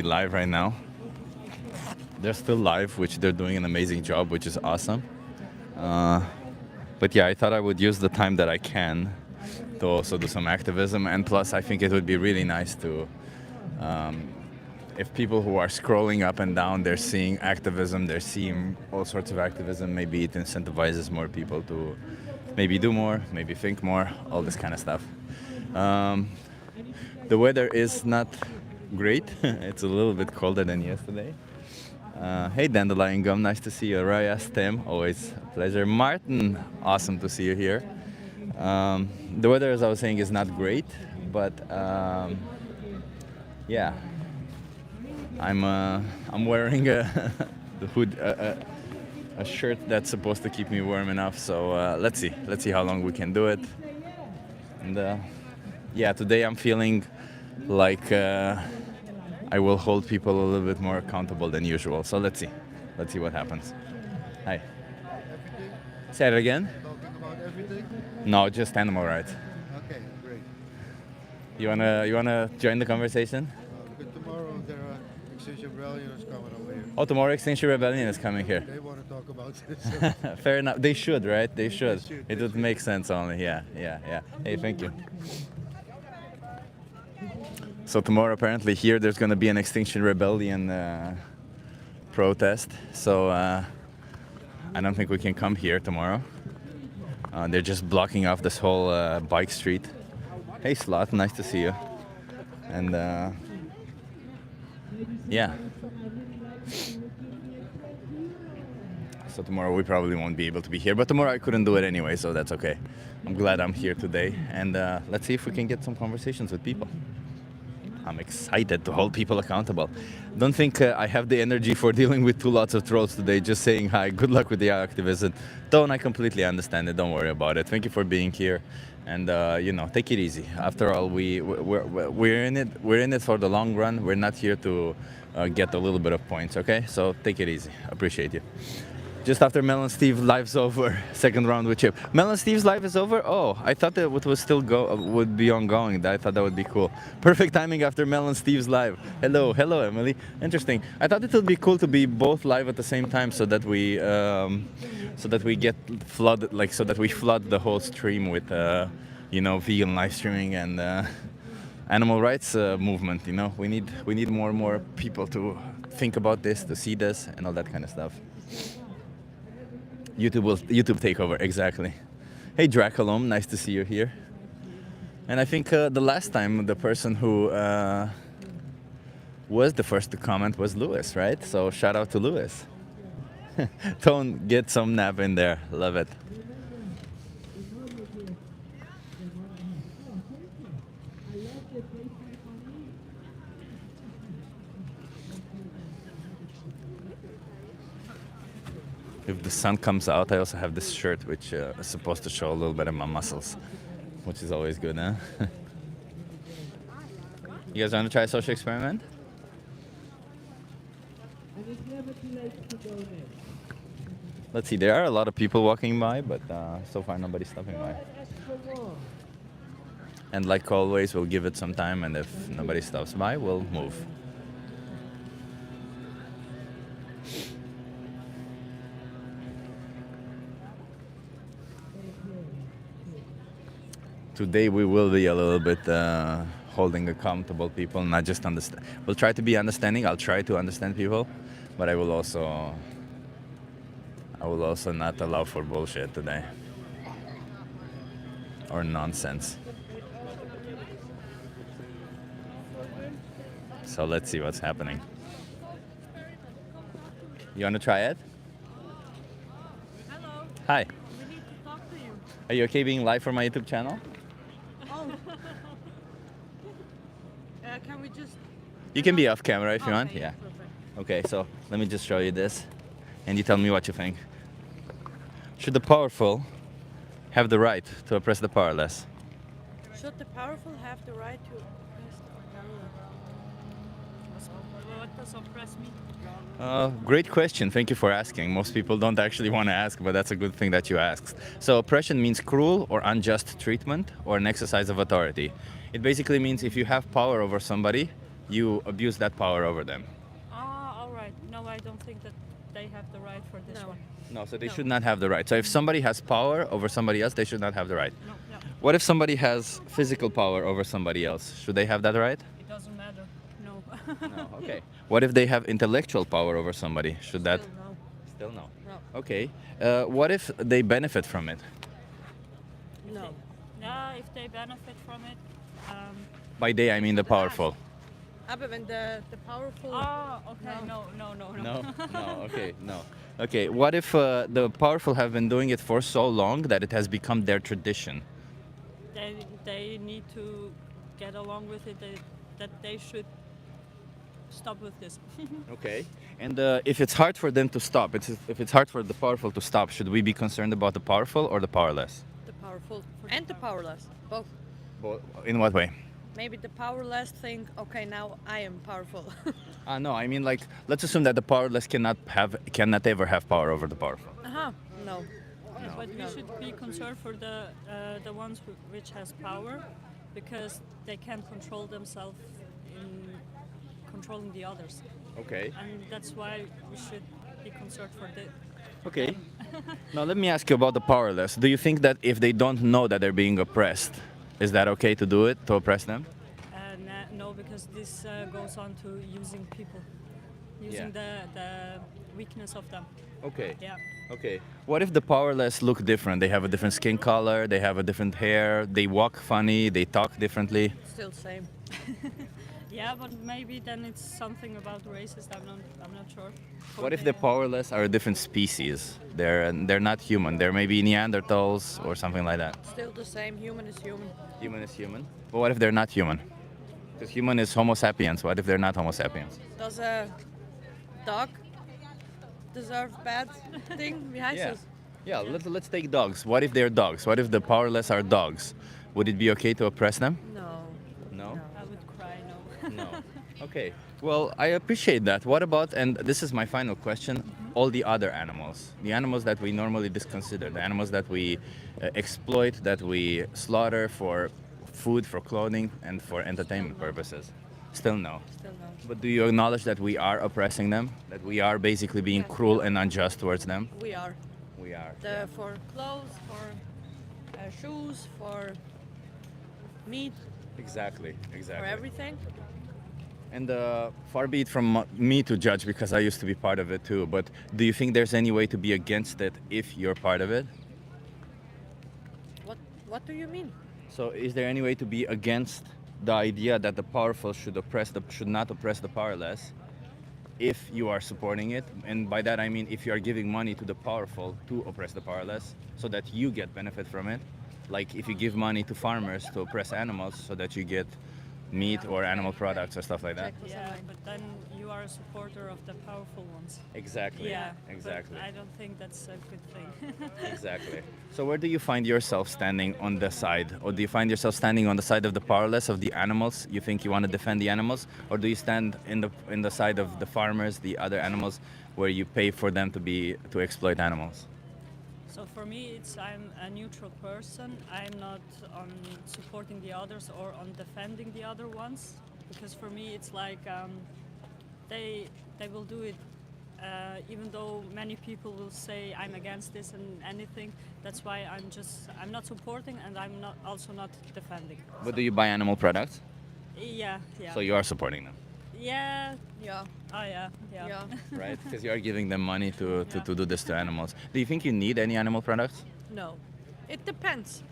live right now. They're still live, which they're doing an amazing job, which is awesome. But yeah, I thought I would use the time that I can to also do some activism. And plus, I think it would be really nice to, if people who are scrolling up and down, they're seeing activism, they're seeing all sorts of activism, maybe it incentivizes more people to maybe do more, maybe think more, all this kind of stuff. The weather is not great. It's a little bit colder than yesterday. Hey, Dandelion Gum, nice to see you. Raya, Tim, always a pleasure. Martin, awesome to see you here. The weather, as I was saying, is not great, but yeah, I'm wearing the hood, a shirt that's supposed to keep me warm enough. So let's see how long we can do it. And yeah, today I'm feeling like I will hold people a little bit more accountable than usual. So let's see what happens. Hi. Everything? Say it again. Talking about everything? No, just animal rights. Okay, great. You wanna join the conversation? Because tomorrow there are Extinction Rebellion is coming over here. Oh, tomorrow Extinction Rebellion is coming here. They want to talk about this. Fair enough. They should, right? They should. should, It they would should. make sense only. Yeah. Hey, thank you. So tomorrow, apparently, here there's going to be an Extinction Rebellion protest. So I don't think we can come here tomorrow. They're just blocking off this whole bike street. Hey, Slot, nice to see you. And yeah. So tomorrow we probably won't be able to be here, but tomorrow I couldn't do it anyway, so that's okay. I'm glad I'm here today, and let's see if we can get some conversations with people. I'm excited to hold people accountable. Don't think I have the energy for dealing with two lots of trolls today, just saying hi, good luck with the activism. Don't, I completely understand it, don't worry about it. Thank you for being here, and take it easy. After all, we're in it for the long run. We're not here to get a little bit of points, okay? So take it easy, appreciate you. Just after Mel and Steve live's over, second round with Chip. Mel and Steve's live is over? Oh, I thought that it was still would be ongoing. I thought that would be cool. Perfect timing after Mel and Steve's live. Hello, Emily. Interesting. I thought it would be cool to be both live at the same time, so that we get flooded, like so that we flood the whole stream with vegan live streaming and animal rights movement. We need more and more people to think about this, to see this, and all that kind of stuff. YouTube take over, exactly. Hey Dracolome, nice to see you here. And I think the last time the person who was the first to comment was Lewis, right? So shout out to Lewis. Don't get some nap in there, love it. If the sun comes out, I also have this shirt which is supposed to show a little bit of my muscles, which is always good, huh? You guys want to try a social experiment? Let's see, there are a lot of people walking by, but so far nobody's stopping by. And like always, we'll give it some time, and if nobody stops by, we'll move. Today we will be a little bit holding accountable people, not just understand. We'll try to be understanding. I'll try to understand people, but I will also not allow for bullshit today or nonsense. So let's see what's happening. You want to try it? Hello. Hi. We need to talk to you. Are you okay being live for my YouTube channel? Oh. Can we just... You can be off camera if you want. Okay, Yeah. perfect. Okay, so let me just show you this, and you tell me what you think. Should the powerful have the right to oppress the powerless? Should the powerful have the right to oppress the powerless? What does oppress mean? Great question. Thank you for asking. Most people don't actually want to ask, but that's a good thing that you asked. So oppression means cruel or unjust treatment or an exercise of authority. It basically means if you have power over somebody, you abuse that power over them. Ah, all right. No, I don't think that they have the right for this No. one. No, so they No. should not have the right. So if somebody has power over somebody else, they should not have the right. No, no. What if somebody has physical power over somebody else? Should they have that right? It doesn't matter. No. No. Okay. What if they have intellectual power over somebody? Should that? Still no. Still no. No. Okay. What if they benefit from it? No. Yeah, if they benefit from it. By they, I mean the powerful. Aber wenn the powerful. Ah, okay. No, no, no, no. No. No. Okay. No. Okay. What if the powerful have been doing it for so long that it has become their tradition? They need to get along with it. That they should stop with this. Okay. And if it's hard for them to stop, if it's hard for the powerful to stop, should we be concerned about the powerful or the powerless? The powerful and the powerless. Both. In what way? Maybe the powerless think, okay, now I am powerful. No, I mean like let's assume that the powerless cannot ever have power over the powerful. Uh-huh. No. But we should be concerned for the ones which has power, because they can control themselves in controlling the others, Okay. and that's why we should be concerned for the. Okay. Now let me ask you about the powerless. Do you think that if they don't know that they're being oppressed, is that okay to do it, to oppress them? No, because this goes on to using people, using the weakness of them. Okay. Yeah. Okay. What if the powerless look different? They have a different skin color, they have a different hair, they walk funny, they talk differently. Still same. Yeah, but maybe then it's something about racist. I'm not sure. What if the powerless are a different species? They're not human. They're maybe Neanderthals or something like that. Still the same. Human is human. Human is human. But what if they're not human? Because human is Homo sapiens. What if they're not Homo sapiens? Does a dog deserve bad thing? Wie heißt das? Yeah, let's take dogs. What if they're dogs? What if the powerless are dogs? Would it be okay to oppress them? No. No? I would cry. No. No. Okay. Well, I appreciate that. What about, and this is my final question, all the other animals? The animals that we normally disconsider, the animals that we exploit, that we slaughter for food, for clothing, and for entertainment purposes? Still no. Still no. But do you acknowledge that we are oppressing them? That we are basically being cruel and unjust towards them? We are. We are. For clothes, for shoes, for meat, Exactly. for everything. And far be it from me to judge, because I used to be part of it too, but do you think there's any way to be against it if you're part of it? What do you mean? So is there any way to be against the idea that the powerful should not oppress the powerless if you are supporting it? And by that I mean if you are giving money to the powerful to oppress the powerless so that you get benefit from it. Like if you give money to farmers to oppress animals so that you get meat or animal products or stuff like that. Yeah, but then you are a supporter of the powerful ones. Exactly. Yeah. Exactly. But I don't think that's a good thing. Exactly. So where do you find yourself standing on the side? Or do you find yourself standing on the side of the powerless, of the animals? You think you want to defend the animals? Or do you stand in the side of the farmers, the other animals, where you pay for them to exploit animals? So for me, I'm a neutral person. I'm not on supporting the others or on defending the other ones, because for me it's like they will do it, even though many people will say I'm against this and anything. That's why I'm not supporting, and I'm not defending. But do you buy animal products? Yeah. So you are supporting them, Yeah. Yeah. Oh yeah. Yeah. right? Because you are giving them money to do this to animals. Do you think you need any animal products? No. It depends.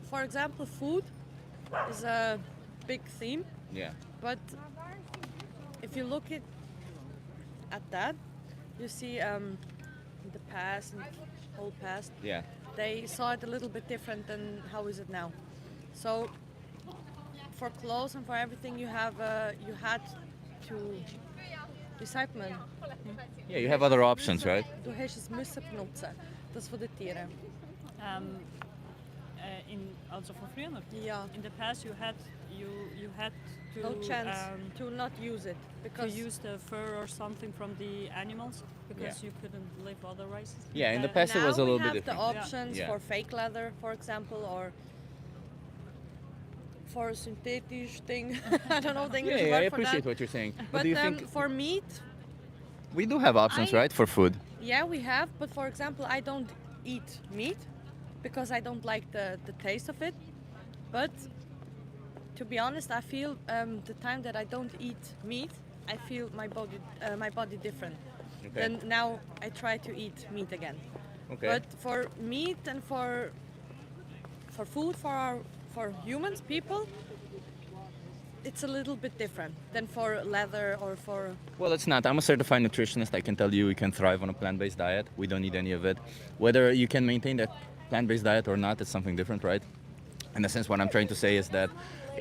For example, food is a big theme, Yeah. but if you look at that, you see the past and whole past, Yeah. they saw it a little bit different than how is it now. So for clothes and for everything, you had to recyclen. Yeah, you have other options, right? Du hast es müssen benutzen. Das von den Tieren. Also for früher. Ja. In the past, you had to No chance to not use it to because use the fur or something from the animals, because you couldn't live otherwise. Yeah, in the past it now was a little we bit have different. the options Yeah. for fake leather, for example, or for synthetic thing. I don't know the English Yeah, word I for appreciate that. what you're saying. But do you think for meat, we do have options, I- right, for food? yeah, we have. But for example, I don't eat meat because I don't like the taste of it. But to be honest, I feel the time that I don't eat meat, I feel my body different. Okay. Then now I try to eat meat again. Okay. But for meat and for food for humans, people, it's a little bit different than for leather or for. Well, it's not. I'm a certified nutritionist. I can tell you can thrive on a plant-based diet. We don't need any of it. Whether you can maintain that plant-based diet or not, it's something different, right? In a sense, what I'm trying to say is that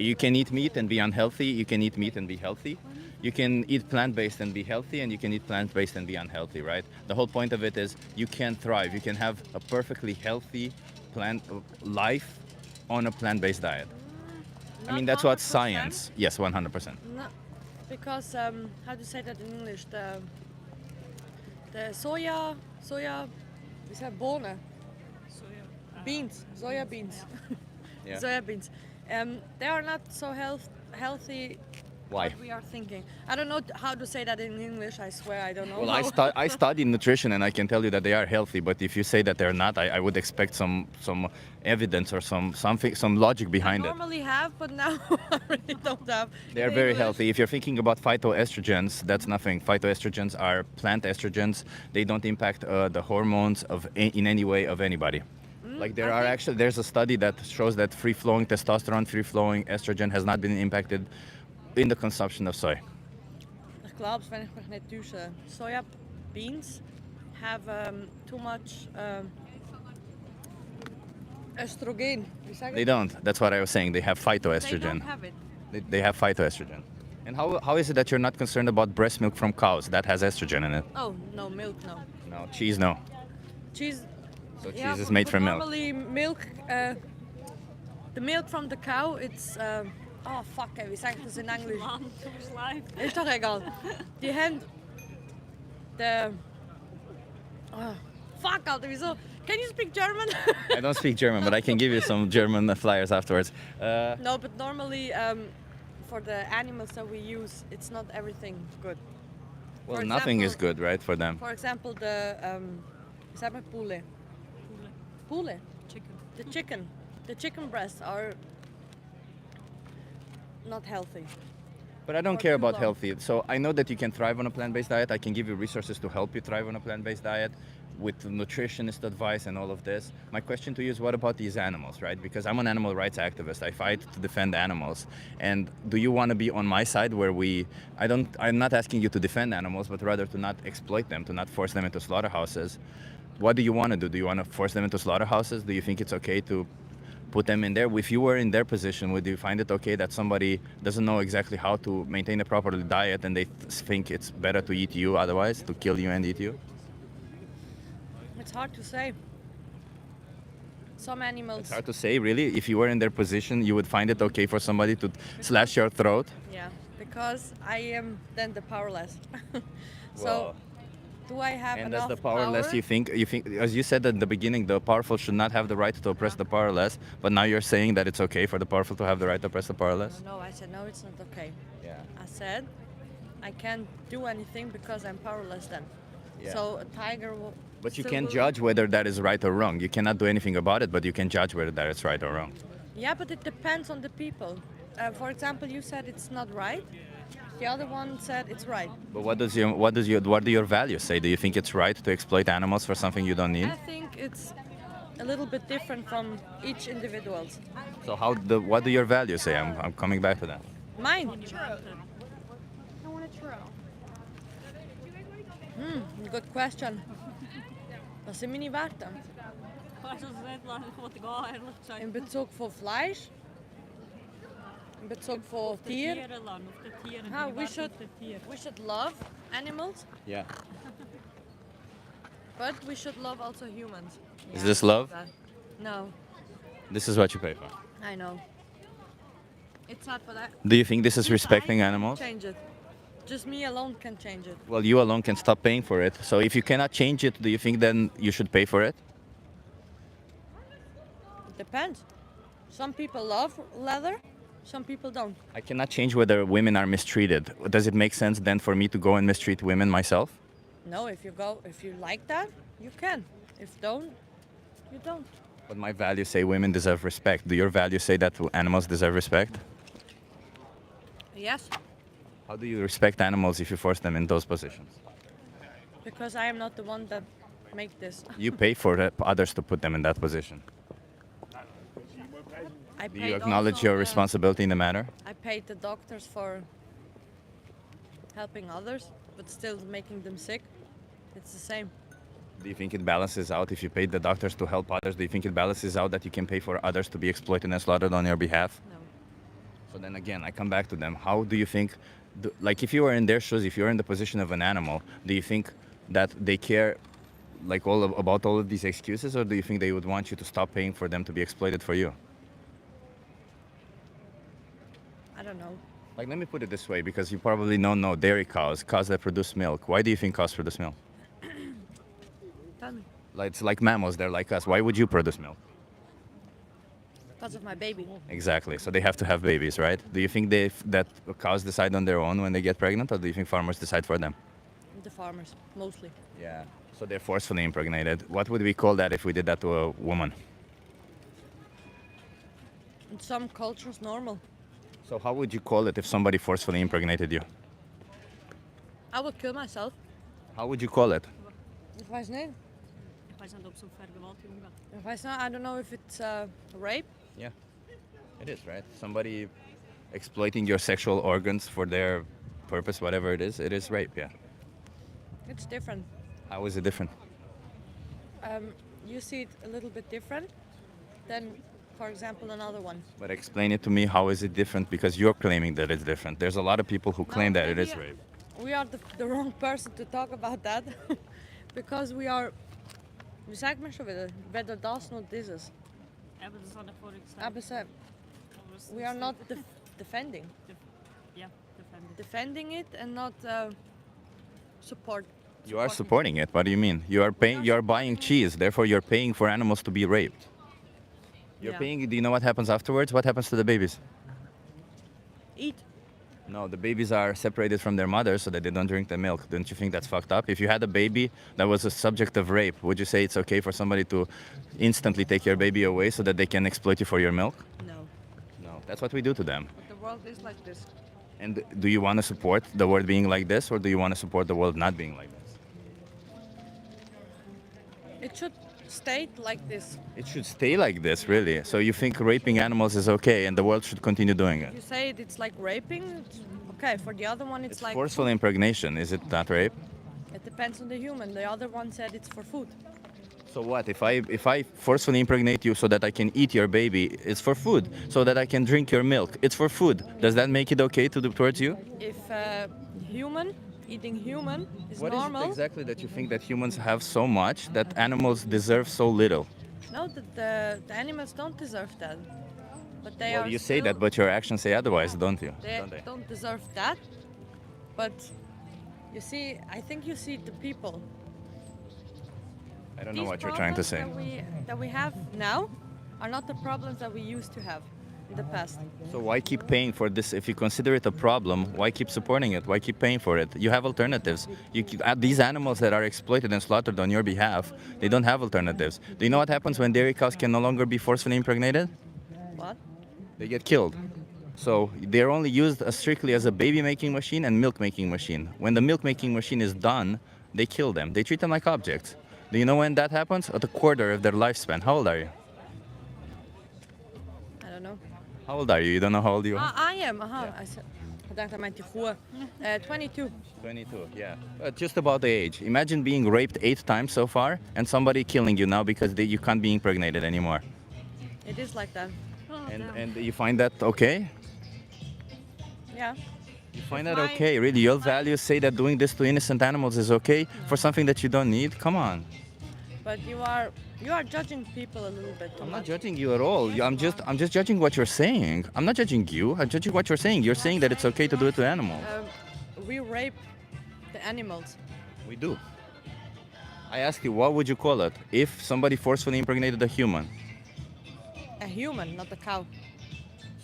you can eat meat and be unhealthy. You can eat meat and be healthy. You can eat plant-based and be healthy, and you can eat plant-based and be unhealthy, right? The whole point of it is you can thrive. You can have a perfectly healthy plant life on a plant-based diet. I mean, that's what 100%. science. Yes, 100%. No, because how do you say that in English? The soya, we say bonen, beans, soya beans, Yeah. soya beans. They are not so healthy. Why? What we are thinking. I don't know how to say that in English. I swear I don't know. Well, how. I studied nutrition, and I can tell you that they are healthy. But if you say that they're not, I would expect some evidence or some logic behind I it. normally have, but now I really don't have. They're in very English. healthy. If you're thinking about phytoestrogens, that's nothing. Phytoestrogens are plant estrogens. They don't impact the hormones in any way of anybody. Like there I are think- actually there's a study that shows that free-flowing testosterone, free-flowing estrogen has not been impacted in the consumption of soy. Ich glaube, wenn ich mich nicht täusche, soya beans have too much estrogen. Wie sagen They don't. That's what I was saying. They have They phytoestrogen. don't have it. They have phytoestrogen. And how is it that you're not concerned about breast milk from cows that has estrogen in it? Oh, no, milk, no. No, cheese, no. Cheese. So yeah, cheese is but- made but from milk. Normally, milk, the milk from the cow, it's. Oh, fuck, wie sag ich das in Englisch? Ist doch egal. Die haben. The. Oh, fuck, Alter, wieso? Can you speak German? I don't speak German, but I can give you some German flyers afterwards. No, but normally for the animals that we use, it's not everything good. Well, For nothing is example- good, right, for them. For example, the wie sagt man Pule? Pule. Chicken. The chicken breasts are not healthy. But I don't for care too about long. healthy. So I know that you can thrive on a plant-based diet. I can give you resources to help you thrive on a plant-based diet with nutritionist advice and all of this. My question to you is, what about these animals, right? Because I'm an animal rights activist. I fight to defend animals. And do you want to be on my side where I'm not asking you to defend animals, but rather to not exploit them, to not force them into slaughterhouses. What do you want to do? Do you want to force them into slaughterhouses? Do you think it's okay to put them in there? If you were in their position, would you find it okay that somebody doesn't know exactly how to maintain a proper diet and they think it's better to eat you otherwise, to kill you and eat you? It's hard to say. Some animals. It's hard to say, really. If you were in their position, you would find it okay for somebody to slash your throat? Yeah, because I am then the powerless. So Well, do I have and enough as the powerless, power? you think, as you said at the beginning, the powerful should not have the right to oppress the powerless, but now you're saying that it's okay for the powerful to have the right to oppress the powerless? No, I said no, it's not okay. Yeah. I said I can't do anything because I'm powerless then. Yeah. So a tiger will. But you still can will- judge whether that is right or wrong. You cannot do anything about it, but you can judge whether that is right or wrong. Yeah, but it depends on the people. For example, you said it's not right. The other one said it's right. But what do your values say? Do you think it's right to exploit animals for something you don't need? I think it's a little bit different from each individual. So what do your values say? I'm coming back to that. Mine. I want a churro. Good question. Was sind meine Werte? Weißt du, es nicht lang, ich wollte gehen, ehrlich gesagt. In Bezug von Fleisch? In Bezug von Tier? Tieren lang, auf den Tieren. Ah, die we Werte should, auf den Tieren. we should love animals, Yeah. but we should love also humans. Is this love? No, This is what you pay for. I know. It's not, but I Do you think this is respecting animals? change it. Just me alone can change it. Well, you alone can stop paying for it. So if you cannot change it, do you think then you should pay for it? It depends. Some people love leather, Some people don't. I cannot change whether women are mistreated. Does it make sense then for me to go and mistreat women myself? No, if you like that, you can. If don't, you don't. But my values say women deserve respect. Do your values say that animals deserve respect? Yes, How do you respect animals if you force them in those positions? because I am not the one that make this. You pay for others to put them in that position. I Do you paid acknowledge also your the- responsibility in the matter? I paid the doctors for helping others, but still making them sick. It's the same. Do you think it balances out if you paid the doctors to help others? Do you think it balances out that you can pay for others to be exploited and slaughtered on your behalf? No. So then again, I come back to them. How do you think, like if you were in their shoes, if you're in the position of an animal, do you think that they care like about all of these excuses, or do you think they would want you to stop paying for them to be exploited for you? I don't know. Like, let me put it this way, because you probably don't know dairy cows that produce milk. Why do you think cows produce milk? Tell me. Like, it's like mammals, they're like us. Why would you produce milk? Because of my baby. Exactly. So they have to have babies, right? Do you think that cows decide on their own when they get pregnant, or do you think farmers decide for them? The farmers, mostly. Yeah. So they're forcefully impregnated. What would we call that if we did that to a woman? In some cultures, normal. So how would you call it if somebody forcefully impregnated you? I would kill myself. How would you call it? Ik weiß niet. Wij zijn op zoek naar vergewaltiging. Ik weiß not. I don't know if it's rape. Yeah. It is, right? Somebody exploiting your sexual organs for their purpose, whatever it is rape, yeah. It's different. How is it different? You see it a little bit different than, for example, another one. But explain it to me, how is it different? Because you're claiming that it's different. There's a lot of people who claim that it maybe is rape. We are the wrong person to talk about that. Because we are... Wie sagt man schon wieder? Weder das noch dieses. Aber das war vorher gesagt. Aber we are not defending. Yeah, defended. Defending it and not support. You are supporting it. What do you mean? You are buying cheese, therefore you're paying for animals to be raped. You're Yeah. paying, do you know what happens afterwards? What happens to the babies? Eat. No, the babies are separated from their mothers so that they don't drink the milk. Don't you think that's fucked up? If you had a baby that was a subject of rape, would you say it's okay for somebody to instantly take your baby away so that they can exploit you for your milk? No. No, that's what we do to them. But the world is like this. And do you want to support the world being like this, or do you want to support the world not being like this? It should stay like this. It should stay like this, really. So you think raping animals is okay and the world should continue doing it? You say it's like raping. It's okay. For the other one, it's like Forceful impregnation, is it not rape? it depends on the human. The other one said it's for food. So what? If I forcefully impregnate you so that I can eat your baby, it's for food. So that I can drink your milk, it's for food. Does that make it okay to do towards you? If human eating human is What is normal, it exactly that you think that humans have so much that animals deserve so little? no, the animals don't deserve that. But they Well, are you say still- that, but your actions say otherwise, don't you? they Don't they? don't deserve that. But you see, I think you see the people. I don't know These what you're trying to say. problems that we have now are not the problems that we used to have in the past. So why keep paying for this? If you consider it a problem, why keep supporting it? Why keep paying for it? You have alternatives. These animals that are exploited and slaughtered on your behalf, they don't have alternatives. Do you know what happens when dairy cows can no longer be forcefully impregnated? What? They get killed. So they're only used strictly as a baby making machine and milk making machine. When the milk making machine is done, they kill them. They treat them like objects. Do you know when that happens? At a quarter of their lifespan. How old are you? I don't know. How old are you? You don't know how old you are? I am. I said, ik dacht dat meint die goeie. 22. 22, yeah. Just about the age. Imagine being raped 8 times so far and somebody killing you now because you can't be impregnated anymore. It is like that. And you find that okay? Yeah. You find that my- okay? Really? Your values say that doing this to innocent animals is okay for something that you don't need? Come on. But you are judging people a little bit too I'm not much. judging you at all. I'm just judging what you're saying. I'm not judging you. I'm judging what you're saying. You're saying that it's okay to do it to animals. We rape the animals. We do. I asked you, what would you call it if somebody forcefully impregnated a human? A human, not a cow.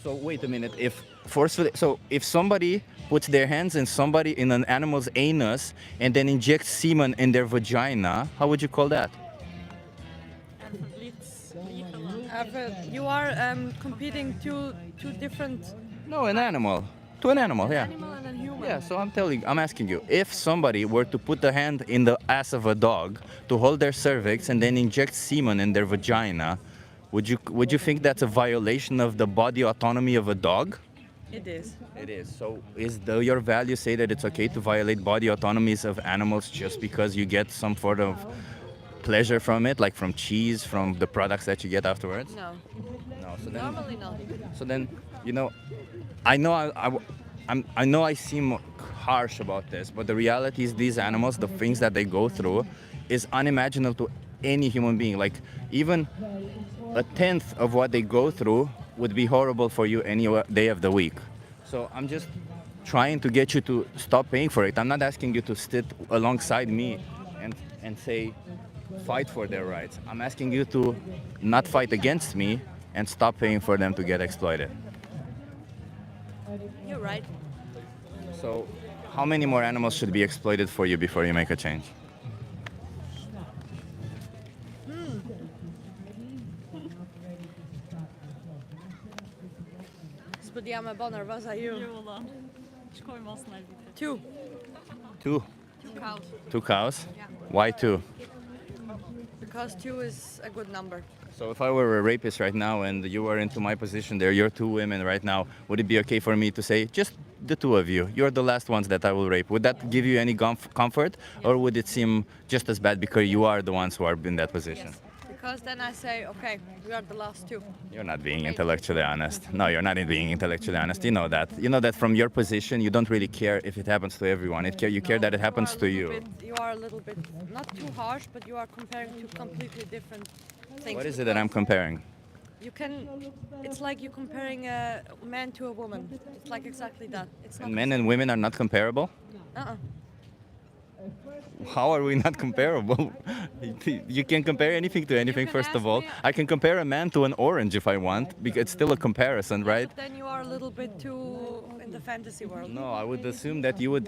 So wait a minute. If forcefully, so if somebody puts their hands in an animal's anus and then injects semen in their vagina, how would you call that? You are competing two different No, an animal. To an animal, yeah. animal and a human. Yeah, so I'm asking you, if somebody were to put a hand in the ass of a dog to hold their cervix and then inject semen in their vagina, would you think that's a violation of the body autonomy of a dog? It is. It is. So your values say that it's okay to violate body autonomies of animals just because you get some sort of pleasure from it, like from cheese, from the products that you get afterwards? No. No. So then, Normally not. so then, I know I know I seem harsh about this, but the reality is these animals, the things that they go through, is unimaginable to any human being. Like even a tenth of what they go through would be horrible for you any day of the week. So I'm just trying to get you to stop paying for it. I'm not asking you to sit alongside me and say, fight for their rights. I'm asking you to not fight against me and stop paying for them to get exploited. You're right. So how many more animals should be exploited for you before you make a change? Spodiamo boner, was are you? Jola. Shkojmë najvite. Two. Two. Two cows. Two cows? Yeah. Why two? Because two is a good number. So if I were a rapist right now and you were into my position there, you're two women right now, would it be okay for me to say, just the two of you, you're the last ones that I will rape? Would that give you any comfort? Or would it seem just as bad because you are the ones who are in that position? Yes. Because then I say, okay, we are the last two. You're not being intellectually honest. No, you're not being intellectually honest. You know that. You know that from your position, you don't really care if it happens to everyone. You care that it happens to you. You are a little bit, not too harsh, but you are comparing two completely different things. What is it that I'm comparing? You can, it's like you're comparing a man to a woman. It's like exactly that. It's not. And men and women are not comparable? Uh-uh. How are we not comparable? You can compare anything to anything, can first of ask all. me- I can compare a man to an orange if I want, because it's still a comparison, right? But then you are a little bit too in the fantasy world. No, I would assume that you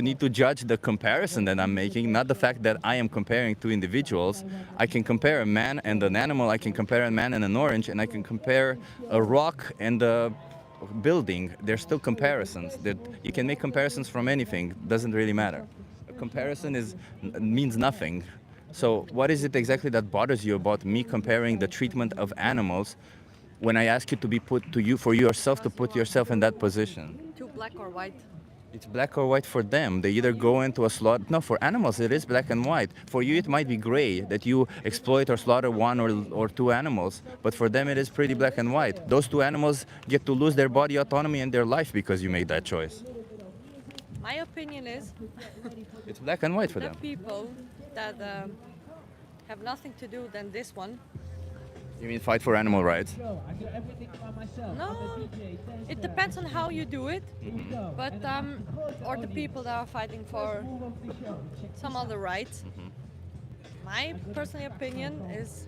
need to judge the comparison that I'm making, not the fact that I am comparing two individuals. I can compare a man and an animal, I can compare a man and an orange, and I can compare a rock and a building. They're still comparisons. That you can make comparisons from anything, doesn't really matter. A comparison means nothing. So what is it exactly that bothers you about me comparing the treatment of animals when I ask you to be put to you for yourself to put yourself in that position? Too black or white. It's black or white for them. They either go into a slaughter. No, for animals it is black and white. For you it might be gray, that you exploit or slaughter one or two animals. But for them it is pretty black and white. Those two animals get to lose their body autonomy and their life because you made that choice. My opinion is It's black and white for the them. people that have nothing to do than this one. You mean fight for animal rights? No, it depends on how you do it. But or the people that are fighting for some other rights. My personal opinion is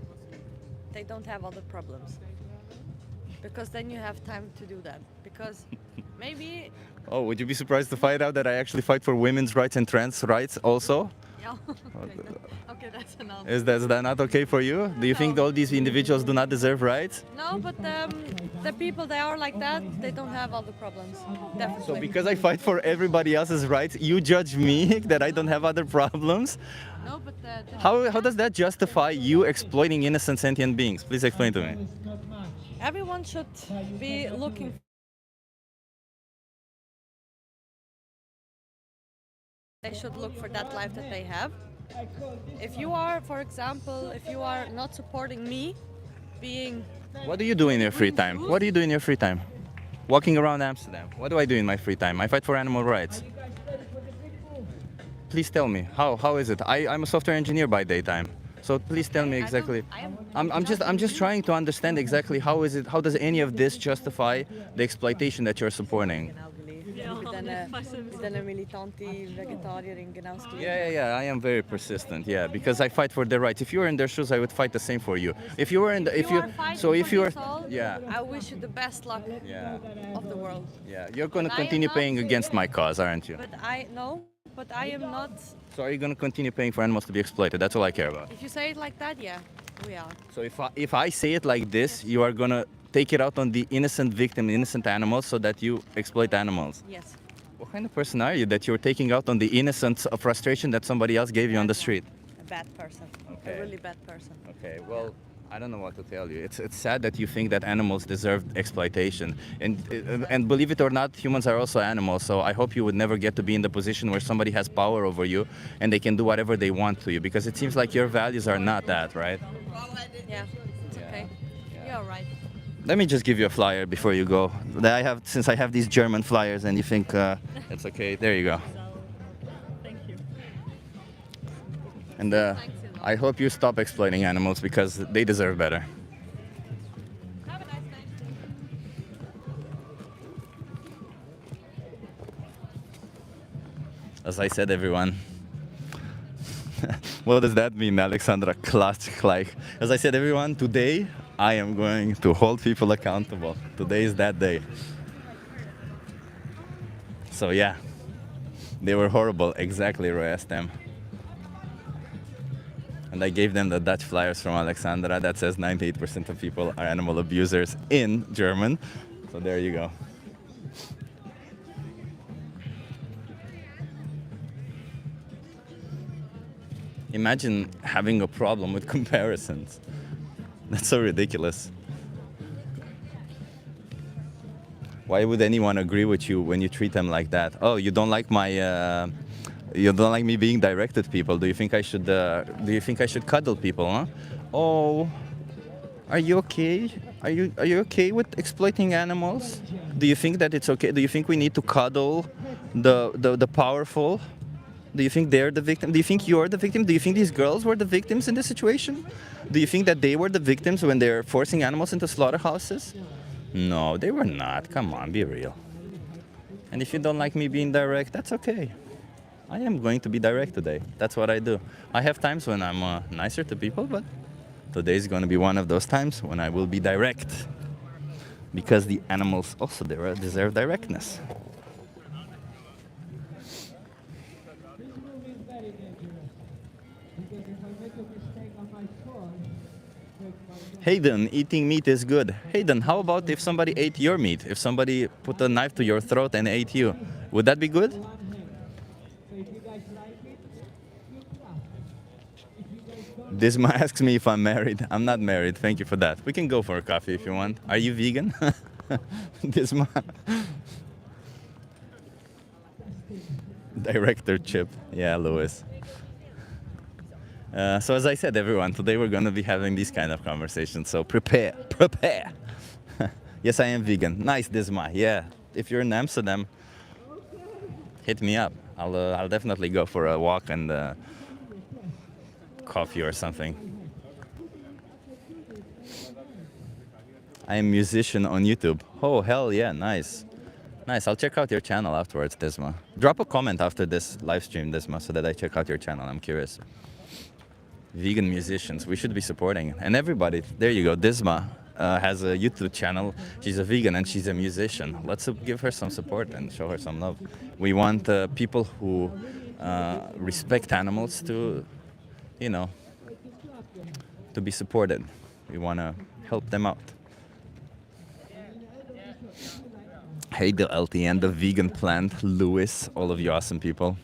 they don't have other problems. Because then you have time to do that. Because maybe Oh, would you be surprised to find out that I actually fight for women's rights and trans rights also? yeah. Okay, that's enough. Is that not okay for you? Do you think No. all these individuals do not deserve rights? No, but the people that are like that, they don't have other problems. Definitely. So because I fight for everybody else's rights, you judge me that I don't have other problems? No, but How does that justify you exploiting innocent sentient beings? Please explain to me. everyone should be looking. They should look for that life that they have. If you are, for example, if you are not supporting me being, What do you do in your free time? What do you do in your free time? Walking around Amsterdam. What do I do in my free time? I fight for animal rights. Please tell me, how is it? I'm a software engineer by daytime. So please tell me exactly. I'm just trying to understand exactly how does any of this justify the exploitation that you're supporting? mit den militanten Vegetariern genau das Gleiche. Yeah. I am very persistent. Yeah, because I fight for their rights. If you were in their shoes, I would fight the same for you. If you were in the, if you, are fighting so if for you this are, all, yeah, I wish you the best luck yeah, of the world. yeah, you're gonna But I am continue not- paying against my cause, aren't you? But I am not. So are you gonna continue paying for animals to be exploited? That's all I care about. If you say it like that, yeah, we are. So if I say it like this, you are gonna take it out on the innocent victim, innocent animals, so that you exploit animals. Yes. What kind of person are you that you're taking out on the innocent frustration that somebody else gave you on the street? A bad person. Okay. A really bad person. Okay, well, I don't know what to tell you. It's sad that you think that animals deserve exploitation, and believe it or not, humans are also animals. So I hope you would never get to be in the position where somebody has power over you and they can do whatever they want to you, because it seems like your values are not that, right? Yeah, it's okay. You're right. Let me just give you a flyer before you go. Since I have these German flyers, and you think it's okay. There you go. So, thank you. And I hope you stop exploiting animals because they deserve better. Have a nice day. As I said, everyone. What does that mean, Alexandra? Klatsch, like. As I said, everyone, today I am going to hold people accountable. Today is that day. So yeah, they were horrible. Exactly, Roy asked them. And I gave them the Dutch flyers from Alexandra that says 98% of people are animal abusers in German. So there you go. Imagine having a problem with comparisons. That's so ridiculous. Why would anyone agree with you when you treat them like that? Oh, you don't like you don't like me being direct at people. Do you think I should? Do you think I should cuddle people? Huh? Oh, are you okay? Are you okay with exploiting animals? Do you think that it's okay? Do you think we need to cuddle the powerful? Do you think they're the victim? Do you think you're the victim? Do you think these girls were the victims in this situation? Do you think that they were the victims when they're forcing animals into slaughterhouses? No, they were not. Come on, be real. And if you don't like me being direct, that's okay. I am going to be direct today. That's what I do. I have times when I'm nicer to people, but today is going to be one of those times when I will be direct. Because the animals also deserve directness. Hayden, eating meat is good. Hayden, how about if somebody ate your meat? If somebody put a knife to your throat and ate you, would that be good? Disma asks me if I'm married. I'm not married. Thank you for that. We can go for a coffee if you want. Are you vegan? Disma. Director Chip. Yeah, Louis. So as I said, everyone, today we're going to be having these kind of conversations. So prepare. Yes, I am vegan. Nice, Disma. Yeah. If you're in Amsterdam, hit me up. I'll definitely go for a walk and coffee or something. I am a musician on YouTube. Oh, hell yeah, nice. Nice, I'll check out your channel afterwards, Disma. Drop a comment after this live stream, Disma, so that I check out your channel. I'm curious. Vegan musicians, we should be supporting. And everybody, there you go, Disma has a YouTube channel. She's a vegan and she's a musician. Let's give her some support and show her some love. We want people who respect animals to, you know, to be supported. We want to help them out. Hey, the LTN, the vegan plant, Louis, all of you awesome people.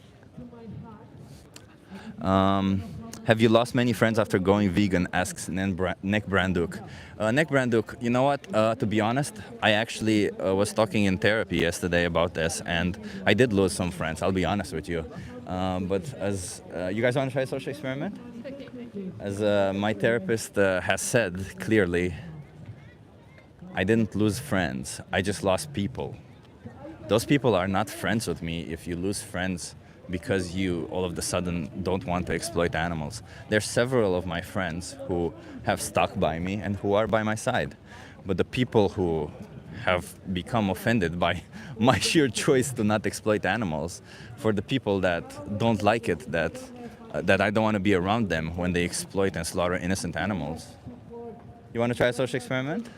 Have you lost many friends after going vegan? Asks Nek Branduk. Nek Branduk, you know what? To be honest, I actually was talking in therapy yesterday about this, and I did lose some friends, I'll be honest with you. But as you guys want to try a social experiment? As my therapist has said clearly, I didn't lose friends, I just lost people. Those people are not friends with me if you lose friends because you all of a sudden don't want to exploit animals. There's several of my friends who have stuck by me and who are by my side. But the people who have become offended by my sheer choice to not exploit animals. For the people that don't like it, that I don't want to be around them when they exploit and slaughter innocent animals. You want to try a social experiment?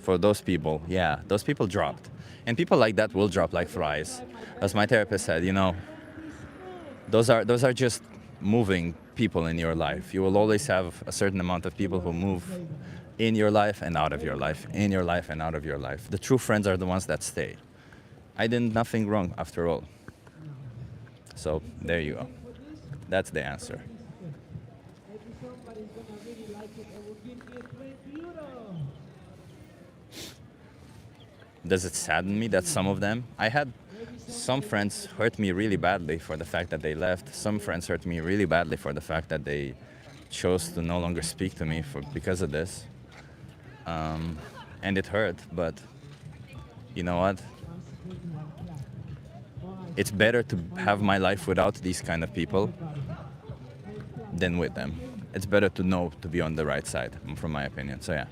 For those people, yeah, those people dropped. And people like that will drop like flies. As my therapist said, you know, those are just moving people in your life. You will always have a certain amount of people who move in your life and out of your life, in your life and out of your life. The true friends are the ones that stay. I did nothing wrong after all. So there you go. That's the answer. Does it sadden me that some of them, I had some friends hurt me really badly for the fact that they left. Some friends hurt me really badly for the fact that they chose to no longer speak to me because of this. And it hurt, but you know what? It's better to have my life without these kind of people than with them. It's better to know to be on the right side, from my opinion. So yeah.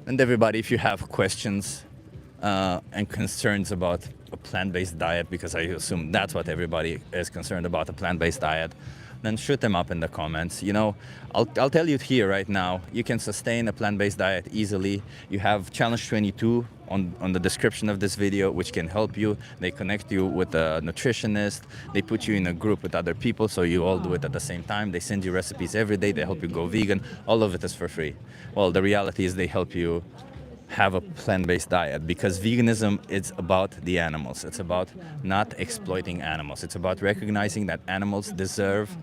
And everybody, if you have questions and concerns about a plant-based diet, because I assume that's what everybody is concerned about, a plant-based diet, then shoot them up in the comments. You know, I'll tell you here right now, you can sustain a plant-based diet easily. You have Challenge 22 on the description of this video, which can help you. They connect you with a nutritionist. They put you in a group with other people, so you all do it at the same time. They send you recipes every day. They help you go vegan. All of it is for free. Well, the reality is they help you have a plant-based diet, because veganism is about the animals. It's about not exploiting animals. It's about recognizing that animals deserve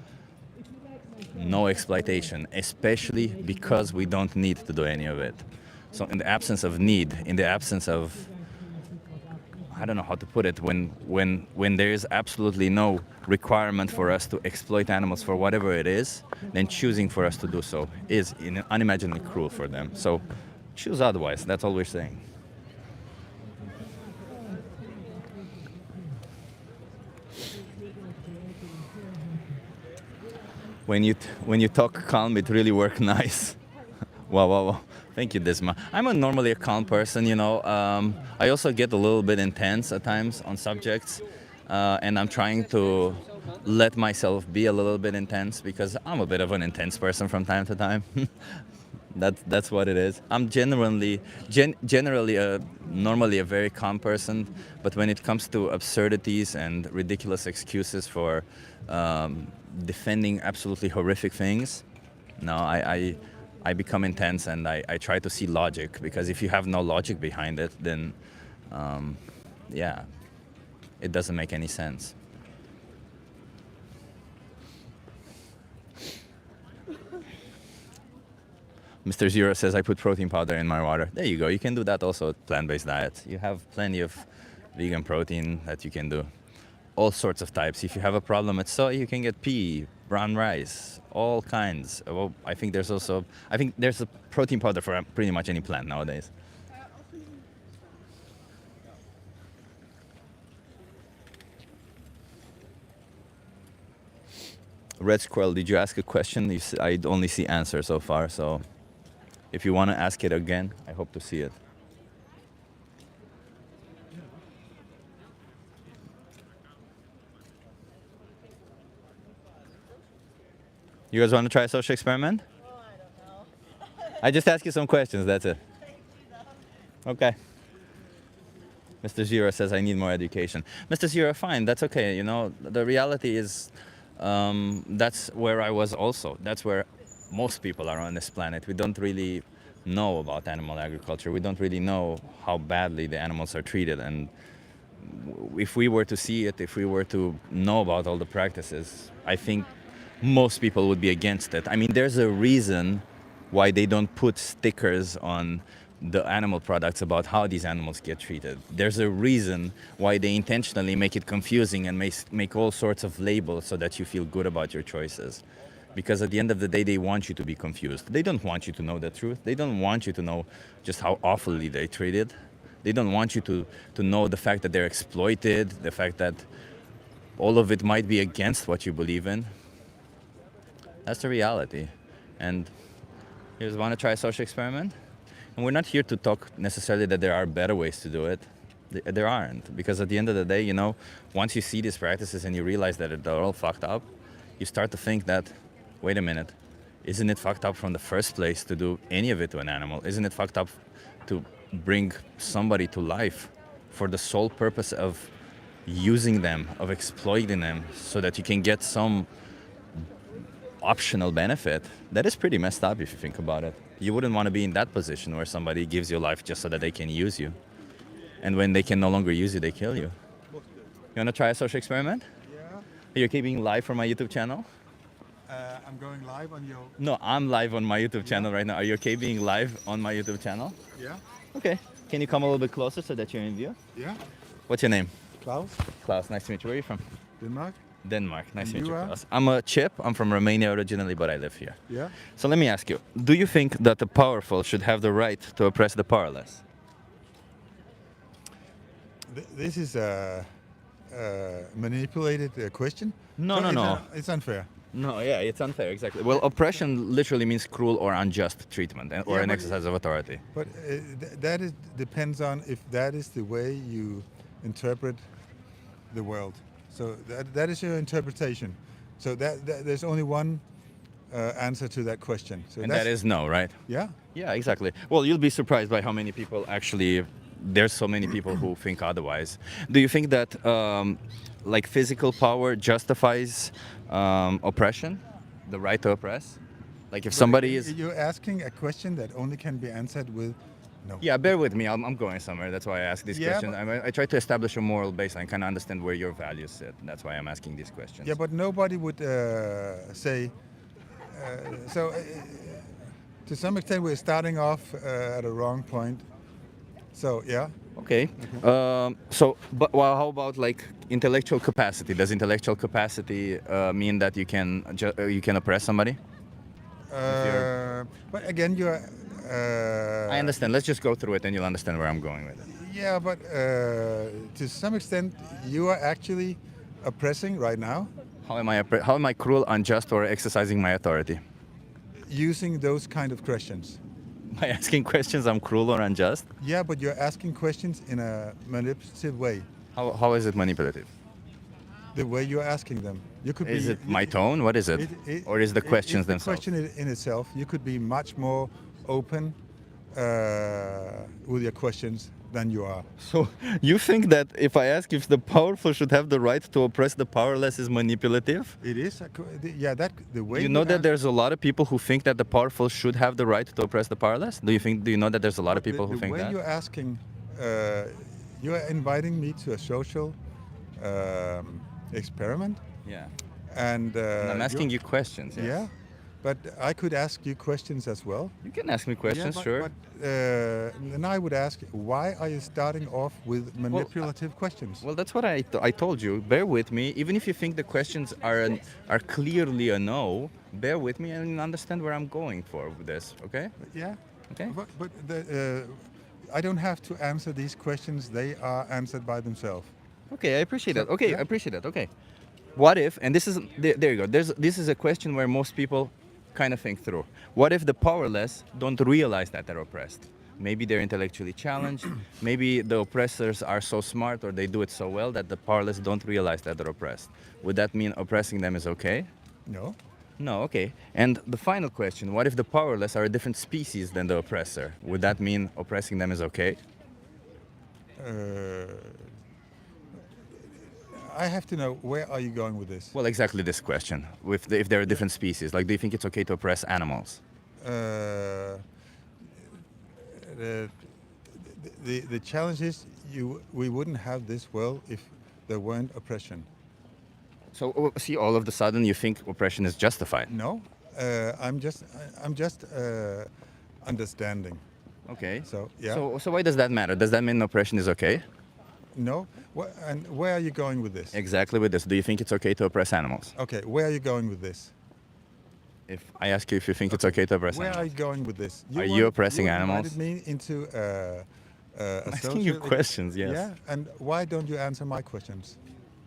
no exploitation, especially because we don't need to do any of it. So in the absence of need, in the absence of, I don't know how to put it, when there is absolutely no requirement for us to exploit animals for whatever it is, then choosing for us to do so is unimaginably cruel for them. So choose otherwise. That's all we're saying. When you talk calm, it really works nice. Wow. Thank you, Disma. I'm normally a calm person, you know. I also get a little bit intense at times on subjects, and I'm trying to let myself be a little bit intense, because I'm a bit of an intense person from time to time. That's what it is. I'm generally normally a very calm person, but when it comes to absurdities and ridiculous excuses for defending absolutely horrific things, no, I become intense, and I try to see logic, because if you have no logic behind it, then yeah, it doesn't make any sense. Mr. Zero says, I put protein powder in my water. There you go. You can do that also with plant-based diets. You have plenty of vegan protein that you can do. All sorts of types. If you have a problem with soy, you can get pea, brown rice, all kinds. Well, I think there's a protein powder for pretty much any plant nowadays. Red Squirrel, did you ask a question? I only see answer so far, so if you want to ask it again, I hope to see it. You guys want to try a social experiment? Oh, I don't know. I just ask you some questions, that's it. Okay. Mr. Zira says, I need more education. Mr. Zira, fine, that's okay. You know, the reality is that's where I was also. That's where most people are on this planet. We don't really know about animal agriculture. We don't really know how badly the animals are treated. And if we were to see it, if we were to know about all the practices, I think most people would be against it. I mean, there's a reason why they don't put stickers on the animal products about how these animals get treated. There's a reason why they intentionally make it confusing and make all sorts of labels so that you feel good about your choices. Because at the end of the day, they want you to be confused. They don't want you to know the truth. They don't want you to know just how awfully they're treated. They don't want you to know the fact that they're exploited, the fact that all of it might be against what you believe in. That's the reality. And you just want to try a social experiment? And we're not here to talk necessarily that there are better ways to do it. There aren't. Because at the end of the day, you know, once you see these practices and you realize that they're all fucked up, you start to think that, wait a minute, isn't it fucked up from the first place to do any of it to an animal? Isn't it fucked up to bring somebody to life for the sole purpose of using them, of exploiting them, so that you can get some optional benefit? That is pretty messed up if you think about it. You wouldn't want to be in that position where somebody gives you life just so that they can use you. And when they can no longer use you, they kill you. You want to try a social experiment? Yeah. Are you keeping live for my YouTube channel? I'm going live on your... No, I'm live on my YouTube channel right now. Are you okay being live on my YouTube channel? Yeah. Okay. Can you come a little bit closer so that you're in view? Yeah. What's your name? Klaus, Klaus. Nice to meet you. Where are you from? Denmark. Denmark. Nice And to meet you you, are? Klaus. I'm a Chip. I'm from Romania originally, but I live here. Yeah. So let me ask you, do you think that the powerful should have the right to oppress the powerless? This is a manipulated question. No, So no, it's, no. It's unfair. No, yeah, it's unfair, exactly. Well, oppression literally means cruel or unjust treatment or Yeah, an but- exercise of authority. But that depends on if that is the way you interpret the world. So that is your interpretation. So there's only one answer to that question. So And that is no, right? yeah. Yeah, exactly. Well, you'll be surprised by how many people actually, there's so many people who think otherwise. Do you think that like physical power justifies oppression, the right to oppress? Like if somebody is... You're asking a question that only can be answered with no. Yeah, bear with me. I'm going somewhere. That's why I ask these Yeah, questions. I try to establish a moral baseline, kind of understand where your values sit. That's why I'm asking these questions. Yeah, but nobody would say. So, to some extent, we're starting off at a wrong point. So, yeah. Okay. But well, how about like intellectual capacity? Does intellectual capacity mean that you can oppress somebody? But again, you're. I understand. Let's just go through it, and you'll understand where I'm going with it. Yeah, but to some extent, you are actually oppressing right now, How am I cruel, unjust, or exercising my authority? using those kind of questions. By asking questions, I'm cruel or unjust? Yeah, but you're asking questions in a manipulative way. How is it manipulative? The way you're asking them. You could Is be. it my tone? What is it? Or is the questions it's the themselves? question in itself. You could be much more open with your questions than you are. So you think that if I ask if the powerful should have the right to oppress the powerless is manipulative? It is. Yeah, that the way. You know that ask- there's a lot of people who think that the powerful should have the right to oppress the powerless? Do you know that there's a lot of people who think The way that? you're asking, you are inviting me to a social experiment, Yeah. and And I'm asking you questions. Yes. Yeah, but I could ask you questions as well. You can ask me questions, Yeah, sure. But then I would ask, why are you starting off with manipulative questions? Well, that's what I told you. Bear with me. Even if you think the questions are clearly a no, bear with me and understand where I'm going for with this. Okay? Yeah. Okay. But I don't have to answer these questions. They are answered by themselves. Okay, I appreciate that. So, Okay, yeah. I appreciate that. Okay. What if, and this is, there you go, this is a question where most people kind of think through. What if the powerless don't realize that they're oppressed? Maybe they're intellectually challenged. Maybe the oppressors are so smart or they do it so well that the powerless don't realize that they're oppressed. Would that mean oppressing them is okay? No. No, okay. And the final question, what if the powerless are a different species than the oppressor? Would that mean oppressing them is okay? I have to know, where are you going with this? Well, exactly this question. If they're a different species, like do you think it's okay to oppress animals? The challenge is we wouldn't have this world if there weren't oppression. So see, all of a sudden you think oppression is justified. No, I'm just understanding. Okay. So yeah. So why does that matter? Does that mean oppression is okay? No, and where are you going with this? Exactly with this. Do you think it's okay to oppress animals? Okay, where are you going with this? If I ask you if you think it's okay to oppress Where are animals. you going with this? Are you oppressing animals? You invited me into a I'm asking you social- questions, yes. Yeah, and why don't you answer my questions?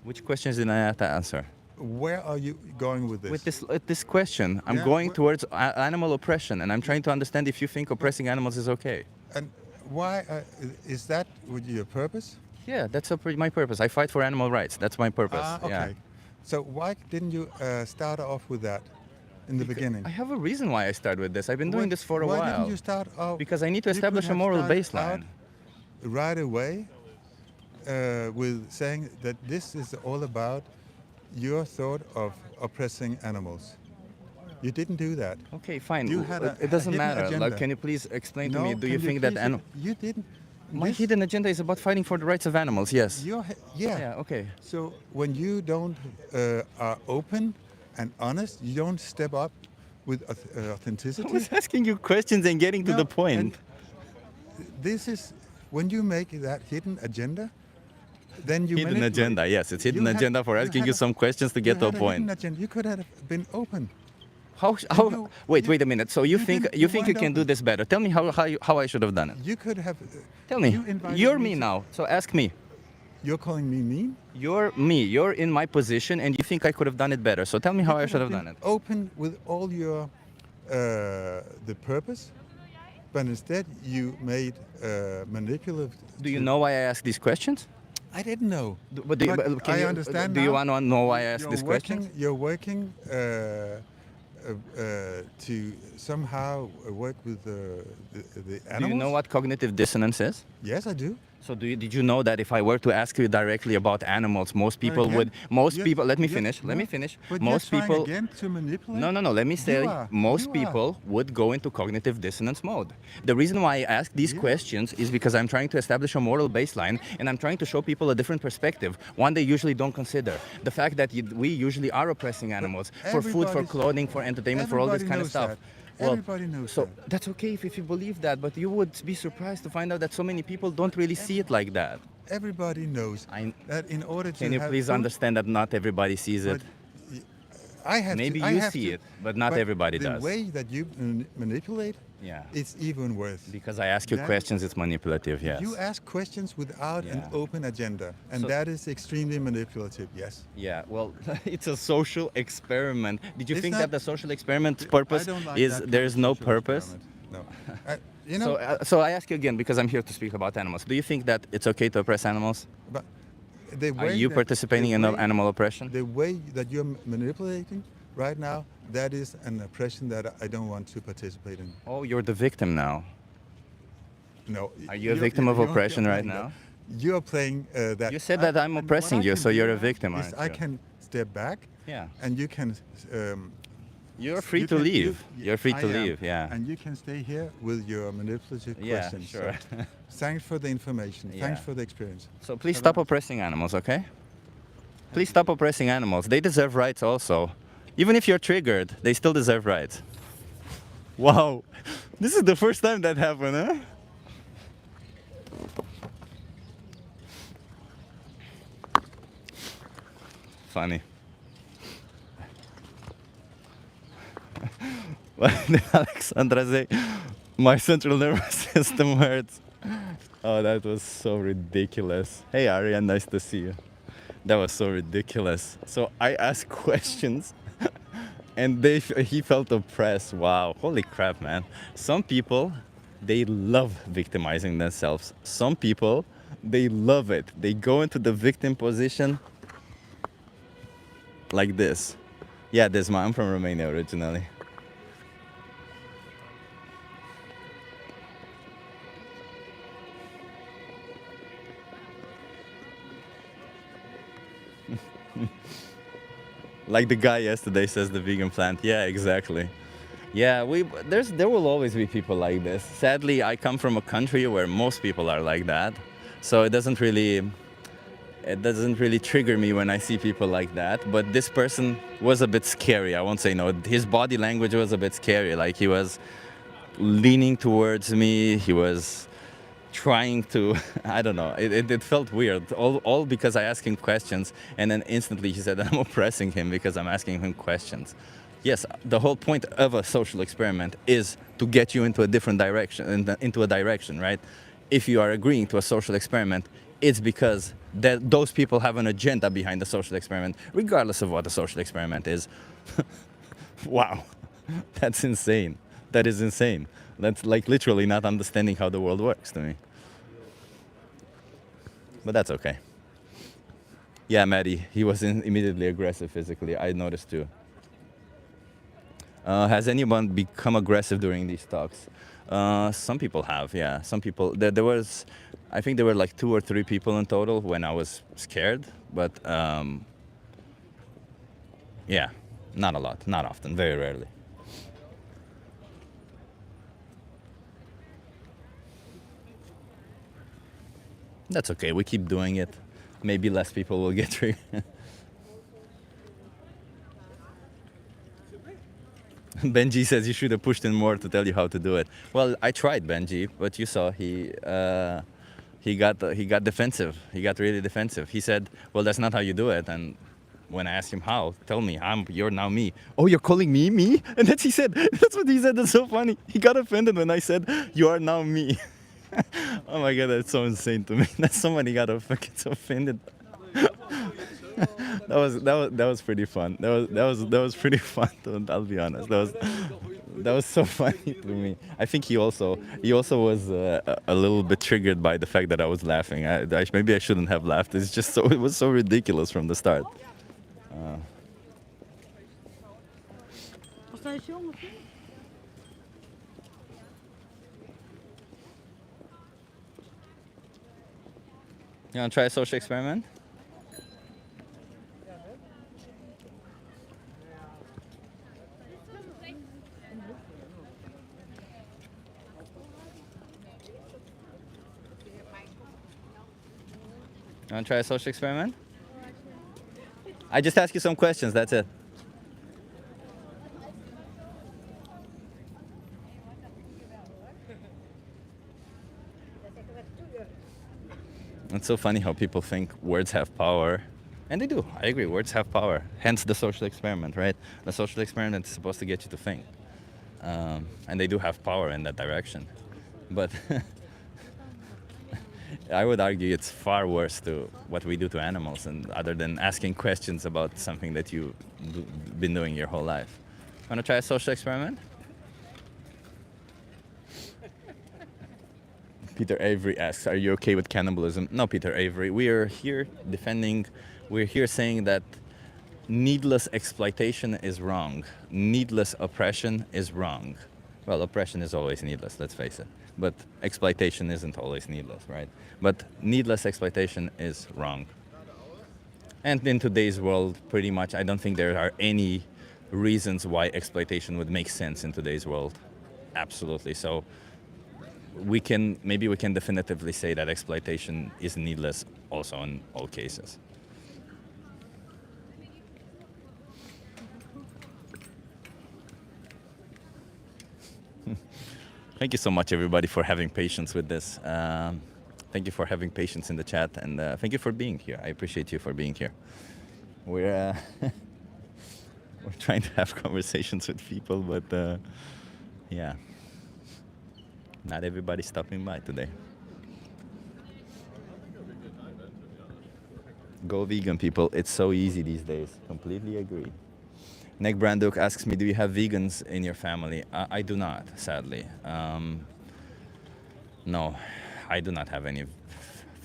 Which questions did I have to answer? where are you going with this? With this question, I'm Yeah, going wh- towards animal oppression, and I'm trying to understand if you think oppressing animals is okay. And why is that with your purpose? Yeah, that's my purpose. I fight for animal rights. That's my purpose. Ah, okay. Yeah. So why didn't you start off with that in the beginning? I have a reason why I started with this. I've been doing this for a why while. didn't you start off? Because I need to you could establish a have moral started baseline. out right away with saying that this is all about your thought of oppressing animals. You didn't do that. Okay, fine. You had a It doesn't hidden matter. agenda. Like, can you please explain to No, me? Do you can think that please- you didn't? my this- hidden agenda is about fighting for the rights of animals? Yes. Yeah. Yeah. Okay. So when you don't are open and honest, you don't step up with I authenticity. was asking you questions and getting to No, the point. and this is when you make that hidden agenda, then you Hidden manipulate. agenda. Yes, it's hidden You had- agenda for you asking had you a- some questions to You get to a had point. hidden agenda. You could have been open. How? you- Wait, you- wait a minute. So you you think didn't- you you think you weren't can do open. this better? Tell me how I should have done it. You could have. Tell me. You invited You're me me to- now. So ask me. You're calling me mean. You're me. You're in my position, and you think I could have done it better. So tell me how You I could should have been done it. Open with all your the purpose, but instead you made manipulative. Do you know why I ask these questions? I didn't know. But can I you, understand. Do you now. want to know why I ask You're these working, questions? You're working to somehow work with the animals. Do you know what cognitive dissonance is? Yes, I do. So did you know that if I were to ask you directly about animals, most people Again, would let me you're- finish. Let me no, finish. But Most you're trying people again to manipulate. No. Let me say, You are. most You are. people would go into cognitive dissonance mode. The reason why I ask these Yeah. questions is because I'm trying to establish a moral baseline, and I'm trying to show people a different perspective, one they usually don't consider. The fact that we usually are oppressing animals for food, for everybody's- clothing, for entertainment, for all this everybody kind of knows stuff. that. Well, Everybody knows so that. that's okay if you believe that, but you would be surprised to find out that so many people don't really see it like that. Everybody knows that in order to Can you have please food- understand that not everybody sees it? but I have Maybe to, I you have see to- it, but not everybody does. The way that you manipulate, Yeah. it's even worse. Because I ask you That- questions, it's manipulative, yes. You ask questions without an Yeah. open agenda, and So- that is extremely manipulative. Yes. Yeah, well, it's a social experiment. Did you It's think not- that the social experiment's purpose I don't like is that kind there's of no social purpose? experiment. No. You know, So I ask you again because I'm here to speak about animals. Do you think that it's okay to oppress animals? but the Are way you that- participating the in way- animal oppression? The way that you're manipulating right now, that is an oppression that I don't want to participate in. Oh, you're the victim now. No. Are you a victim of oppression right now? You're playing that. You said that I'm and oppressing what I you, can so do you're a now victim, is aren't I you? can step back, Yeah. and you can. You're free you to can- leave. You're free I to am, leave, yeah. And you can stay here with your manipulative Yeah, questions. sure. So, thanks for the information. Thanks Yeah. for the experience. So please stop oppressing animals, okay? Please stop oppressing animals. They deserve rights also. Even if you're triggered, they still deserve rights. Wow. This is the first time that happened, huh? Funny. What did Alexandra say? My central nervous system hurts. Oh, that was so ridiculous. Hey, Arya, nice to see you. That was so ridiculous. So I asked questions, and he felt oppressed. Wow, holy crap, man. Some people, they love victimizing themselves. Some people, they love it. They go into the victim position like this. Yeah, Desma, I'm from Romania originally. Like the guy yesterday says, the vegan plant. Yeah, exactly. Yeah, there will always be people like this. Sadly, I come from a country where most people are like that, so it doesn't really trigger me when I see people like that. But this person was a bit scary. I won't say no. His body language was a bit scary. Like he was leaning towards me. He was trying to, I don't know, it felt weird, all because I asked him questions, and then instantly he said that I'm oppressing him because I'm asking him questions. Yes, the whole point of a social experiment is to get you into a different direction, into a direction, right? If you are agreeing to a social experiment, it's because that those people have an agenda behind the social experiment, regardless of what the social experiment is. Wow, that's insane. That is insane. That's like literally not understanding how the world works to me. But that's okay. Yeah, Maddie, he was immediately aggressive physically. I noticed too. Has anyone become aggressive during these talks? Some people have, yeah. Some people. There was, I think there were like 2 or 3 people in total when I was scared. But yeah, not a lot, not often, very rarely. That's okay. We keep doing it. Maybe less people will get triggered. Benji says you should have pushed in more to tell you how to do it. Well, I tried, Benji, but you saw he got defensive. He got really defensive. He said, "Well, that's not how you do it." And when I asked him how, tell me, you're now me. Oh, you're calling me me? And that's he said. That's what he said. That's so funny. He got offended when I said, "You are now me." Oh my god, that's so insane to me. That somebody got fucking so offended. That was pretty fun. That was pretty fun. I'll be honest. That was so funny to me. I think he also was a little bit triggered by the fact that I was laughing. Maybe I shouldn't have laughed. It's just so it was so ridiculous from the start. You want to try a social experiment? You want to try a social experiment? I just ask you some questions, that's it. It's so funny how people think words have power. And they do, I agree, words have power. Hence the social experiment, right? The social experiment is supposed to get you to think. And they do have power in that direction. But I would argue it's far worse to what we do to animals, and other than asking questions about something that you've been doing your whole life. Want to try a social experiment? Peter Avery asks, are you okay with cannibalism? No, Peter Avery, we're here saying that needless exploitation is wrong. Needless oppression is wrong. Well, oppression is always needless, let's face it. But exploitation isn't always needless, right? But needless exploitation is wrong. And in today's world, pretty much, I don't think there are any reasons why exploitation would make sense in today's world. Absolutely. So maybe we can definitively say that exploitation is needless also in all cases. Thank you so much, everybody, for having patience with this. Thank you for having patience in the chat, and thank you for being here. I appreciate you for being here. We're trying to have conversations with people, but yeah, not everybody's stopping by today. Go vegan, people. It's so easy these days. Completely agree. Nick Branduk asks me, do you have vegans in your family? I do not, sadly. No, I do not have any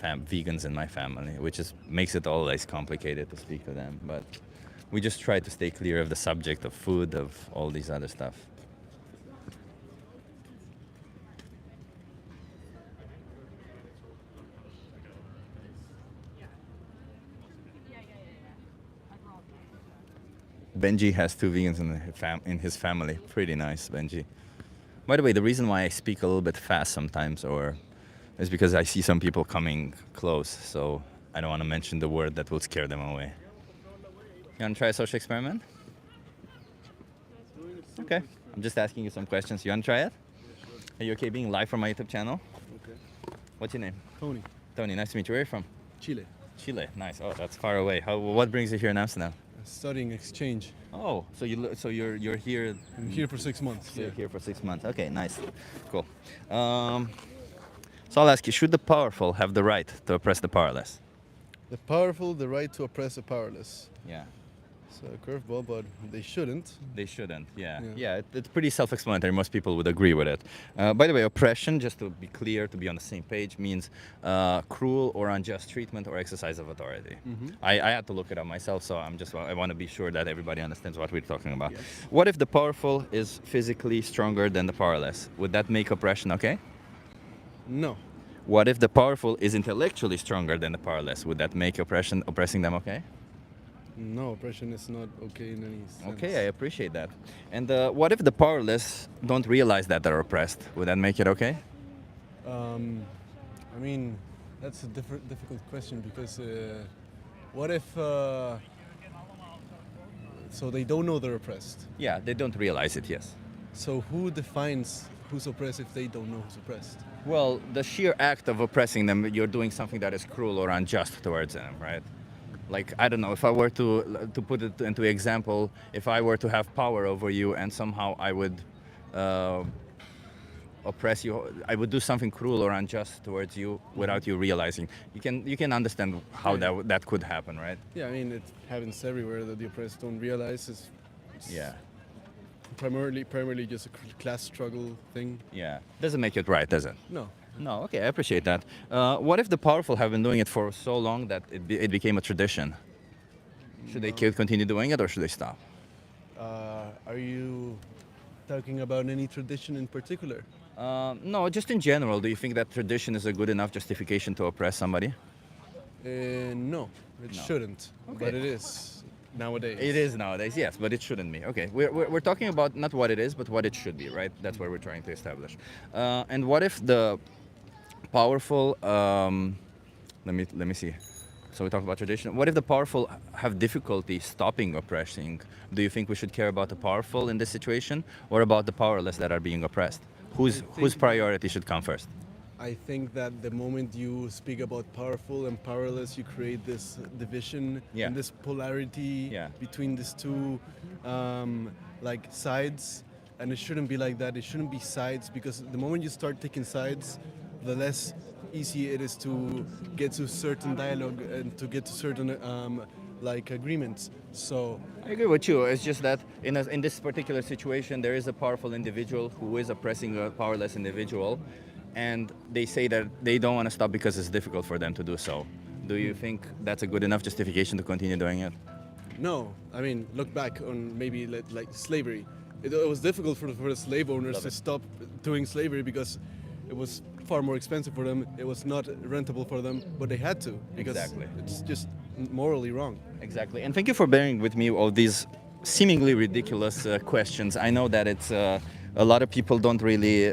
vegans in my family, which makes it always complicated to speak to them. But we just try to stay clear of the subject of food, of all these other stuff. Benji has 2 vegans in his family. Pretty nice, Benji. By the way, the reason why I speak a little bit fast sometimes is because I see some people coming close, so I don't want to mention the word that will scare them away. You want to try a social experiment? Okay. I'm just asking you some questions. You want to try it? Are you okay being live from my YouTube channel? Okay. What's your name? Tony. Tony, nice to meet you. Where are you from? Chile. Chile, nice. Oh, that's far away. What brings you here in Amsterdam? Studying exchange. Oh, so you're here. I'm here for 6 months. So you're here for 6 months. Okay, nice, cool. So I'll ask you, should the powerful have the right to oppress the powerless? The powerful, the right to oppress the powerless. Yeah. So a curveball, but they shouldn't. They shouldn't, yeah. Yeah. Yeah, it's pretty self-explanatory. Most people would agree with it. By the way, oppression, just to be clear, to be on the same page, means cruel or unjust treatment or exercise of authority. I had to look it up myself, so I want to be sure that everybody understands what we're talking about. Yes. What if the powerful is physically stronger than the powerless? Would that make oppression okay? No. What if the powerful is intellectually stronger than the powerless? Would that make oppressing them okay? No, oppression is not okay in any sense. Okay, I appreciate that. And what if the powerless don't realize that they're oppressed? Would that make it okay? I mean, that's a difficult question because what if so they don't know they're oppressed? Yeah, they don't realize it, yes. So who defines who's oppressed if they don't know who's oppressed? Well, the sheer act of oppressing them, you're doing something that is cruel or unjust towards them, right? Like, I don't know, if I were to put it into example, if I were to have power over you and somehow I would oppress you, I would do something cruel or unjust towards you without you realizing. You can understand how that could happen, right? Yeah, I mean, it happens everywhere that the oppressed don't realize. It's Yeah, primarily just a class struggle thing. yeah. Doesn't make it right, does it? No. No, okay, I appreciate that. What if the powerful have been doing it for so long that it became a tradition? Should they continue doing it or should they stop? Are you talking about any tradition in particular? No, just in general. Do you think that tradition is a good enough justification to oppress somebody? No, it shouldn't. Okay. But it is nowadays. It is nowadays, yes, but it shouldn't be. Okay, we're talking about not what it is, but what it should be, right? That's what we're trying to establish. And what if the powerful? Let me see. So we talked about tradition. What if the powerful have difficulty stopping oppressing? Do you think we should care about the powerful in this situation, or about the powerless that are being oppressed? Whose priority should come first? I think that the moment you speak about powerful and powerless, you create this division Yeah. and this polarity Yeah. between these two like sides, and it shouldn't be like that. It shouldn't be sides because the moment you start taking sides, the less easy it is to get to certain dialogue and to get to certain like agreements. So I agree with you. It's just that in this particular situation, there is a powerful individual who is oppressing a powerless individual, and they say that they don't want to stop because it's difficult for them to do so. Do you think that's a good enough justification to continue doing it? no, I mean, look back on maybe like slavery. It was difficult for the slave owners to stop doing slavery because it was far more expensive for them. It was not rentable for them, but they had to because Exactly. it's just morally wrong. Exactly. And thank you for bearing with me all these seemingly ridiculous questions. I know that it's a lot of people don't really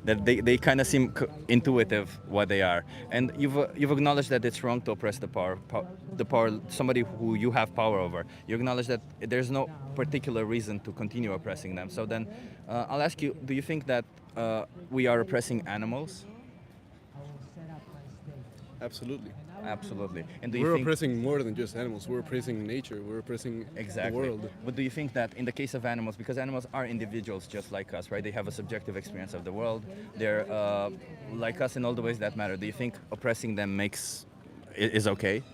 that they kind of seem intuitive what they are. And you've acknowledged that it's wrong to oppress the power somebody who you have power over. You acknowledge that there's no particular reason to continue oppressing them. So then I'll ask you, do you think that we are oppressing animals? Absolutely. Absolutely. And do you We're think oppressing more than just animals. We're oppressing nature. We're oppressing exactly the world. But do you think that in the case of animals, because animals are individuals just like us, right? They have a subjective experience of the world. They're like us in all the ways that matter. Do you think oppressing them is okay?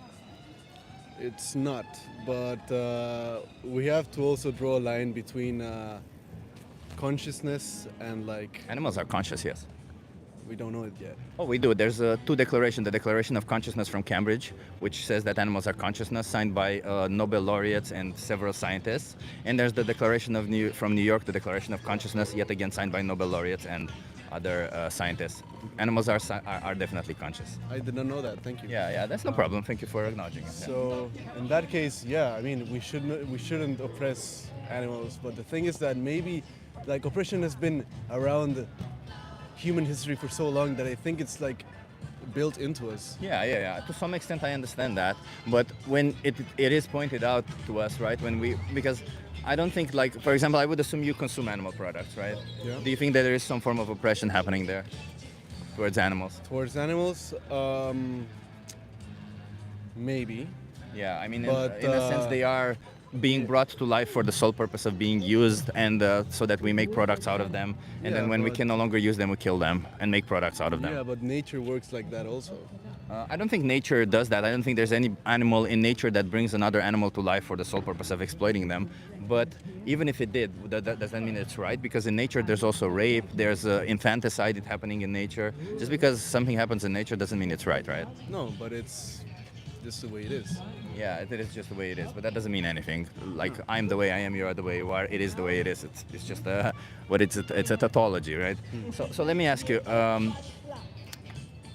It's not, but we have to also draw a line between consciousness and like Animals are conscious, yes. we don't know it yet. Oh, we do. There's two declarations. The Declaration of Consciousness from Cambridge, which says that animals are consciousness, signed by Nobel laureates and several scientists. And there's the Declaration from New York, the Declaration of Consciousness, yet again signed by Nobel laureates and other scientists. Animals are definitely conscious. I did not know that. Thank you. Yeah, that's no problem. Thank you for acknowledging it. So in that case, yeah, I mean, we shouldn't oppress animals. But the thing is that maybe like oppression has been around human history for so long that I think it's like built into us. Yeah. To some extent, I understand that. But when it is pointed out to us, right? Because I don't think, like, for example, I would assume you consume animal products, right? Yeah. Do you think that there is some form of oppression happening there towards animals? Towards animals, maybe. Yeah, I mean, But, in a sense, they are being brought to life for the sole purpose of being used, and so that we make products out of them, and Yeah, then when we but- can no longer use them, we kill them and make products out of them. Yeah, but nature works like that also. I don't think nature does that. I don't think there's any animal in nature that brings another animal to life for the sole purpose of exploiting them. But even if it did, does that mean it's right? Because in nature there's also rape, there's infanticide happening in nature. Just because something happens in nature doesn't mean it's right, right? No, but it's just the way it is. Yeah, it is just the way it is, but that doesn't mean anything. Like, I'm the way I am, you are the way you are. It is the way it is. It's just it's a tautology, right? So let me ask you,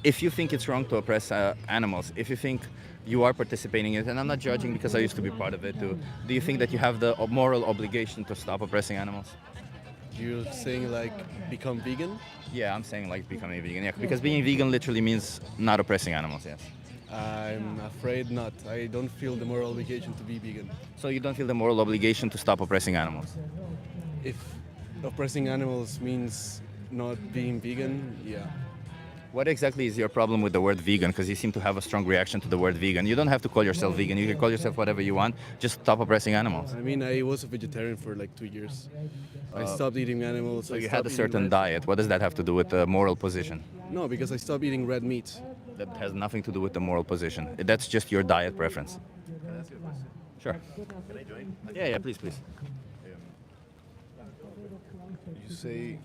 if you think it's wrong to oppress animals, if you think you are participating in it, and I'm not judging because I used to be part of it too, do you think that you have the moral obligation to stop oppressing animals? You're saying like become vegan? Yeah, I'm saying like becoming a vegan. Yeah, because being vegan literally means not oppressing animals. Yes. I'm afraid not. I don't feel the moral obligation to be vegan. So you don't feel the moral obligation to stop oppressing animals? If oppressing animals means not being vegan, yeah. What exactly is your problem with the word vegan? Because you seem to have a strong reaction to the word vegan. You don't have to call yourself vegan. You can call yourself whatever you want. Just stop oppressing animals. I mean, I was a vegetarian for like 2 years. I stopped eating animals. So I you stopped had a eating certain red- diet. What does that have to do with the moral position? No, because I stopped eating red meat. That has nothing to do with the moral position. That's just your diet preference. Sure. Can I join? Yeah, please, please. You say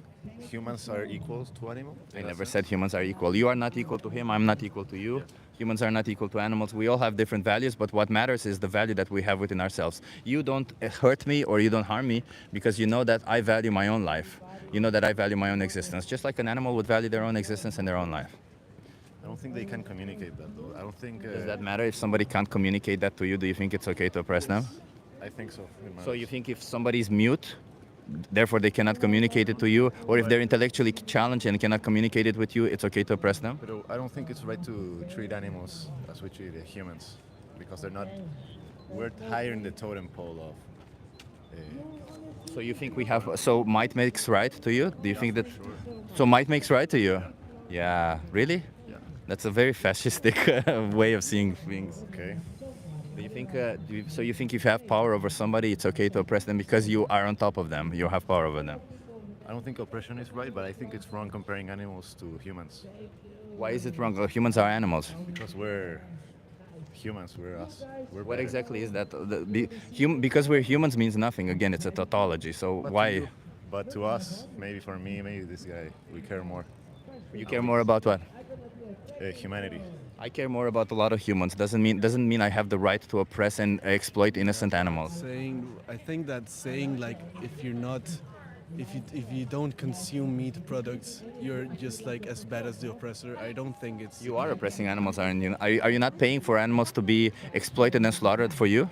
humans are equal to animals? I never said humans are equal. You are not equal to him. I'm not equal to you. Humans are not equal to animals. We all have different values, but what matters is the value that we have within ourselves. You don't hurt me or you don't harm me because you know that I value my own life. You know that I value my own existence, just like an animal would value their own existence and their own life. I don't think they can communicate that though. I don't think. Does that matter if somebody can't communicate that to you? Do you think it's okay to oppress them? I think so. So you think if somebody's mute, therefore they cannot communicate it to you, or if they're intellectually challenged and cannot communicate it with you, it's okay to oppress them? But I don't think it's right to treat animals as we treat humans, because they're not. We're higher in the totem pole of. So you think we have? So might makes right to you? Do you think that? Sure. So might makes right to you? Yeah. Really? Yeah. That's a very fascistic way of seeing things. Okay. Do you think? So you think if you have power over somebody, it's okay to oppress them because you are on top of them? You have power over them. I don't think oppression is right, but I think it's wrong comparing animals to humans. Why is it wrong? Humans are animals. Because we're humans, we're us. We're What better. exactly is that? Because we're humans means nothing. Again, it's a tautology. So But to why? you- But to us, maybe for me, maybe this guy, we care more. You care more about what? Humanity. I care more about a lot of humans. Doesn't mean I have the right to oppress and exploit innocent animals. I think that saying like if you don't consume meat products, you're just like as bad as the oppressor. I don't think it's. You are oppressing animals, aren't you? Are you not paying for animals to be exploited and slaughtered for you?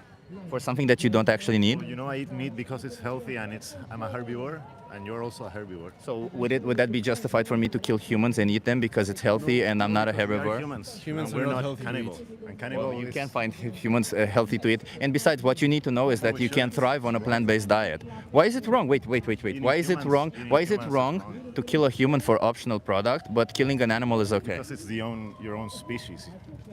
For something that you don't actually need? You know, I eat meat because it's healthy and I'm a herbivore, and you're also a herbivore. So would that be justified for me to kill humans and eat them because it's healthy and I'm not a We are herbivore? humans. Humans and we're are not not healthy to cannibal. eat. And cannibal Well, you is- can't find humans healthy to eat. And besides, what you need to know is that we you can shouldn't. thrive on a plant-based diet. Why is it wrong? Wait. need Why is it humans. wrong? You need Why is it humans wrong around. to kill a human for optional product, but killing an animal is okay? Because it's your own species.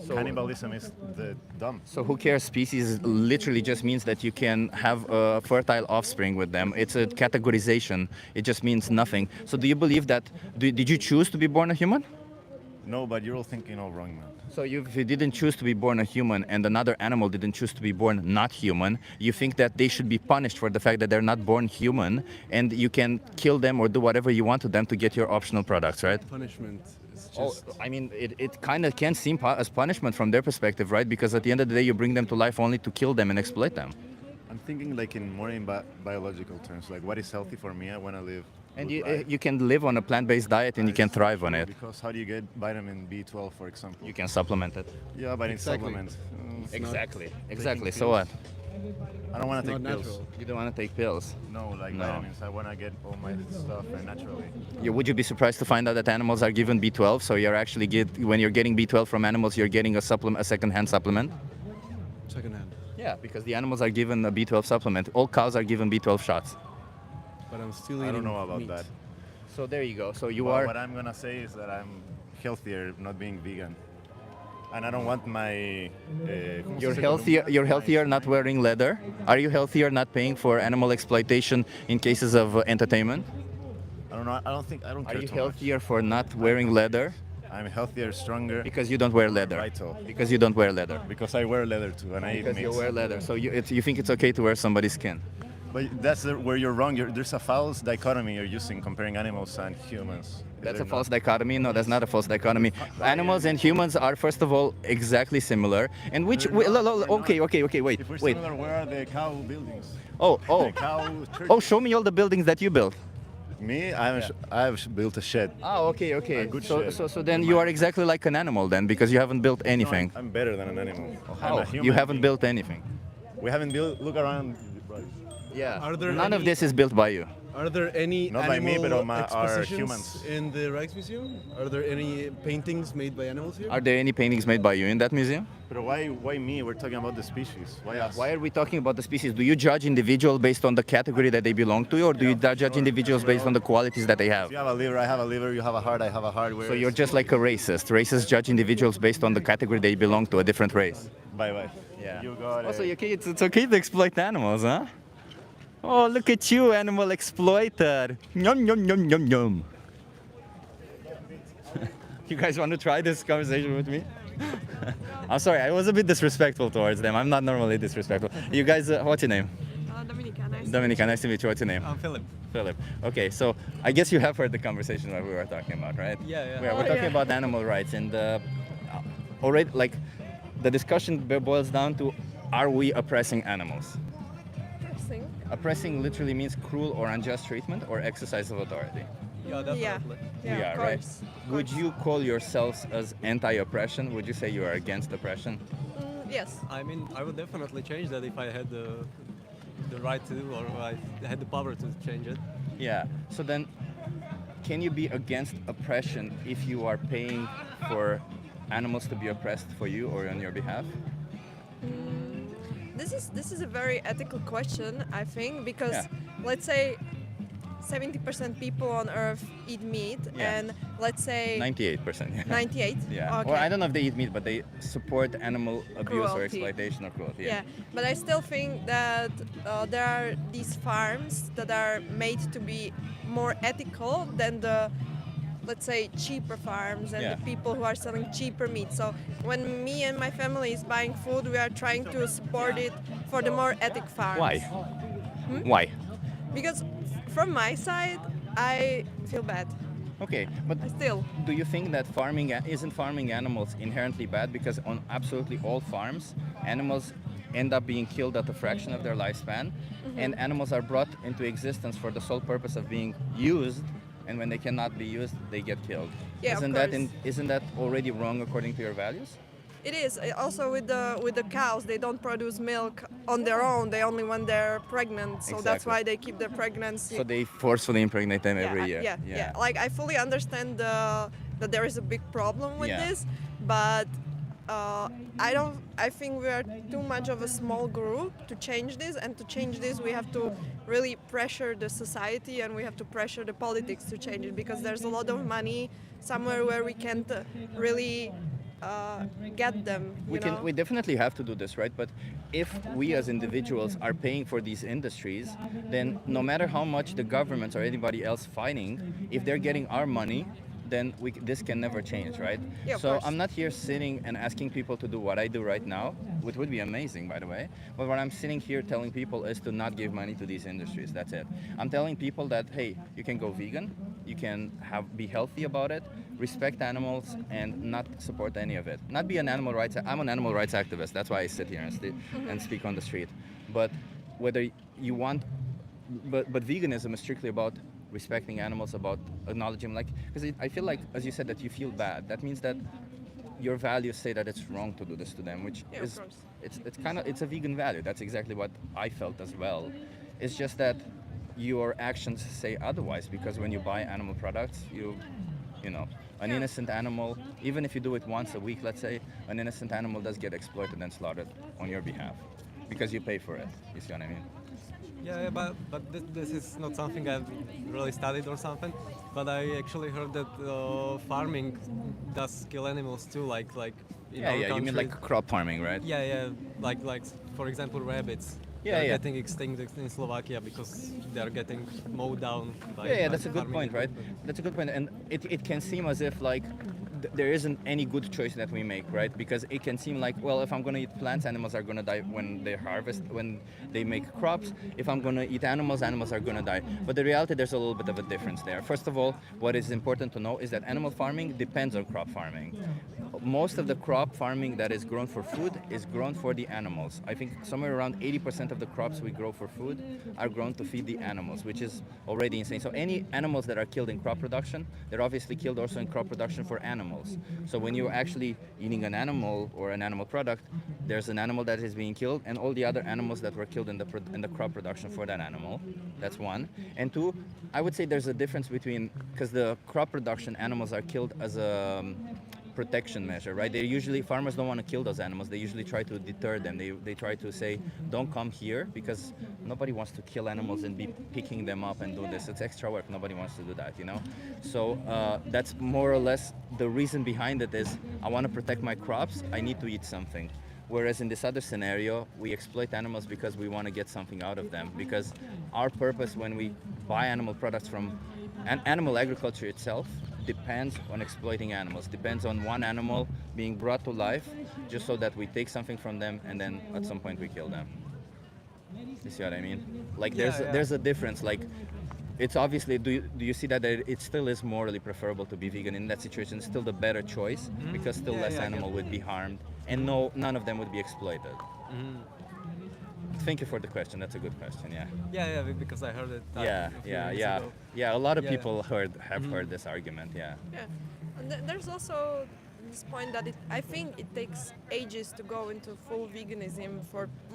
So- Cannibalism is the dumb. So who cares? Species literally just means that you can have a fertile offspring with them. It's a categorization. It just means nothing. So do you believe that? Did you choose to be born a human? No, but you're all thinking all wrong, man. So if you didn't choose to be born a human and another animal didn't choose to be born not human, you think that they should be punished for the fact that they're not born human, and you can kill them or do whatever you want to them to get your optional products, right? Punishment is Oh, just. I mean, it kind of can seem as punishment from their perspective, right? Because at the end of the day, you bring them to life only to kill them and exploit them. I'm thinking like more in biological terms, like what is healthy for me. I want to live. And good you, life. you can live on a plant-based diet and you can thrive on it. Because how do you get vitamin B12, for example? You can supplement it. Yeah, but in Exactly. supplements. Exactly. So what? I don't want to It's take not pills. natural. You don't want to take pills. No, like No. vitamins. I want to get all my stuff naturally. Would you be surprised to find out that animals are given B12? So you're actually when you're getting B12 from animals, you're getting a second-hand supplement. Secondhand. Yeah, because the animals are given a B12 supplement. All cows are given B12 shots. But I'm still I eating don't know about meat. that. So there you go. So you Well, are. What I'm gonna say is that I'm healthier not being vegan. and I don't want my. You're healthier. You're healthier not wearing leather. Are you healthier not paying for animal exploitation in cases of entertainment? I don't know. I don't think I don't Are care you too healthier for not wearing leather? much. I'm healthier, stronger. Because you don't wear leather. Vital. Because you don't wear leather. Because I wear leather too, and I eat Because meat. you wear leather. So you think it's okay to wear somebody's skin? But that's where you're wrong. There's a false dichotomy you're using comparing animals and humans. That's They're a false not. dichotomy. No, that's not a false dichotomy. Animals and humans are, first of all, exactly similar. And which? They're not, they're Okay, not. okay, okay. Wait, If we're wait. similar, where are the cow buildings? Oh, oh, The cow churches. oh! Show me all the buildings that you built. Me, I've built a shed. Oh, okay, okay. A good So, shed. so then you are exactly like an animal then, because you haven't built anything. I'm better than an animal. I'm How? a human You haven't being. built anything. We haven't built. Look around. Yeah. Are there None of any- this is built by you. Are there any Not by me, animal but on our expositions humans. in the Rijksmuseum? Are there any paintings made by animals here? Are there any paintings made by you in that museum? But why me? We're talking about the species. Why us? Why are we talking about the species? Do you judge individuals based on the category that they belong to, or do you judge individuals based on the qualities that they have? You have a liver, I have a liver. You have a heart, I have a heart. So you're just like a racist. Racists judge individuals based on the category they belong to, a different race. Bye. Yeah. You got Also, it. it's okay to exploit animals, huh? Oh, look at you, animal exploiter. Yum, yum, yum, yum, yum. You guys want to try this conversation with me? I'm sorry, I was a bit disrespectful towards them. I'm not normally disrespectful. You guys, what's your name? Dominika, nice. Dominica, nice to meet you. What's your name? I'm Philip. Philip. Okay, so I guess you have heard the conversation that we were talking about, right? Yeah. We're talking about animal rights, and already, like, the discussion boils down to: are we oppressing animals? Oppressing literally means cruel or unjust treatment or exercise of authority. Yeah, definitely. We are, right? Would you call yourselves as anti-oppression? Would you say you are against oppression? Yes. I mean, I would definitely change that if I had the right to, or I had the power to change it. Yeah. So then, can you be against oppression if you are paying for animals to be oppressed for you or on your behalf? This is a very ethical question, I think, because Yeah. let's say 70% people on Earth eat meat, Yeah. and let's say 98%. Yeah. 98. Yeah. Okay. Or I don't know if they eat meat, but they support animal abuse or Cruelty. exploitation or cruelty. Yeah, but I still think that there are these farms that are made to be more ethical than the, let's say, cheaper farms and Yeah. the people who are selling cheaper meat. So when me and my family is buying food, we are trying to support it for the more ethic farms. Why? Why? Because from my side, I feel bad. Okay, but Still. do you think that isn't farming animals inherently bad? Because on absolutely all farms, animals end up being killed at a fraction of their lifespan, and animals are brought into existence for the sole purpose of being used, and when they cannot be used, they get killed. Yeah, of course. Isn't that already wrong according to your values? It is. Also with the cows, they don't produce milk on their own. They only when they're pregnant. So that's Exactly. why they keep their pregnancy. So they forcefully impregnate them every year. Yeah. Like I fully understand that there is a big problem with Yeah. this, but I think we are too much of a small group to change this, and to change this we have to really pressure the society and we have to pressure the politics to change it, because there's a lot of money somewhere where we can't really get them. We definitely have to do this, right? But if we as individuals are paying for these industries, then no matter how much the governments or anybody else fighting, if they're getting our money, then this can never change, right? Yeah, of so course. I'm not here sitting and asking people to do what I do right now, which would be amazing, by the way. But what I'm sitting here telling people is to not give money to these industries. That's it. I'm telling people that, hey, you can go vegan, you can be healthy about it, respect animals, and not support any of it. Not be an animal rights. I'm an animal rights activist. That's why I sit here and speak on the street. But whether you want, but veganism is strictly about respecting animals, about acknowledging, like, because I feel like, as you said, that you feel bad. That means that your values say that it's wrong to do this to them, which Yeah, of is course. it's a vegan value. That's exactly what I felt as well. It's just that your actions say otherwise, because when you buy animal products, you know, an innocent animal, even if you do it once a week, let's say, an innocent animal does get exploited and slaughtered on your behalf because you pay for it. You see what I mean? Yeah, but this is not something I've really studied or something. But I actually heard that farming does kill animals too. Like in our You mean country. like crop farming, right? Yeah, like for example rabbits. Yeah, They're yeah. getting extinct in Slovakia because they're getting mowed down by Yeah, by that's a good farming point, right? equipment. That's a good point, and it can seem as if like there isn't any good choice that we make, right? Because it can seem like, well, if I'm gonna eat plants, animals are gonna die when they harvest, when they make crops. If I'm gonna eat animals, animals are gonna die. But the reality, there's a little bit of a difference there. First of all, what is important to know is that animal farming depends on crop farming. Most of the crop farming that is grown for food is grown for the animals. I think somewhere around 80% of the crops we grow for food are grown to feed the animals, which is already insane. So any animals that are killed in crop production, they're obviously killed also in crop production for animals. So when you're actually eating an animal or an animal product, there's an animal that is being killed and all the other animals that were killed in the crop production for that animal. That's one. And two, I would say there's a difference between, because the crop production animals are killed as a protection measure, right? They usually, farmers don't want to kill those animals. They usually try to deter them. They try to say, don't come here, because nobody wants to kill animals and be picking them up and do this. It's extra work. Nobody wants to do that, you know? So that's more or less the reason behind it is, I want to protect my crops. I need to eat something. Whereas in this other scenario, we exploit animals because we want to get something out of them. Because our purpose when we buy animal products from animal agriculture itself depends on exploiting animals, depends on one animal being brought to life just so that we take something from them and then at some point we kill them. You see what I mean? Like there's a difference. Like it's obviously, do you see that it still is morally preferable to be vegan in that situation? It's still the better choice because still less animal would be harmed and none of them would be exploited. Thank you for the question. That's a good question. Yeah. Yeah, because I heard it. Yeah. Ago. Yeah, a lot of Yeah. people have heard this argument. Yeah. Yeah, and there's also this point that I think it takes ages to go into full veganism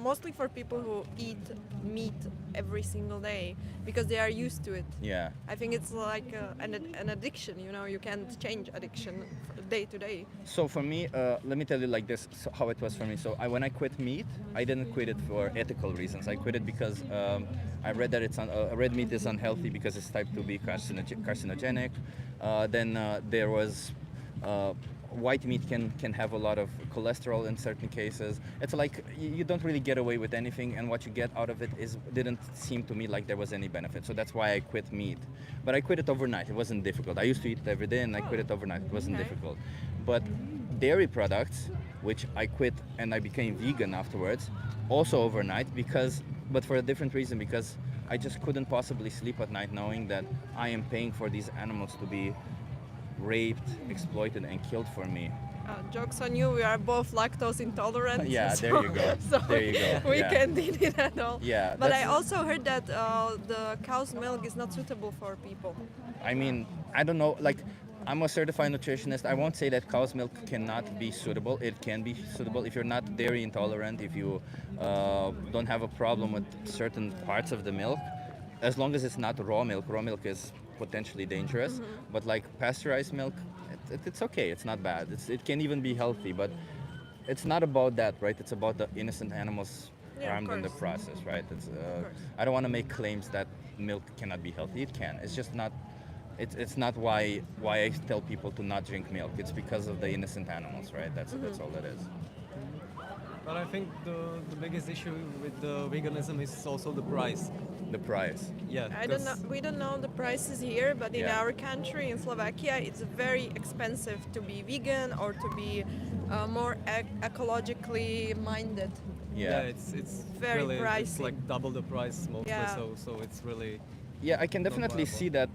mostly for people who eat meat every single day because they are used to it. Yeah. I think it's like an addiction. You know, you can't change addiction day to day. So for me, let me tell you like this, how it was for me. So when I quit meat, I didn't quit it for ethical reasons. I quit it because I read that red meat is unhealthy because it's type 2B carcinogenic. Then there was white meat can have a lot of cholesterol in certain cases. It's like you don't really get away with anything, and what you get out of it didn't seem to me like there was any benefit. So that's why I quit meat. But I quit it overnight. It wasn't difficult. I used to eat it every day and I quit it overnight. It wasn't difficult. But dairy products, which I quit and I became vegan afterwards, also overnight, but for a different reason, because I just couldn't possibly sleep at night knowing that I am paying for these animals to be raped, exploited, and killed for me. Jokes on you, we are both lactose intolerant. Yeah, so, there you go. So There you go. we Yeah. can't eat it at all. Yeah, But I that's- also heard that the cow's milk is not suitable for people. I mean, I don't know, like, I'm a certified nutritionist. I won't say that cow's milk cannot be suitable. It can be suitable if you're not dairy intolerant, if you don't have a problem with certain parts of the milk, as long as it's not raw milk. Raw milk is potentially dangerous, but like pasteurized milk, it's okay. It's not bad. It can even be healthy, but it's not about that, right? It's about the innocent animals harmed in the process, right? I don't want to make claims that milk cannot be healthy. It can. It's just not. It's not why I tell people to not drink milk. It's because of the innocent animals, right? That's all it is. But I think the biggest issue with the veganism is also the price. The price. Yeah. I don't know. We don't know the prices here, but in Yeah. our country, in Slovakia, it's very expensive to be vegan or to be more ecologically minded. Yeah. It's Very really it's pricey. like double the price mostly. Yeah. So it's really. Yeah, I can definitely viable. see that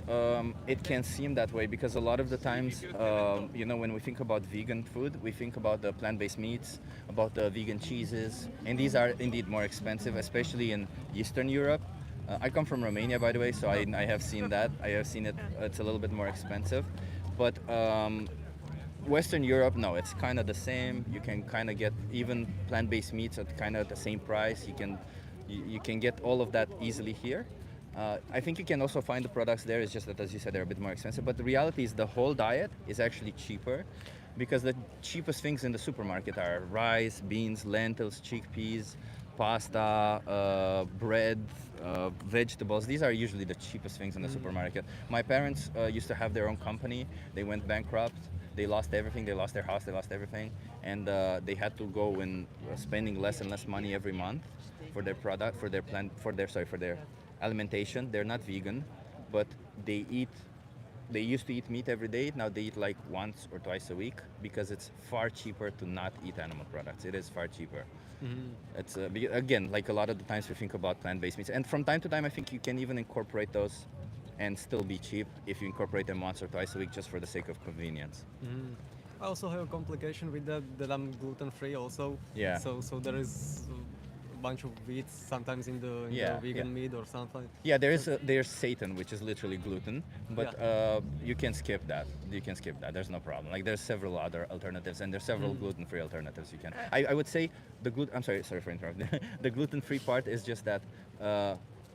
it can seem that way because a lot of the times, when we think about vegan food, we think about the plant-based meats, about the vegan cheeses, and these are indeed more expensive, especially in Eastern Europe. I come from Romania, by the way, so I have seen that. I have seen it. It's a little bit more expensive, but Western Europe, no, it's kind of the same. You can kind of get even plant-based meats at kind of the same price. You can get all of that easily here. I think you can also find the products there. It's just that, as you said, they're a bit more expensive. But the reality is the whole diet is actually cheaper because the cheapest things in the supermarket are rice, beans, lentils, chickpeas, pasta, bread, vegetables. These are usually the cheapest things in the supermarket. My parents used to have their own company. They went bankrupt. They lost everything. They lost their house. They lost everything, and they had to go in spending less and less money every month for their product, for their plant, for their alimentation. They're not vegan, but they eat. They used to eat meat every day. Now they eat like once or twice a week because it's far cheaper to not eat animal products. It is far cheaper. It's again, like a lot of the times we think about plant-based meats, and from time to time I think you can even incorporate those and still be cheap if you incorporate them once or twice a week just for the sake of convenience. I also have a complication with that I'm gluten free also. Yeah. So there is a bunch of wheat sometimes in the vegan meat or something. Yeah, there's seitan, which is literally gluten, but you can skip that. You can skip that. There's no problem. Like there's several other alternatives, and there's several gluten-free alternatives you can. I would say I'm sorry for interrupting. The gluten-free part is just that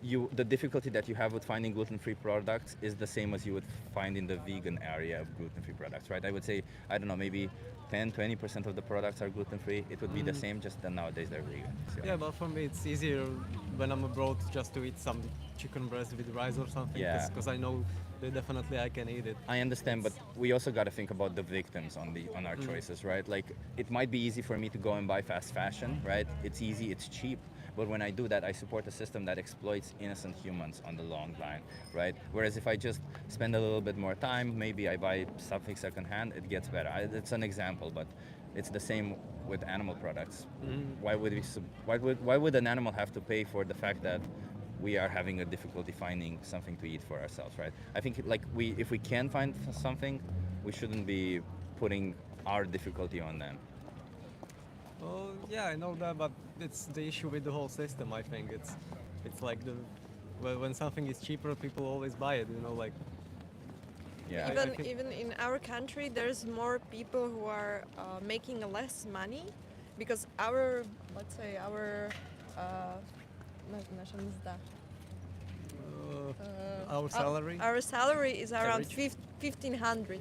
the difficulty that you have with finding gluten-free products is the same as you would find in the vegan area of gluten-free products, right? I would say, I don't know, maybe 10-20% of the products are gluten-free. It would be the same, just that nowadays they're vegan. So. Yeah, but for me it's easier when I'm abroad just to eat some chicken breast with rice or something, because I know that definitely I can eat it. I understand, but we also got to think about the victims on our choices, right? Like, it might be easy for me to go and buy fast fashion, right? It's easy, it's cheap. But when I do that, I support a system that exploits innocent humans on the long line, right? Whereas if I just spend a little bit more time, maybe I buy something secondhand, it gets better. It's an example, but it's the same with animal products. Why would an animal have to pay for the fact that we are having a difficulty finding something to eat for ourselves, right? I think like if we can find something, we shouldn't be putting our difficulty on them. Oh yeah, I know that, but it's the issue with the whole system. I think it's like when something is cheaper, people always buy it. You know, like. Yeah. Even in our country, there's more people who are making less money, because let's say naša mzda. Our salary. Our salary is around 1,500.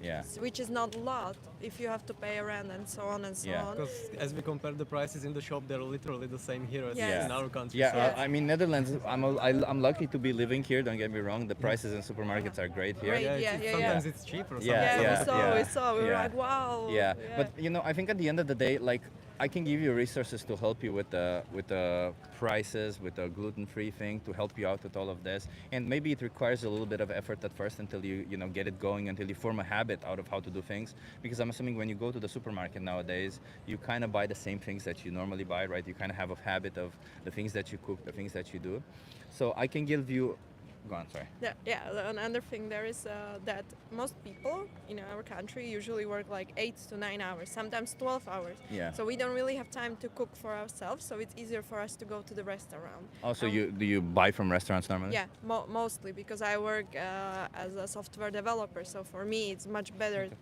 Yeah. Which is not a lot if you have to pay rent and so on and so on. Because as we compare the prices in the shop, they're literally the same here as in our country. Yeah, I mean Netherlands. I'm lucky to be living here. Don't get me wrong. The prices in supermarkets are great here. Sometimes it's cheaper. We saw. We were like, wow. Yeah, but you know, I think at the end of the day, like, I can give you resources to help you with the prices, with the gluten-free thing, to help you out with all of this. And maybe it requires a little bit of effort at first until you get it going, until you form a habit out of how to do things. Because I'm assuming when you go to the supermarket nowadays, you kind of buy the same things that you normally buy, right? You kind of have a habit of the things that you cook, the things that you do. So I can give you. Go on, sorry. Yeah. Another thing there is that most people in our country usually work like 8 to 9 hours, sometimes 12 hours. Yeah. So we don't really have time to cook for ourselves. So it's easier for us to go to the restaurant. Also, do you buy from restaurants normally? Yeah, mostly because I work as a software developer. So for me, it's much better. Okay.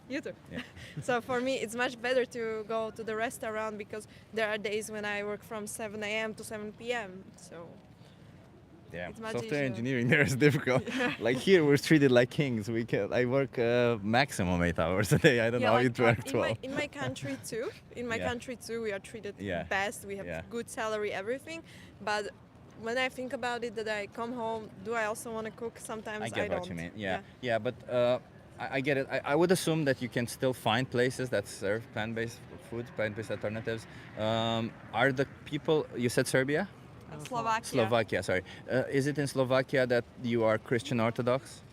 You too. Yeah. So for me, it's much better to go to the restaurant because there are days when I work from 7 a.m. to 7 p.m. So. Yeah, it's much software easier. engineering there is difficult. Like here, we're treated like kings. I work maximum 8 hours a day. I don't know how you work 12. In my country too. In my country too, we are treated best. We have good salary, everything. But when I think about it, that I come home, do I also want to cook? Sometimes I don't. I get what you mean. Yeah, but I get it. I would assume that you can still find places that serve plant-based food, plant-based alternatives. Are the people? You said Serbia? Slovakia, sorry. Is it in Slovakia that you are Christian Orthodox?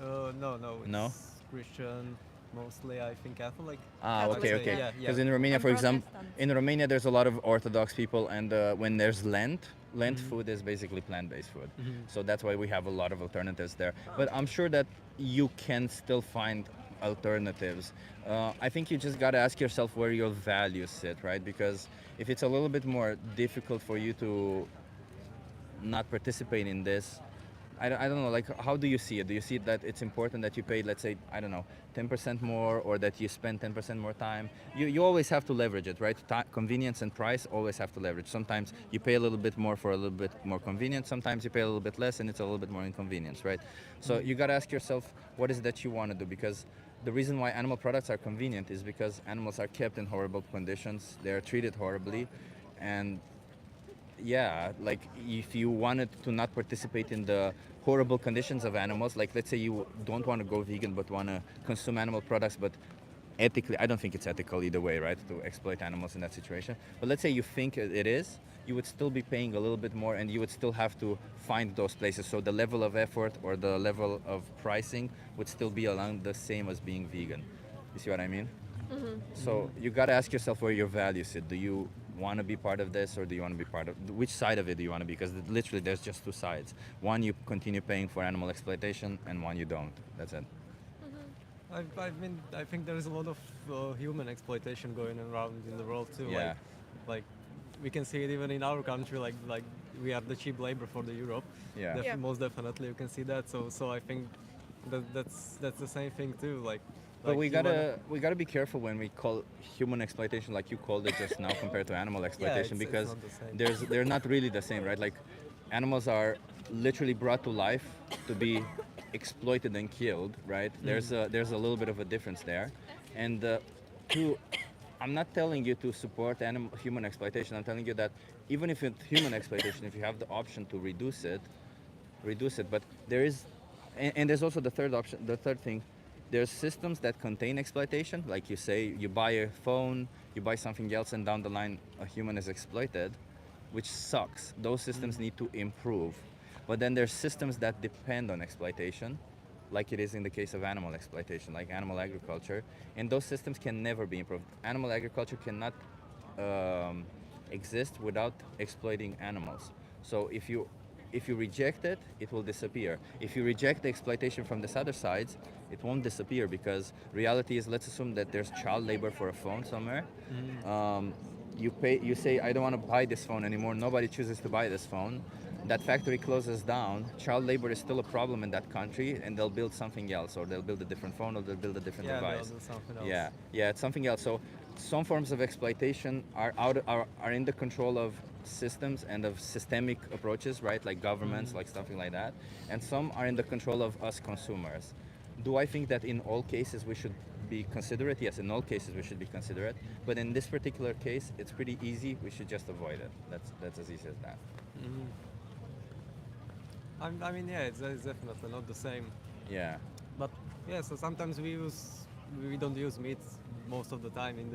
No. It's Christian, mostly I think Catholic. Okay. Because in Romania, for example, there's a lot of Orthodox people, and when there's Lent food is basically plant-based food. So that's why we have a lot of alternatives there. But I'm sure that you can still find alternatives. I think you just got to ask yourself where your values sit, right? Because if it's a little bit more difficult for you to not participate in this, I don't know, like, how do you see it? Do you see that it's important that you pay, let's say, I don't know, 10% more, or that you spend 10% more time? You always have to leverage it, right? Convenience and price always have to leverage. Sometimes you pay a little bit more for a little bit more convenience. Sometimes you pay a little bit less and it's a little bit more inconvenience, right? So you got to ask yourself, what is it that you want to do? Because the reason why animal products are convenient is because animals are kept in horrible conditions. They are treated horribly. And yeah, like if you wanted to not participate in the horrible conditions of animals. Like let's say you don't want to go vegan but want to consume animal products, but ethically, I don't think it's ethical either way, right, to exploit animals in that situation. But let's say you think it is, you would still be paying a little bit more, and you would still have to find those places. So the level of effort or the level of pricing would still be along the same as being vegan. You see what I mean? So you got to ask yourself where your values sit. Do you want to be part of this, or do you want to be part of which side of it do you want to be? Because literally there's just two sides. One, you continue paying for animal exploitation, and one you don't. That's it. I think there is a lot of human exploitation going around in the world too. Yeah. Like we can see it even in our country. Like we are the cheap labor for the Europe. Yeah. Yeah. Most definitely, you can see that. So I think that's the same thing too. But we human- gotta be careful when we call human exploitation, like you called it just now, compared to animal exploitation, it's because not the same. they're not really the same, right? Like animals are literally brought to life to be exploited and killed, right? There's a little bit of a difference there, and I'm not telling you to support human exploitation. I'm telling you that even if it's human exploitation, if you have the option to reduce it. But there is, and there's also the third option. The third thing, there's systems that contain exploitation. Like you say, you buy a phone, you buy something else, and down the line, a human is exploited, which sucks. Those systems need to improve. But then there's systems that depend on exploitation, like it is in the case of animal exploitation, like animal agriculture, and those systems can never be improved. Animal agriculture cannot exist without exploiting animals. So if you reject it, it will disappear. If you reject the exploitation from this other sides, it won't disappear, because reality is, let's assume that there's child labor for a phone somewhere. You say, I don't want to buy this phone anymore. Nobody chooses to buy this phone. That factory closes down. Child labor is still a problem in that country, and they'll build something else, or they'll build a different phone, or they'll build a different device. They'll do something else. Yeah, it's something else. So some forms of exploitation are in the control of systems and of systemic approaches, right? Like governments, like something like that. And some are in the control of us consumers. Do I think that in all cases we should be considerate? Yes, in all cases we should be considerate. But in this particular case, it's pretty easy. We should just avoid it. That's as easy as that. I mean, yeah, it's definitely not the same. Yeah. But yeah, so sometimes we don't use meat most of the time in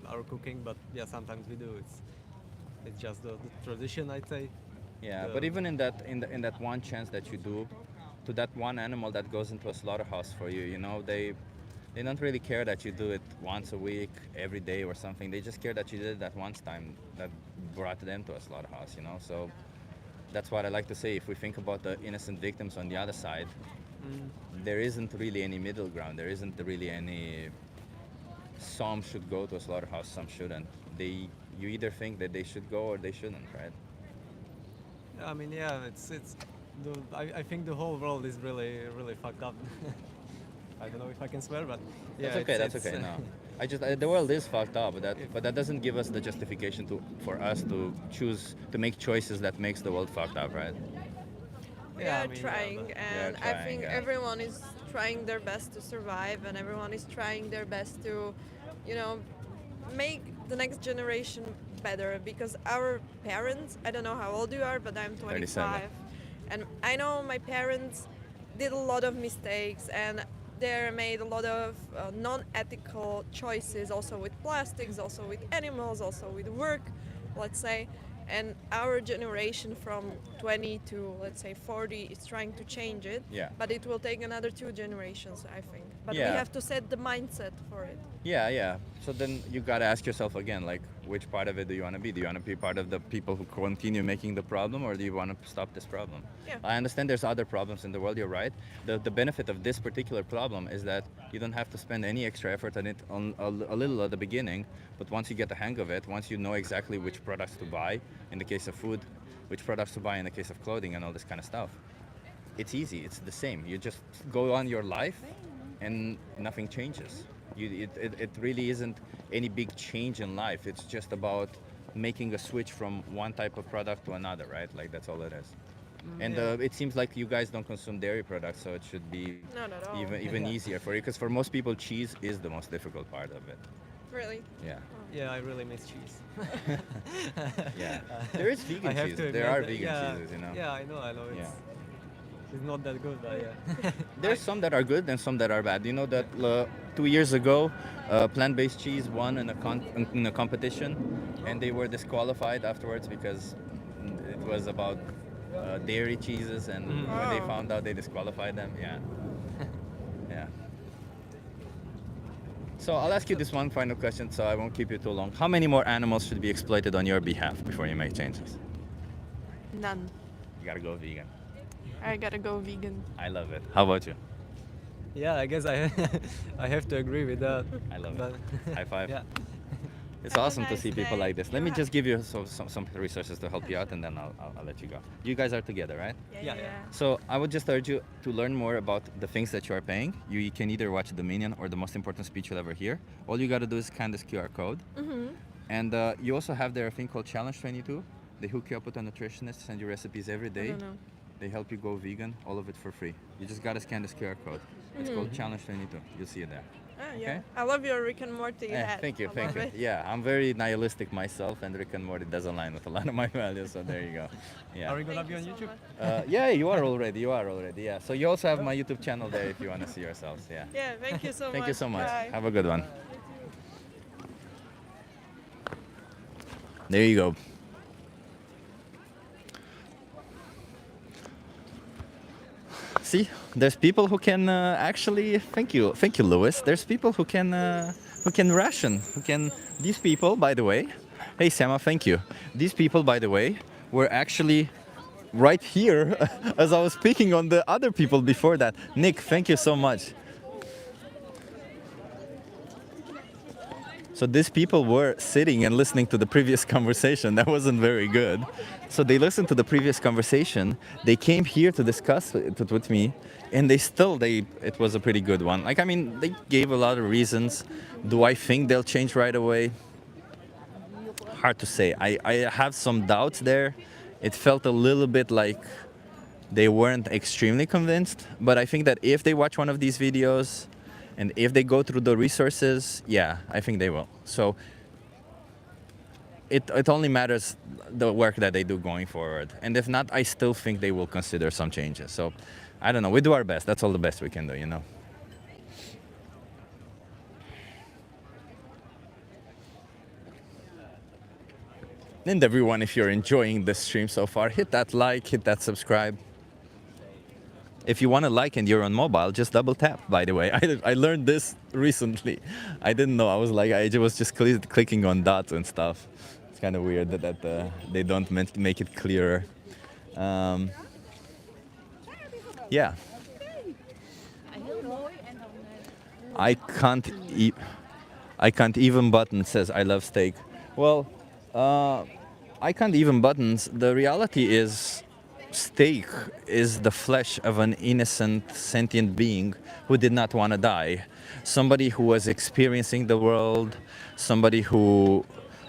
our cooking, but yeah, sometimes we do. It's just the tradition, I'd say. Yeah, but even in that one chance that you do, to that one animal that goes into a slaughterhouse for you, you know, they don't really care that you do it once a week, every day or something. They just care that you did it that once time that brought them to a slaughterhouse, you know. So that's what I like to say. If we think about the innocent victims on the other side, there isn't really any middle ground. There isn't really any. Some should go to a slaughterhouse, some shouldn't. You either think that they should go or they shouldn't, right? I mean, yeah, I think the whole world is really fucked up. I don't know if I can swear, but yeah, That's okay. No, the world is fucked up, but that doesn't give us the justification for us to choose to make choices that makes the world fucked up, right? We Yeah, are I mean, trying, and I think yeah. everyone is trying their best to survive, and everyone is trying their best to, make the next generation better. Because our parents, I don't know how old you are, but I'm 25, 37. and I know my parents did a lot of mistakes, and they made a lot of non-ethical choices, also with plastics, also with animals, also with work, let's say. And our generation from 20 to, let's say, 40 is trying to change it. Yeah. But it will take another 2 generations, I think. But Yeah. we have to set the mindset for it. Yeah. So then you gotta ask yourself again, like, which part of it do you want to be? Do you want to be part of the people who continue making the problem, or do you want to stop this problem? Yeah. I understand there's other problems in the world. You're right. The benefit of this particular problem is that you don't have to spend any extra effort on it a little at the beginning, but once you get the hang of it, once you know exactly which products to buy, in the case of food, which products to buy in the case of clothing and all this kind of stuff, it's easy. It's the same. You just go on your life, and nothing changes. It really isn't any big change in life. It's just about making a switch from one type of product to another, right? Like, that's all it is. And it seems like you guys don't consume dairy products, so it should be Not at all. even easier for you. Because for most people, cheese is the most difficult part of it. Really? Yeah. Yeah, I really miss cheese. Yeah. There is vegan I have cheese. to There are admit that- vegan yeah, cheeses, you know. Yeah, I know. Yeah. it's not that good, but yeah. There's some that are good and some that are bad. You know that 2 years ago, plant-based cheese won in a competition, and they were disqualified afterwards because it was about dairy cheeses, and when they found out, they disqualified them. Yeah, yeah. So I'll ask you this one final question, so I won't keep you too long. How many more animals should be exploited on your behalf before you make changes? None. You gotta go vegan. I gotta go vegan. I love it. How about you? Yeah, I guess I I have to agree with that. I love but it. High five. Yeah. It's Have a awesome to nice see people day. like this. Let me just give you some resources to help you out, and then I'll let you go. You guys are together, right? Yeah. So I would just urge you to learn more about the things that you are paying. You can either watch the Minion or the most important speech you'll ever hear. All you got to do is scan this QR code. And you also have their thing called Challenge 22. They hook you up with a nutritionist, send you recipes every day. I don't know. They help you go vegan, all of it for free. You just got to scan this QR code. It's called Challenge 22. You'll see it there. Yeah. Okay. I love your Rick and Morty hat. Thank you, I thank love you. it. Yeah, I'm very nihilistic myself, and Rick and Morty does align with a lot of my values, so there you go. Yeah. Are we gonna be on YouTube? Yeah, you are already, yeah. So you also have my YouTube channel there if you want to see yourselves, yeah. Yeah, thank you so much. Thank you so much. Bye. Have a good one. There you go. See, there's people who can actually. Thank you, Lewis. There's people who can ration, who can. These people, by the way. Hey, Sama, thank you. These people, by the way, were actually right here as I was speaking on the other people before that. Nick, thank you so much. So these people were sitting and listening to the previous conversation. That wasn't very good. So they listened to the previous conversation. They came here to discuss it with me, and it was a pretty good one. Like, I mean, they gave a lot of reasons. Do I think they'll change right away? Hard to say. I have some doubts there. It felt a little bit like they weren't extremely convinced. But I think that if they watch one of these videos, and if they go through the resources, yeah, I think they will. So it only matters the work that they do going forward. And if not, I still think they will consider some changes. So I don't know. We do our best. That's all the best we can do, you know. And everyone, if you're enjoying this stream so far, hit that like, hit that subscribe. If you want to like and you're on mobile, just double tap, by the way. I learned this recently. I didn't know. I was just clicking on dots and stuff. It's kind of weird that they don't make it clearer. Yeah. I can't even button says I love steak. Well, I can't even buttons. The reality is, steak is the flesh of an innocent, sentient being who did not want to die. Somebody who was experiencing the world, somebody who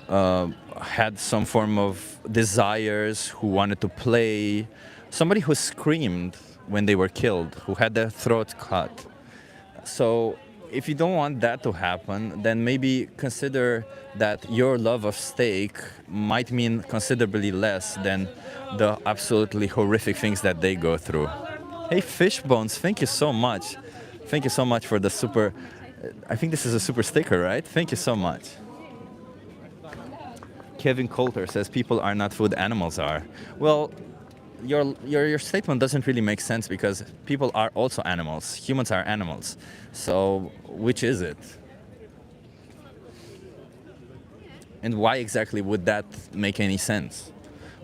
had some form of desires, who wanted to play, somebody who screamed when they were killed, who had their throat cut. So if you don't want that to happen, then maybe consider that your love of steak might mean considerably less than the absolutely horrific things that they go through. Hey, Fishbones, thank you so much. Thank you so much for the super, I think this is a super sticker, right? Thank you so much. Kevin Coulter says people are not food, animals are. Well, your statement doesn't really make sense because people are also animals. Humans are animals. So which is it? And why exactly would that make any sense?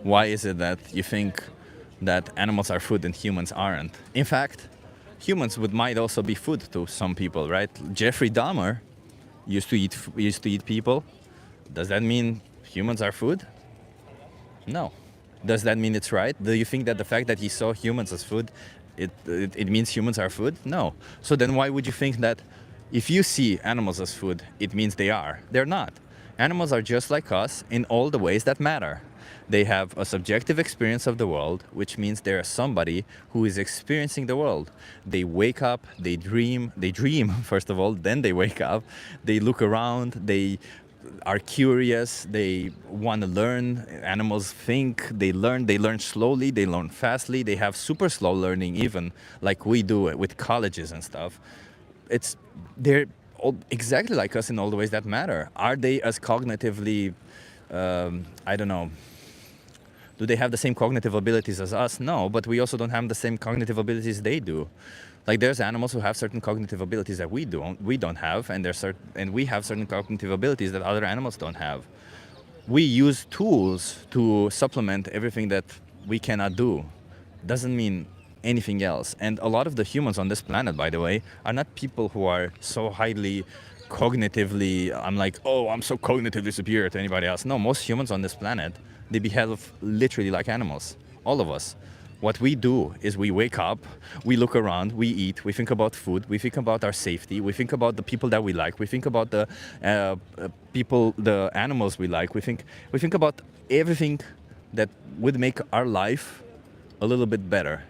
Why is it that you think that animals are food and humans aren't? In fact, humans might also be food to some people, right? Jeffrey Dahmer used to eat people. Does that mean humans are food? No. Does that mean it's right? Do you think that the fact that he saw humans as food, it means humans are food? No. So then why would you think that if you see animals as food, it means they are? They're not. Animals are just like us in all the ways that matter. They have a subjective experience of the world, which means they're somebody who is experiencing the world. They wake up, they dream first of all, then they wake up, they look around, they are curious, they want to learn. Animals think, they learn slowly, they learn fastly, they have super slow learning even, like we do with colleges and stuff. They're all exactly like us in all the ways that matter. Are they as cognitively, I don't know, do they have the same cognitive abilities as us? No, but we also don't have the same cognitive abilities they do. Like there's animals who have certain cognitive abilities that we don't have, and we have certain cognitive abilities that other animals don't have. We use tools to supplement everything that we cannot do. Doesn't mean anything else. And a lot of the humans on this planet, by the way, are not people who are so highly cognitively, I'm like, oh, I'm so cognitively superior to anybody else. No, most humans on this planet, they behave literally like animals. All of us. What we do is we wake up, we look around, we eat, we think about food, we think about our safety, we think about the people that we like, we think about the the animals we like, we think about everything that would make our life a little bit better,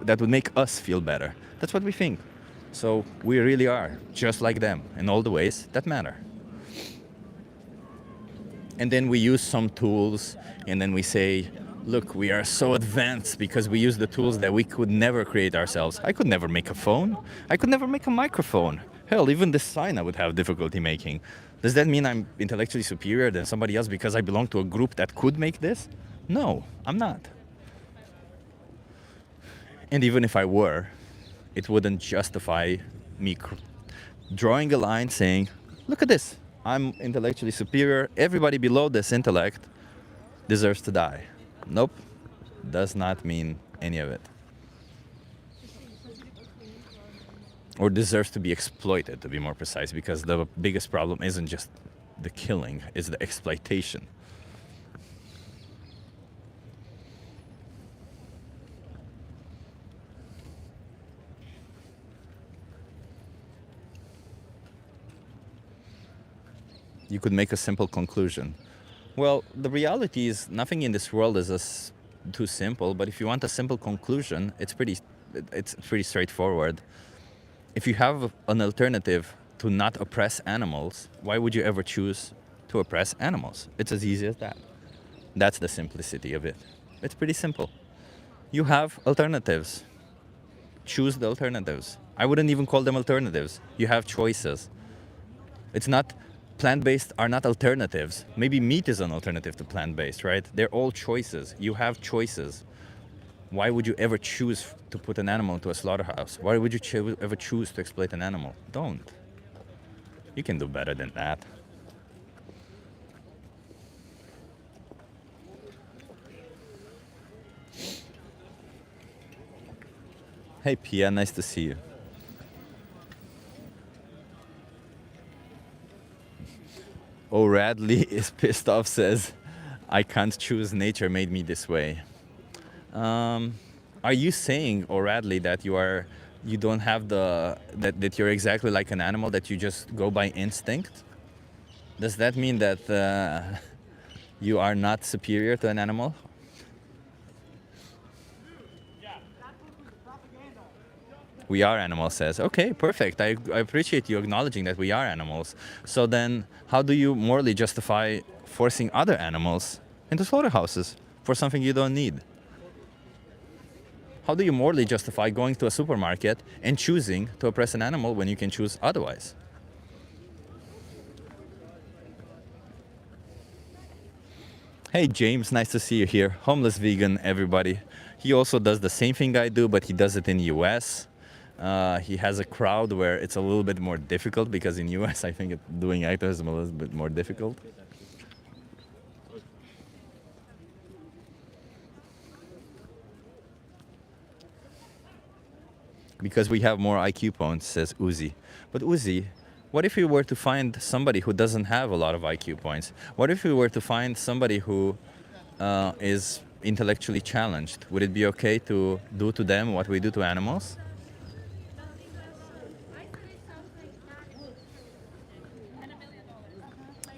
that would make us feel better. That's what we think. So we really are just like them in all the ways that matter. And then we use some tools, and then we say, look, we are so advanced because we use the tools that we could never create ourselves. I could never make a phone. I could never make a microphone. Hell, even this sign I would have difficulty making. Does that mean I'm intellectually superior than somebody else because I belong to a group that could make this? No, I'm not. And even if I were, it wouldn't justify me drawing a line saying, look at this, I'm intellectually superior. Everybody below this intellect deserves to die. Nope, does not mean any of it. Or deserves to be exploited, to be more precise, because the biggest problem isn't just the killing, it's the exploitation. You could make a simple conclusion. Well, the reality is nothing in this world is too simple, but if you want a simple conclusion, it's pretty straightforward. If you have an alternative to not oppress animals, why would you ever choose to oppress animals? It's as easy as that. That's the simplicity of it. It's pretty simple. You have alternatives. Choose the alternatives. I wouldn't even call them alternatives. You have choices. It's not plant-based are not alternatives. Maybe meat is an alternative to plant-based, right? They're all choices. You have choices. Why would you ever choose to put an animal into a slaughterhouse? Why would you ever choose to exploit an animal? Don't. You can do better than that. Hey Pia, nice to see you. O'Radley is pissed off, says, I can't choose, nature made me this way. Are you saying, O'Radley, that you don't have that you're exactly like an animal, that you just go by instinct? Does that mean that you are not superior to an animal? We are animals, says. Okay, perfect. I appreciate you acknowledging that we are animals. So then, how do you morally justify forcing other animals into slaughterhouses for something you don't need? How do you morally justify going to a supermarket and choosing to oppress an animal when you can choose otherwise? Hey James, nice to see you here. Homeless vegan, everybody. He also does the same thing I do, but he does it in the US. He has a crowd where it's a little bit more difficult, because in US I think doing activism is a little bit more difficult. Because we have more IQ points, says Uzi. But Uzi, what if we were to find somebody who doesn't have a lot of IQ points? What if we were to find somebody who is intellectually challenged? Would it be okay to do to them what we do to animals?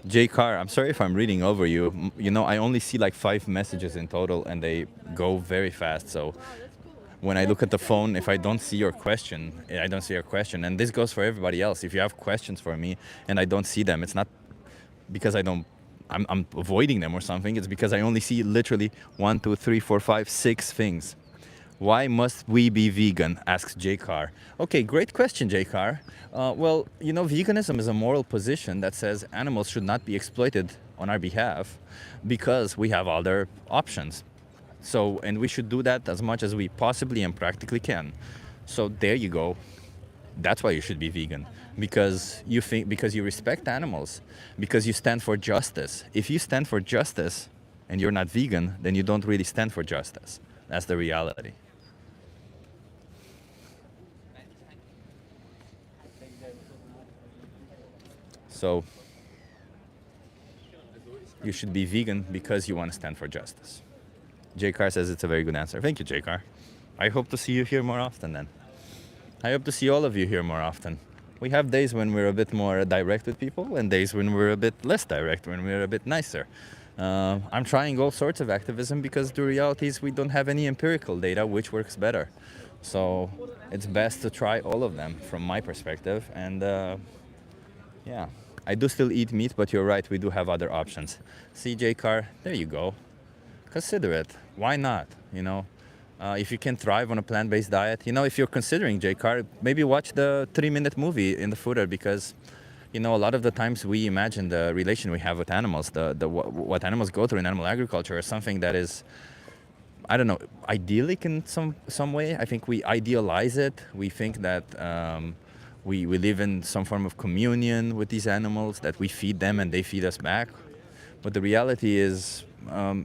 Jay Carr, I'm sorry if I'm reading over you. You know, I only see like 5 messages in total, and they go very fast. So when I look at the phone, if I don't see your question, I don't see your question. And this goes for everybody else. If you have questions for me and I don't see them, it's not because I'm avoiding them or something. It's because I only see literally 1, 2, 3, 4, 5, 6 things. Why must we be vegan? Asks J. Carr. Okay, great question, J. Carr. Well, you know, veganism is a moral position that says animals should not be exploited on our behalf because we have other options. So, and we should do that as much as we possibly and practically can. So there you go. That's why you should be vegan, because you respect animals, because you stand for justice. If you stand for justice and you're not vegan, then you don't really stand for justice. That's the reality. So you should be vegan because you want to stand for justice. J. Carr says it's a very good answer. Thank you, J. Carr. I hope to see you here more often then. I hope to see all of you here more often. We have days when we're a bit more direct with people and days when we're a bit less direct, when we're a bit nicer. I'm trying all sorts of activism because the reality is we don't have any empirical data which works better. So it's best to try all of them from my perspective. And yeah, I do still eat meat, but you're right, we do have other options. CJ Carr, there you go. Consider it. Why not? You know, if you can thrive on a plant-based diet, you know, if you're considering J. Carr, maybe watch the 3-minute movie in the footer, because you know, a lot of the times we imagine the relation we have with animals, what animals go through in animal agriculture is something that is, I don't know, idyllic in some way. I think we idealize it. We think that we live in some form of communion with these animals, that we feed them and they feed us back. But the reality is,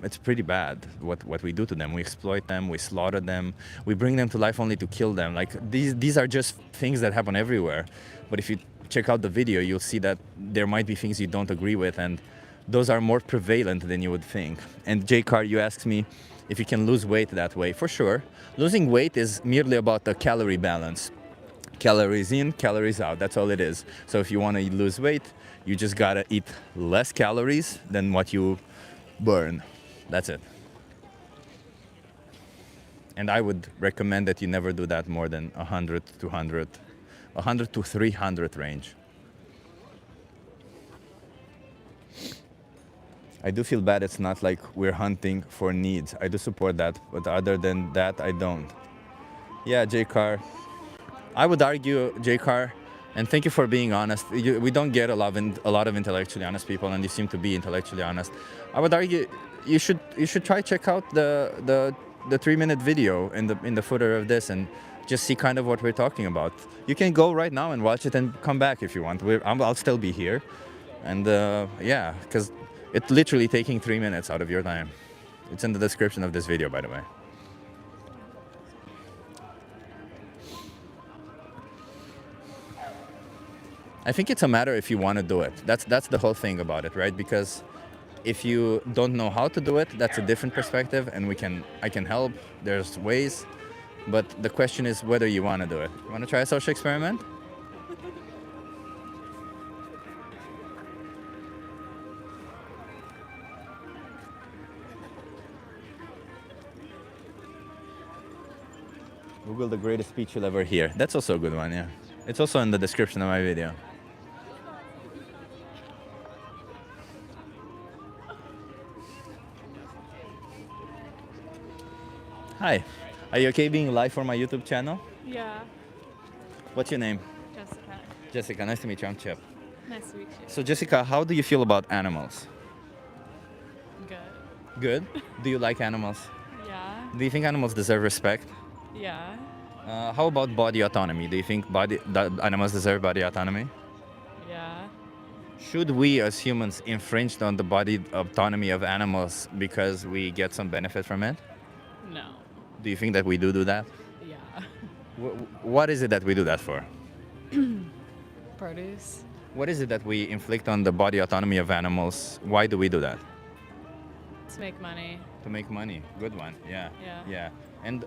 it's pretty bad what we do to them. We exploit them, we slaughter them, we bring them to life only to kill them. Like these are just things that happen everywhere. But if you check out the video, you'll see that there might be things you don't agree with, and those are more prevalent than you would think. And J. Carr, you asked me if you can lose weight that way. For sure. Losing weight is merely about the calorie balance. Calories in, calories out, that's all it is. So if you want to lose weight, you just gotta eat less calories than what you burn. That's it. And I would recommend that you never do that more than 100 to 300 range. I do feel bad it's not like we're hunting for needs. I do support that, but other than that, I don't. Yeah, J. Carr. I would argue, J. Carr, and thank you for being honest. We don't get a lot of intellectually honest people, and you seem to be intellectually honest. I would argue you should try check out the 3-minute video in the footer of this and just see kind of what we're talking about. You can go right now and watch it and come back if you want. I'll still be here, and yeah, because it's literally taking 3 minutes out of your time. It's in the description of this video, by the way. I think it's a matter if you want to do it. That's the whole thing about it, right? Because if you don't know how to do it, that's a different perspective, and I can help. There's ways, but the question is whether you want to do it. You want to try a social experiment? Google the greatest speech you'll ever hear. That's also a good one, yeah. It's also in the description of my video. Hi, are you okay being live for my YouTube channel? Yeah. What's your name? Jessica. Jessica, nice to meet you. I'm Chip. Nice to meet you. So Jessica, how do you feel about animals? Good. Good? Do you like animals? Yeah. Do you think animals deserve respect? Yeah. How about body autonomy? Do you think that animals deserve body autonomy? Yeah. Should we as humans infringe on the body autonomy of animals because we get some benefit from it? No. Do you think that we do that? Yeah. What is it that we do that for? Produce. What is it that we inflict on the body autonomy of animals? Why do we do that? To make money. To make money. Good one. Yeah. Yeah. Yeah. And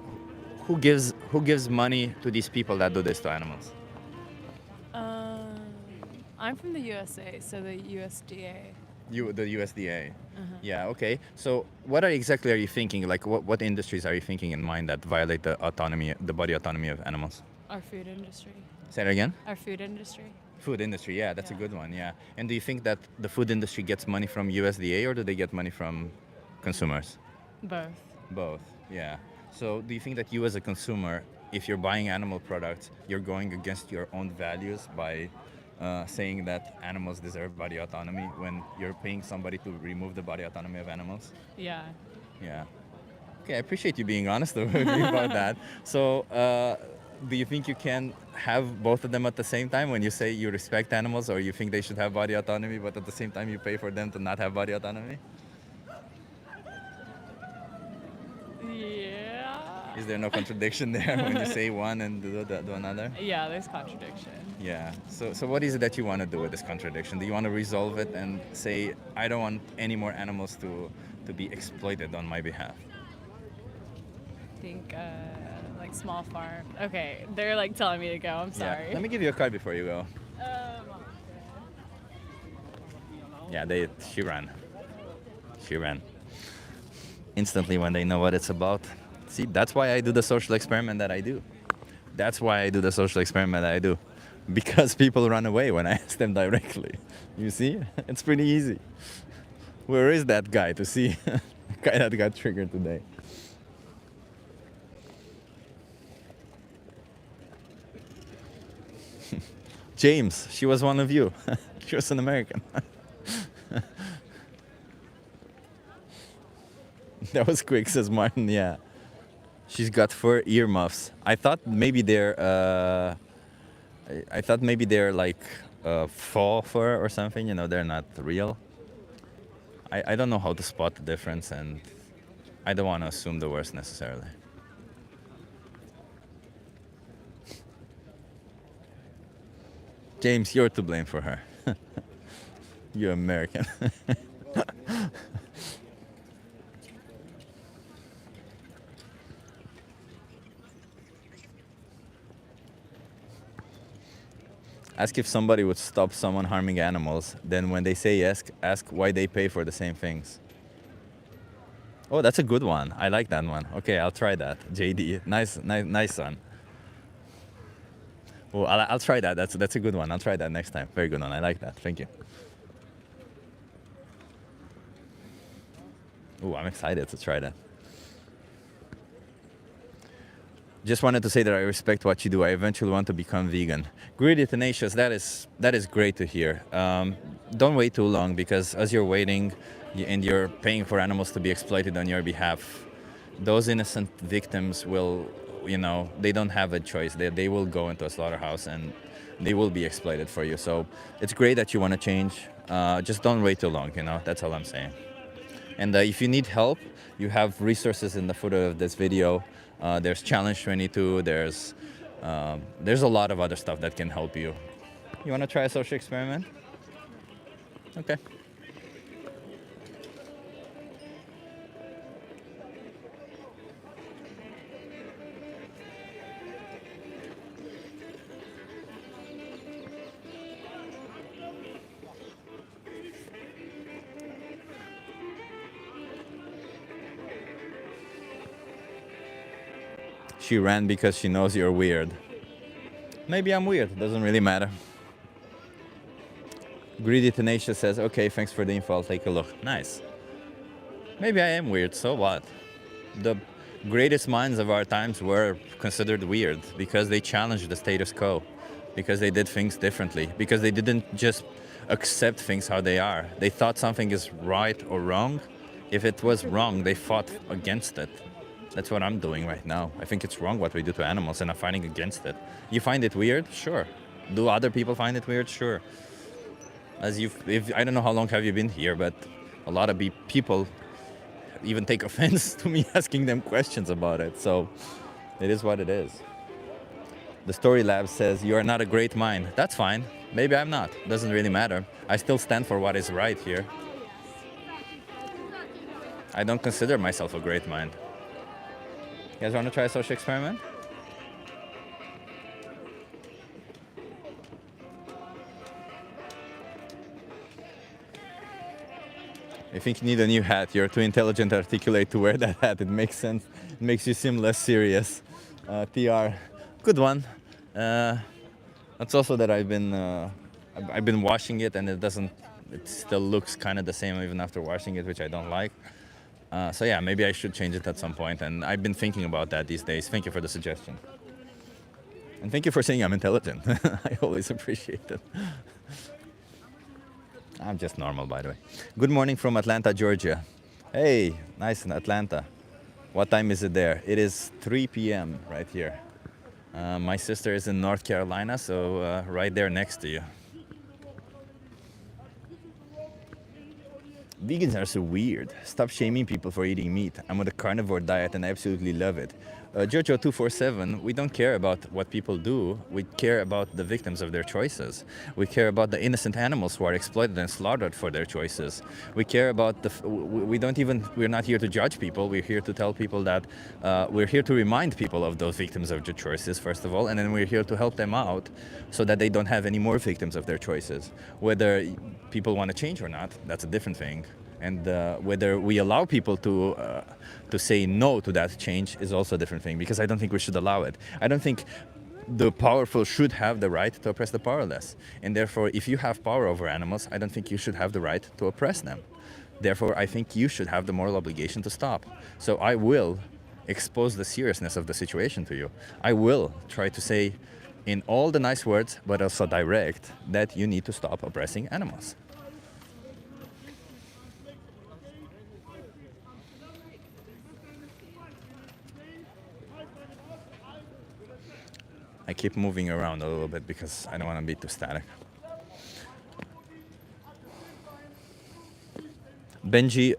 who gives money to these people that do this to animals? I'm from the USA, so the USDA. The USDA. Yeah. Okay. So, what exactly are you thinking? Like, what industries are you thinking in mind that violate the body autonomy of animals? Our food industry. Say that again. Our food industry. Food industry, yeah, that's a good one, yeah. And do you think that the food industry gets money from USDA or do they get money from consumers? Both. Both, yeah. So do you think that you as a consumer, if you're buying animal products, you're going against your own values by saying that animals deserve body autonomy when you're paying somebody to remove the body autonomy of animals? Yeah. Yeah. Okay, I appreciate you being honest with me about that. So, do you think you can have both of them at the same time when you say you respect animals or you think they should have body autonomy, but at the same time you pay for them to not have body autonomy? Yeah. Is there no contradiction there when you say one and do another? Yeah, there's contradiction. Yeah. So what is it that you want to do with this contradiction? Do you want to resolve it and say, I don't want any more animals to be exploited on my behalf? I think like small farm. Okay, they're like telling me to go. I'm sorry. Yeah. Let me give you a card before you go. Yeah, she ran. She ran. Instantly when they know what it's about. See, that's why I do the social experiment that I do. That's why I do the social experiment that I do. Because people run away when I ask them directly. You see? It's pretty easy. Where is that guy to see? The guy that got triggered today. James, she was one of you. She was an American. That was quick, says Martin. Yeah. She's got 4 earmuffs. I thought maybe they're like faux fur or something. You know, they're not real. I don't know how to spot the difference, and I don't want to assume the worst necessarily. James, you're to blame for her. You're American. Ask if somebody would stop someone harming animals. Then when they say yes, ask why they pay for the same things. Oh, that's a good one. I like that one. Okay, I'll try that. JD, nice one. Well, I'll try that. That's a good one. I'll try that next time. Very good one. I like that. Thank you. Oh, I'm excited to try that. Just wanted to say that I respect what you do. I eventually want to become vegan. Greedy, tenacious, that is great to hear. Don't wait too long, because as you're waiting and you're paying for animals to be exploited on your behalf, those innocent victims will, they don't have a choice. They will go into a slaughterhouse and they will be exploited for you. So it's great that you want to change. Just don't wait too long, that's all I'm saying. And if you need help, you have resources in the footer of this video. There's Challenge 22, there's a lot of other stuff that can help you. You want to try a social experiment? Okay. She ran because she knows you're weird. Maybe I'm weird, doesn't really matter. Greedy Tenacious says, okay, thanks for the info, I'll take a look. Nice. Maybe I am weird, so what? The greatest minds of our times were considered weird because they challenged the status quo, because they did things differently, because they didn't just accept things how they are. They thought something is right or wrong. If it was wrong, they fought against it. That's what I'm doing right now. I think it's wrong what we do to animals, and I'm fighting against it. You find it weird? Sure. Do other people find it weird? Sure. I don't know how long have you been here, but a lot of people even take offense to me asking them questions about it. So it is what it is. The Story Lab says, you are not a great mind. That's fine. Maybe I'm not. Doesn't really matter. I still stand for what is right here. I don't consider myself a great mind. You guys want to try a social experiment? I think you need a new hat. You're too intelligent to articulate to wear that hat. It makes sense. It makes you seem less serious. TR, good one. That's also that I've been I've been washing it, and it still looks kind of the same even after washing it, which I don't like. So yeah, maybe I should change it at some point, and I've been thinking about that these days. Thank you for the suggestion. And thank you for saying I'm intelligent. I always appreciate it. I'm just normal, by the way. Good morning from Atlanta, Georgia. Hey, nice in Atlanta. What time is it there? It is 3 p.m. right here. My sister is in North Carolina, so right there next to you. Vegans are so weird. Stop shaming people for eating meat. I'm on a carnivore diet and I absolutely love it. Jojo247, we don't care about what people do. We care about the victims of their choices. We care about the innocent animals who are exploited and slaughtered for their choices. We care about we're not here to judge people. We're here to tell people that we're here to remind people of those victims of their choices, first of all, and then we're here to help them out so that they don't have any more victims of their choices. Whether people want to change or not, that's a different thing. And whether we allow people to say no to that change is also a different thing, because I don't think we should allow it. I don't think the powerful should have the right to oppress the powerless. And therefore, if you have power over animals, I don't think you should have the right to oppress them. Therefore, I think you should have the moral obligation to stop. So I will expose the seriousness of the situation to you. I will try to say in all the nice words, but also direct, that you need to stop oppressing animals. I keep moving around a little bit because I don't want to be too static. Benji,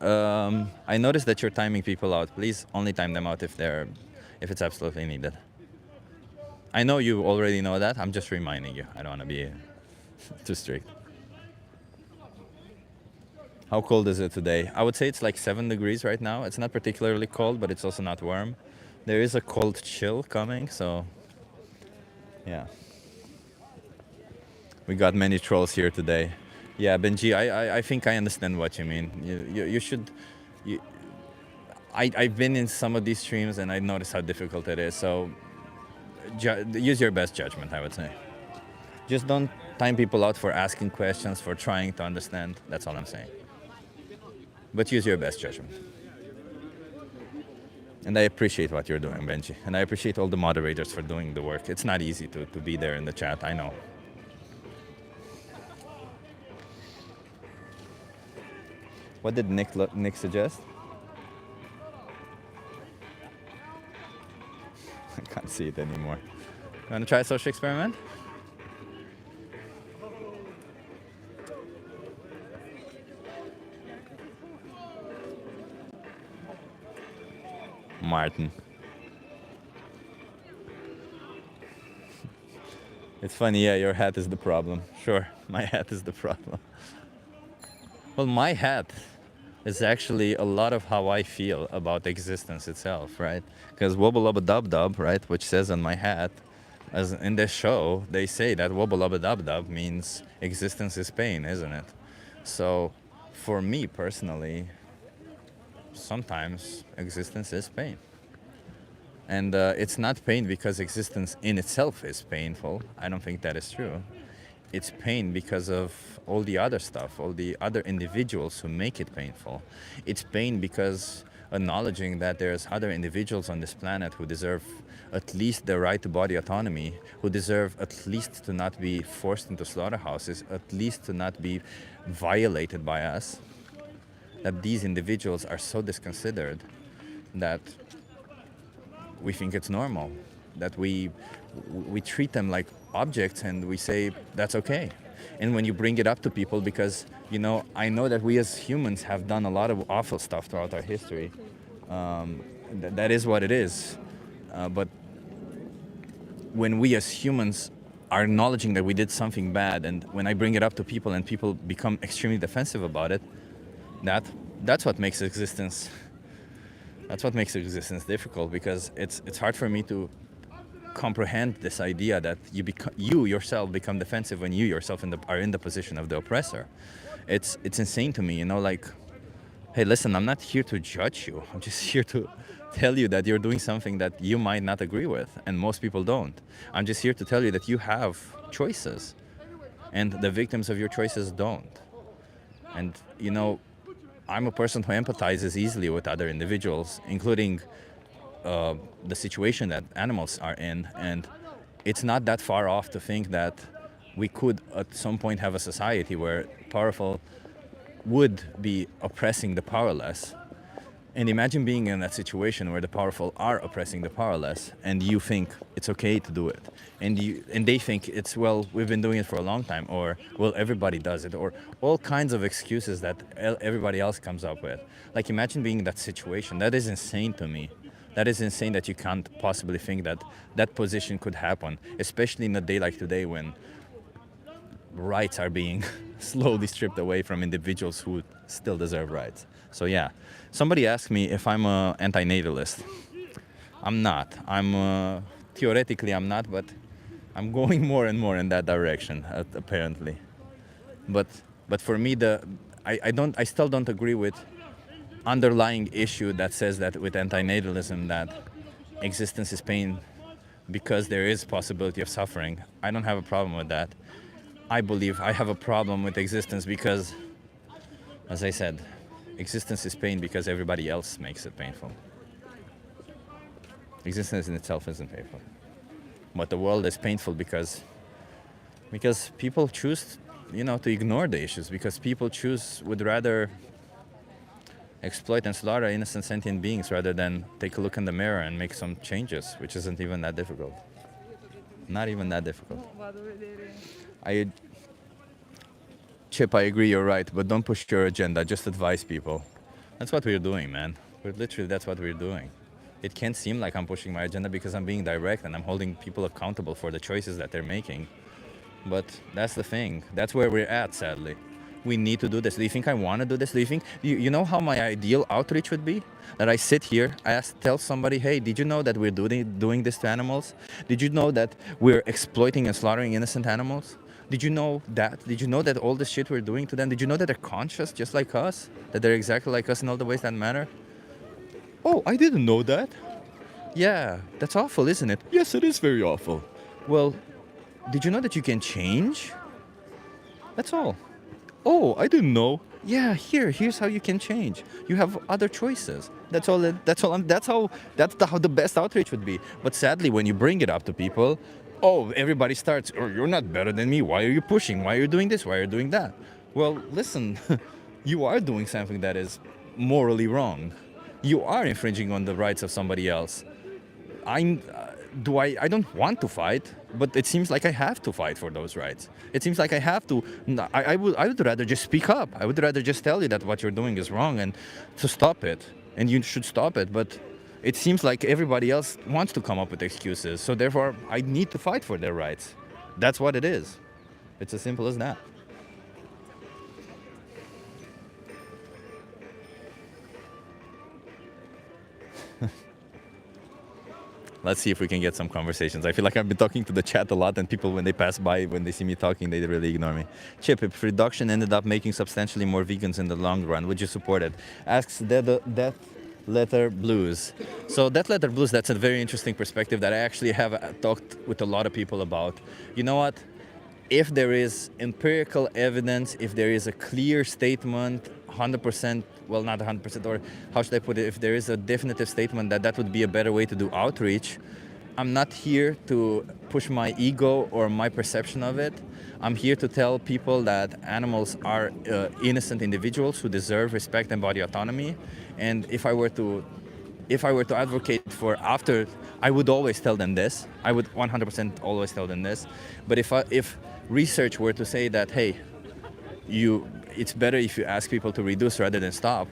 I noticed that you're timing people out. Please only time them out if it's absolutely needed. I know you already know that. I'm just reminding you. I don't want to be too strict. How cold is it today? I would say it's like 7 degrees right now. It's not particularly cold, but it's also not warm. There is a cold chill coming, so yeah. We got many trolls here today. Yeah, Benji, I think I understand what you mean. You should... I've been in some of these streams and I noticed how difficult it is, so use your best judgment, I would say. Just don't time people out for asking questions, for trying to understand. That's all I'm saying. But use your best judgment. And I appreciate what you're doing, Benji. And I appreciate all the moderators for doing the work. It's not easy to be there in the chat, I know. What did Nick suggest? I can't see it anymore. You want to try a social experiment? Martin. It's funny, yeah, your hat is the problem. Sure, my hat is the problem. Well, my hat is actually a lot of how I feel about existence itself, right? Because wobble lubba dub dub, right, which says on my hat, as in this show, they say that wobble lubba dub dub means existence is pain, isn't it? So, for me personally, sometimes existence is pain. And it's not pain because existence in itself is painful. I don't think that is true. It's pain because of all the other stuff, all the other individuals who make it painful. It's pain because acknowledging that there's other individuals on this planet who deserve at least the right to body autonomy, who deserve at least to not be forced into slaughterhouses, at least to not be violated by us, that these individuals are so disconsidered that we think it's normal, that we treat them like objects and we say that's okay. And when you bring it up to people, because, you know, I know that we as humans have done a lot of awful stuff throughout our history. That is what it is. But when we as humans are acknowledging that we did something bad, and when I bring it up to people and people become extremely defensive about it, that's what makes existence. That's what makes existence difficult, because it's hard for me to comprehend this idea that you yourself become defensive when you yourself are in the position of the oppressor. It's insane to me, you know, like, hey, listen, I'm not here to judge you. I'm just here to tell you that you're doing something that you might not agree with, and most people don't. I'm just here to tell you that you have choices. and the victims of your choices don't. And you know, I'm a person who empathizes easily with other individuals, including the situation that animals are in, and it's not that far off to think that we could at some point have a society where powerful would be oppressing the powerless. And imagine being in that situation where the powerful are oppressing the powerless, and you think it's okay to do it, and they think it's, well, we've been doing it for a long time, or well, everybody does it, or all kinds of excuses that everybody else comes up with. Like, imagine being in that situation. That is insane to me. That is insane that you can't possibly think that that position could happen, especially in a day like today when rights are being slowly stripped away from individuals who still deserve rights. So yeah, somebody asked me if I'm an anti-natalist. I'm not. Theoretically I'm not, but I'm going more and more in that direction, apparently. But for me, I still don't agree with underlying issue that says that with anti-natalism that existence is pain because there is possibility of suffering. I don't have a problem with that. I believe I have a problem with existence because, as I said, existence is pain because everybody else makes it painful. Existence in itself isn't painful. But the world is painful because people choose, to ignore the issues, because people would rather exploit and slaughter innocent sentient beings rather than take a look in the mirror and make some changes, which isn't even that difficult. Not even that difficult. Chip, I agree, you're right, but don't push your agenda, just advise people. That's what we're doing, man. That's what we're doing. It can't seem like I'm pushing my agenda because I'm being direct and I'm holding people accountable for the choices that they're making. But that's the thing. That's where we're at, sadly. We need to do this. Do you think I want to do this? Do you think, you know how my ideal outreach would be? That I sit here, tell somebody, hey, did you know that we're doing this to animals? Did you know that we're exploiting and slaughtering innocent animals? Did you know that? Did you know that all this shit we're doing to them, did you know that they're conscious just like us? That they're exactly like us in all the ways that matter? Oh, I didn't know that. Yeah, that's awful, isn't it? Yes, it is very awful. Well, did you know that you can change? That's all. Oh, I didn't know. Yeah, here's how you can change. You have other choices. That's how the best outreach would be. But sadly, when you bring it up to people, oh, everybody starts, oh, you're not better than me. Why are you pushing? Why are you doing this? Why are you doing that? Well, listen, you are doing something that is morally wrong. You are infringing on the rights of somebody else. I don't want to fight, but it seems like I have to fight for those rights. It seems like I have to. I would rather just speak up. I would rather just tell you that what you're doing is wrong and to stop it. And you should stop it. But it seems like everybody else wants to come up with excuses. So therefore, I need to fight for their rights. That's what it is. It's as simple as that. Let's see if we can get some conversations. I feel like I've been talking to the chat a lot, and people, when they pass by, when they see me talking, they really ignore me. Chip, if reduction ended up making substantially more vegans in the long run, would you support it? Asks Death Letter Blues. So Death Letter Blues, that's a very interesting perspective that I actually have talked with a lot of people about. You know what? If there is empirical evidence, if there is a clear statement, 100%, well, not 100%, or how should I put it, if there is a definitive statement that would be a better way to do outreach, I'm not here to push my ego or my perception of it. I'm here to tell people that animals are innocent individuals who deserve respect and body autonomy. And if I were to advocate for after, I would always tell them this. I would 100% always tell them this. But if research were to say that, hey, it's better if you ask people to reduce rather than stop,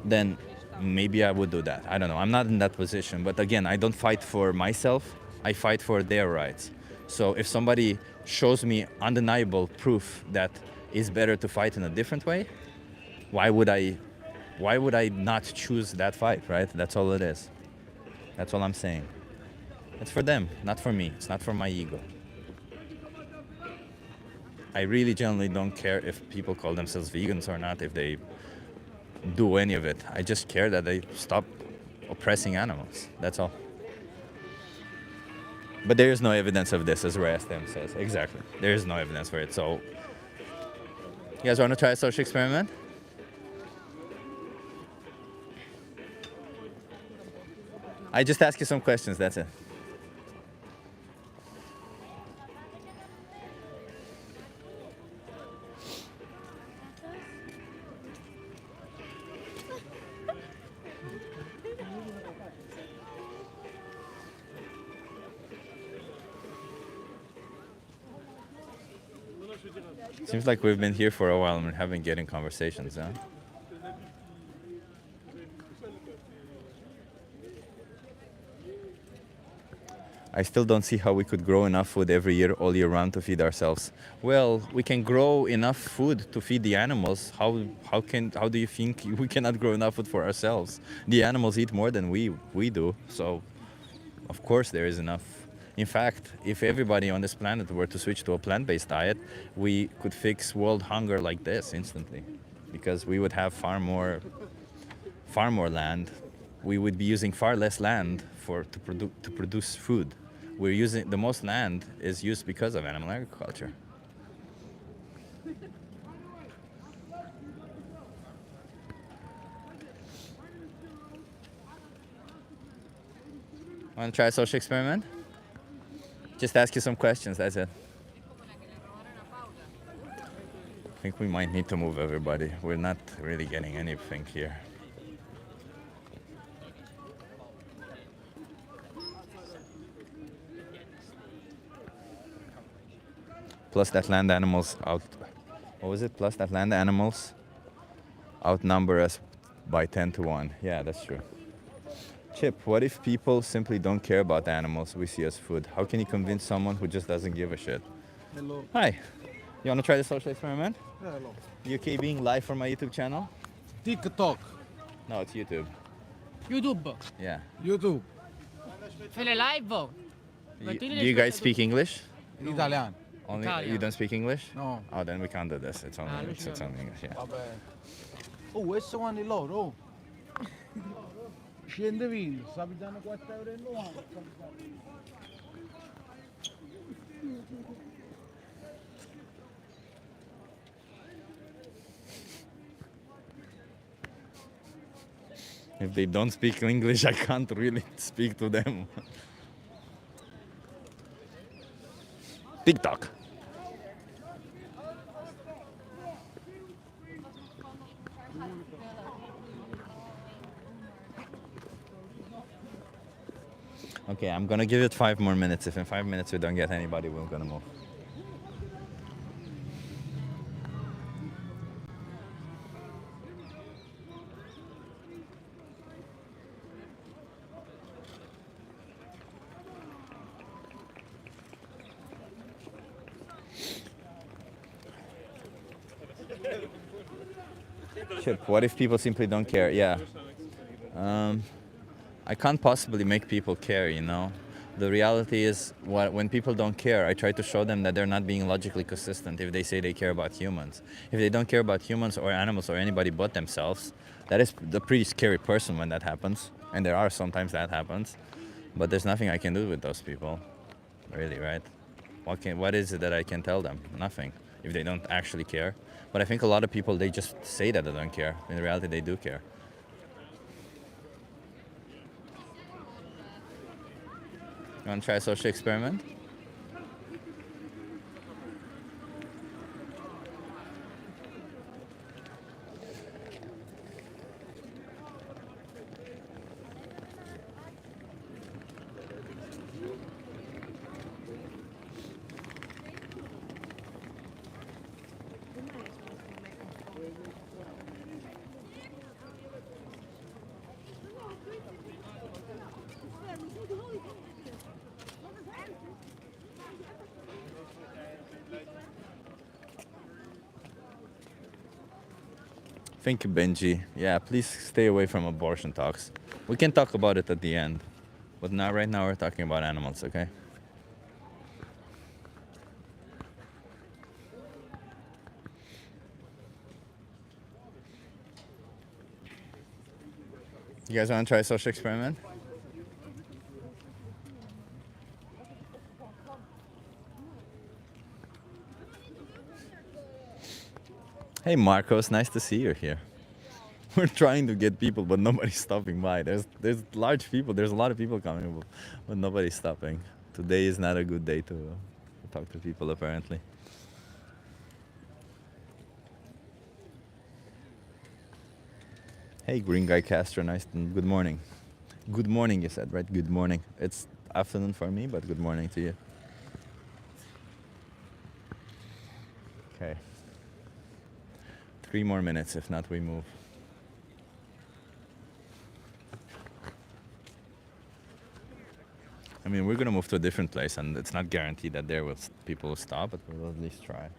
then maybe I would do that. I don't know. I'm not in that position. But again, I don't fight for myself. I fight for their rights. So if somebody shows me undeniable proof that it's better to fight in a different way, why would I not choose that fight, right? That's all it is. That's all I'm saying. It's for them, not for me. It's not for my ego. I really generally don't care if people call themselves vegans or not, if they do any of it. I just care that they stop oppressing animals. That's all. But there is no evidence of this, as Rastam says. Exactly. There is no evidence for it. So, you guys want to try a social experiment? I just ask you some questions, that's it. Seems like we've been here for a while and we haven't getting conversations, huh? I still don't see how we could grow enough food every year, all year round, to feed ourselves. Well, we can grow enough food to feed the animals. How do you think we cannot grow enough food for ourselves? The animals eat more than we do, so of course there is enough. In fact, if everybody on this planet were to switch to a plant-based diet, we could fix world hunger like this instantly, because we would have far more land. We would be using far less land to produce food. We're using the most land is used because of animal agriculture. Want to try a social experiment? Just ask you some questions, that's it. I think we might need to move everybody. We're not really getting anything here. Plus that land animals Plus that land animals outnumber us by 10 to 1. Yeah, that's true. Chip, what if people simply don't care about the animals we see as food? How can you convince someone who just doesn't give a shit? Hello. Hi. You want to try the social experiment? Yeah, hello. You okay being live for my YouTube channel? TikTok. No, it's YouTube. YouTube. Yeah. YouTube. Fai le live? Do you guys speak English? Italiano. Only Italian. you don't speak English? No. Oh, then we can't do this. It's only it's only English. Yeah. Vabbè. Oh, questo quanto è loro? Oh. Scende vino, sta pigliando 4,90 €. If they don't speak English, I can't really speak to them. TikTok. Okay, I'm gonna give it 5 more minutes. If in 5 minutes we don't get anybody, we're gonna move. Chip, what if people simply don't care? Yeah. I can't possibly make people care, you know. The reality is, when people don't care, I try to show them that they're not being logically consistent if they say they care about humans. If they don't care about humans or animals or anybody but themselves, that is a pretty scary person when that happens. And there are sometimes that happens. But there's nothing I can do with those people, really, right? What is it that I can tell them? Nothing, if they don't actually care. But I think a lot of people, they just say that they don't care. In reality, they do care. You want to try a social experiment? Thank you, Benji. Yeah, please stay away from abortion talks. We can talk about it at the end, but now, right now, we're talking about animals, okay? You guys want to try a social experiment? Hey Marcos, nice to see you here. We're trying to get people, but nobody's stopping by. There's large people. There's a lot of people coming, but nobody's stopping. Today is not a good day to talk to people, apparently. Hey, Green Guy Castro, nice and good morning. Good morning, you said, right? Good morning. It's afternoon for me, but good morning to you. Okay. 3 more minutes, if not, we move. I mean, we're gonna move to a different place, and it's not guaranteed that there will people will stop, but we'll at least try.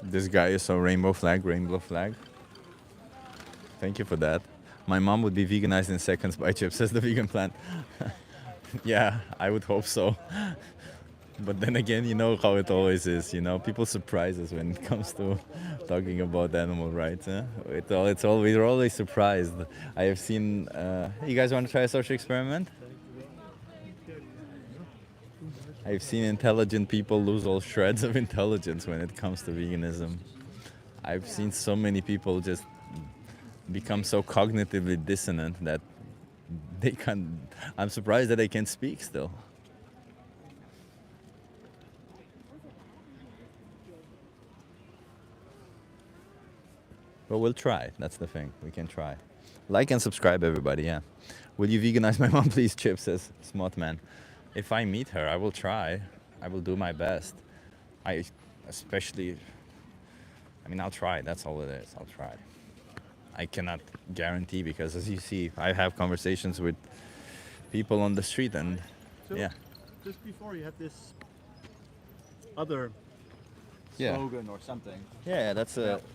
This guy is so rainbow flag. Thank you for that. My mom would be veganized in seconds by chips, says the vegan plant. Yeah, I would hope so. But then again, you know how it always is. You know, people surprise us when it comes to talking about animal rights. Huh? We're always surprised. I have seen. You guys want to try a social experiment? I've seen intelligent people lose all shreds of intelligence when it comes to veganism. I've seen so many people just become so cognitively dissonant that they can't. I'm surprised that they can speak still. But we'll try. That's the thing. We can try. Like and subscribe, everybody. Yeah. Will you veganize my mom, please? Chip says Smotman. If I meet her, I will try. I will do my best. I'll try. That's all it is. I'll try. I cannot guarantee because, as you see, I have conversations with people on the street, and yeah. Just before you had this other slogan or something. Yeah,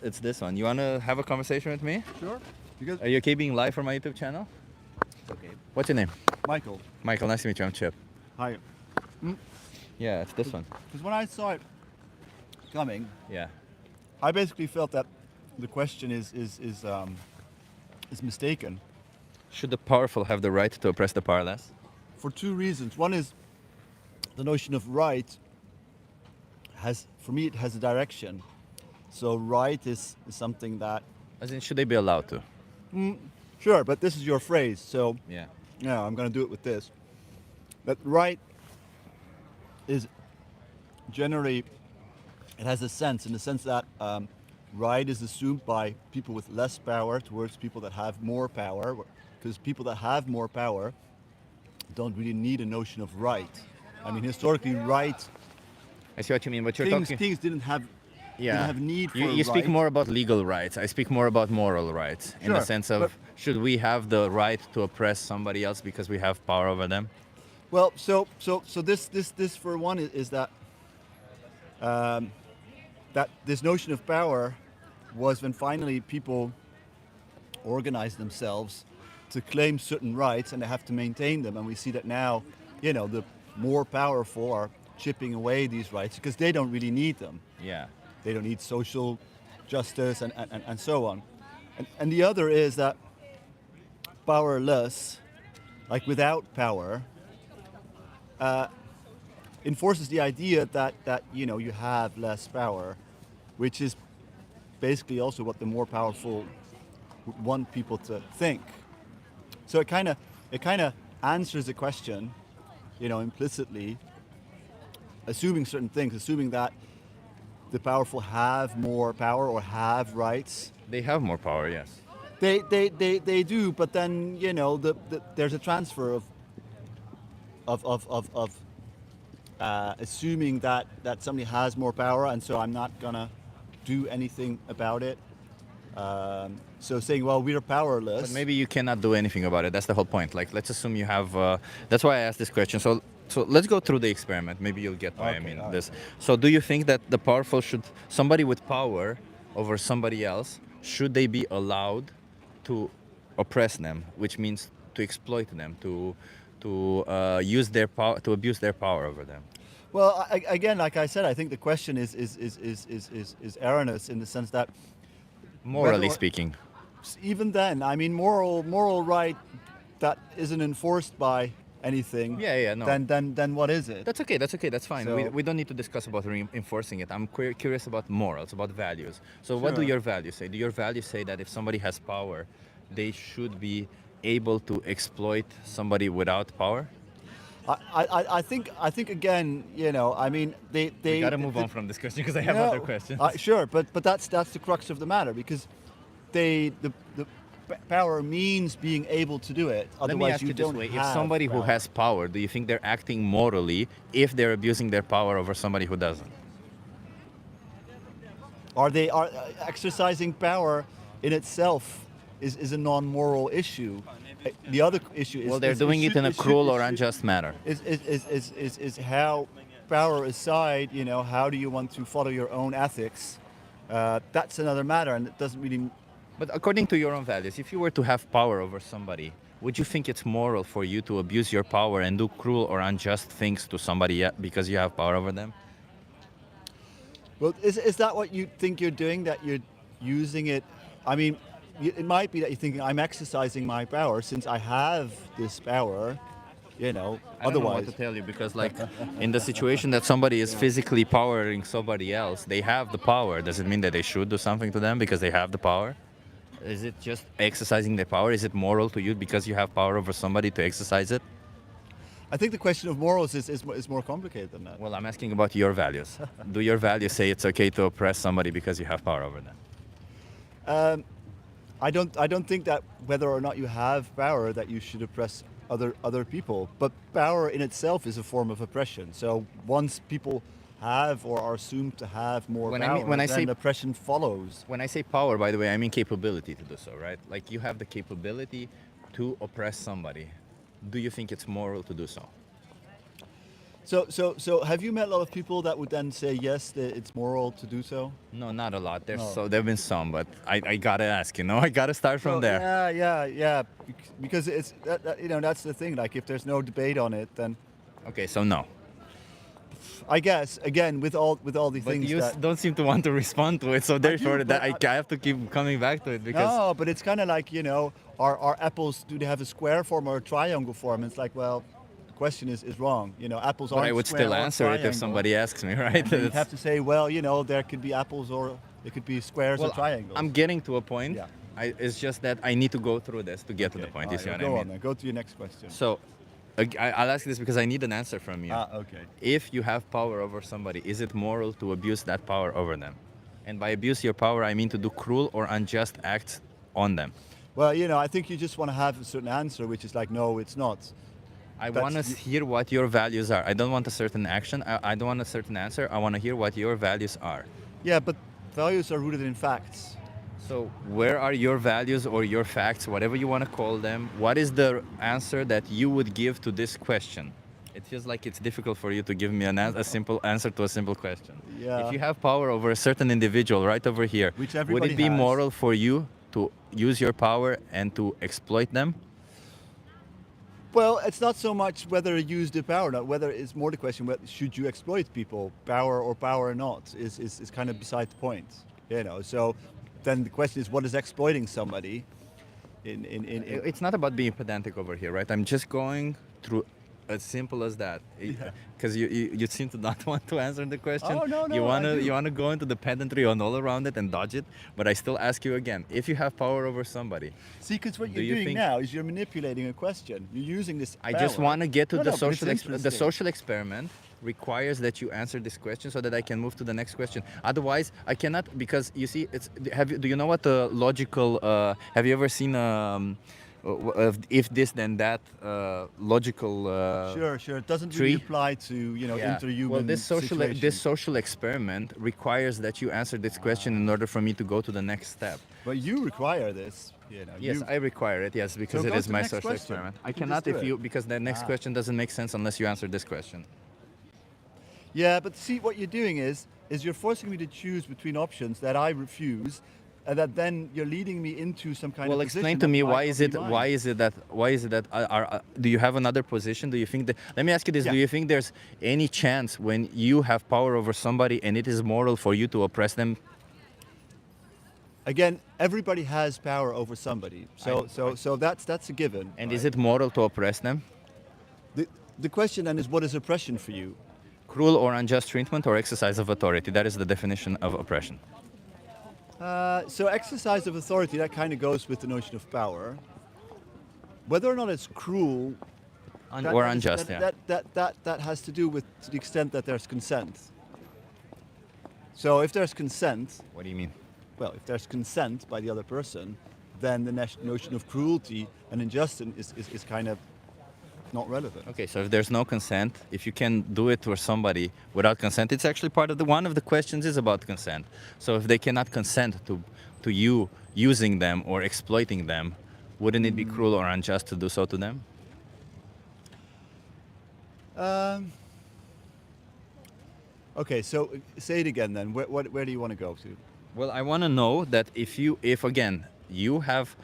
it's this one. You want to have a conversation with me? Sure. Because Are you okay being live for my YouTube channel? okay. What's your name? Michael. Michael, nice to meet you. I'm Chip. Hi. Yeah, it's this one. Because when I saw it coming, Yeah. I basically felt that the question is mistaken Should the powerful have the right to oppress the powerless? for 2 reasons. One is the notion of right for me, it has a direction. So right is something that. As in, should they be allowed to? Sure, but this is your phrase, so Yeah. yeah, I'm going to do it with this. That right is generally, it has a sense in the sense that right is assumed by people with less power towards people that have more power, because people that have more power don't really need a notion of right. I mean, historically, right. I see what you mean, but you're talking. Things didn't have. Yeah. Didn't have need for You speak right. more about legal rights. I speak more about moral rights, in the Sure, sense of but- should we have the right to oppress somebody else because we have power over them? Well, so this for one is that that this notion of power was when finally people organized themselves to claim certain rights, and they have to maintain them. And we see that now, the more powerful are chipping away these rights because they don't really need them. Yeah. They don't need social justice and so on. And the other is that powerless, like without power, enforces the idea that you have less power, which is basically also what the more powerful want people to think. So it kind of answers the question, implicitly, assuming certain things, assuming that the powerful have more power or have rights. They have more power, yes. They do, but then there's a transfer of assuming that somebody has more power, and so I'm not gonna do anything about it. So saying, well, we're powerless. But maybe you cannot do anything about it. That's the whole point. Like, let's assume you have. That's why I asked this question. So So let's go through the experiment. Maybe you'll get why I mean this. So do you think that the powerful somebody with power over somebody else, should they be allowed to oppress them, which means to exploit them, to use their power, to abuse their power over them? Well, again, like I said, I think the question is erroneous in the sense that, morally speaking, even then, I mean, moral right that isn't enforced by anything. No. Then what is it? That's okay. That's fine. So- We don't need to discuss about enforcing it. I'm curious about morals, about values. So what do Sure. your values say? Do your values say that if somebody has power, they should be able to exploit somebody without power? I think again, I mean, they We gotta move on from this question because I have No, other questions. Sure, but that's the crux of the matter, because the power means being able to do it. Let me Otherwise, ask you you this don't way: if have somebody who power. has power, do you think they're acting morally if they're abusing their power over somebody who doesn't? Are exercising power in itself is a non-moral issue? The other issue is Well, they're doing it in a cruel or unjust manner. Is how power aside, how do you want to follow your own ethics? That's another matter, and it doesn't really. But according to your own values, if you were to have power over somebody, would you think it's moral for you to abuse your power and do cruel or unjust things to somebody because you have power over them? Well, is that what you think you're doing? That you're using it? I mean, it might be that you're thinking, I'm exercising my power since I have this power. I don't know Otherwise, what to tell you, because like in the situation that somebody is physically powering somebody else, they have the power. Does it mean that they should do something to them because they have the power? Is it just exercising their power? Is it moral to you because you have power over somebody to exercise it? I think the question of morals is more complicated than that. Well, I'm asking about your values. Do your values say it's okay to oppress somebody because you have power over them? I don't think that whether or not you have power that you should oppress other people. But power in itself is a form of oppression. So once people have or are assumed to have more power, then oppression follows. When I say power, by the way, I mean capability to do so, right? Like you have the capability to oppress somebody. Do you think it's moral to do so? So have you met a lot of people that would then say yes, that it's moral to do so? No, not a lot. No. There've been some, but I gotta ask. I gotta start from there. Yeah. Because it's that's the thing. Like if there's no debate on it, then Okay, so no. I guess again with all these But things. you that, don't seem to want to respond to it, so therefore but that I have to keep coming back to it because. No, but it's kind of like are apples, do they have a square form or a triangle form? It's like, well, the question is wrong. Apples But aren't. I would square still or answer it if triangle. somebody asks me, right? You'd have to say, well, there could be apples or there could be squares or triangles. I'm getting to a point. Yeah. It's just that I need to go through this to get to the point. You see what I Go mean? on then. Go to your next question. So, I'll ask this because I need an answer from you. Okay. If you have power over somebody, is it moral to abuse that power over them? And by abuse your power, I mean to do cruel or unjust acts on them. Well, I think you just want to have a certain answer, which is like, no, it's not. I want to hear what your values are. I don't want a certain action. I don't want a certain answer. I want to hear what your values are. Yeah, but values are rooted in facts. So where are your values or your facts, whatever you want to call them? What is the answer that you would give to this question? It feels like it's difficult for you to give me a simple answer to a simple question. Yeah. If you have power over a certain individual right over here, Which would everybody it be has. moral for you to use your power and to exploit them? Well, it's not so much whether you use the power or not, whether it's more the question, should you exploit people, power or not, is kind of beside the point. So then the question is, what is exploiting somebody? It's not about being pedantic over here, right? I'm just going through as simple as that, because you seem to not want to answer the question. Oh, no, you I do. you want to go into the pedantry and all around it and dodge it, but I still ask you again: if you have power over somebody, See, because what Do you're you doing think- now is you're manipulating a question. You're using this. I just power. want to get to No, the no, but it's social the interesting. social experiment requires that you answer this question so that I can move to the next question. Otherwise, I cannot, because you see, do you know what the logical? Have you ever seen if this then that logical Sure. It doesn't tree. really apply to interhuman Well, this situations. social experiment requires that you answer this question in order for me to go to the next step. But you require this. Yes, I require it. Yes, because So it go is to the my next social question. experiment. I You can cannot just do if it. you because the next question doesn't make sense unless you answer this question. Yeah, but see, what you're doing is you're forcing me to choose between options that I refuse, and that then you're leading me into some kind Well, of explain position to that me might why not is be it mine. why is it that do you have another position? Do you think that? Let me ask you this: Yeah. do you think there's any chance when you have power over somebody and it is moral for you to oppress them? Again, everybody has power over somebody, so that's a given. And right? is it moral to oppress them? The question then is, what is oppression for you? Cruel or unjust treatment or exercise of authority. That is the definition of oppression. So exercise of authority, that kind of goes with the notion of power. Whether or not it's cruel Or unjust, yeah. that has to do with to the extent that there's consent. So if there's consent, What do you mean? well, if there's consent by the other person, then the notion of cruelty and injustice is kind of not relevant. Okay, so if there's no consent, if you can do it for somebody without consent, it's actually part of one of the questions is about consent. So if they cannot consent to you using them or exploiting them, wouldn't it be cruel or unjust to do so to them? Okay, so say it again then. Where do you want to go to? Well, I want to know that if again you have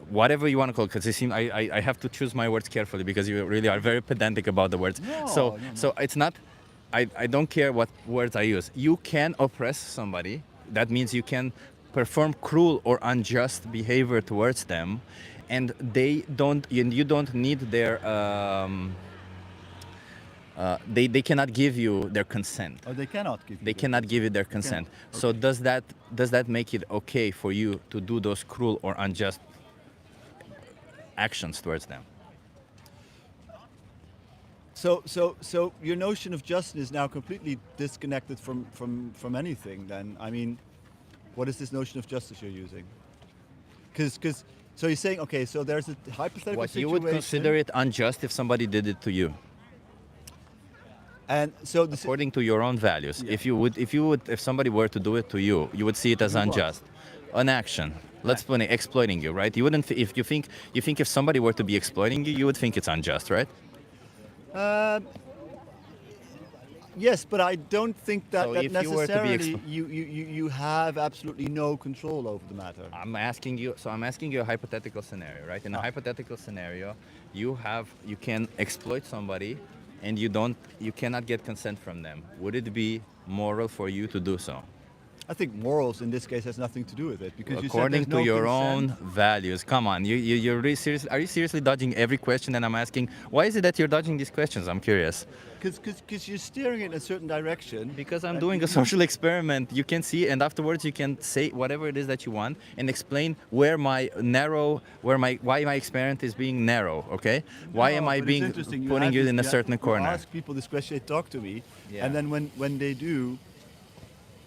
whatever you want to call it, because I have to choose my words carefully because you really are very pedantic about the words. No. So it's not. I don't care what words I use. You can oppress somebody. That means you can perform cruel or unjust behavior towards them, and they don't. And you don't need their. They cannot give you their consent. Oh, they cannot give you They cannot give you their consent. So does that make it okay for you to do those cruel or unjust actions towards them? So your notion of justice is now completely disconnected from anything. Then I mean, what is this notion of justice you're using? Because so you're saying, okay, so there's a hypothetical What you situation. would consider it unjust if somebody did it to you, and so according to your own values. If somebody were to do it to you, you would see it as What? unjust, an action. Let's put it, exploiting you, right? You wouldn't if you think if somebody were to be exploiting you, you would think it's unjust, right? Yes, but I don't think that, So that if you were to be necessarily you have absolutely no control over the matter. I'm asking you a hypothetical scenario, right? In a hypothetical scenario, you can exploit somebody and you cannot get consent from them. Would it be moral for you to do so? I think morals in this case has nothing to do with it because According you said to there's no your consent. own values. Come on, you're really serious? Are you seriously dodging every question? And I'm asking, why is it that you're dodging these questions? I'm curious. Because you're steering in a certain direction. Because I'm doing a social experiment. You can see, and afterwards you can say whatever it is that you want and explain why my experiment is being narrow. Okay? Why am I But it's being interesting. putting you in a certain You corner? ask people this question, they talk to me, Yeah. and then when they do,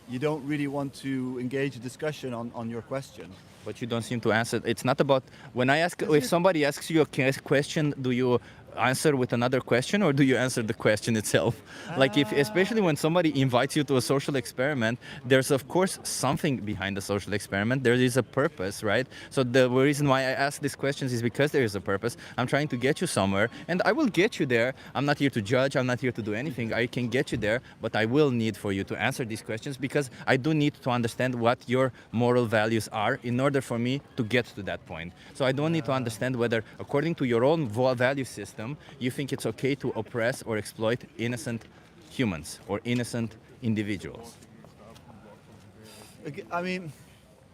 you don't really want to engage a discussion on your question. But you don't seem to answer. It's not about when I ask if somebody asks you a question, do you answer with another question or do you answer the question itself? Like especially when somebody invites you to a social experiment, there's of course something behind the social experiment. There is a purpose, right? So the reason why I ask these questions is because there is a purpose. I'm trying to get you somewhere and I will get you there. I'm not here to judge. I'm not here to do anything. I can get you there, but I will need for you to answer these questions because I do need to understand what your moral values are in order for me to get to that point. So I don't need to understand whether according to your own value system, you think it's okay to oppress or exploit innocent humans or innocent individuals. I mean,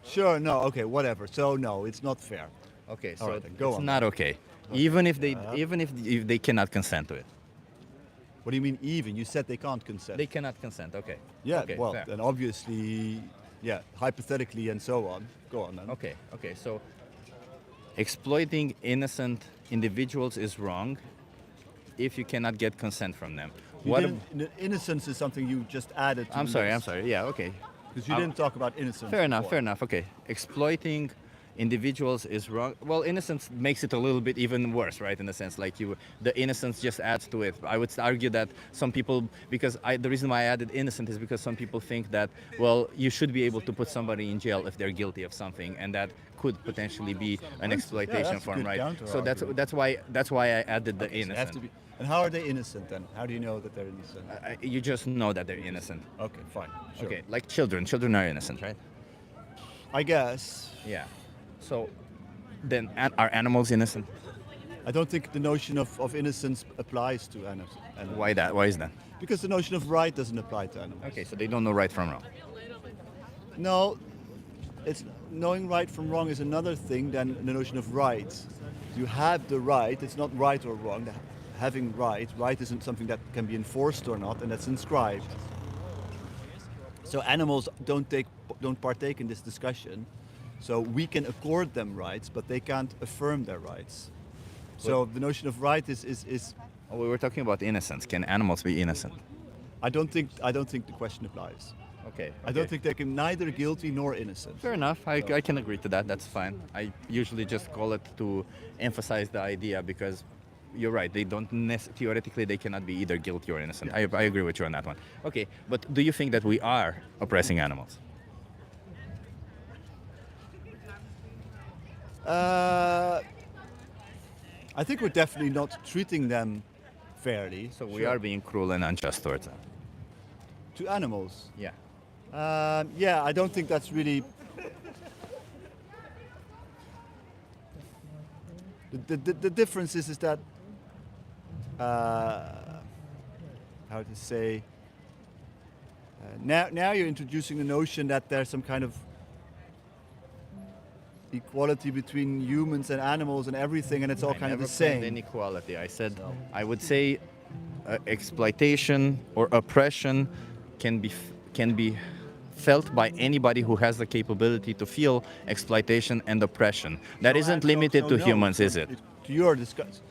sure, no, okay, whatever. So no, it's not fair. Okay, All so right, then, go it's on. not okay, even if they cannot consent to it. What do you mean even? You said they can't consent. They cannot consent. Okay. Yeah, Okay, well, fair. then obviously, yeah, hypothetically and so on. Go on then. Okay. So exploiting innocent individuals is wrong if you cannot get consent from them. Innocence is something you just added to I'm the sorry. list. Yeah. Okay. Because you didn't talk about innocence. Fair before. enough. Okay. Exploiting individuals is wrong. Well, innocence makes it a little bit even worse, right? In a sense, like the innocence just adds to it. I would argue that some people, because the reason why I added innocent is because some people think that, well, you should be able to put somebody in jail if they're guilty of something, and that could potentially be an exploitation that's a form, good right? counter So argument. that's why I added the Okay, so they innocent. have to be, and how are they innocent then? How do you know that they're innocent? You just know that they're innocent. Okay, fine. Sure. Okay, like children. Children are innocent, right? I guess. Yeah. So then are animals innocent? I don't think the notion of innocence applies to animals. Why that? Why is that? Because the notion of right doesn't apply to animals. Okay, so they don't know right from wrong. No, it's knowing right from wrong is another thing than the notion of right. You have the right. It's not right or wrong. Having right isn't something that can be enforced or not, and that's inscribed. So animals don't partake in this discussion. So we can accord them rights, but they can't affirm their rights. So the notion of right is Oh, we were talking about innocence. Can animals be innocent? I don't think the question applies. Okay. I don't think they can neither guilty nor innocent. Fair enough. I can agree to that. That's fine. I usually just call it to emphasize the idea because you're right. They don't theoretically they cannot be either guilty or innocent. Yeah. I agree with you on that one. Okay, but do you think that we are oppressing animals? I think we're definitely not treating them fairly. So we are being cruel and unjust towards them. To animals. Yeah. Yeah, I don't think that's really. The difference is that how to say. Now you're introducing the notion that there's some kind of equality between humans and animals and everything, and it's all kind of the same. Inequality. I said I would say exploitation or oppression can be felt by anybody who has the capability to feel exploitation and oppression. That isn't limited to humans, is it? To your discuss,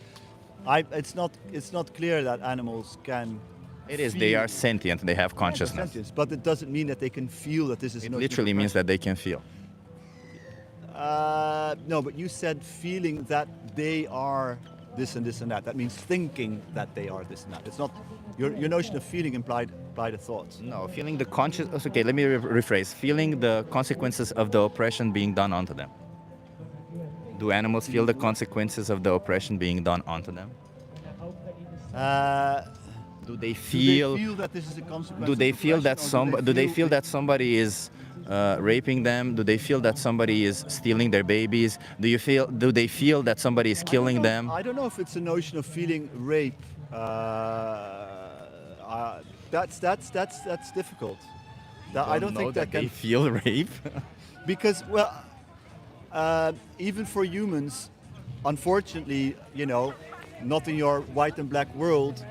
it's not clear that animals can. It is. They are sentient. They have consciousness. Sentience, but it doesn't mean that they can feel that this is. It literally means that they can feel. No, but you said feeling that they are this and this and that. That means thinking that they are this and that. It's not your notion of feeling implied a thought. No, feeling the conscious. Okay, let me rephrase. Feeling the consequences of the oppression being done onto them. Do animals feel the consequences of the oppression being done onto them? Do they feel that this is a consequence? Do they of feel that oppression, or do they feel that somebody is raping them? Do they feel that somebody is stealing their babies? Do they feel that somebody is killing them? I don't know if it's a notion of feeling rape. That's difficult. I don't think that they feel rape. Because even for humans, unfortunately, not in your white and black world,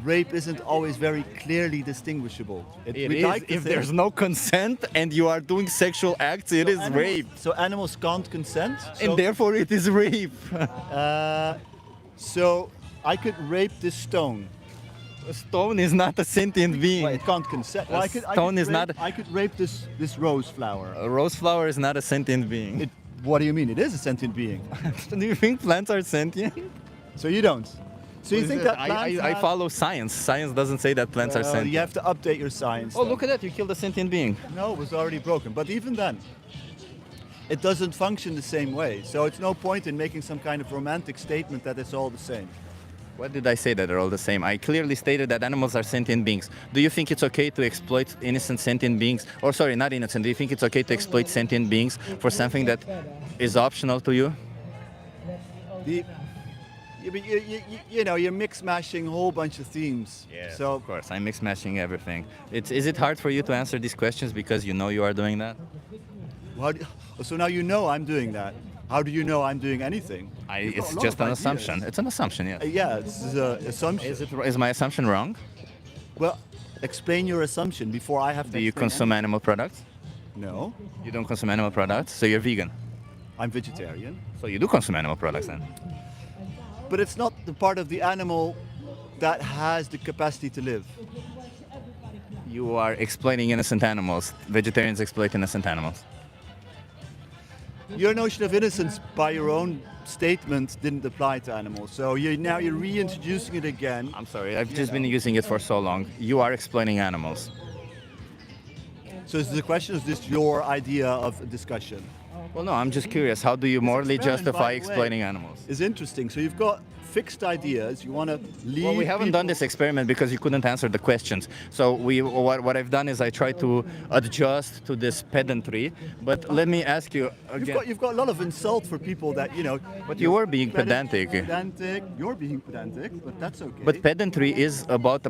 rape isn't always very clearly distinguishable. It is. If there's no consent and you are doing sexual acts, it is rape. So animals can't consent, and therefore it is rape. So I could rape this stone. A stone is not a sentient being. Well, it can't consent. Well, I could rape this rose flower. A rose flower is not a sentient being. What do you mean? It is a sentient being. Do you think plants are sentient? So you don't. So you think that plants I follow science. Science doesn't say that plants are sentient. You have to update your science. Oh, look at that! You killed a sentient being. No, it was already broken. But even then, it doesn't function the same way. So it's no point in making some kind of romantic statement that it's all the same. What did I say that they're all the same? I clearly stated that animals are sentient beings. Do you think it's okay to exploit innocent sentient beings? Or sorry, not innocent. Do you think it's okay to exploit sentient beings for something that is optional to you? You're mix-mashing a whole bunch of themes. Yeah, so of course, I'm mix-mashing everything. Is it hard for you to answer these questions because you know you are doing that? So now you know I'm doing that. How do you know I'm doing anything? It's just an assumption. It's an assumption, yeah. Yeah, it's an assumption. Is my assumption wrong? Well, explain your assumption before I have to. Do you consume animal products? No. You don't consume animal products, so you're vegan? I'm vegetarian. So you do consume animal products then? But it's not the part of the animal that has the capacity to live. You are exploiting innocent animals. Vegetarians exploit innocent animals. your notion of innocence by your own statement didn't apply to animals. So now you're reintroducing it again. I'm sorry, I've just been using it for so long. You are explaining animals. So is the question, is this your idea of a discussion? Well, no, I'm just curious. How do you morally experiment, justify by the way, explaining animals? It's interesting. So you've got fixed ideas. You want to leave. Well, we haven't done this experiment because you couldn't answer the questions. So what I've done is I tried to adjust to this pedantry. But let me ask you again. You've got a lot of insult for people that, you know. But you were being pedantic. Pedantic. You're being pedantic, but that's okay. But pedantry is about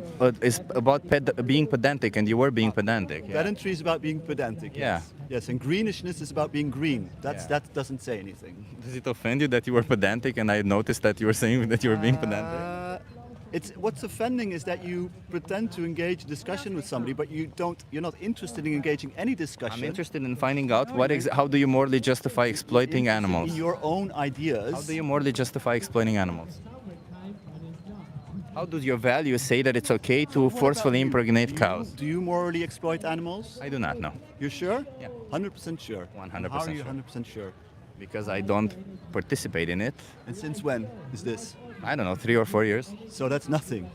being pedantic, and you were being pedantic. Yeah. Pedantry is about being pedantic. Yes. Yes, and greenishness is about being green. That doesn't say anything. Does it offend you that you were pedantic, and I noticed that you were saying that you were being pedantic? What's offending is that you pretend to engage discussion with somebody, but you're not interested in engaging any discussion. I'm interested in finding out how do you morally justify exploiting animals? In your own ideas. How do you morally justify exploiting animals? How do your values say that it's okay to forcefully impregnate cows? Do you morally exploit animals? I do not know. You're sure? Yeah. 100% sure. 100% How are you sure. 100% sure? Because I don't participate in it. And since when is this? I don't know, 3 or 4 years. So that's nothing.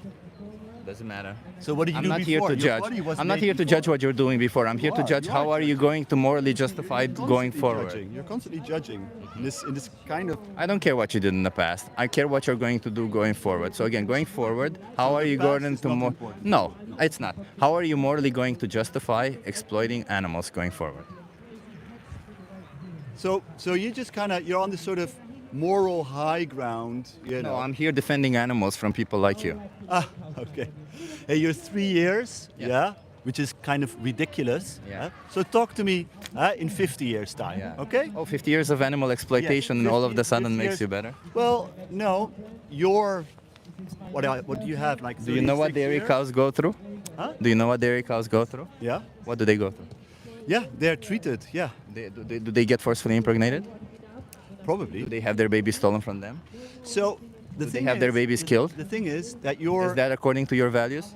Doesn't matter. So what did you I'm do not before? here to Your judge. body was I'm not made here to before. judge what you're doing before. I'm here to judge how are you going to morally justify going forward. Judging. You're constantly judging in this kind of. I don't care what you did in the past. I care what you're going to do going forward. So again, going forward, how are the you past going is to not important. No, it's not. How are you morally going to justify exploiting animals going forward? So you just you're on this sort of moral high ground. You know. No, I'm here defending animals from people like you. Ah, okay. Hey, you're 3 years, yeah, which is kind of ridiculous. Yeah. So talk to me in 50 years' time, okay? Oh, 50 years of animal exploitation Yes, and all of 50 a sudden 50 makes years. you better? Well, no, what do you have, like Do you know what 36 dairy years? cows go through? Huh? Do you know what dairy cows go through? Yeah. What do they go through? Yeah, they're treated, yeah. Do they get forcefully impregnated? Probably. Do they have their babies stolen from them? So the Do thing they have their is- babies killed? The thing is that Is that according to your values?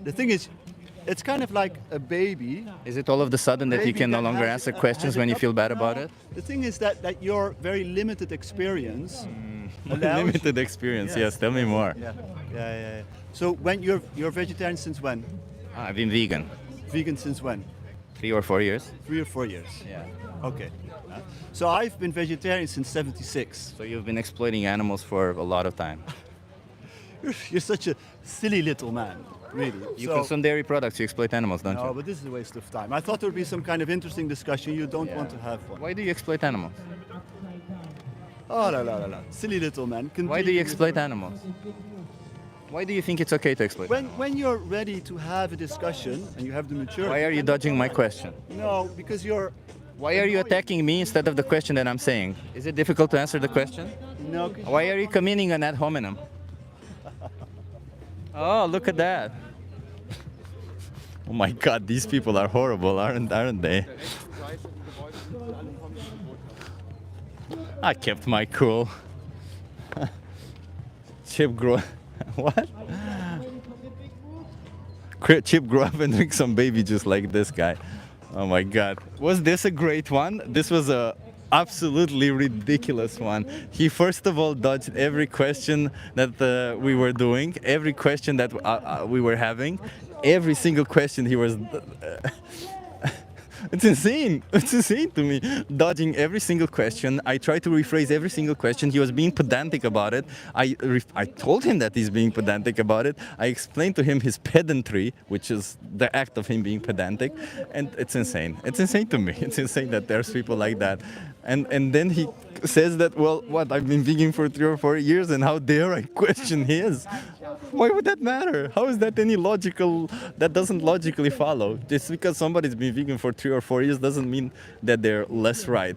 the thing is, it's kind of like a baby. Is it all of the sudden that you Baby can no that longer has- answer questions has a when you feel couple- bad about No, it? The thing is that your very limited experience allows- Limited experience, yes. Tell me more. Yeah. So when you're vegetarian since when? I've been vegan. Vegan since when? 3 or 4 years. 3 or 4 years. Yeah. Okay. So I've been vegetarian since '76. So you've been exploiting animals for a lot of time. You're such a silly little man, really. You consume dairy products, you exploit animals, don't No, you? but this is a waste of time. I thought there would be some kind of interesting discussion. You don't want to have one. Why do you exploit animals? Oh, la. Silly little man. Why do you Continue. exploit animals? Why do you think it's okay to exploit animals? When you're ready to have a discussion and you have the maturity. Why are you dodging my question? No, because you're. Why are you attacking me instead of the question that I'm saying? Is it difficult to answer the question? No. Why are you committing an ad hominem? Oh, look at that. Oh my God, these people are horrible, aren't they? I kept my cool. Chip grew. What? Chip grew up and drink some baby juice like this guy. Oh my God. Was this a great one? This was a absolutely ridiculous one. He first of all dodged every question that we were doing, every question that we were having, every single question he was. It's insane. It's insane to me. Dodging every single question. I tried to rephrase every single question. He was being pedantic about it. I told him that he's being pedantic about it. I explained to him his pedantry, which is the act of him being pedantic. And it's insane. It's insane to me. It's insane that there's people like that. And then he says that, well, what, I've been vegan for 3 or 4 years and how dare I question his? Why would that matter? How is that any logical? That doesn't logically follow. Just because somebody's been vegan for 3 or 4 years doesn't mean that they're less right.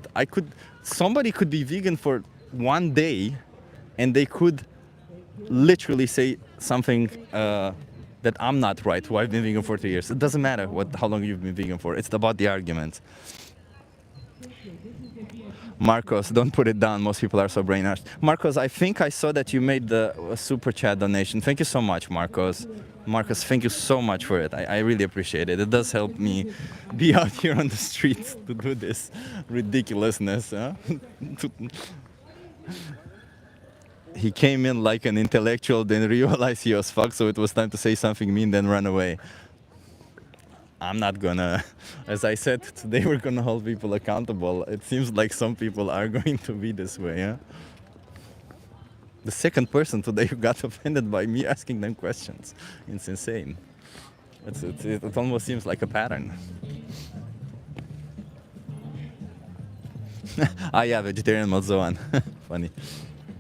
Somebody could be vegan for 1 day and they could literally say something that I'm not right, who I've been vegan for 3 years. It doesn't matter how long you've been vegan for. It's about the argument. Marcos, don't put it down. Most people are so brainwashed. Marcos, I think I saw that you made the super chat donation. Thank you so much, Marcos. Marcos, thank you so much for it. I really appreciate it. It does help me be out here on the streets to do this ridiculousness. Huh? He came in like an intellectual, then realized he was fucked, so it was time to say something mean, then run away. I'm not gonna, as I said, today we're gonna hold people accountable. It seems like some people are going to be this way, yeah? The second person today who got offended by me asking them questions. It's insane. It almost seems like a pattern. Ah yeah, vegetarian Mozoan. Funny.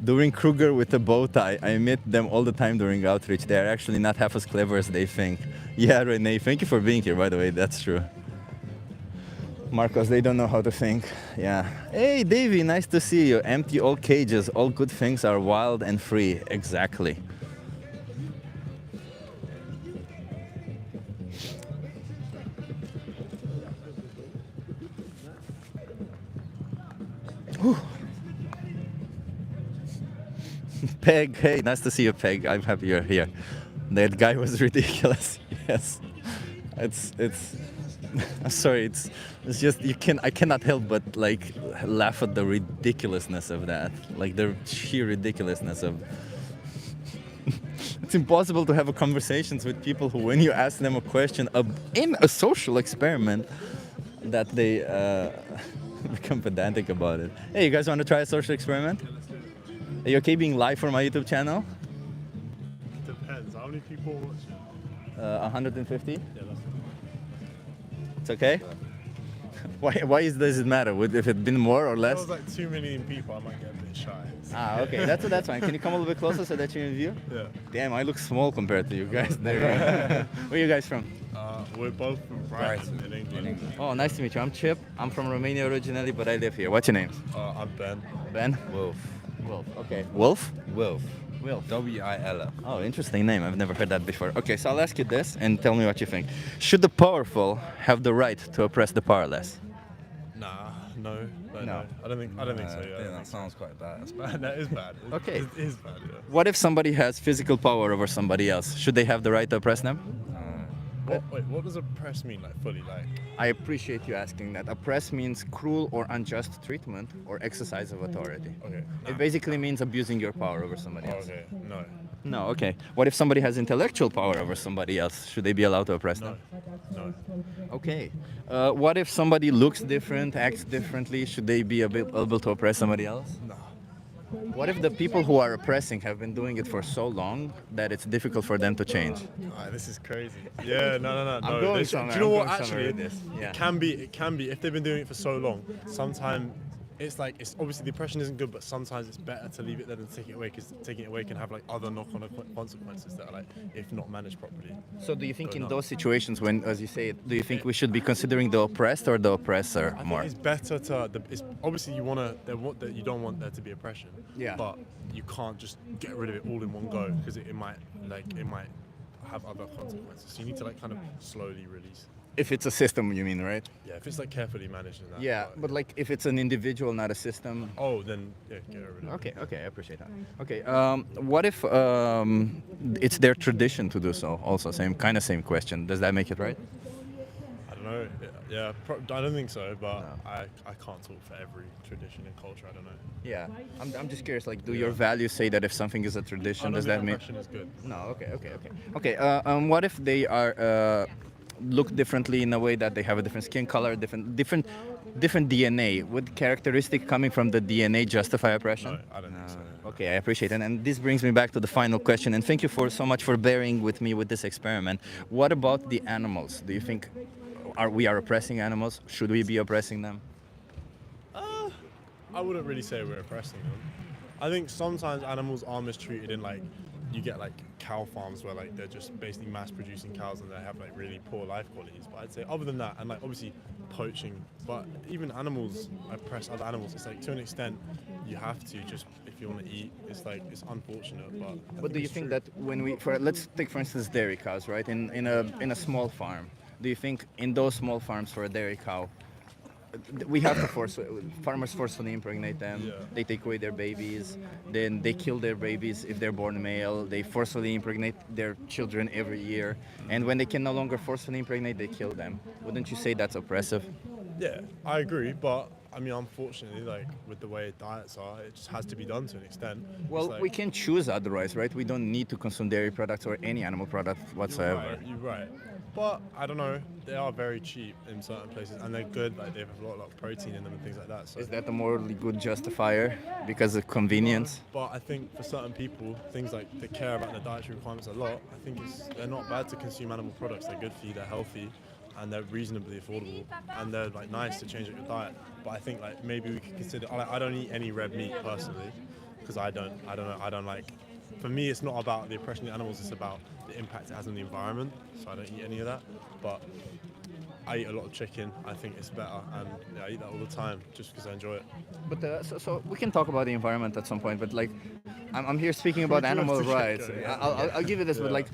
During Kruger with a bow tie, I meet them all the time during outreach. They are actually not half as clever as they think. Yeah, Renee, thank you for being here, by the way, that's true. Marcos, they don't know how to think. Yeah. Hey, Davey, nice to see you. Empty all cages. All good things are wild and free. Exactly. Whew. Peg, hey, nice to see you, Peg. I'm happy you're here. That guy was ridiculous. Yes. It's I'm sorry, it's just I cannot help but like laugh at the ridiculousness of that. Like the sheer ridiculousness of it's impossible to have a conversations with people who, when you ask them a question in a social experiment, that they become pedantic about it. Hey, you guys want to try a social experiment? Are you okay being live for my YouTube channel? Depends. How many people watch it? 150? Yeah, that's It's okay? Why does it matter? Would if it been more or less? If it was like 2 million people, I might get a bit shy. Ah, okay, that's fine. Can you come a little bit closer so that you're in view? Yeah. Damn, I look small compared to you guys. There. Where are you guys from? We're both from Brighton in England. Oh, nice to meet you. I'm Chip. I'm from Romania originally, but I live here. What's your name? I'm Ben. Ben? Wolf. Wolf. Okay. Wolf? Wolf. Wolf. W-I-L-F. Oh, interesting name. I've never heard that before. Okay, so I'll ask you this and tell me what you think. Should the powerful have the right to oppress the powerless? Nah, no. I don't think so. Yeah, that sounds quite bad. That's bad. That is bad. Okay. It is bad. Yeah. What if somebody has physical power over somebody else? Should they have the right to oppress them? What does oppress mean, like fully, like? I appreciate you asking that. Oppress means cruel or unjust treatment or exercise of authority. Okay. It basically means abusing your power over somebody else. Okay. No. No, okay. What if somebody has intellectual power over somebody else? Should they be allowed to oppress them? No. Okay. What if somebody looks different, acts differently? Should they be able to oppress somebody else? No. What if the people who are oppressing have been doing it for so long that it's difficult for them to change? This is crazy. Yeah, no. I'm going Do somewhere. you know I'm what? going somewhere Actually, with this. Yeah. It can be. If they've been doing it for so long, sometimes it's obviously the oppression isn't good, but sometimes it's better to leave it there than take it away, because taking it away can have like other knock-on consequences that are like, if not managed properly. So do you think in those situations when, as you say it, do you think we should be considering the oppressed or the oppressor more? It's better to. It's obviously you you don't want there to be oppression. Yeah. But you can't just get rid of it all in one go, because it might have other consequences. So you need to like kind of slowly release. If it's a system, you mean, right? Yeah, if it's like carefully managed and that. Yeah, but like if it's an individual, not a system. Oh, then yeah, get rid of it. Okay, I appreciate that. Okay, what if it's their tradition to do so? Also, same question. Does that make it right? I don't know. Yeah, I don't think so, but I can't talk for every tradition and culture. I don't know. Yeah, I'm just curious. Like, do your values say that if something is a tradition, does that mean? Oppression is good. No. Okay. What if they are look differently in a way that they have a different skin color, different DNA? Would characteristic coming from the DNA justify oppression? No, I don't think so. Okay, I appreciate it. And this brings me back to the final question. And thank you so much for bearing with me with this experiment. What about the animals? Do you think we are oppressing animals? Should we be oppressing them? I wouldn't really say we're oppressing them. I think sometimes animals are mistreated in like, you get like cow farms where like they're just basically mass producing cows and they have like really poor life qualities. But I'd say other than that, and like obviously poaching, but even animals oppress other animals. It's like to an extent you have to, just if you want to eat. It's like, it's unfortunate, but. But do you think that when let's take for instance dairy cows, right? In a small farm, do you think in those small farms for a dairy cow, we have to force farmers forcefully impregnate them. Yeah. They take away their babies, then they kill their babies if they're born male. They forcefully impregnate their children every year, and when they can no longer forcefully impregnate, they kill them. Wouldn't you say that's oppressive? Yeah, I agree, but I mean, unfortunately, like with the way diets are, it just has to be done to an extent. Well, It's like, we can choose otherwise, right? We don't need to consume dairy products or any animal product whatsoever. You're right. But I don't know, they are very cheap in certain places, and they're good. Like they have a lot of protein in them and things like that. So. Is that a morally good justifier because of convenience? But I think for certain people, things like they care about their dietary requirements a lot. I think they're not bad to consume animal products. They're good for you. They're healthy, and they're reasonably affordable, and they're like nice to change up your diet. But I think like maybe we could consider. I don't eat any red meat personally, because I don't know. I don't like. For me, it's not about the oppression of the animals. It's about the impact it has on the environment. So I don't eat any of that. But I eat a lot of chicken. I think it's better, and yeah, I eat that all the time just because I enjoy it. But so we can talk about the environment at some point. But like, I'm here speaking about We do have animal to get rights. going, yeah. I'll give you this, but Yeah. like,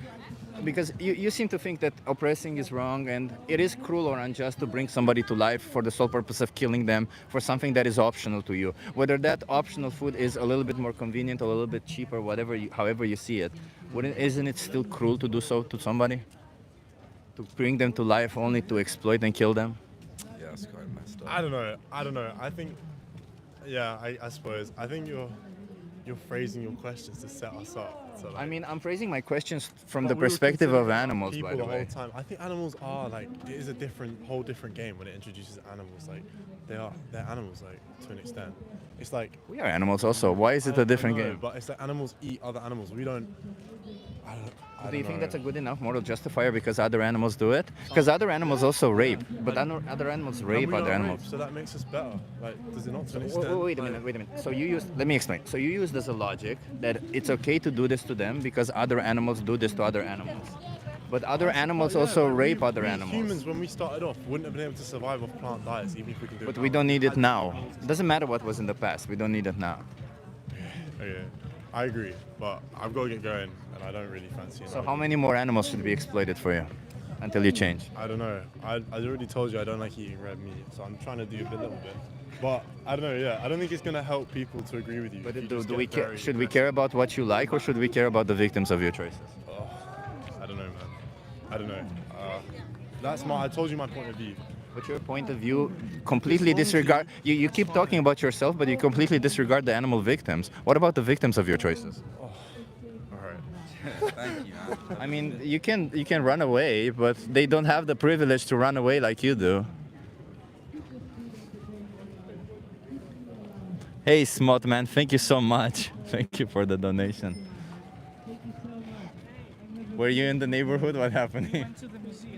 because you seem to think that oppressing is wrong and it is cruel or unjust to bring somebody to life for the sole purpose of killing them for something that is optional to you. Whether that optional food is a little bit more convenient, a little bit cheaper, however you see it, isn't it still cruel to do so to somebody? To bring them to life only to exploit and kill them? Yeah, it's quite messed up. I don't know. I think, yeah, I suppose. I think you're phrasing your questions to set us up. So, like, I mean, I'm phrasing my questions from but the we were perspective of considering animals, people by the whole way. time. I think animals are like it is a whole different game when it introduces animals. Like they're animals like to an extent. It's like We are animals also. Why is it I a different know, game? But it's like animals eat other animals. We don't. I Do you don't think know. that's a good enough moral justifier because other animals do it? Because other animals also rape, but other animals And rape we other don't animals. rape, so that makes us better. Like, does it not to an Wait, extent? wait a minute, wait a minute. So let me explain. So you used as a logic that it's okay to do this to them because other animals do this to other animals. But other animals Yeah, also but rape we other animals. Humans, when we started off, wouldn't have been able to survive off plant diets, even if we can do it. But we now. don't need it now. Doesn't matter what was in the past. We don't need it now. Okay, I agree, but I've got to get going, and I don't really fancy it. So how many more animals should be exploited for you until you change? I don't know. I already told you I don't like eating red meat, so I'm trying to do a little bit. But I don't know. Yeah, I don't think it's gonna help people to agree with you. But if you do just we get care? very Should we aggressive. care about what you like, or should we care about the victims of your choices? Oh, I don't know, man. I don't know. I told you my point of view. But your point of view completely disregard. You keep talking about yourself, but you completely disregard the animal victims. What about the victims of your choices? All right. Thank you, man. I mean, you can run away, but they don't have the privilege to run away like you do. Hey, Smart Man, thank you so much. Thank you for the donation. Were you in the neighborhood? What happened?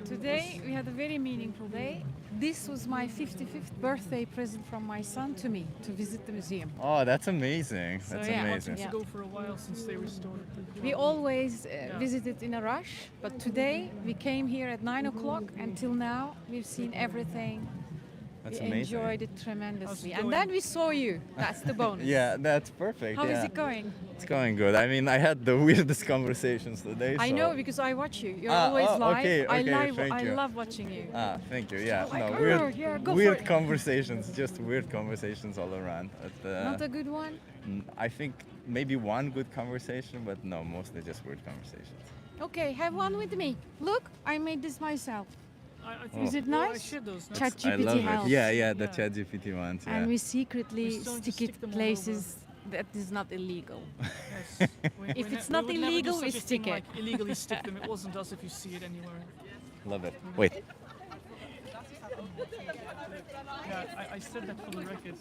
Today we had a very meaningful day. This was my 55th birthday present from my son to me, to visit the museum. Oh, that's amazing. That's yeah. amazing. Yeah. Go for a while since they restored it. We always visited in a rush, but today we came here at 9 o'clock. Until now, we've seen everything. That's we amazing. enjoyed it tremendously. How's it And then we saw you. That's the bonus. Yeah, that's perfect. How is yeah. it going? It's going good. I mean, I had the weirdest conversations today. I so- know because I watch you. You're Ah, always oh, live. okay, okay, thank I you. love watching you. Ah, thank you. Yeah, Like, no, oh, yeah, go for weird it. conversations, just weird conversations all around. But, Not a good one? I think maybe one good conversation, but no, mostly just weird conversations. Okay, have one with me. Look, I made this myself. I think Is it well, I nice? shared those notes. I ChatGPT love helps. it. Yeah, the ChatGPT ones. Yeah. And we secretly We still just stick it stick them all places that is not illegal. Yes. If it's we not would never do illegal, such we a thing stick it. Like illegally stick them. It wasn't us if you see it anywhere. Love it. Wait. Yeah, I said that for the record.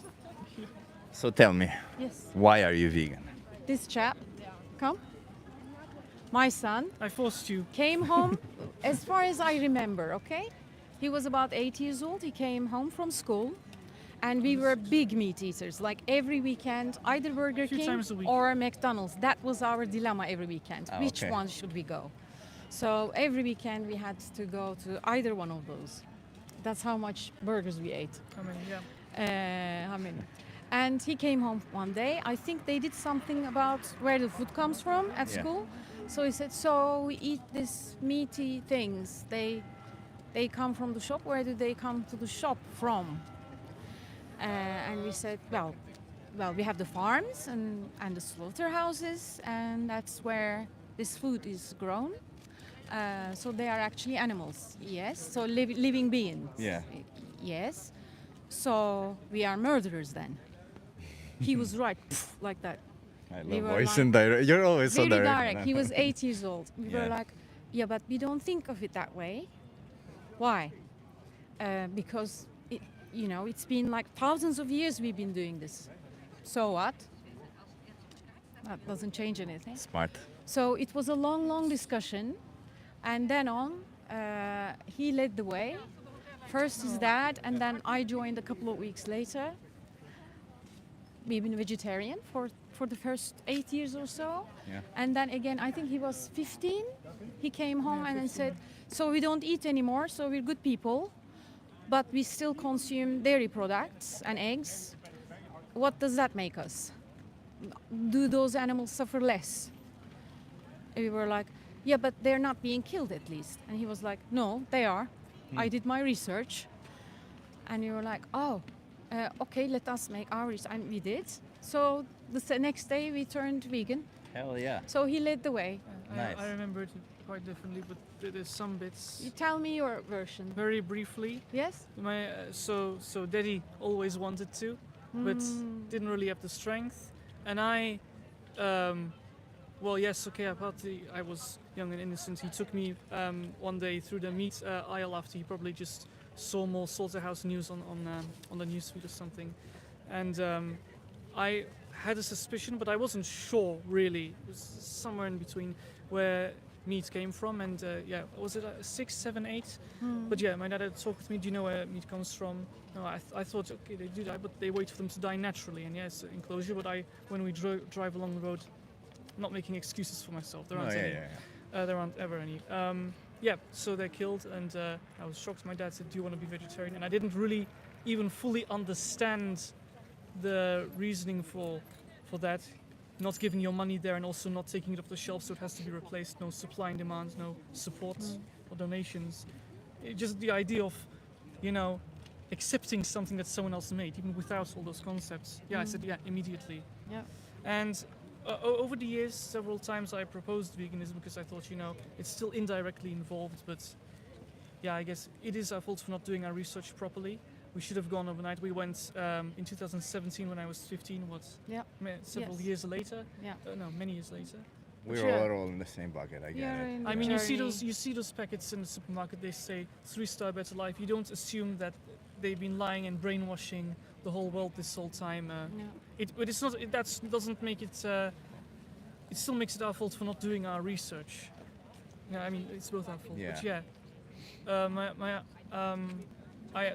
So tell me, Yes. why are you vegan? This chap, come. My son I forced you. came home, as far as I remember, okay? He was about 8 years old. He came home from school. And we were big meat eaters, like every weekend, either Burger Few King times a week. or McDonald's. That was our dilemma every weekend. Ah, Which okay. one should we go? So every weekend we had to go to either one of those. That's how much burgers we ate. I mean, yeah. How many? And he came home one day. I think they did something about where the food comes from at Yeah. school. So he said, so we eat these meaty things. They come from the shop. Where do they come to the shop from? And we said, well, we have the farms and the slaughterhouses, and that's where this food is grown. So they are actually animals, yes. So living beings, Yeah. yes. So we are murderers then. He was right, like that. I We love were voice like- and direct. You're always so Very direct. direct. He was 8 years old. We Yeah. were like, yeah, but we don't think of it that way. Why? Because it's been like thousands of years we've been doing this. So what? That doesn't change anything. Smart. So it was a long, long discussion, and then he led the way. First his dad, and then I joined a couple of weeks later. We've been vegetarian for the first 8 years or so. Yeah. And then again, I think he was 15. He came home and then said, so we don't eat anymore, so we're good people, but we still consume dairy products and eggs. What does that make us? Do those animals suffer less? And we were like, yeah, but they're not being killed at least. And he was like, no, they are. I did my research. And we were like, oh, okay, let us make our research. And we did. So the next day we turned vegan. Hell yeah. So he led the way. Nice. I remember it quite differently, but there's some bits. You tell me your version. Very briefly. Yes? My so Daddy always wanted to, but didn't really have the strength. And I, well, yes, okay. I was young and innocent. He took me one day through the meat aisle after he probably just saw more slaughterhouse news on the newsfeed or something, and I had a suspicion, but I wasn't sure really. It was somewhere in between where meat came from, and yeah, was it 6, 7, 8? But yeah, my dad had talked with me. Do you know where meat comes from? No, I thought okay, they do that, but they wait for them to die naturally, and yes, enclosure. But when we drive along the road, I'm not making excuses for myself. There aren't any. There aren't ever any. Yeah, so they're killed, and I was shocked. My dad said, "Do you want to be vegetarian?" And I didn't really even fully understand the reasoning for that. Not giving your money there and also not taking it off the shelf, so it has to be replaced. No supply and demand, no support or donations. Just the idea of, accepting something that someone else made, even without all those concepts. Yeah, I said yeah immediately. Yeah. And over the years, several times I proposed veganism because I thought, it's still indirectly involved, but yeah, I guess it is our fault for not doing our research properly. We should have gone overnight. We went in 2017 when I was 15, several years later? Yeah. No, many years later. We're all in the same bucket, I get it. I mean, you see those packets in the supermarket, they say 3-star better life. You don't assume that they've been lying and brainwashing the whole world this whole time. But it's not. That doesn't make it. It still makes it our fault for not doing our research. Yeah, I mean it's both our fault. Yeah. But yeah, I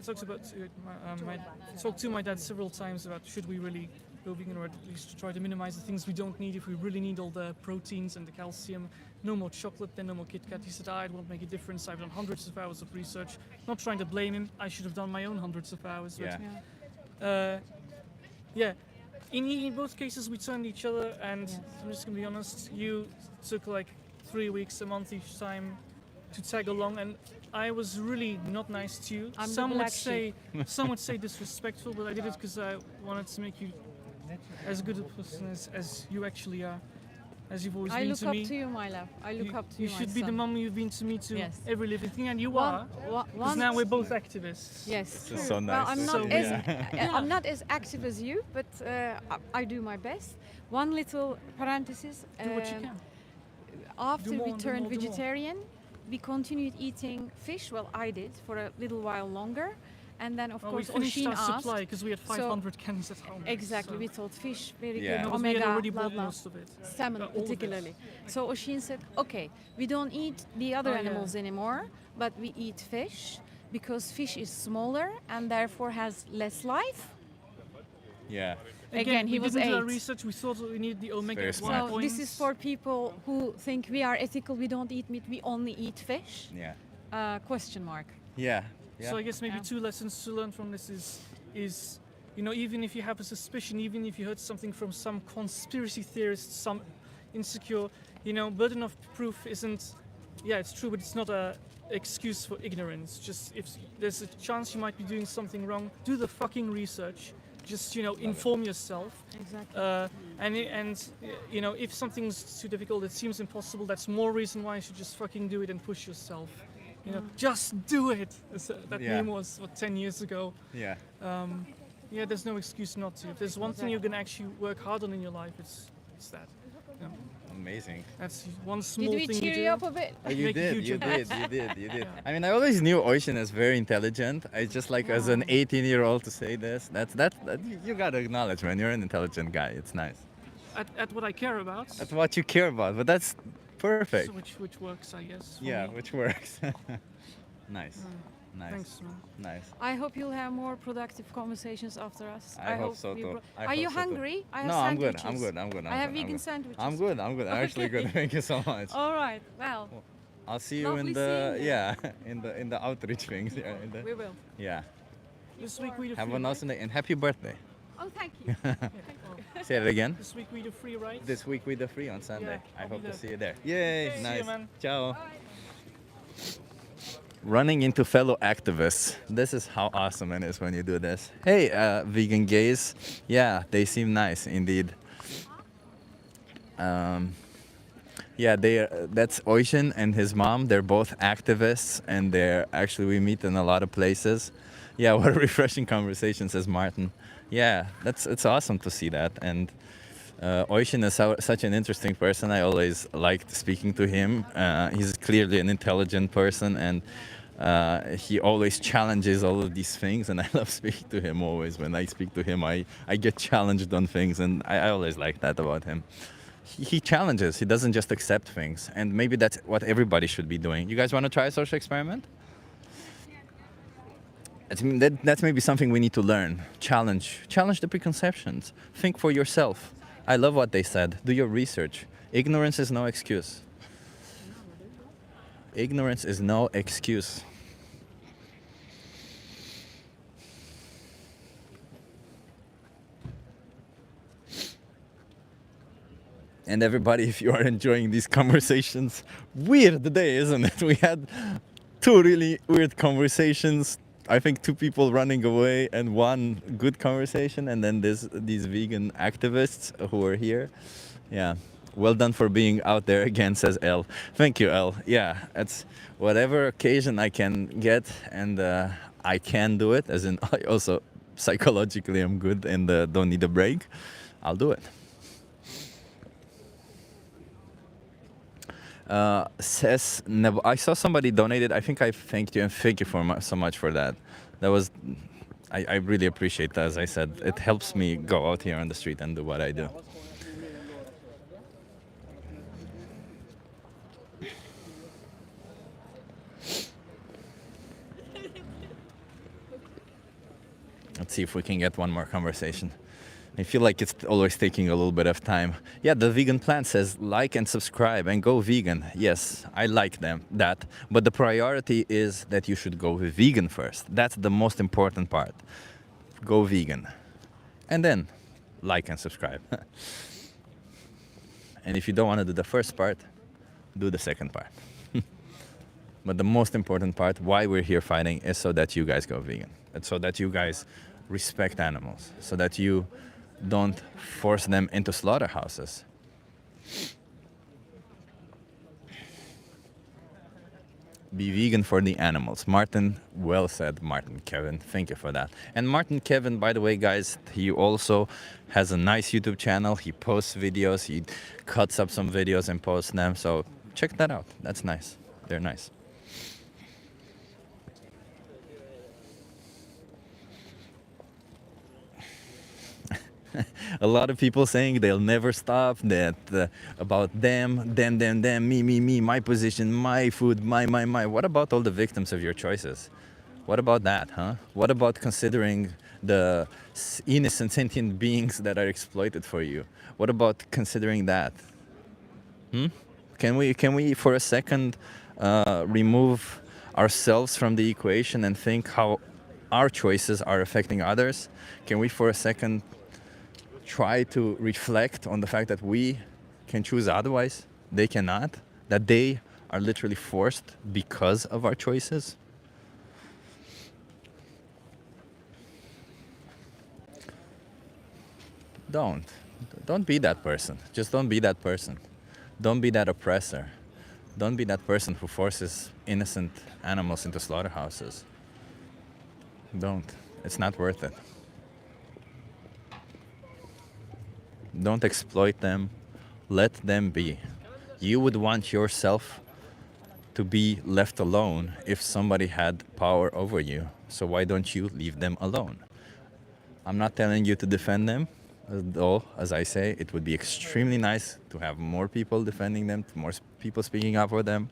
talked to my dad several times about should we really go vegan, or at least try to minimize the things we don't need. If we really need all the proteins and the calcium, no more chocolate, then no more Kit Kat. He said, it won't make a difference. I've done hundreds of hours of research. Not trying to blame him. I should have done my own hundreds of hours. But, yeah. In both cases, we turned each other, and I'm just gonna be honest. You took like 3 weeks, a month each time to tag along, and I was really not nice to you. I'm some the would black say, sheep. some would say disrespectful, but I did it because I wanted to make you as good a person as you actually are, as you've always I been look to up me. to you, my love. I look up to you. You should be the mum you've been to me to Yes. every living thing, and you One- are. one- Because now we're both activists. Yes. It's so nice Well, I'm to not see. as Yeah. I'm not as active as you, but I do my best. One little parenthesis. Do what you can. After Do more we and do turned more, do more. vegetarian, we continued eating fish. Well, I did for a little while longer, and then of Well, course we finished Oshin our asked. supply because we had So- 500 cans at home. Exactly, so- we thought fish very Yeah. good, No, 'cause we had omega, already blah bought blah, most of it. salmon All of it. particularly. So Oshin said, okay, we don't eat the other Oh, yeah. animals anymore, but we eat fish because fish is smaller and therefore has less life. Yeah. Again, he we was didn't do our 8. research. We thought we needed the omega very at one smart. So point. this is for people who think we are ethical, we don't eat meat, we only eat fish? Yeah. Question mark. Yeah. Yeah. So I guess maybe Yeah. 2 lessons to learn from this is even if you have a suspicion, even if you heard something from some conspiracy theorist, some insecure, burden of proof isn't. Yeah, it's true, but it's not excuse for ignorance. Just if there's a chance you might be doing something wrong, do the fucking research. Just inform yourself. Exactly. If something's too difficult, it seems impossible. That's more reason why you should just fucking do it and push yourself. Just do it. That meme was 10 years ago. Yeah. There's no excuse not to. If there's one thing you're gonna actually work hard on in your life, it's that. Amazing. That's one small Did we thing cheer you you do. up a bit? You Make a did, huge you impact. did, you did. I mean, I always knew Ocean as very intelligent. I just like as an 18-year-old to say this. That you gotta acknowledge, man. You're an intelligent guy. It's nice. At what I care about. That's what you care about, but that's perfect. So which works, I guess. for Yeah, me. which works. Nice. Nice. Thanks, man. Nice. I hope you'll have more productive conversations after us. I hope so we too. I Are hope you so too. hungry? I have No, I'm good. sandwiches. I'm good. I have I'm vegan good. sandwiches. I'm good. I'm actually good. Okay. Thank you so much. All right. Well, I'll see you lovely in the seeing you. in the outreach things. Yeah, we will. yeah. This week we do Have free a nice rides. day and happy birthday. Oh, thank you. Say it again. This week we do free rides. This week we do free on Sunday. Yeah, I I'll be hope to there. see you there. Yay! See you, Nice. man. Ciao. Running into fellow activists. This is how awesome it is when you do this. Hey, vegan gays. Yeah, they seem nice indeed. Yeah, that's Ocean and his mom. They're both activists, and we meet in a lot of places. Yeah, what a refreshing conversation, says Martin. Yeah, it's awesome to see that. And Ocean is such an interesting person. I always liked speaking to him. He's clearly an intelligent person, and he always challenges all of these things, and I love speaking to him always. When I speak to him, I get challenged on things, and I always like that about him. He challenges. He doesn't just accept things, and maybe that's what everybody should be doing. You guys want to try a social experiment? That's maybe something we need to learn. Challenge the preconceptions. Think for yourself. I love what they said. Do your research. Ignorance is no excuse. Ignorance is no excuse. And everybody, if you are enjoying these conversations, weird day, isn't it? We had two really weird conversations. I think two people running away and one good conversation, and then these vegan activists who are here. Yeah, well done for being out there again, says Elle. Thank you, Elle. Yeah, it's whatever occasion I can get, and I can do it, as in I also psychologically am good and don't need a break. I'll do it. Says I saw somebody donated. I think I thanked you, and thank you so much for that. That was, I really appreciate that. As I said, it helps me go out here on the street and do what I do. Let's see if we can get one more conversation. I feel like it's always taking a little bit of time. Yeah, the vegan plant says like and subscribe and go vegan. Yes, I like that. But the priority is that you should go vegan first. That's the most important part. Go vegan. And then like and subscribe. And if you don't want to do the first part, do the second part. But the most important part, why we're here fighting, is so that you guys go vegan. And so that you guys respect animals. So that you don't force them into slaughterhouses. Be vegan for the animals. Martin, well said, Martin Kevin. Thank you for that. And Martin Kevin, by the way, guys, he also has a nice YouTube channel. He posts videos. He cuts up some videos and posts them. So check that out. That's nice. They're nice. A lot of people saying they'll never stop, that about them, me, my position, my food, my. What about all the victims of your choices? What about that, huh? What about considering the innocent sentient beings that are exploited for you? What about considering that? Can we for a second remove ourselves from the equation and think how our choices are affecting others? Can we for a second try to reflect on the fact that we can choose otherwise, they cannot, that they are literally forced because of our choices? Don't be that person. Just don't be that person. Don't be that oppressor. Don't be that person who forces innocent animals into slaughterhouses. Don't. It's not worth it. Don't exploit them. Let them be. You would want yourself to be left alone if somebody had power over you. So why don't you leave them alone? I'm not telling you to defend them, though, as I say, it would be extremely nice to have more people defending them, more people speaking up for them,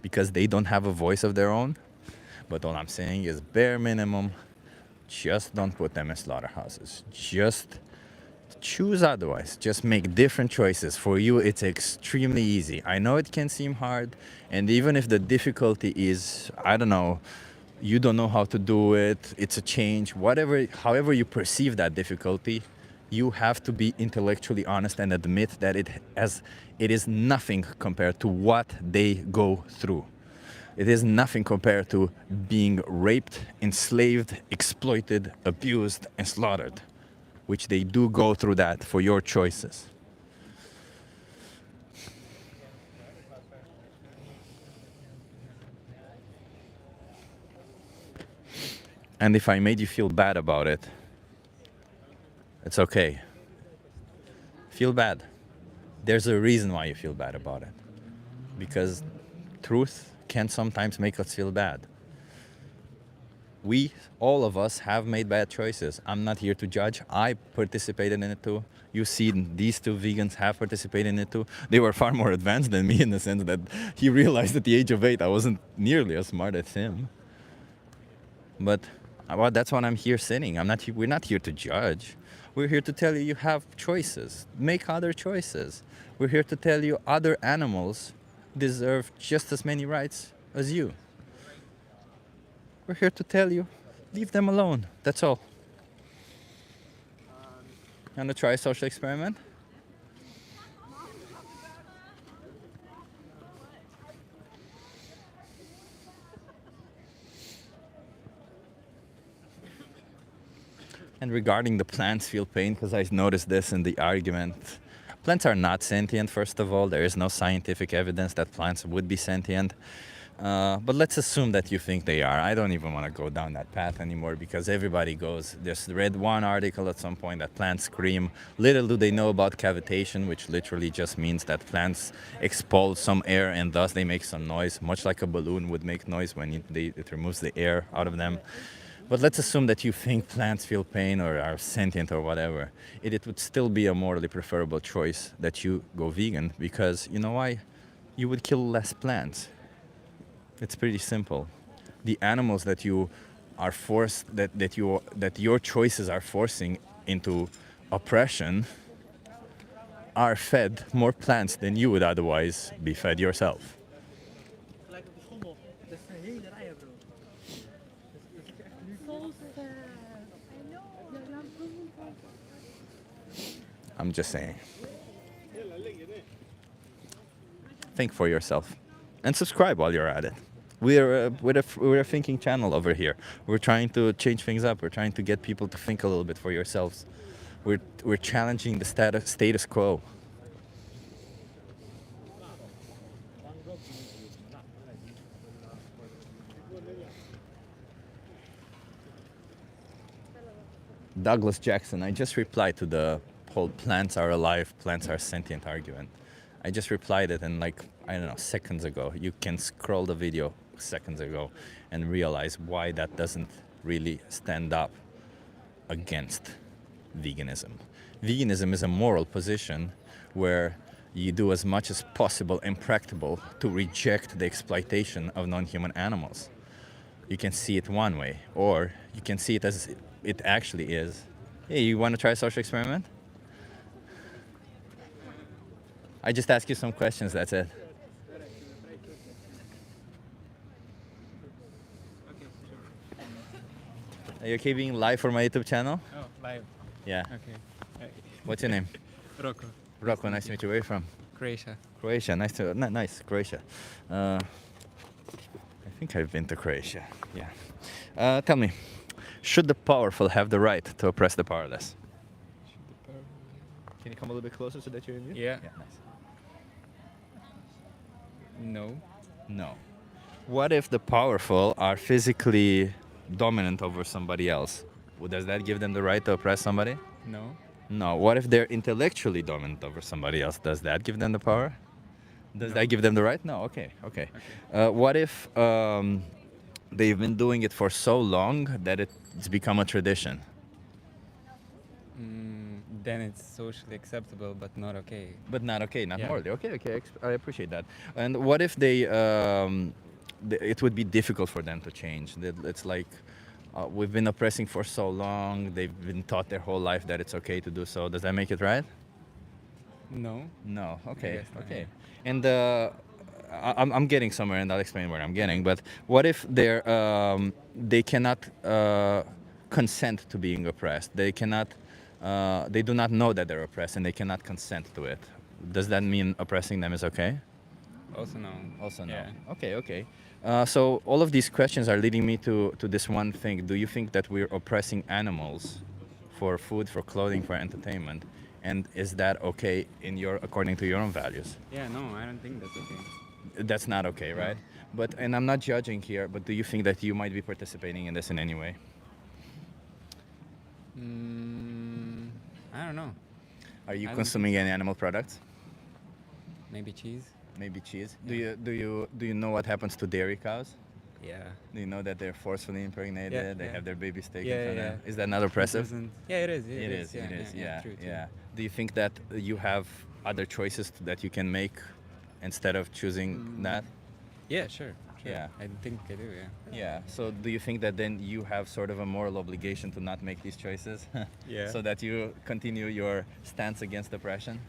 because they don't have a voice of their own. But all I'm saying is, bare minimum, just don't put them in slaughterhouses. Just choose otherwise. Just make different choices. For you, it's extremely easy. I know it can seem hard, and even if the difficulty is, I don't know, you don't know how to do it, it's a change, whatever, however you perceive that difficulty, you have to be intellectually honest and admit that it is nothing compared to what they go through. It is nothing compared to being raped, enslaved, exploited, abused, and slaughtered, which they do go through that for your choices. And if I made you feel bad about it, it's okay. Feel bad. There's a reason why you feel bad about it. Because truth can sometimes make us feel bad. We, all of us, have made bad choices. I'm not here to judge. I participated in it too. You see, these two vegans have participated in it too. They were far more advanced than me in the sense that he realized at the age of 8 I wasn't nearly as smart as him. But well, that's what I'm here saying. We're not here to judge. We're here to tell you have choices. Make other choices. We're here to tell you other animals deserve just as many rights as you. We're here to tell you, leave them alone. That's all. Want to try a social experiment? And regarding the plants feel pain, because I noticed this in the argument, plants are not sentient, first of all. There is no scientific evidence that plants would be sentient. But let's assume that you think they are. I don't even want to go down that path anymore because everybody goes. Just read one article at some point that plants scream. Little do they know about cavitation, which literally just means that plants expel some air and thus they make some noise, much like a balloon would make noise when it removes the air out of them. But let's assume that you think plants feel pain or are sentient or whatever. It would still be a morally preferable choice that you go vegan because, you know why? You would kill less plants. It's pretty simple. The animals that you are forced, that your choices are forcing into oppression are fed more plants than you would otherwise be fed yourself. I'm just saying. Think for yourself. And subscribe while you're at it. We're a thinking channel over here. We're trying to change things up. We're trying to get people to think a little bit for yourselves. We're challenging the status quo. Douglas Jackson, I just replied to the whole plants are alive, plants are sentient argument. I just replied it in like, I don't know, seconds ago. You can scroll the video seconds ago and realize why that doesn't really stand up against veganism. Veganism is a moral position where you do as much as possible and practicable to reject the exploitation of non-human animals. You can see it one way, or you can see it as it actually is. Hey, you want to try a social experiment? I just ask you some questions, that's it. Are you okay being live for my YouTube channel? Oh, live. Yeah. Okay. What's your name? Rocco. Rocco, nice to meet you. Where are you from? Croatia. Croatia, nice, Croatia. I think I've been to Croatia. Yeah. Tell me, should the powerful have the right to oppress the powerless? Can you come a little bit closer so that you're in view? Yeah. Nice. No. No. What if the powerful are physically dominant over somebody else? Does that give them the right to oppress somebody? No. No. What if they're intellectually dominant over somebody else? Does that give them the power? Does that give them the right? No. Okay. What if they've been doing it for so long that it's become a tradition? Then it's socially acceptable, but not okay. But not okay, not Yeah. morally. Okay, I appreciate that. And what if it would be difficult for them to change? It's like we've been oppressing for so long. They've been taught their whole life that it's okay to do so. Does that make it right? No. No. Okay. guess not, Okay. And I'm getting somewhere, and I'll explain where I'm getting. But what if they cannot consent to being oppressed? They cannot. They do not know that they're oppressed, and they cannot consent to it. Does that mean oppressing them is okay? Also no. Also no. Yeah. Okay. So all of these questions are leading me to this one thing. Do you think that we're oppressing animals for food, for clothing, for entertainment? And is that okay according to your own values? Yeah, no, I don't think that's okay. That's not okay, right? And I'm not judging here, but do you think that you might be participating in this in any way? I don't know. Are you I don't consuming any animal products? Maybe cheese. Maybe cheese. Do you know what happens to dairy cows? Yeah. Do you know that they're forcefully impregnated? Yeah, They yeah. have their babies taken Yeah, from yeah, them. Is that not oppressive? Yeah, it is. It is. Yeah. True. Do you think that you have other choices that you can make instead of choosing that? Yeah, sure. Yeah. I think I do. Yeah. Yeah. So do you think that then you have sort of a moral obligation to not make these choices? Yeah. So that you continue your stance against oppression?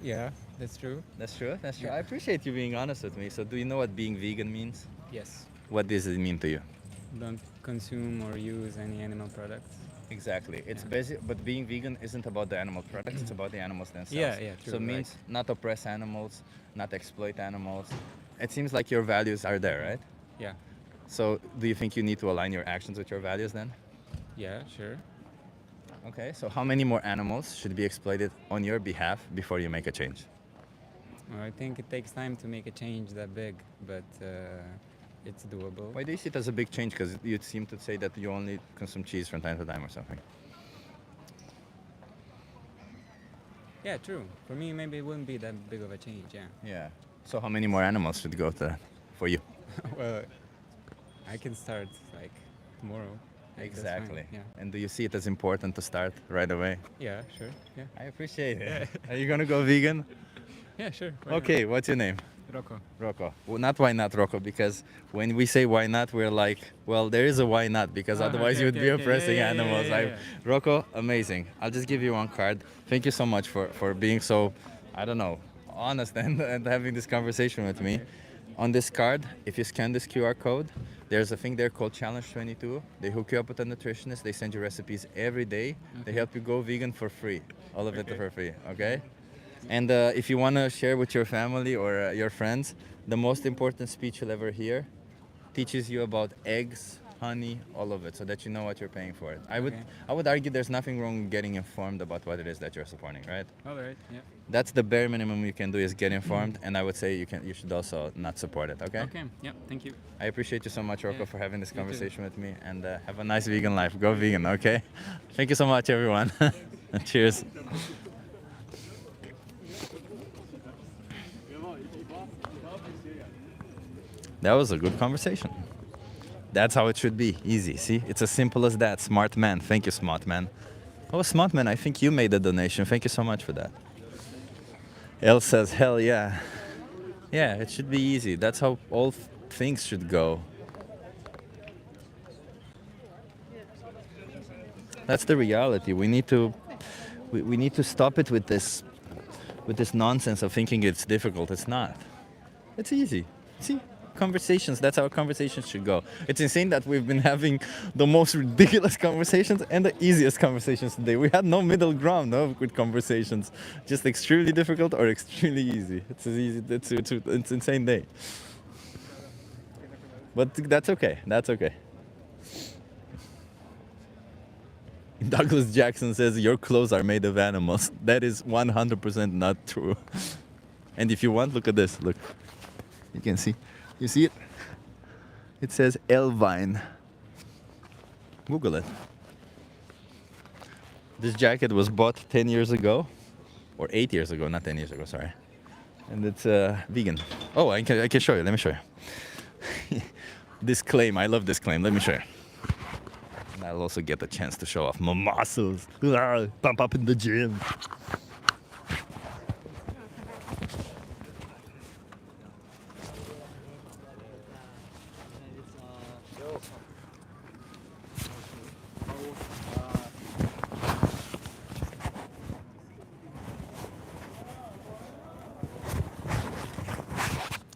Yeah, that's true. That's true. Yeah. I appreciate you being honest with me. So do you know what being vegan means? Yes. What does it mean to you? Don't consume or use any animal products. Exactly. It's basic, but being vegan isn't about the animal products, it's about the animals themselves. Yeah, true, So it means not oppress animals, not exploit animals. It seems like your values are there, right? Yeah. So do you think you need to align your actions with your values then? Yeah, sure. Okay, so how many more animals should be exploited on your behalf before you make a change? Well, I think it takes time to make a change that big, but it's doable. Why do you see it as a big change? Because you seem to say that you only consume cheese from time to time or something. Yeah, true. For me, maybe it wouldn't be that big of a change, yeah. Yeah. So how many more animals should go to that for you? Well, I can start like tomorrow. Like, that's fine, Exactly. Yeah. And do you see it as important to start right away? Yeah, sure. Yeah. I appreciate it. Are you gonna go vegan? Yeah, sure. Why not? Okay, what's your name? Rocco. Rocco. Well, not why not Rocco, because when we say why not, we're like, well, there is a why not, because otherwise okay, you would okay, be okay. oppressing Yeah, animals. yeah. Rocco, amazing. I'll just give you one card. Thank you so much for being so, I don't know, honest and having this conversation with me. On this card, if you scan this QR code, there's a thing there called Challenge 22. They hook you up with a nutritionist. They send you recipes every day. They help you go vegan for free. All of it for free, okay? And if you want to share with your family or your friends, the most important speech you'll ever hear teaches you about eggs, honey, all of it, so that you know what you're paying for it. I would argue there's nothing wrong with getting informed about what it is that you're supporting, right? All right. Yeah. That's the bare minimum you can do is get informed, and I would say you should also not support it, okay? Okay. Yeah. Thank you. I appreciate you so much, Rocco, Yeah, for having this you too. conversation with me, and have a nice vegan life. Go vegan, okay? Thank you so much, everyone. Cheers. That was a good conversation. That's how it should be. Easy. See? It's as simple as that. Smart man. Thank you, smart man. Oh, smart man, I think you made the donation. Thank you so much for that. El says, hell yeah. Yeah, it should be easy. That's how all things should go. That's the reality. We need to stop it with this nonsense of thinking it's difficult. It's not. It's easy. See? conversations. That's how conversations should go. It's insane that we've been having the most ridiculous conversations and the easiest conversations today. We had no middle ground, no, with conversations. Just extremely difficult or extremely easy. It's as easy. It's insane day. But that's okay. That's okay. Douglas Jackson says your clothes are made of animals. That is 100% not true. And if you want, look at this. Look, you can see. You see it? It says Elvine. Google it. This jacket was bought 10 years ago, or 8 years ago, not 10 years ago, sorry. And it's vegan. Oh, I can show you. Let me show you. This claim, I love this claim. Let me show you. And I'll also get the chance to show off my muscles. Pump up in the gym.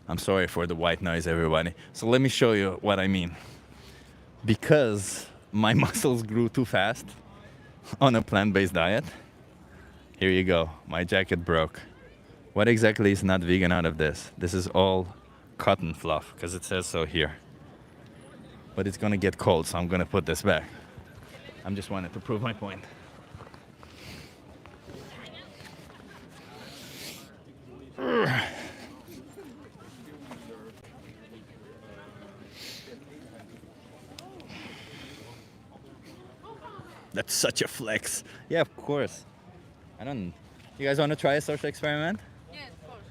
I'm sorry for the white noise, everybody. So let me show you what I mean. Because my muscles grew too fast on a plant-based diet, here you go, my jacket broke. What exactly is not vegan out of this? This is all cotton fluff, because it says so here. But it's gonna get cold, so I'm gonna put this back. I'm just wanted to prove my point. That's such a flex. Yeah, of course. You guys want to try a social experiment? Yeah, of course.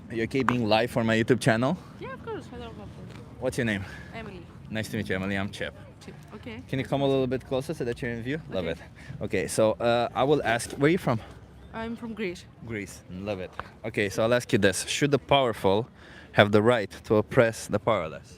Are you okay being live for my YouTube channel? Yeah, of course. I don't have problem. What's your name? Emily. Nice to meet you, Emily. I'm Chip. Chip. Okay. Can you come a little bit closer so that you're in view? Love Okay. it. Okay, so I will ask, where are you from? I'm from Greece. Greece. Love it. Okay, so I'll ask you this. Should the powerful have the right to oppress the powerless?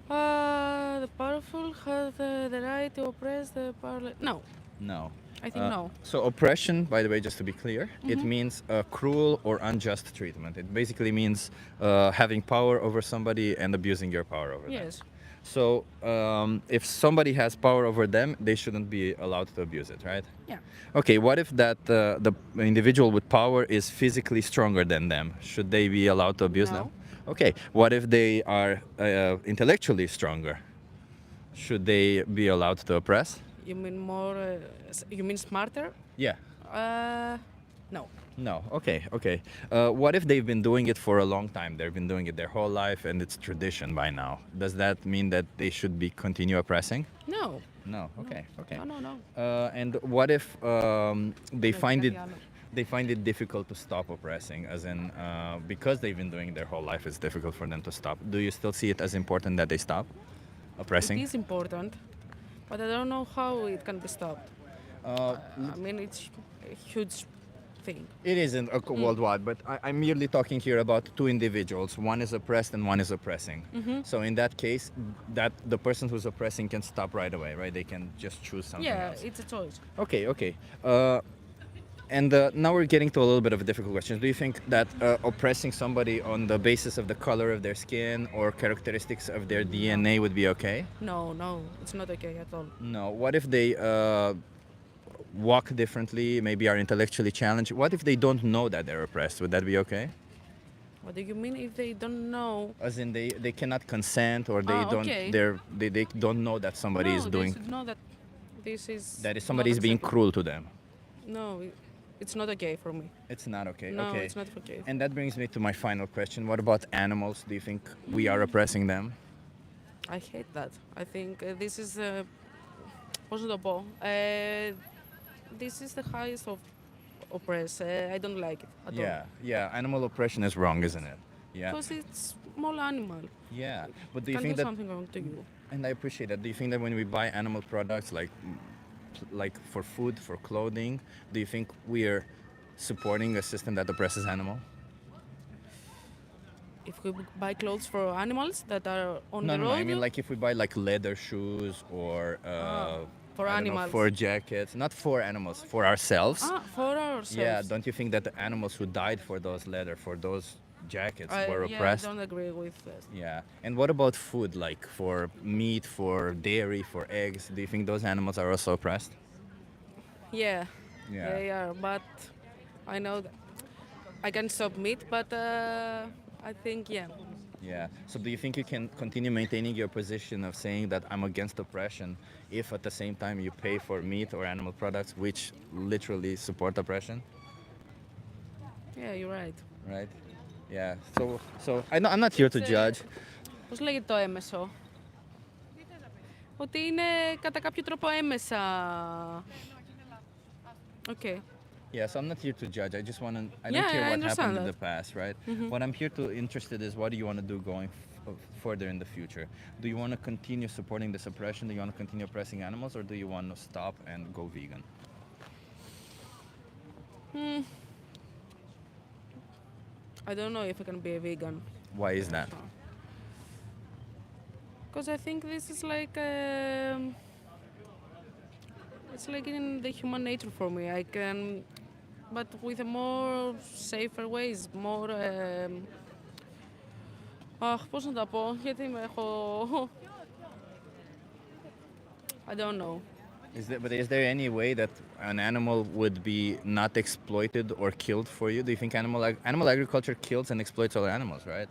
The powerful have the right to oppress the powerless. No. No. I think no. So oppression, by the way, just to be clear, it Mhm. means cruel or unjust treatment. It basically means having power over somebody and abusing your power over them. Yes. So if somebody has power over them, they shouldn't be allowed to abuse it, right? Yeah. Okay, what if the individual with power is physically stronger than them? Should they be allowed to abuse them? Okay, what if they are intellectually stronger? Should they be allowed to oppress? You mean more? You mean smarter? Yeah. No. No. Okay. Okay. What if they've been doing it for a long time? They've been doing it their whole life, and it's tradition by now. Does that mean that they should be continue oppressing? No. No. Okay. Okay. No. No. And what if they find it difficult to stop oppressing, as in because they've been doing it their whole life, it's difficult for them to stop. Do you still see it as important that they stop oppressing? It is important, but I don't know how it can be stopped. I mean, it's a huge thing. It isn't worldwide, but I'm merely talking here about two individuals. One is oppressed and one is oppressing. Mhm. So in that case, that the person who's oppressing can stop right away, right? They can just choose something Yeah, else. it's a choice. Okay, okay. And now we're getting to a little bit of a difficult question. Do you think that oppressing somebody on the basis of the color of their skin or characteristics of their DNA would be okay? No, it's not okay at all. No. What if they walk differently, maybe are intellectually challenged? What if they don't know that they're oppressed? Would that be okay? What do you mean if they don't know? As in they cannot consent, or they don't okay. they don't know that somebody is doing They should know that this is. that is somebody is being cruel to them. No, it's not okay for me. It's not okay. No, okay. it's not okay. And that brings me to my final question. What about animals? Do you think we are oppressing them? I hate that. I think this is. Πώς να το πω? This is the highest of oppress. I don't like it at all. Yeah. Animal oppression is wrong, isn't it? Yeah. Because it's small animal. Yeah. But do you Can think do that? something wrong to you. And I appreciate that. Do you think that when we buy animal products, like for food, for clothing, do you think we are supporting a system that oppresses animal? If we buy clothes for animals that are on No, the no, road. I mean like if we buy like leather shoes or For I don't know, animals. for jackets, not for animals, for ourselves. For ourselves. Yeah, don't you think that the animals who died for those leather, for those jackets, were Yeah, I oppressed? don't agree with this. Yeah. And what about food, like for meat, for dairy, for eggs? Do you think those animals are also oppressed? Yeah, Yeah. they are. But I know that I can stop meat, but I think, yeah. Yeah. So do you think you can continue maintaining your position of saying that I'm against oppression if at the same time you pay for meat or animal products which literally support oppression? Yeah, you're right. Right? Yeah. So I'm not here to judge. Πώς λέγεται το έμεσο? Ότι είναι κατά κάποιο τρόπο έμεσα. Okay. Yeah, so I'm not here to judge. I just want to. I Yeah, don't care I what understand happened in the that. past, right? Mhm. What I'm here to interested is what do you want to do going further in the future? Do you want to continue supporting this oppression? Do you want to continue oppressing animals, or do you want to stop and go vegan? I don't know if I can be a vegan. Why is that? Because I think this is like it's like in the human nature for me. I can, but with a more safer ways, more. Πώς να τα πω, γιατί με έχω. I don't know. But is there any way that an animal would be not exploited or killed for you? Do you think animal agriculture kills and exploits all animals, right?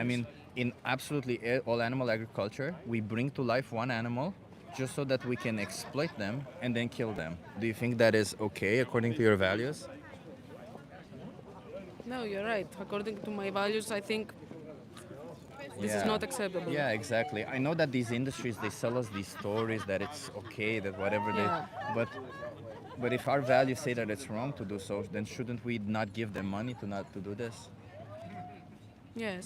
I mean, in absolutely all animal agriculture, we bring to life one animal just so that we can exploit them and then kill them. Do you think that is okay according to your values? No, you're right. According to my values, I think this is not acceptable. Yeah, exactly. I know that these industries, they sell us these stories that it's okay, that whatever Yeah. but if our values say that it's wrong to do so, then shouldn't we not give them money to not to do this? Yes.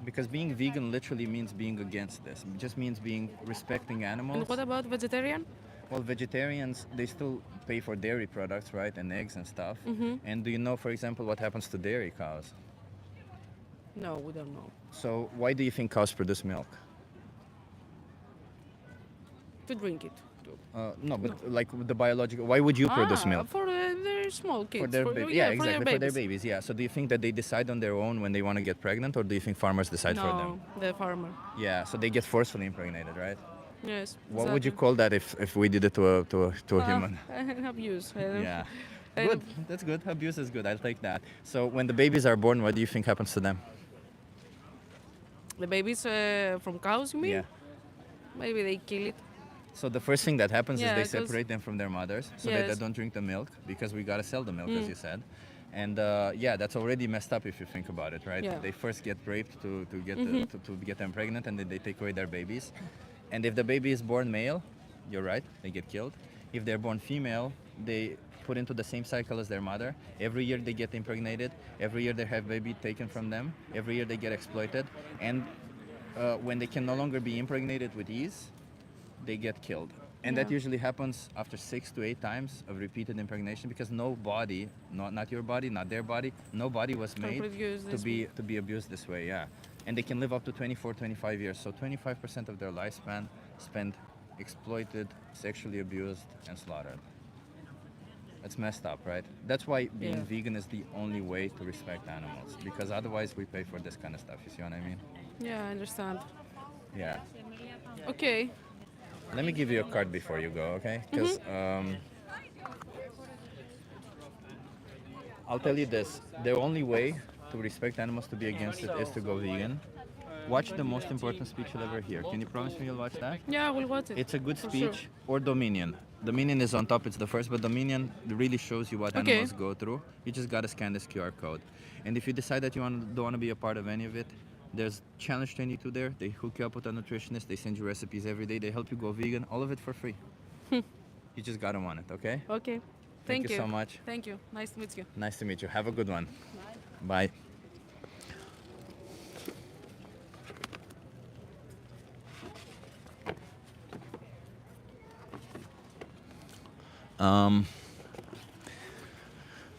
Because being vegan literally means being against this. It just means being respecting animals. And what about vegetarian? Well, vegetarians, they still pay for dairy products, right? And eggs and stuff. Mhm. And do you know, for example, what happens to dairy cows? No, we don't know. So why do you think cows produce milk? To drink it. No, but like the biological, why would you produce milk? For their small kids. For their yeah, yeah, for exactly, their for their babies. babies, yeah. So do you think that they decide on their own when they want to get pregnant, or do you think farmers decide for them? No, the farmer. Yeah, so they get forcefully impregnated, right? Yes. What would you call that if we did it to a human? Abuse. Yeah. Good. That's good. Abuse is good. I'll take that. So when the babies are born, what do you think happens to them? The babies from cows, you mean? Yeah. Maybe they kill it. So the first thing that happens is Yeah, they 'cause- separate them from their mothers so that they Yes. don't drink the milk because we gotta sell the milk, as Mm. you said. And yeah, that's already messed up if you think about it, right? Yeah. They first get raped to get Mhm. to get them pregnant, and then they take away their babies. And if the baby is born male, you're right, they get killed. If they're born female, they put into the same cycle as their mother. Every year they get impregnated. Every year they have baby taken from them. Every year they get exploited. And when they can no longer be impregnated with ease, they get killed. And that Yeah. usually happens after 6 to 8 times of repeated impregnation because no body, not your body, not their body, no body was made produce to this be abused this way, yeah. And they can live up to 24, 25 years. So 25% of their lifespan spent exploited, sexually abused, and slaughtered. That's messed up, right? That's why being Yeah. vegan is the only way to respect animals because otherwise we pay for this kind of stuff, you see what I mean? Yeah, I understand. Yeah. Okay. Let me give you a card before you go, okay? Because I'll tell you this: the only way to respect animals, to be against it, is to go vegan. Watch the most important speech you'll ever hear. Can you promise me you'll watch that? Yeah, we'll watch it. It's a good For speech. sure. Or Dominion. Dominion is on top. It's the first, but Dominion really shows you what Okay. animals go through. You just gotta scan this QR code. And if you decide that you don't want to be a part of any of it, there's Challenge 22 there. They hook you up with a nutritionist. They send you recipes every day. They help you go vegan. All of it for free. You just gotta want it, okay? Okay. Thank you so much. Thank you. Nice to meet you. Nice to meet you. Have a good one. Bye.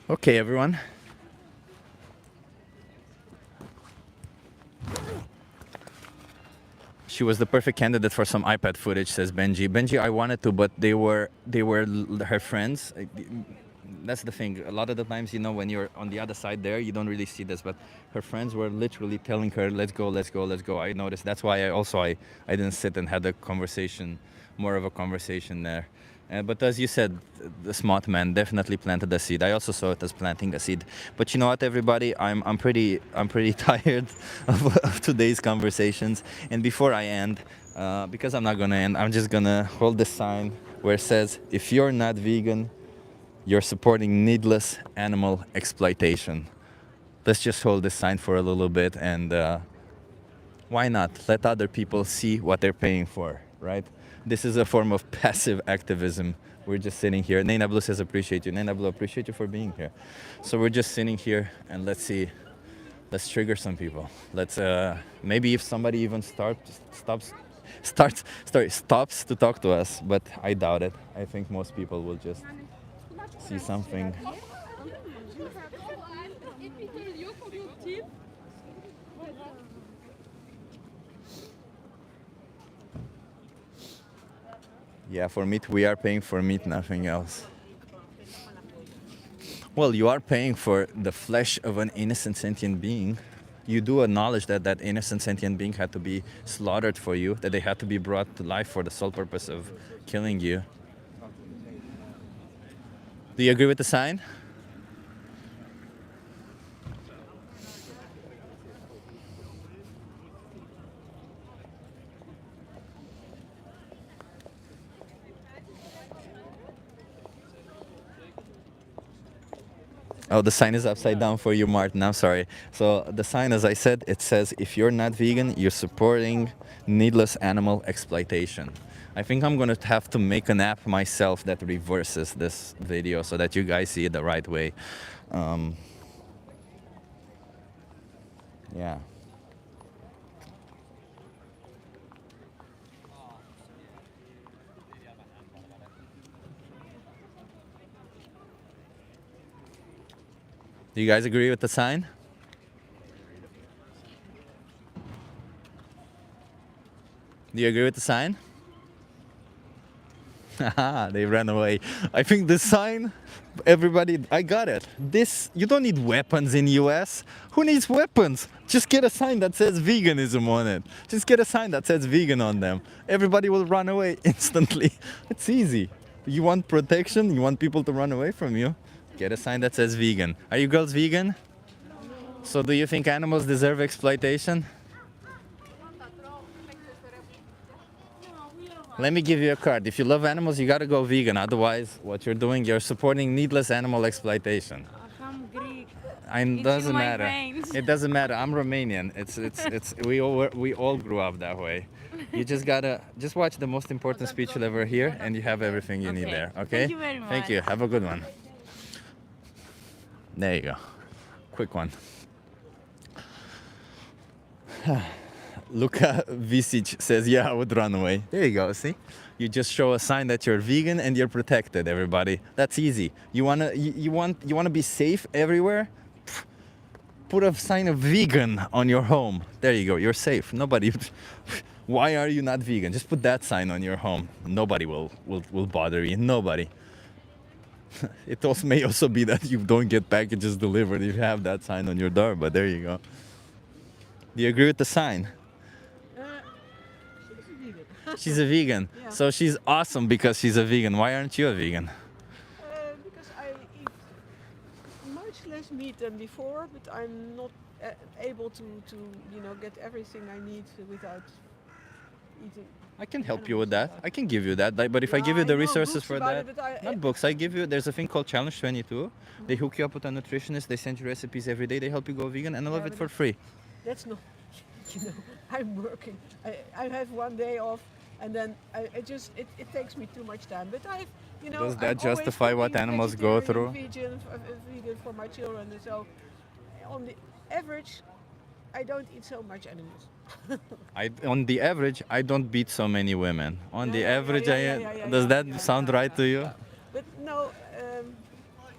Okay, everyone. She was the perfect candidate for some iPad footage, says Benji. Benji, I wanted to, but they were her friends. That's the thing. A lot of the times, you know, when you're on the other side there, you don't really see this. But her friends were literally telling her, "Let's go, let's go, let's go." I noticed. That's why I didn't sit and had a conversation, more of a conversation there. But as you said, the smart man definitely planted a seed. I also saw it as planting a seed. But you know what, everybody, I'm pretty tired of today's conversations. And before I end, because I'm not gonna end, I'm just gonna hold this sign where it says, "If you're not vegan, you're supporting needless animal exploitation." Let's just hold this sign for a little bit, and why not let other people see what they're paying for, right? This is a form of passive activism. We're just sitting here. Nena Blue says, "Appreciate you." Nena Blue, appreciate you for being here. So we're just sitting here, and let's see. Let's trigger some people. Let's maybe if somebody even stops to talk to us, but I doubt it. I think most people will just see something. Yeah, for meat, we are paying for meat, nothing else. Well, you are paying for the flesh of an innocent sentient being. You do acknowledge that that innocent sentient being had to be slaughtered for you, that they had to be brought to life for the sole purpose of killing you. Do you agree with the sign? Oh, the sign is upside down for you, Martin. I'm sorry. So the sign, as I said, it says, "If you're not vegan, you're supporting needless animal exploitation." I think I'm going to have to make an app myself that reverses this video so that you guys see it the right way. Yeah. Do you guys agree with the sign? Do you agree with the sign? Haha, they ran away. I think the sign, everybody, I got it. This, you don't need weapons in US. Who needs weapons? Just get a sign that says veganism on it. Just get a sign that says vegan on them. Everybody will run away instantly. It's easy. You want protection? You want people to run away from you? Get a sign that says vegan. Are you girls vegan? So do you think animals deserve exploitation? Let me give you a card. If you love animals, you gotta go vegan. Otherwise, what you're doing, you're supporting needless animal exploitation. I'm Greek. It doesn't my matter. veins. It doesn't matter. I'm Romanian. We all grew up that way. You just gotta watch the most important speech you'll ever hear, and you have everything you need there. Okay? Thank you very much. Thank you. Have a good one. There you go. Quick one. Luka Visic says, "Yeah, I would run away." There you go. See, you just show a sign that you're vegan and you're protected. Everybody, that's easy. You wanna be safe everywhere. Put a sign of vegan on your home. There you go. You're safe. Nobody. Why are you not vegan? Just put that sign on your home. Nobody will bother you. Nobody. It also may also be that you don't get packages delivered if you have that sign on your door. But there you go. Do you agree with the sign? She's a vegan. Yeah. So she's awesome because she's a vegan. Why aren't you a vegan? Because I eat much less meat than before, but I'm not able to get everything I need without eating. I can help you with that. I can give you that. But if I give you the resources for that, not books, I give you, there's a thing called Challenge 22. They hook you up with a nutritionist. They send you recipes every day. They help you go vegan, and I love it for free. That's not, I'm working. I have one day off, and then it takes me too much time. But Does that I'm justify always what cooking animals go vegetarian, through? Vegan for my children, and so on the average, I don't eat so much animals. On the average, I don't beat so many women. On the average, does that sound right to you? But no,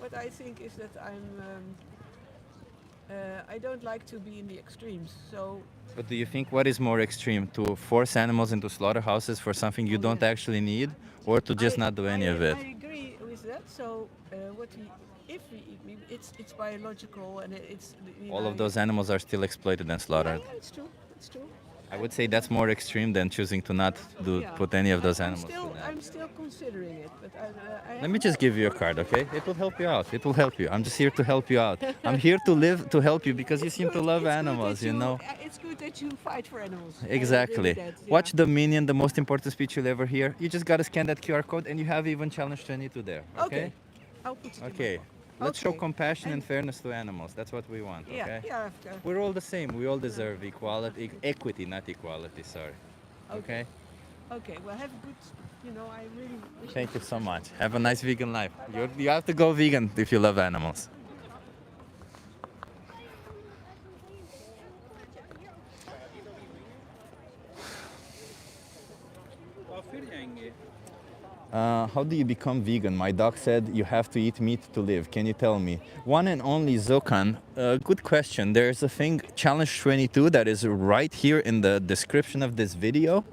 what I think is that I don't like to be in the extremes. So But do you think what is more extreme? To force animals into slaughterhouses for something you don't actually need, or to just not do any of it? I agree with that. So if we eat meat, it's biological and it's. All of those animals are still exploited and slaughtered. Yeah, it's true. It's true. I would say that's more extreme than choosing to not put any of those animals. I'm still considering it, but I Let me just give you a card, okay? It will help you out. It will help you. I'm just here to help you out. I'm here to help you because you seem to love animals, you know? It's good that you fight for animals. Exactly. Watch Dominion, the most important speech you'll ever hear. You just gotta scan that QR code and you have even Challenge 22 there, okay? I'll put it in my Okay. book. Let's show compassion and fairness to animals. That's what we want, okay? Yeah. We're all the same. We all deserve equality, equity, not equality, sorry. Okay? Okay, well, have a good, I really wish Thank you so much. Have a nice vegan life. You have to go vegan if you love animals. How do you become vegan? My doc said you have to eat meat to live. Can you tell me? One and only Zokan. Good question. There's a thing, Challenge 22, that is right here in the description of this video.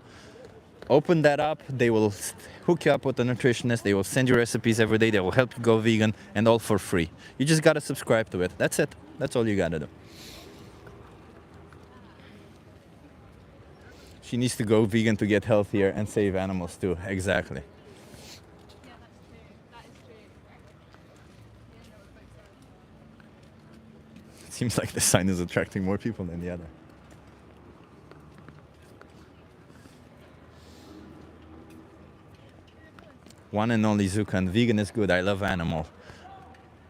Open that up. They will hook you up with a nutritionist. They will send you recipes every day. They will help you go vegan, and all for free. You just got to subscribe to it. That's it. That's all you got to do. She needs to go vegan to get healthier and save animals too. Exactly. Seems like this sign is attracting more people than the other. One and only Zukan. Vegan is good. I love animal.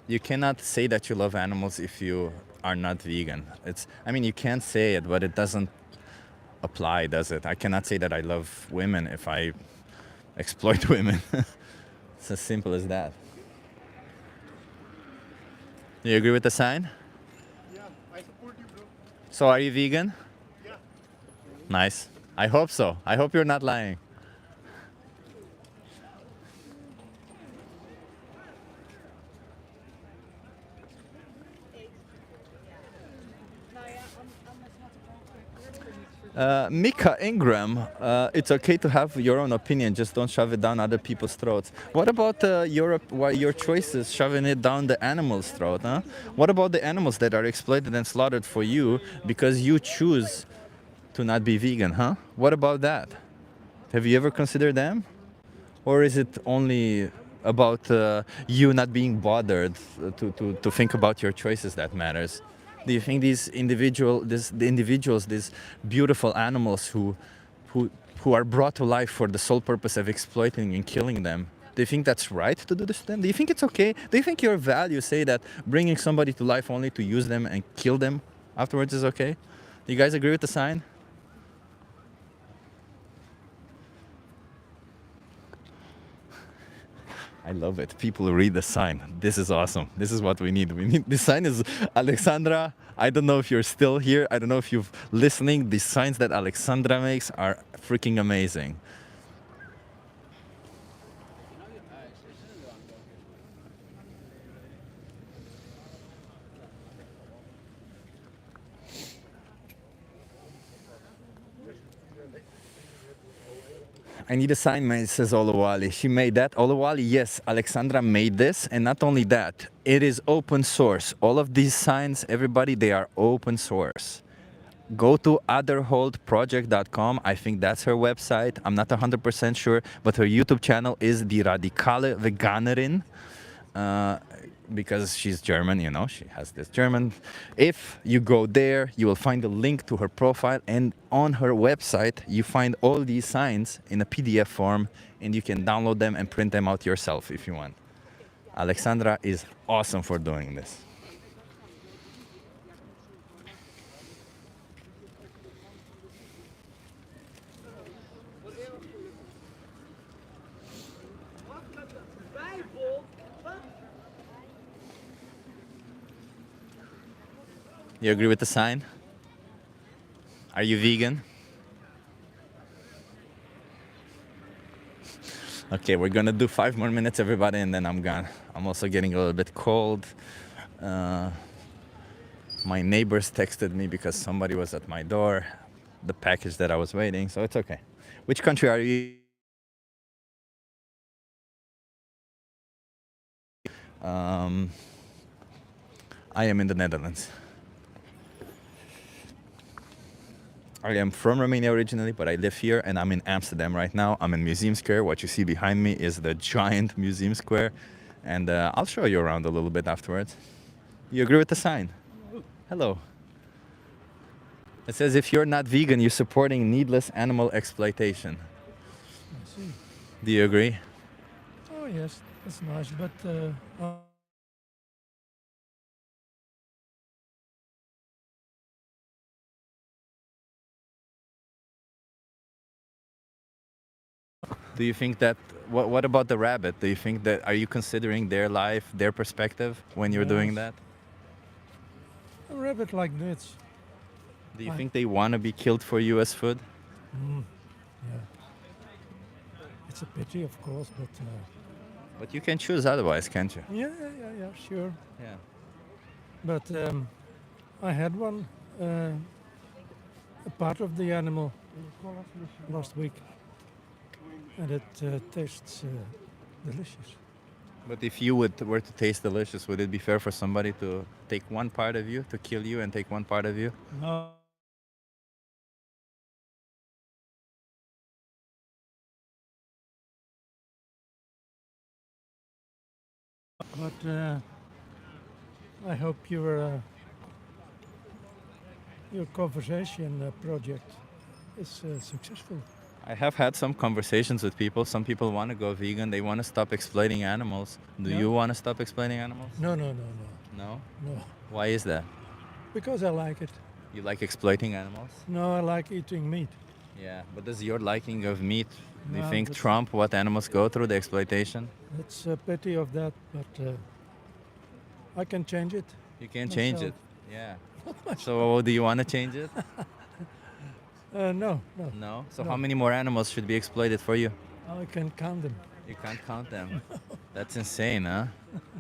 You cannot say that you love animals if you are not vegan. You can say it, but it doesn't apply, does it? I cannot say that I love women if I exploit women. It's as simple as that. You agree with the sign? I support you, bro. So are you vegan? Yeah. Nice. I hope so. I hope you're not lying. Mika Ingram, it's okay to have your own opinion, just don't shove it down other people's throats. What about your choices shoving it down the animal's throat? Huh? What about the animals that are exploited and slaughtered for you because you choose to not be vegan? Huh? What about that? Have you ever considered them? Or is it only about you not being bothered to think about your choices that matters? Do you think these individuals, these beautiful animals who are brought to life for the sole purpose of exploiting and killing them, do you think that's right to do this to them? Do you think it's okay? Do you think your values say that bringing somebody to life only to use them and kill them afterwards is okay? Do you guys agree with the sign? I love it. People read the sign. This is awesome. This is what we need. This sign is Alexandra. I don't know if you're still here. I don't know if you're listening. The signs that Alexandra makes are freaking amazing. I need a sign, says Olawali. She made that. Olawali, yes, Alexandra made this. And not only that, it is open source. All of these signs, everybody, they are open source. Go to otherholdproject.com. I think that's her website. I'm not 100% sure, but her YouTube channel is Die Radikale Veganerin. Because she's German, she has this German. If you go there, you will find a link to her profile, and on her website, you find all these signs in a PDF form, and you can download them and print them out yourself if you want. Alexandra is awesome for doing this. You agree with the sign? Are you vegan? Okay, we're gonna do 5 more minutes, everybody, and then I'm gone. I'm also getting a little bit cold. My neighbors texted me because somebody was at my door, the package that I was waiting, so it's okay. Which country are you? I am in the Netherlands. I am from Romania originally, but I live here and I'm in Amsterdam right now. I'm in Museum Square. What you see behind me is the giant Museum Square. And I'll show you around a little bit afterwards. You agree with the sign? Hello. It says if you're not vegan, you're supporting needless animal exploitation. I see. Do you agree? Oh yes, that's nice, but Do you think that, what about the rabbit? Do you think that, are you considering their life, their perspective when you're doing Yes. that? a rabbit like this. Do you I- think they want to be killed for you as food? Yeah. It's a pity, of course, but But you can choose otherwise, can't you? yeah, sure. Yeah. But I had one, a part of the animal last week, and it tastes delicious. But if you were to taste delicious, would it be fair for somebody to take one part of you, to kill you and take one part of you? No. But I hope your conversation project is successful. I have had some conversations with people. Some people want to go vegan. They want to stop exploiting animals. Do Yeah. you want to stop exploiting animals? No. No? No. Why is that? Because I like it. You like exploiting animals? No, I like eating meat. Yeah, but does your liking of meat, do you No, think but- Trump, what animals go through, the exploitation? It's a pity of that, but I can change it. You can change it. myself. Yeah. So do you want to change it? No. No? So No. how many more animals should be exploited for you? I can count them. You can't count them. That's insane, huh?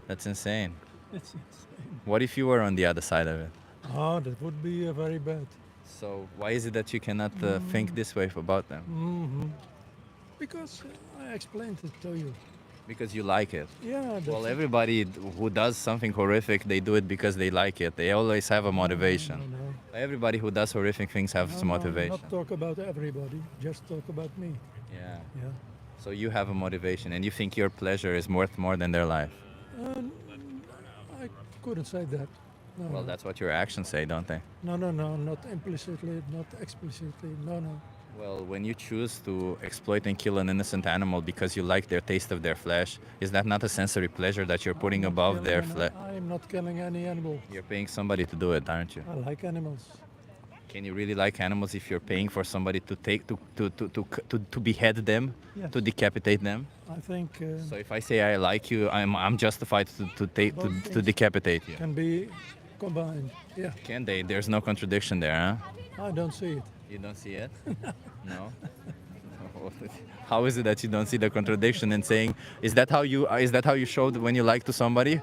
That's insane. It's insane. What if you were on the other side of it? Oh, that would be very bad. So why is it that you cannot think this way about them? Because I explained it to you. Because you like it. Yeah. That's Well, it. everybody who does something horrific, they do it because they like it. They always have a motivation. No. Everybody who does horrific things has some No, motivation. Not talk about everybody. Just talk about me. Yeah. Yeah. So you have a motivation, and you think your pleasure is worth more than their life. I couldn't say that. No, Well, no. that's what your actions say, don't they? No, not implicitly, not explicitly. No. Well, when you choose to exploit and kill an innocent animal because you like their taste of their flesh, is that not a sensory pleasure that you're putting above their flesh? I'm not killing any animal. You're paying somebody to do it, aren't you? I like animals. Can you really like animals if you're paying for somebody to take to behead them, Yes. to decapitate them? I think So if I say I like you, I'm justified to Both things decapitate you. can be combined. Yeah, Can they? There's no contradiction there, huh? I don't see it. You don't see it? No. How is it that you don't see the contradiction in saying, is that how you showed when you like to somebody?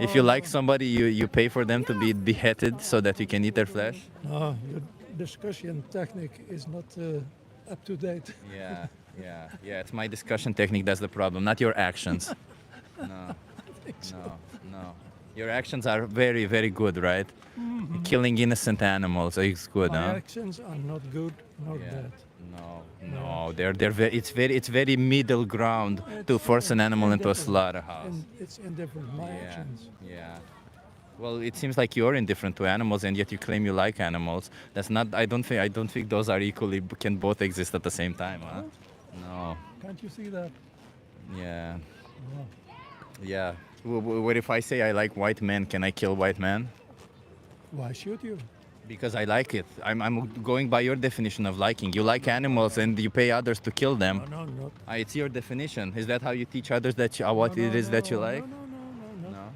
If you like somebody, you pay for them to be beheaded so that you can eat their flesh? No, your discussion technique is not up to date. Yeah. It's my discussion technique that's the problem, not your actions. No. Your actions are very, very good, right? Killing innocent animals is good, My huh? actions are not good, not bad. No, it's very middle ground to force an animal into a indifferent. slaughterhouse. And it's indifferent, my actions. Yeah. Well, it seems like you're indifferent to animals, and yet you claim you like animals. That's not. I don't think those are equally can both exist at the same time, huh? No. Can't you see that? Yeah. No. Yeah. What if I say I like white men? Can I kill white men? Why should you? Because I like it. I'm going by your definition of liking. You like animals and you pay others to kill them. No, not. It's your definition. Is that how you teach others that what it is that you like? No.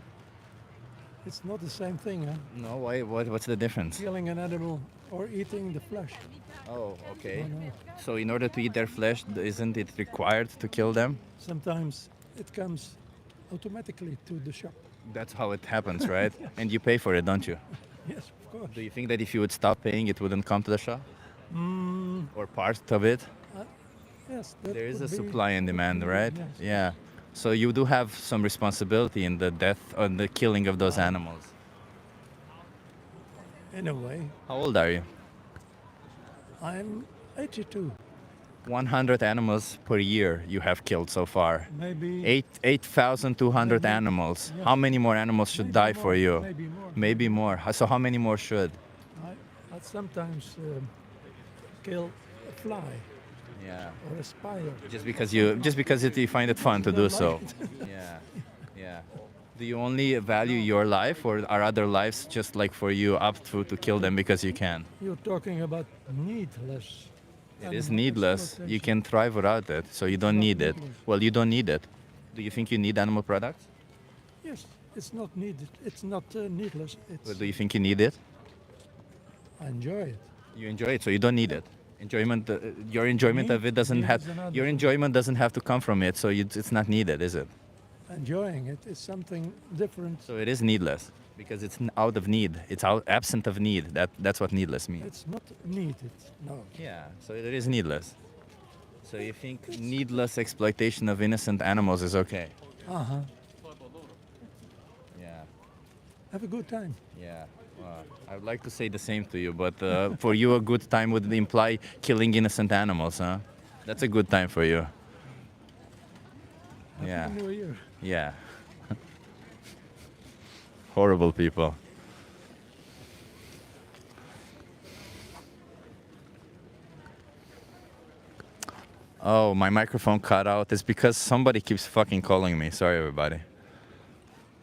It's not the same thing, huh? No. Why? What's the difference? Killing an animal or eating the flesh. Oh, okay. No. So in order to eat their flesh, isn't it required to kill them? Sometimes it comes automatically to the shop. That's how it happens, right? And you pay for it, don't you? Yes, of course. Do you think that if you would stop paying, it wouldn't come to the show? Mm, Or part of it? yes, that There is could a be- supply and demand, right? Yes. Yeah. So you do have some responsibility in the death or the killing of those animals. In a way, How old are you? I'm 82. 100 animals per year you have killed so far. Maybe 8,200 animals. yes. How many more animals should die for you? Maybe more. Maybe more. So how many more should? I sometimes kill a fly Yeah. or a spider. Just because you find it fun to do so. Yeah. Yeah. Do you only value your life, or are other lives just like for you up to kill them because you can? You're talking about needless. It is animal needless. You exploitation. can thrive without it, so you don't need it. needless. Well, you don't need it. Do you think you need animal products? Yes, it's not needed. It's not needless. It's Or do you think you need it? I enjoy it. You enjoy it, so you don't need it. Enjoyment, your enjoyment of it doesn't Need have. is another Your thing. enjoyment doesn't have to come from it, so it's not needed, is it? Enjoying it is something different. So it is needless because it's out of need. It's absent of need. That's what needless means. It's not needed. No. Yeah, so it is needless. So you think needless exploitation of innocent animals is okay? Uh huh. Yeah, Have a good time. yeah. I would like to say the same to you, but for you, a good time would imply killing innocent animals, huh? That's a good time for you. Yeah, Happy New Year. yeah. Horrible people. Oh, my microphone cut out. It's because somebody keeps fucking calling me. Sorry, everybody.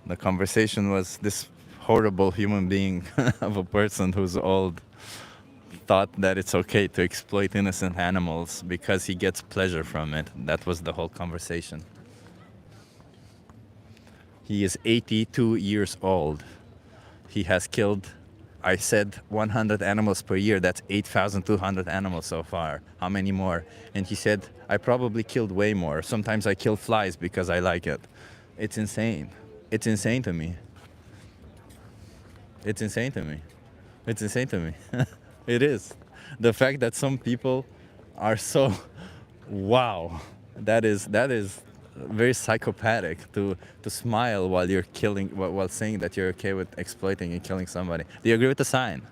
The conversation was this horrible human being of a person who's old thought that it's okay to exploit innocent animals because he gets pleasure from it. That was the whole conversation. He is 82 years old. He has killed, I said, 100 animals per year. That's 8,200 animals so far. How many more? And he said, I probably killed way more. Sometimes I kill flies because I like it. It's insane. It's insane to me. It's insane to me. It's insane to me. It is. The fact that some people are so, wow, that is very psychopathic to smile while you're killing, while saying that you're okay with exploiting and killing somebody. Do you agree with the sign?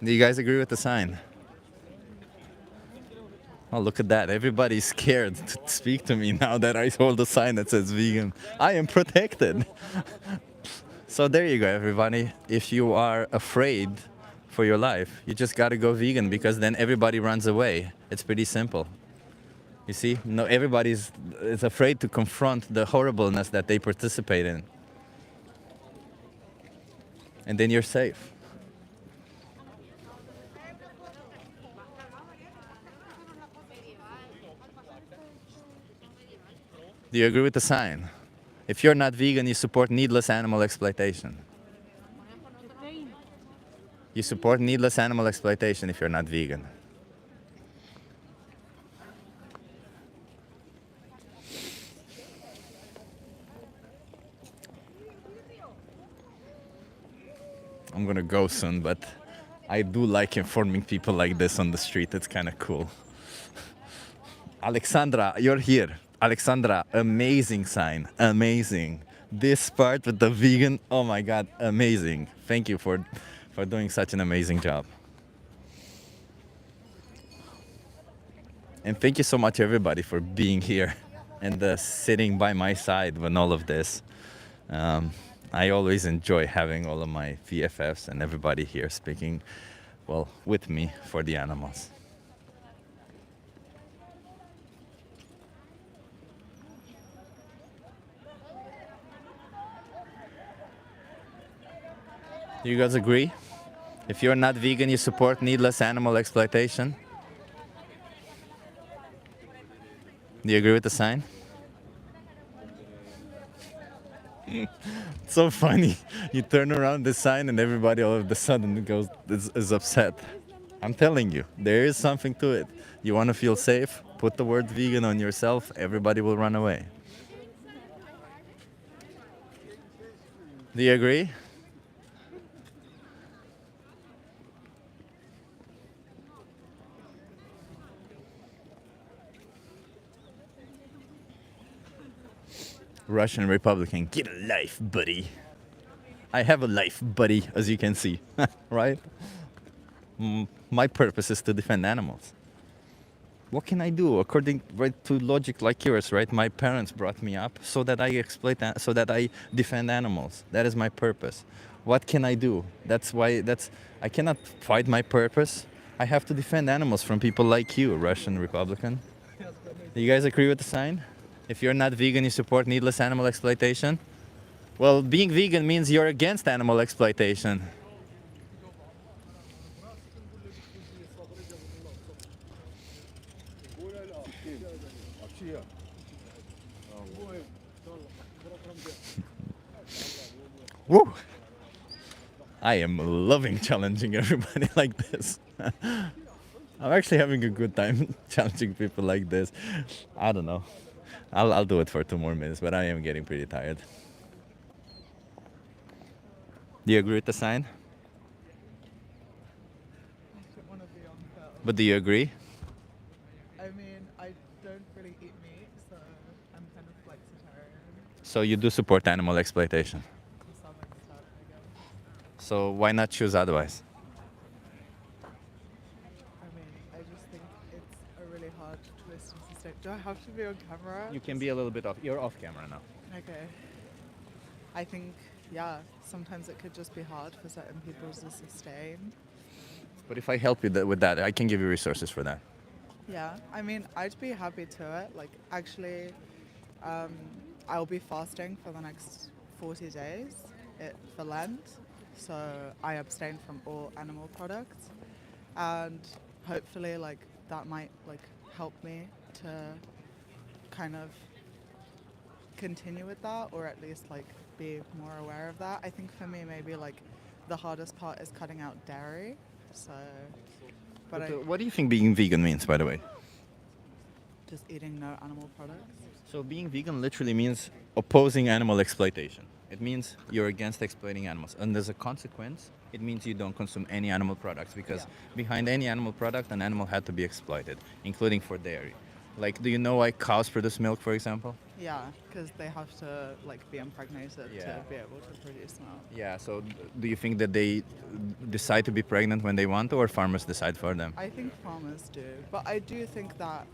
Do you guys agree with the sign? Oh, look at that. Everybody's scared to speak to me now that I hold a sign that says vegan. I am protected. So there you go, everybody. If you are afraid for your life, you just got to go vegan because then everybody runs away. It's pretty simple. You see? No, everybody is afraid to confront the horribleness that they participate in. And then you're safe. Do you agree with the sign? If you're not vegan, you support needless animal exploitation. You support needless animal exploitation if you're not vegan. I'm gonna go soon, but I do like informing people like this on the street. It's kind of cool. Alexandra, you're here. Alexandra, amazing sign, amazing. This part with the vegan, oh my God, amazing. Thank you for doing such an amazing job. And thank you so much, everybody, for being here and sitting by my side when all of this. I always enjoy having all of my VFFs and everybody here speaking, well, with me for the animals. Do you guys agree? If you're not vegan, you support needless animal exploitation? Do you agree with the sign? It's so funny. You turn around the sign and everybody all of a sudden is upset. I'm telling you, there is something to it. You want to feel safe? Put the word vegan on yourself, everybody will run away. Do you agree? Russian Republican, get a life, buddy. I have a life, buddy, as you can see, right? My purpose is to defend animals. What can I do according to logic like yours, right? My parents brought me up so that I so that I defend animals. That is my purpose. What can I do? I cannot fight my purpose. I have to defend animals from people like you, Russian Republican. Do you guys agree with the sign? If you're not vegan, you support needless animal exploitation? Well, being vegan means you're against animal exploitation. Woo! I am loving challenging everybody like this. I'm actually having a good time challenging people like this. I don't know. I'll do it for 2 more minutes, but I am getting pretty tired. Do you agree with the sign? But do you agree? I mean, I don't really eat meat, so I'm kind of flexitarian. So you do support animal exploitation? To some extent, I guess. So why not choose otherwise? I mean, I just think it's a really hard twist and sustain. Do I have to be on camera? You can be a little bit off. You're off camera now. Okay. I think, yeah, sometimes it could just be hard for certain people to sustain. But if I help you with that, I can give you resources for that. Yeah, I mean, I'd be happy to it. Like, actually, I'll be fasting for the next 40 days for Lent. So I abstain from all animal products. And hopefully, like, that might, like, help me to kind of continue with that, or at least, like, be more aware of that. I think for me, maybe, like, the hardest part is cutting out dairy. So, but What do you think being vegan means, by the way? just eating no animal products. So being vegan literally means opposing animal exploitation. It means you're against exploiting animals. And as a consequence, it means you don't consume any animal products, because behind any animal product, an animal had to be exploited, including for dairy. Like, do you know why cows produce milk, for example? Yeah, because they have to like be impregnated to be able to produce milk. Yeah, so do you think that they decide to be pregnant when they want to, or farmers decide for them? I think farmers do, but I do think that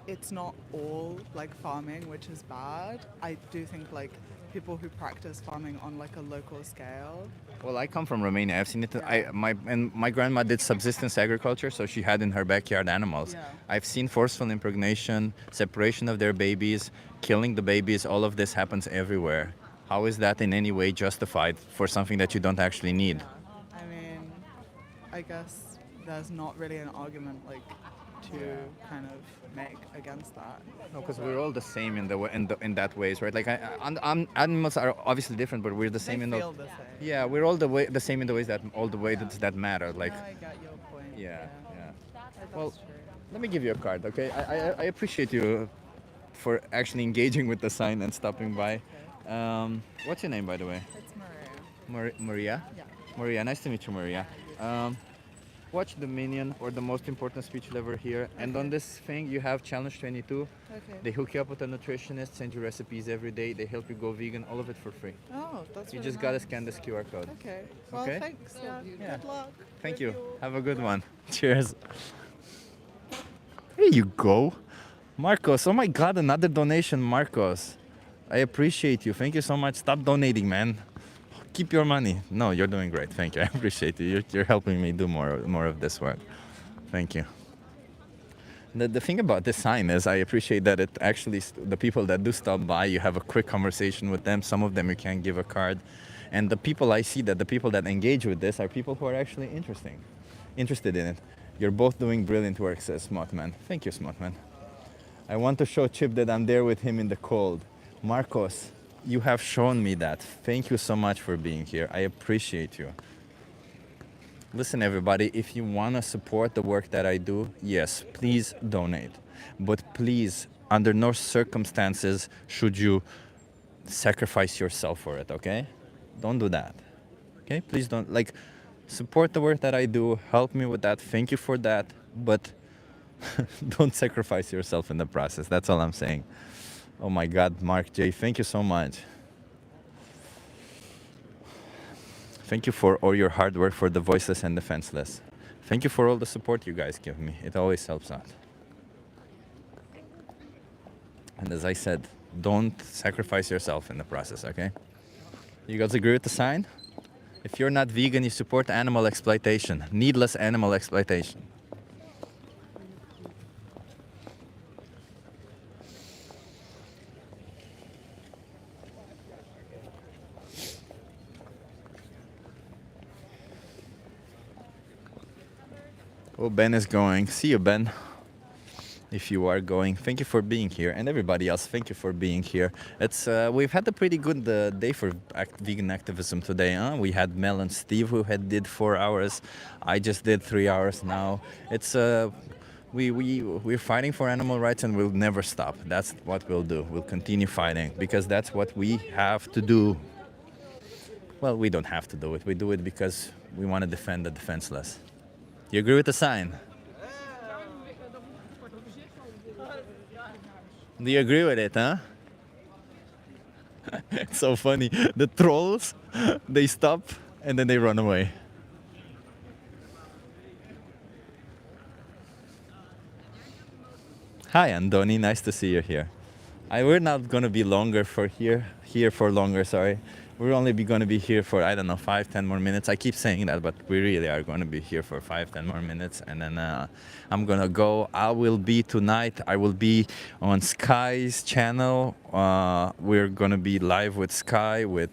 it's not all like farming, which is bad. I do think like people who practice farming on like a local scale. Well, I come from Romania. I've seen it. My grandma did subsistence agriculture, so she had in her backyard animals. Yeah. I've seen forceful impregnation, separation of their babies, killing the babies. All of this happens everywhere. How is that in any way justified for something that you don't actually need? I mean, I guess there's not really an argument like to kind of make against that. No, because we're all the same in that ways, right? Like animals are obviously different, but we're the same in feel the same. Yeah, we're all the same in the ways that matter. Like, No, I get your point. yeah. Well, let me give you a card, okay? I appreciate you for actually engaging with the sign and stopping by. What's your name, by the way? It's Maria. Maria? Yeah. Maria, nice to meet you, Maria. Watch the minion or the most important speech you'll ever hear. And on this thing, you have Challenge 22. Okay. They hook you up with a nutritionist, send you recipes every day. They help you go vegan, all of it for free. Oh, that's You really just gotta nice. scan this QR code. Okay. Well, Okay? thanks. Yeah. Yeah. Good luck. Thank with you. your- Have a good one. Cheers. There you go. Marcos, oh my God, another donation, Marcos. I appreciate you. Thank you so much. Stop donating, man. Keep your money. No, you're doing great. Thank you. I appreciate you. You're helping me do more of this work. Thank you. The thing about this sign is I appreciate that it actually, the people that do stop by, you have a quick conversation with them. Some of them you can give a card. And the people I see, that the people that engage with this are people who are actually interested in it. You're both doing brilliant work, says Smotman. Thank you, Smotman. I want to show Chip that I'm there with him in the cold. Marcos, you have shown me that. Thank you so much for being here. I appreciate you. Listen, everybody, if you want to support the work that I do, yes, please donate. But please, under no circumstances should you sacrifice yourself for it, okay? don't do that. Okay, please don't, like, support the work that I do, help me with that, thank you for that, but don't sacrifice yourself in the process. That's all I'm saying. Oh my God, Mark J, thank you so much. Thank you for all your hard work for the voiceless and defenseless. Thank you for all the support you guys give me. It always helps out. And as I said, don't sacrifice yourself in the process, okay? You guys agree with the sign? If you're not vegan, you support animal exploitation, needless animal exploitation. Oh, Ben is going. See you, Ben. If you are going, thank you for being here, and everybody else, thank you for being here. It's we've had a pretty good day for vegan activism today, huh? We had Mel and Steve who did 4 hours. I just did 3 hours now. It's we're fighting for animal rights, and we'll never stop. That's what we'll do. We'll continue fighting because that's what we have to do. Well, we don't have to do it. We do it because we want to defend the defenseless. You agree with the sign? Do you agree with it, huh? It's so funny. The trolls, they stop and then they run away. Hi, Andoni. Nice to see you here. We're not gonna be longer for here for longer. Sorry, we're only gonna be here for, I don't know, 5-10 more minutes. I keep saying that, but we really are gonna be here for 5-10 more minutes, and then I'm gonna go. I will be on Sky's channel. We're gonna be live with Sky with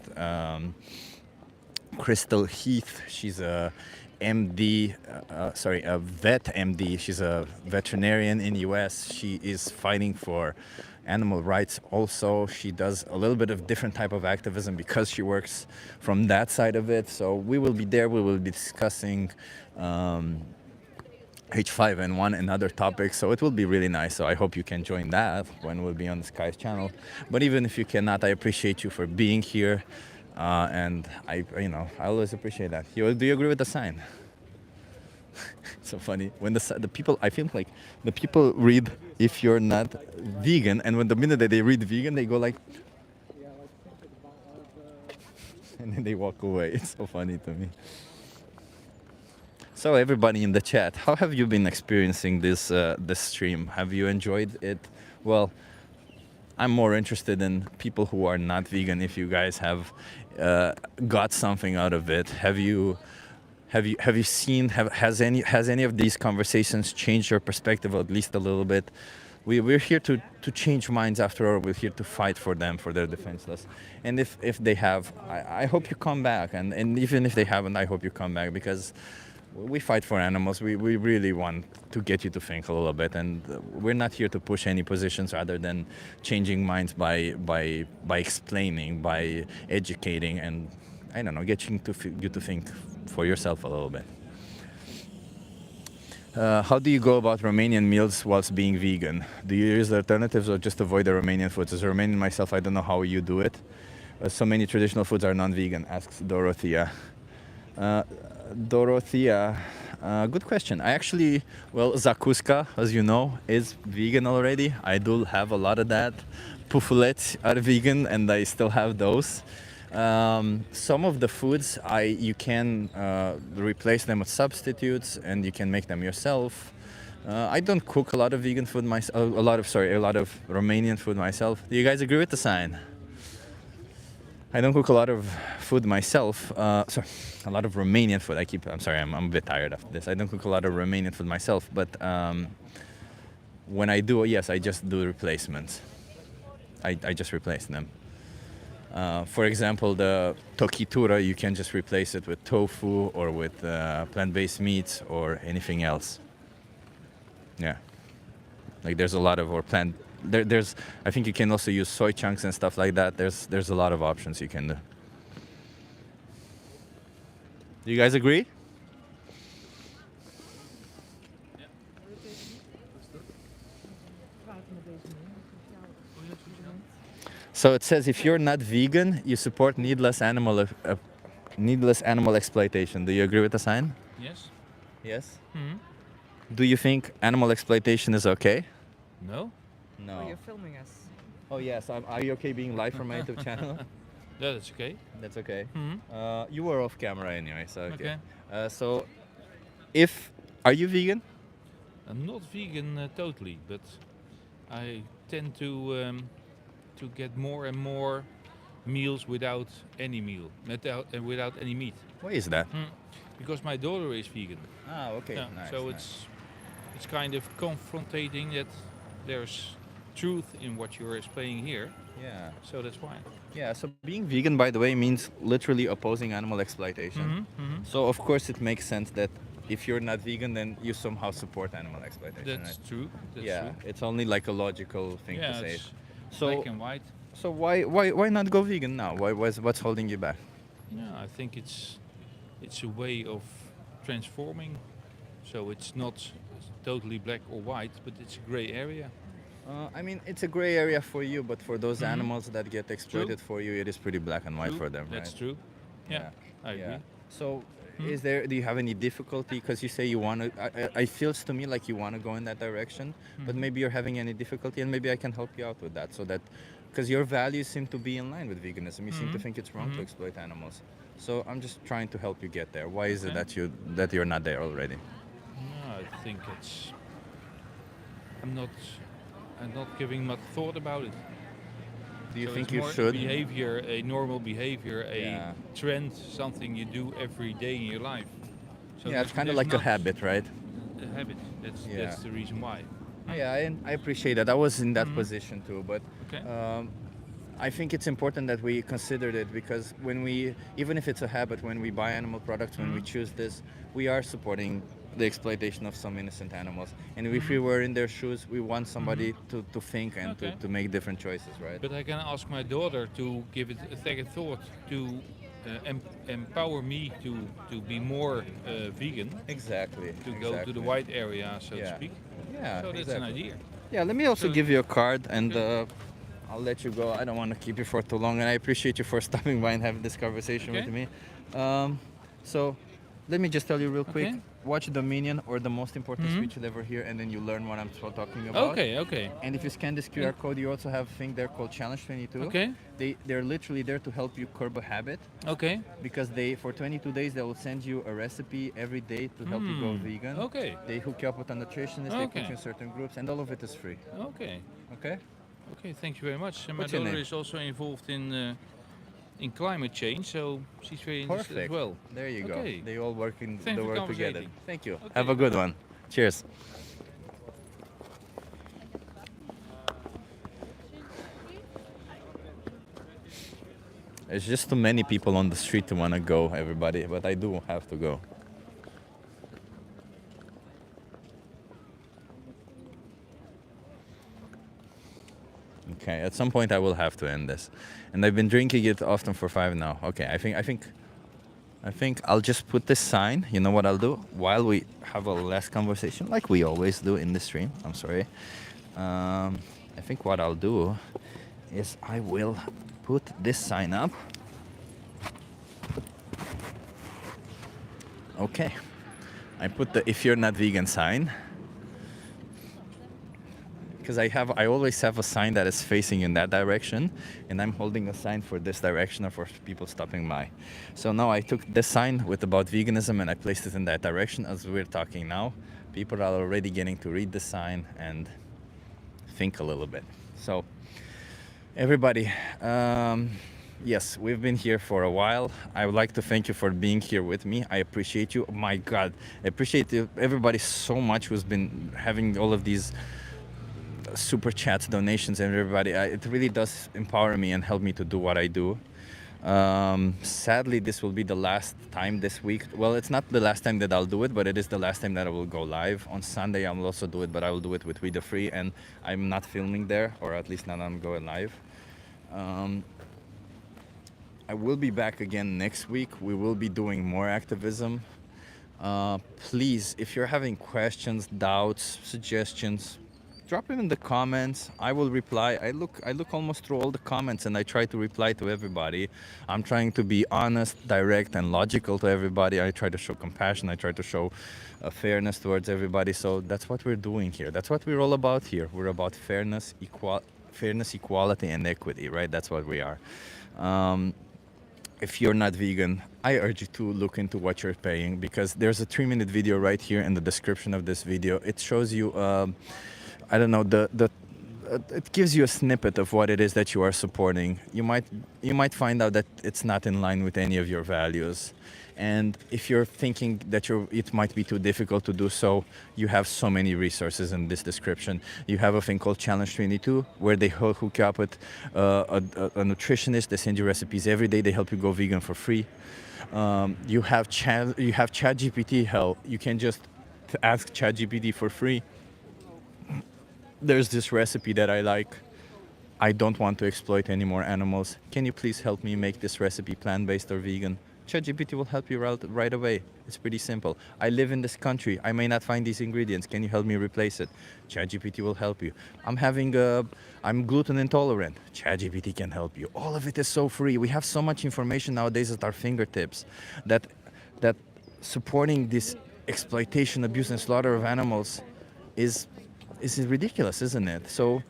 Crystal Heath. She's a MD, a vet MD. She's a veterinarian in US. She is fighting for animal rights also. She does a little bit of different type of activism because she works from that side of it. So we will be there. We will be discussing H5N1 and other topics. So it will be really nice. So I hope you can join that when we'll be on the Sky's channel. But even if you cannot, I appreciate you for being here. And I always appreciate that. Do you agree with the sign? It's so funny when the people, I feel like the people read if you're not vegan, and when the minute that they read vegan, they go like, and then they walk away. It's so funny to me. So everybody in the chat, how have you been experiencing this stream? Have you enjoyed it? Well, I'm more interested in people who are not vegan. If you guys have got something out of it, have you seen? Has any of these conversations changed your perspective at least a little bit? We're here to change minds after all. We're here to fight for them, for their defenseless. And if they have, I hope you come back. And even if they haven't, I hope you come back, because we fight for animals. We really want to get you to think a little bit, and we're not here to push any positions rather than changing minds by explaining, by educating, and I don't know, getting you to think for yourself a little bit. How do you go about Romanian meals whilst being vegan? Do you use the alternatives or just avoid the Romanian foods? As a Romanian myself, I don't know how you do it. So many traditional foods are non-vegan, asks Dorothea. Dorothea, good question. I actually, zakuska, as you know, is vegan already. I do have a lot of that. Pufulets are vegan, and I still have those. Some of the foods, you can replace them with substitutes, and you can make them yourself. I don't cook a lot of vegan food myself. A lot of Romanian food myself. Do you guys agree with the sign? I don't cook a lot of food myself. Sorry, a lot of Romanian food. I'm sorry, I'm a bit tired after this. I don't cook a lot of Romanian food myself, but when I do, yes, I just do replacements. I just replace them. For example, the tokitura, you can just replace it with tofu or with plant-based meats or anything else. Yeah, like there's a lot of, or plant. There's, I think you can also use soy chunks and stuff like that. There's a lot of options you can do. Do you guys agree? So it says if you're not vegan, you support needless animal exploitation. Do you agree with the sign? Yes. Yes. Hmm. Do you think animal exploitation is okay? No. No. Oh, you're filming us. Oh yes. Are you okay being live from my YouTube channel? Yeah, that's okay. That's okay. Mhm. You were off camera anyway, so okay. Okay. So, are you vegan? I'm not vegan totally, but I tend to get more and more meals without any without any meat. Why is that? Because my daughter is vegan. Ah, okay. Yeah, Nice, so nice. it's kind of confronting that there's truth in what you're explaining here. Yeah. So that's why. Yeah, so being vegan, by the way, means literally opposing animal exploitation. Mhm, mhm. So, of course, it makes sense that if you're not vegan, then you somehow support animal exploitation. That's right? true. That's yeah, true. it's only like a logical thing Yeah, to say. it's So, black and white. So why not go vegan now? What's holding you back? Yeah, I think it's a way of transforming. So it's not totally black or white, but it's a gray area. I mean, it's a gray area for you, but for those Mhm. animals that get exploited for you, it is pretty black and white True, for them, right? that's true. Yeah, I agree. So, Mhm. do you have any difficulty? Because you say you want to, it feels to me like you want to go in that direction, but Mhm. maybe you're having any difficulty, and maybe I can help you out with that, so that, because your values seem to be in line with veganism, you seem to Mhm. think it's wrong to Mhm. exploit animals. So I'm just trying to help you get there. Why is it Okay. that you're not there already? No, I think it's. I'm not giving much thought about it. Do you So think it's you more should? Behavior, a normal behavior, a Yeah. trend, something you do every day in your life. So Yeah, it's kind of there's like a not habit, right? A habit. That's Yeah. the reason why. Yeah, I appreciate that. I was in that position too, but Okay. I think it's important that we considered it because even if it's a habit, when we buy animal products, when we choose this, we are supporting the exploitation of some innocent animals. And if we were in their shoes, we want somebody to think and Okay. to make different choices, right? But I can ask my daughter to give it a second thought to empower me to be more vegan. Exactly. To go to exactly. the white area, so to speak. Yeah, So that's an idea. Yeah, let me also So- give you a card and I'll let you go. I don't want to keep you for too long, and I appreciate you for stopping by and having this conversation with Okay. me. So let me just tell you real quick. Okay. Watch the Minion or the most important Mhm. speech you'll ever hear, and then you learn what I'm talking about. Okay, okay. And if you scan this QR code, you also have a thing there called Challenge 22. Okay. They're literally there to help you curb a habit. Okay. Because for 22 days they will send you a recipe every day to help you go vegan. Okay. They hook you up with a nutritionist. They put Okay. you in certain groups, and all of it is free. Okay. Okay. Okay, thank you very much. And my What's your daughter name? is also involved in climate change, so she's very interested as Perfect. well. There you Okay. go. They all work in Thanks the for work together. conversating. Thank you. Okay. Have a good one. Cheers. There's just too many people on the street to want to go, everybody, but I do have to go. Okay, at some point I will have to end this. And I've been drinking it often for 5 now. Okay, I think I'll just put this sign. You know what I'll do? While we have a last conversation, like we always do in the stream. I'm sorry. I think what I'll do is I will put this sign up. Okay. I put the "if you're not vegan" sign. Because I always have a sign that is facing in that direction, and I'm holding a sign for this direction for people stopping by. So now I took this sign with about veganism and I placed it in that direction as we're talking now. People are already getting to read the sign and think a little bit. So everybody, yes, we've been here for a while. I would like to thank you for being here with me. I appreciate you. Oh my God, I appreciate everybody so much who's been having all of these super chats, donations, and everybody. It really does empower me and help me to do what I do. Sadly, this will be the last time this week. Well, it's not the last time that I'll do it, but it is the last time that I will go live. On Sunday, I will also do it, but I will do it with We the Free, and I'm not filming there, or at least not I'm going live. I will be back again next week. We will be doing more activism. Please, if you're having questions, doubts, suggestions, drop them in the comments. I will reply. I look almost through all the comments and I try to reply to everybody. I'm trying to be honest, direct, and logical to everybody. I try to show compassion. I try to show fairness towards everybody. So that's what we're doing here. That's what we're all about here. We're about fairness, equality, and equity, right? That's what we are. If you're not vegan, I urge you to look into what you're paying, because there's a 3-minute video right here in the description of this video. It shows you, I don't know, it gives you a snippet of what it is that you are supporting. You might find out that it's not in line with any of your values. And if you're thinking that it might be too difficult to do so, you have so many resources in this description. You have a thing called Challenge 22, where they hook you up with a nutritionist. They send you recipes every day. They help you go vegan for free. You have ChatGPT help. You can just ask ChatGPT for free. There's this recipe that I like. I don't want to exploit any more animals. Can you please help me make this recipe plant-based or vegan? ChatGPT will help you right away. It's pretty simple. I live in this country. I may not find these ingredients. Can you help me replace it? ChatGPT will help you. I'm gluten intolerant. ChatGPT can help you. All of it is so free. We have so much information nowadays at our fingertips that supporting this exploitation, abuse, and slaughter of animals is ridiculous, isn't it? So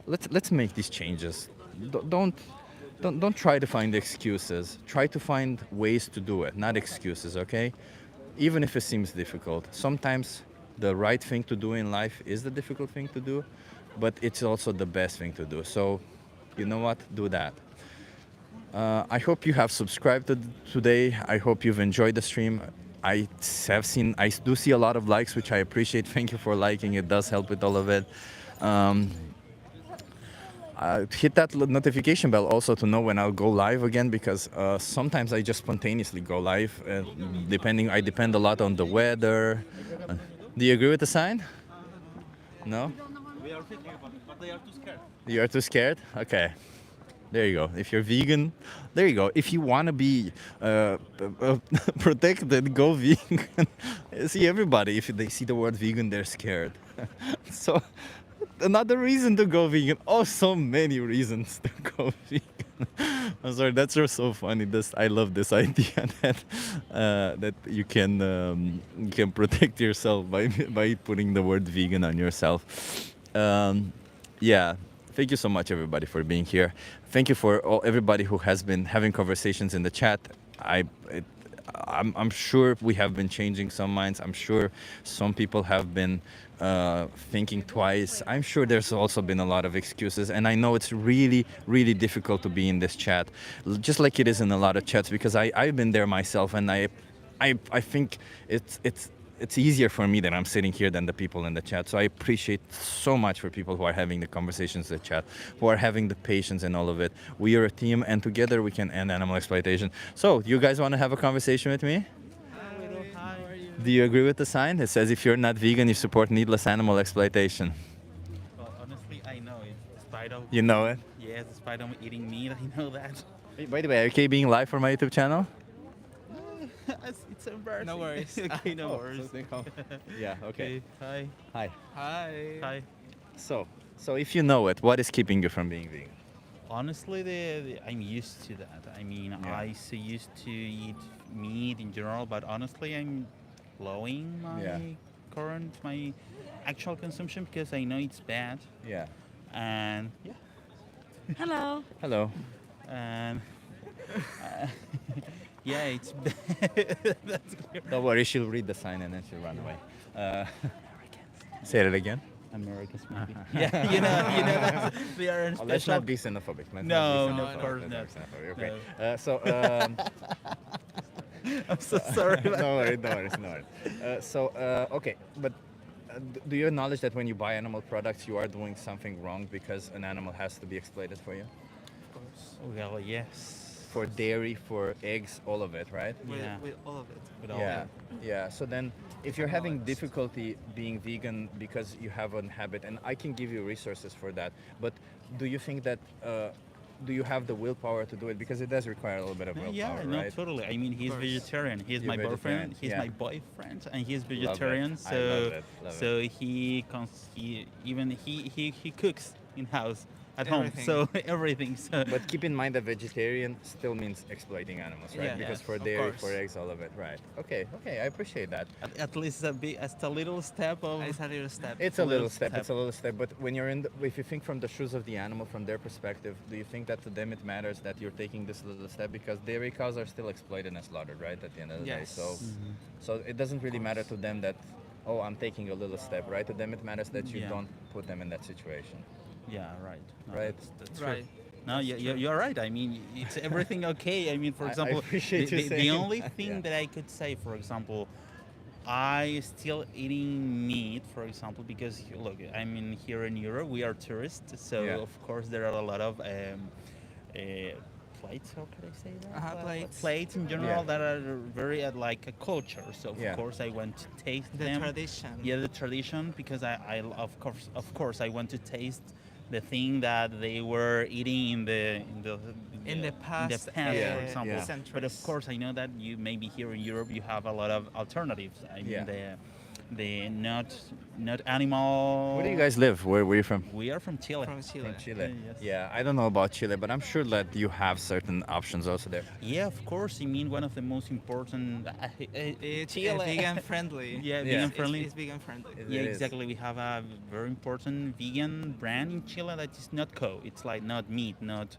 let's make these changes. Don't try to find excuses. Try to find ways to do it, not excuses, okay? Even if it seems difficult. Sometimes the right thing to do in life is the difficult thing to do, but it's also the best thing to do. So, you know what? Do that. I hope you have subscribed today. I hope you've enjoyed the stream. I do see a lot of likes, which I appreciate. Thank you for liking. It does help with all of it. Hit that notification bell also to know when I'll go live again, because sometimes I just spontaneously go live. I depend a lot on the weather. Do you agree with the sign? No? We are thinking about it, but they are too scared. You are too scared? Okay. There you go. If you're vegan, there you go. If you want to be protected, go vegan. See, everybody, if they see the word vegan, they're scared. So another reason to go vegan. Oh, so many reasons to go vegan. I'm sorry, that's just so funny. I love this idea that you can protect yourself by putting the word vegan on yourself. Yeah. Thank you so much, everybody, for being here. Thank you for everybody who has been having conversations in the chat. I'm sure we have been changing some minds. I'm sure some people have been thinking twice. I'm sure there's also been a lot of excuses. And I know it's really, really difficult to be in this chat, just like it is in a lot of chats, because I've been there myself. And I think it's easier for me that I'm sitting here than the people in the chat. So I appreciate so much for people who are having the conversations in the chat, who are having the patience and all of it. We are a team, and together we can end animal exploitation. So, you guys want to have a conversation with me? Hi. How are you? Do you agree with the sign? It says if you're not vegan, you support needless animal exploitation. Well, honestly, I know it. Despite of You know it? Yes, despite of eating meat, I know that. By the way, are you okay being live for my YouTube channel? It's embarrassing. No worries. Okay, no worries. Yeah, okay. Hi. Hi. Hi. Hi. So if you know it, what is keeping you from being vegan? Honestly, I'm used to that. I mean, Yeah. I so used to eat meat in general, but honestly, I'm lowering my actual consumption because I know it's bad. Yeah. And yeah. Hello. Hello. And yeah, it's that's clear. Don't worry, she'll read the sign and then she'll run away. Say it again. Americans, maybe. Yeah, you know, they are in special. Let's not be xenophobic. No, of course not. Okay. No. I'm so sorry. No worries. Okay, but do you acknowledge that when you buy animal products, you are doing something wrong because an animal has to be exploited for you? Of course. Well, yes. For dairy, for eggs, all of it, right? With all of it. With all Yeah, of it. yeah. So then, if you're having difficulty being vegan because you have a habit, and I can give you resources for that, but do you think that do you have the willpower to do it? Because it does require a little bit of willpower, Yeah, no, right? totally. I mean, he's vegetarian. He's You're my boyfriend. vegetarian, He's yeah. my boyfriend, and he's Love it. vegetarian. I So, love it, love so he cooks in house at Everything. home. So everything. So. But keep in mind that vegetarian still means exploiting animals, right? Yeah. Because Yes, for of dairy, course. for eggs, all of it, right? Okay, I appreciate that. At least it's a little step of. It's a little step. It's a little step. It's a little step. But when you're if you think from the shoes of the animal, from their perspective, do you think that to them it matters that you're taking this little step? Because dairy cows are still exploited and slaughtered, right? At the end of the day, Yes. so so it doesn't really matter to them that, oh, I'm taking a little step, right? To them it matters that you Yeah. don't put them in that situation. Yeah, right. No, Right. That's Right. true. No, you're right. I mean, it's everything okay. I mean, for I example, appreciate you the saying only that, thing yeah. that I could say, for example, I still eating meat, for example, because look, I mean, here in Europe we are tourists, so Yeah. of course there are a lot of plates. How could I say that? Plates. Plates in general Yeah. that are very like a culture. So of Yeah. course I want to taste The them. tradition. Yeah, the tradition, because I of course I want to taste the thing that they were eating In the past, for example. yeah. But of course, I know that you maybe here in Europe you have a lot of alternatives. I mean, Yeah. the not animal. Where do you guys live? Where are you from? We are from Chile. From Chile. From Chile. Yes. Yeah, I don't know about Chile, but I'm sure that you have certain options also there. Yeah, of course. I mean, one of the most important. It's Chile. vegan friendly. Yeah, Yeah. vegan friendly. It's vegan friendly. Yeah, It is. exactly. We have a very important vegan brand in Chile that is not cow. It's like not meat, not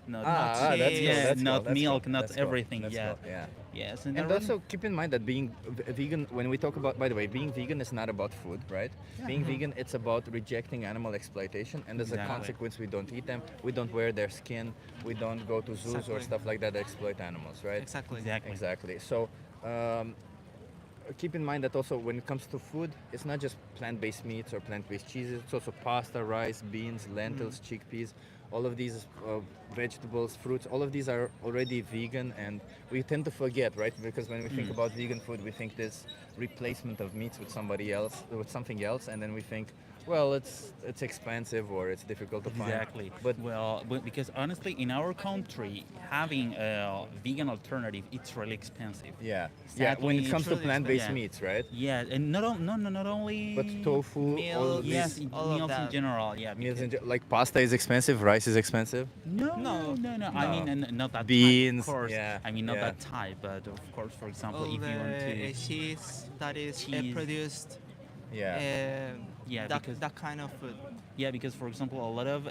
that's cheese, cool, that's not cool, that's milk, cool, not that's cool, everything. that's Yeah. cool, yeah. Yes, And also keep in mind that being vegan, when we talk about, by the way, being vegan is not about food, right? Being vegan, it's about rejecting animal exploitation, and as a Exactly. consequence, we don't eat them, we don't wear their skin, we don't go to zoos or Exactly. stuff like that that exploit animals, right? Exactly. Exactly. So keep in mind that also when it comes to food, it's not just plant-based meats or plant-based cheeses. It's also pasta, rice, beans, lentils, chickpeas. All of these vegetables, fruits, all of these are already vegan, and we tend to forget, right? Because when we think about vegan food, we think this replacement of meats with something else, and then we think, well, it's expensive or it's difficult to find. Exactly. But But because honestly, in our country, having a vegan alternative, it's really expensive. yeah, Sadly, when it comes to truly plant-based expensive. meats, right? Yeah, and not only. But tofu, all Meals, of Yes, these all of meals in that. general. Yeah. meals, because- like pasta is expensive, rice is expensive. No. I mean, not that Beans, type, of course. yeah, I mean, not yeah. that type, but of course, for example, All if you want the to. cheese that is Cheese. produced. Yeah. Yeah, that, because- that kind of food. Yeah, because for example, a lot of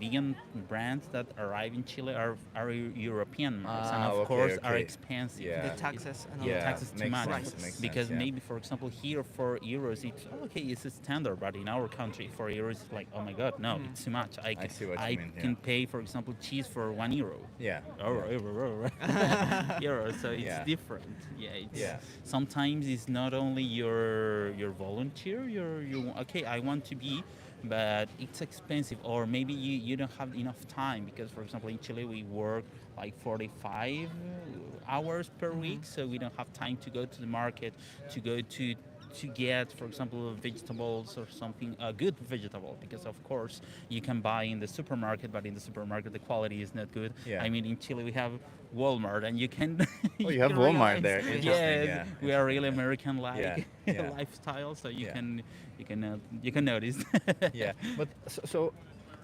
vegan brands that arrive in Chile are European marks, and of okay, course are okay. expensive. Yeah. The taxes and all Yeah, that. taxes too makes much. sense, makes Because sense, yeah. maybe, for example, here 4 euros, it's okay, it's a standard, but in our country, 4 euros is like, oh my god, no, it's too much. I see what you mean, yeah. can pay, for example, cheese for 1 euro. Yeah. Euro, so it's Yeah. different. Yeah, it's, Yeah. sometimes it's not only your volunteer, you okay, I want to be, but it's expensive, or maybe you don't have enough time, because for example in Chile we work like 45 hours per week, so we don't have time to go to the market, to go to get, for example, vegetables or something, a good vegetable, because of course you can buy in the supermarket, but in the supermarket the quality is not good. Yeah. I mean, in Chile we have Walmart, and you can Oh, you have can Walmart realize- there. Interesting, Yes, yeah. we are really American like Yeah, yeah. lifestyle, so you Yeah. can notice. Yeah, but so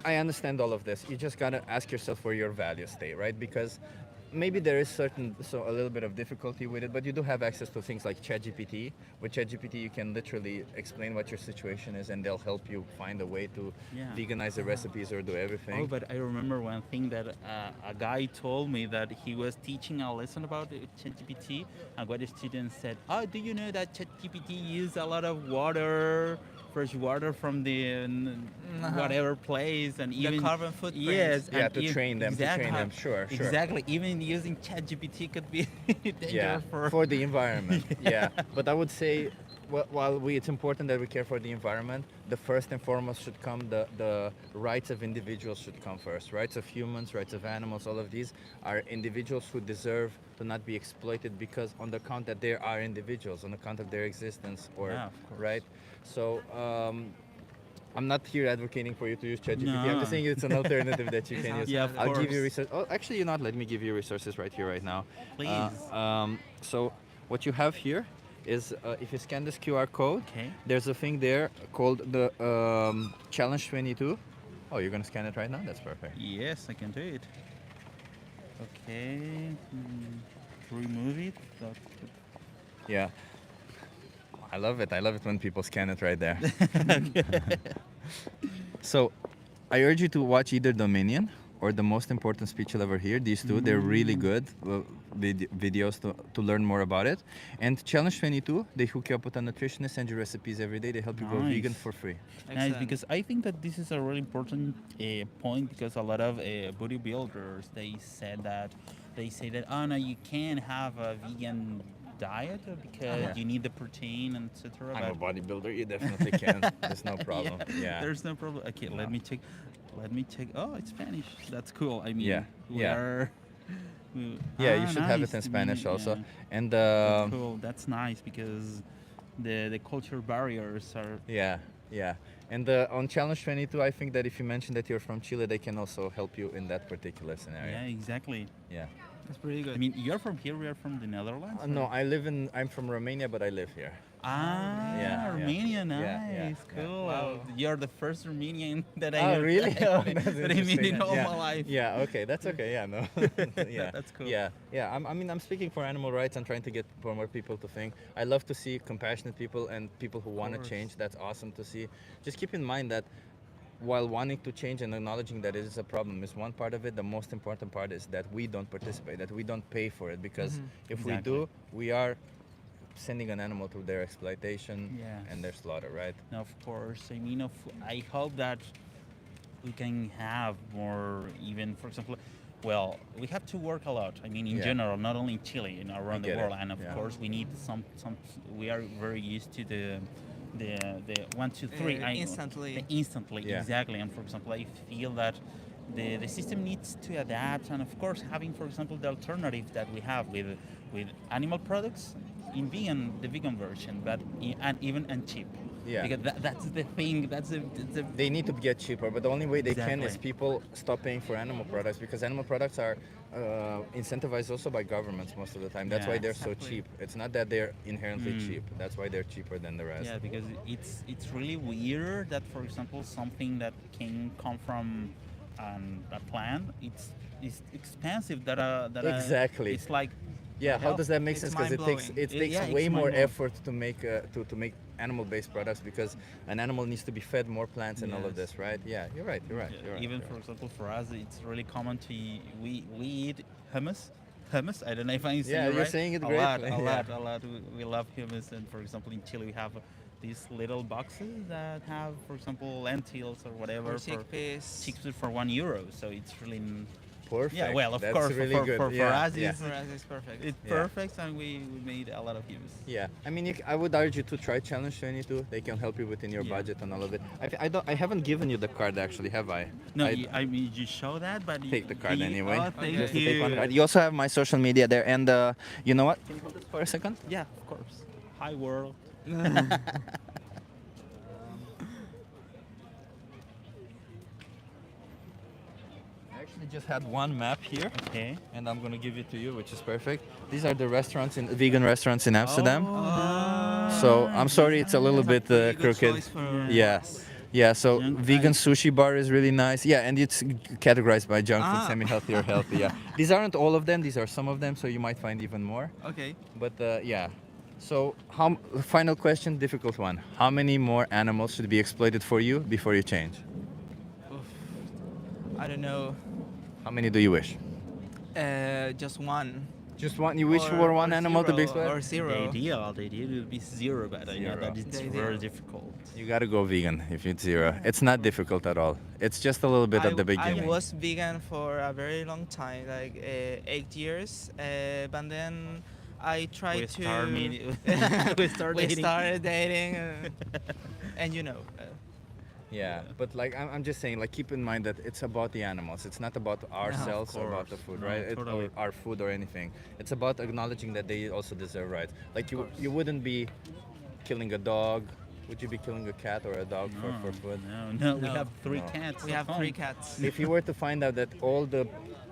I understand all of this. You just gotta ask yourself where your values stay, right? Because maybe there is a little bit of difficulty with it, but you do have access to things like ChatGPT. With ChatGPT, you can literally explain what your situation is, and they'll help you find a way to Yeah. veganize the recipes or do everything. Oh, but I remember one thing that a guy told me, that he was teaching a lesson about ChatGPT, and what the student said, oh, do you know that ChatGPT uses a lot of water, fresh water from the whatever place, and The even carbon footprint. Yes, Yeah, and to train them, sure. Exactly, even using ChatGPT could be dangerous Yeah, for the environment. Yeah, but I would say, while it's important that we care for the environment, the first and foremost should come the rights of individuals should come first. Rights of humans, rights of animals, all of these are individuals who deserve to not be exploited, because on the account that they are individuals, on account of their existence, or Yeah, of course. right. So I'm not here advocating for you to use ChatGPT. I'm No. just saying it's an alternative that you can use. Yeah, of I'll give you course. resources. Oh, actually, you know what? Let me give you resources right here, right now. Please. So what you have here is if you scan this QR code, Okay. there's a thing there called the Challenge 22. Oh, you're gonna scan it right now? That's perfect. Yes, I can do it. Okay. Remove it. Yeah. I love it. I love it when people scan it right there. So, I urge you to watch either Dominion or The Most Important Speech You'll Ever Hear. These two, they're really good videos to learn more about it. And Challenge 22, they hook you up with a nutritionist, send you recipes every day. They help you go vegan for free. Nice, because I think that this is a really important point, because a lot of bodybuilders, they say that, oh no, you can't have a vegan diet because you need the protein and etc. I'm a bodybuilder. You definitely can. There's no problem. Yeah. There's no problem. Okay, let me check. Oh, it's Spanish. That's cool. I mean, Yeah, we yeah. are. Yeah, you should have nice. it in Spanish also. Yeah. And That's cool. That's nice, because the culture barriers are. yeah, yeah. And on Challenge 22, I think that if you mention that you're from Chile, they can also help you in that particular scenario. Yeah, exactly. Yeah. That's pretty good. I mean, you're from here. We are from the Netherlands. No, I'm from Romania, but I live here. Ah, Romania, nice, Yeah, yeah, cool. yeah. You're the first Romanian that I Oh, really? Oh, that's that I meet interesting. in all Yeah. my life. Yeah, okay, that's okay. Yeah, no. Yeah, That's cool. Yeah, yeah. I'm speaking for animal rights and trying to get more people to think. I love to see compassionate people and people who want to course. change. That's awesome to see. Just keep in mind that while wanting to change and acknowledging that it is a problem is one part of it, the most important part is that we don't participate, that we don't pay for it, because if we do, we are sending an animal to their exploitation and their slaughter, right? Of course. I mean, I hope that we can have more, even, for example, well, we have to work a lot. I mean, in general, not only in Chile, around the get world. it. And of Yeah. course, we need some. We are very used to the 1, 2, 3. Instantly. Instantly, Yeah. exactly. And for example, I feel that the system needs to adapt, and of course, having, for example, the alternative that we have with animal products in the vegan version, but and even cheap. Yeah. Because that's the thing. That's the They need to get cheaper, but the only way they can is Exactly. people stop paying for animal products, because animal products are incentivized also by governments most of the time. That's Yeah, why they're so exactly. cheap. It's not that they're inherently cheap. That's why they're cheaper than the rest. Yeah, because it's really weird that, for example, something that can come from a plant, it's expensive. Exactly. It's like. Yeah, how hell? does that make It's sense? Because it takes mind-blowing. Yeah, way it's more mind-blowing. effort to make to make animal-based products, because an animal needs to be fed more plants and all of Yes. this, right? Yeah, you're right. You're right. You're right. Even, for example, for us, it's really common to we eat hummus. Hummus. I don't know if I'm saying Yeah, it you're right. saying it a great. lot, Yeah. a lot. We love hummus, and for example, in Chile we have these little boxes that have, for example, lentils or whatever Or chickpeas. for €1. So it's really. Perfect. Yeah, well, of That's course, really for, good. for Yeah, us, yeah. it's, For us, it's perfect. It's Yeah. perfect, and we made a lot of hummus. Yeah, I mean, I would urge you to try Challenge 22. They can help you within your budget and all of it. I haven't given you the card actually, have I? No, I mean, you show that, but take the card anyway. Oh, thank Just to you. take one card. You also have my social media there, and you know what? Can you hold this for a second? Yeah, of course. Hi, world. I actually just had one map here, okay, and I'm gonna give it to you, which is perfect. These are the vegan restaurants in Amsterdam. So I'm sorry, it's a little bit crooked. Yes. Yeah, so vegan sushi bar is really nice. Yeah, and it's categorized by junk food, semi-healthy or healthy. Yeah, these aren't all of them. These are some of them, so you might find even more. Okay. But yeah. So, final question, difficult one. How many more animals should be exploited for you before you change? I don't know. How many do you wish? Just one. Just one? You wish for one animal to be exploited? Or zero. The ideal would be 0, but I know that it's very difficult. You gotta go vegan if it's 0. It's not difficult at all. It's just a little bit at the beginning. I was vegan for a very long time, like 8 years, but then I tried we started dating, and you know. Yeah, but like I'm just saying, like keep in mind that it's about the animals. It's not about ourselves or about the food, No, right? totally. Or our food or anything. It's about acknowledging that they also deserve rights. Like you wouldn't be killing a dog Would you be killing a cat or a dog for food? No, we have three cats. We at have home. 3 cats. If you were to find out that all the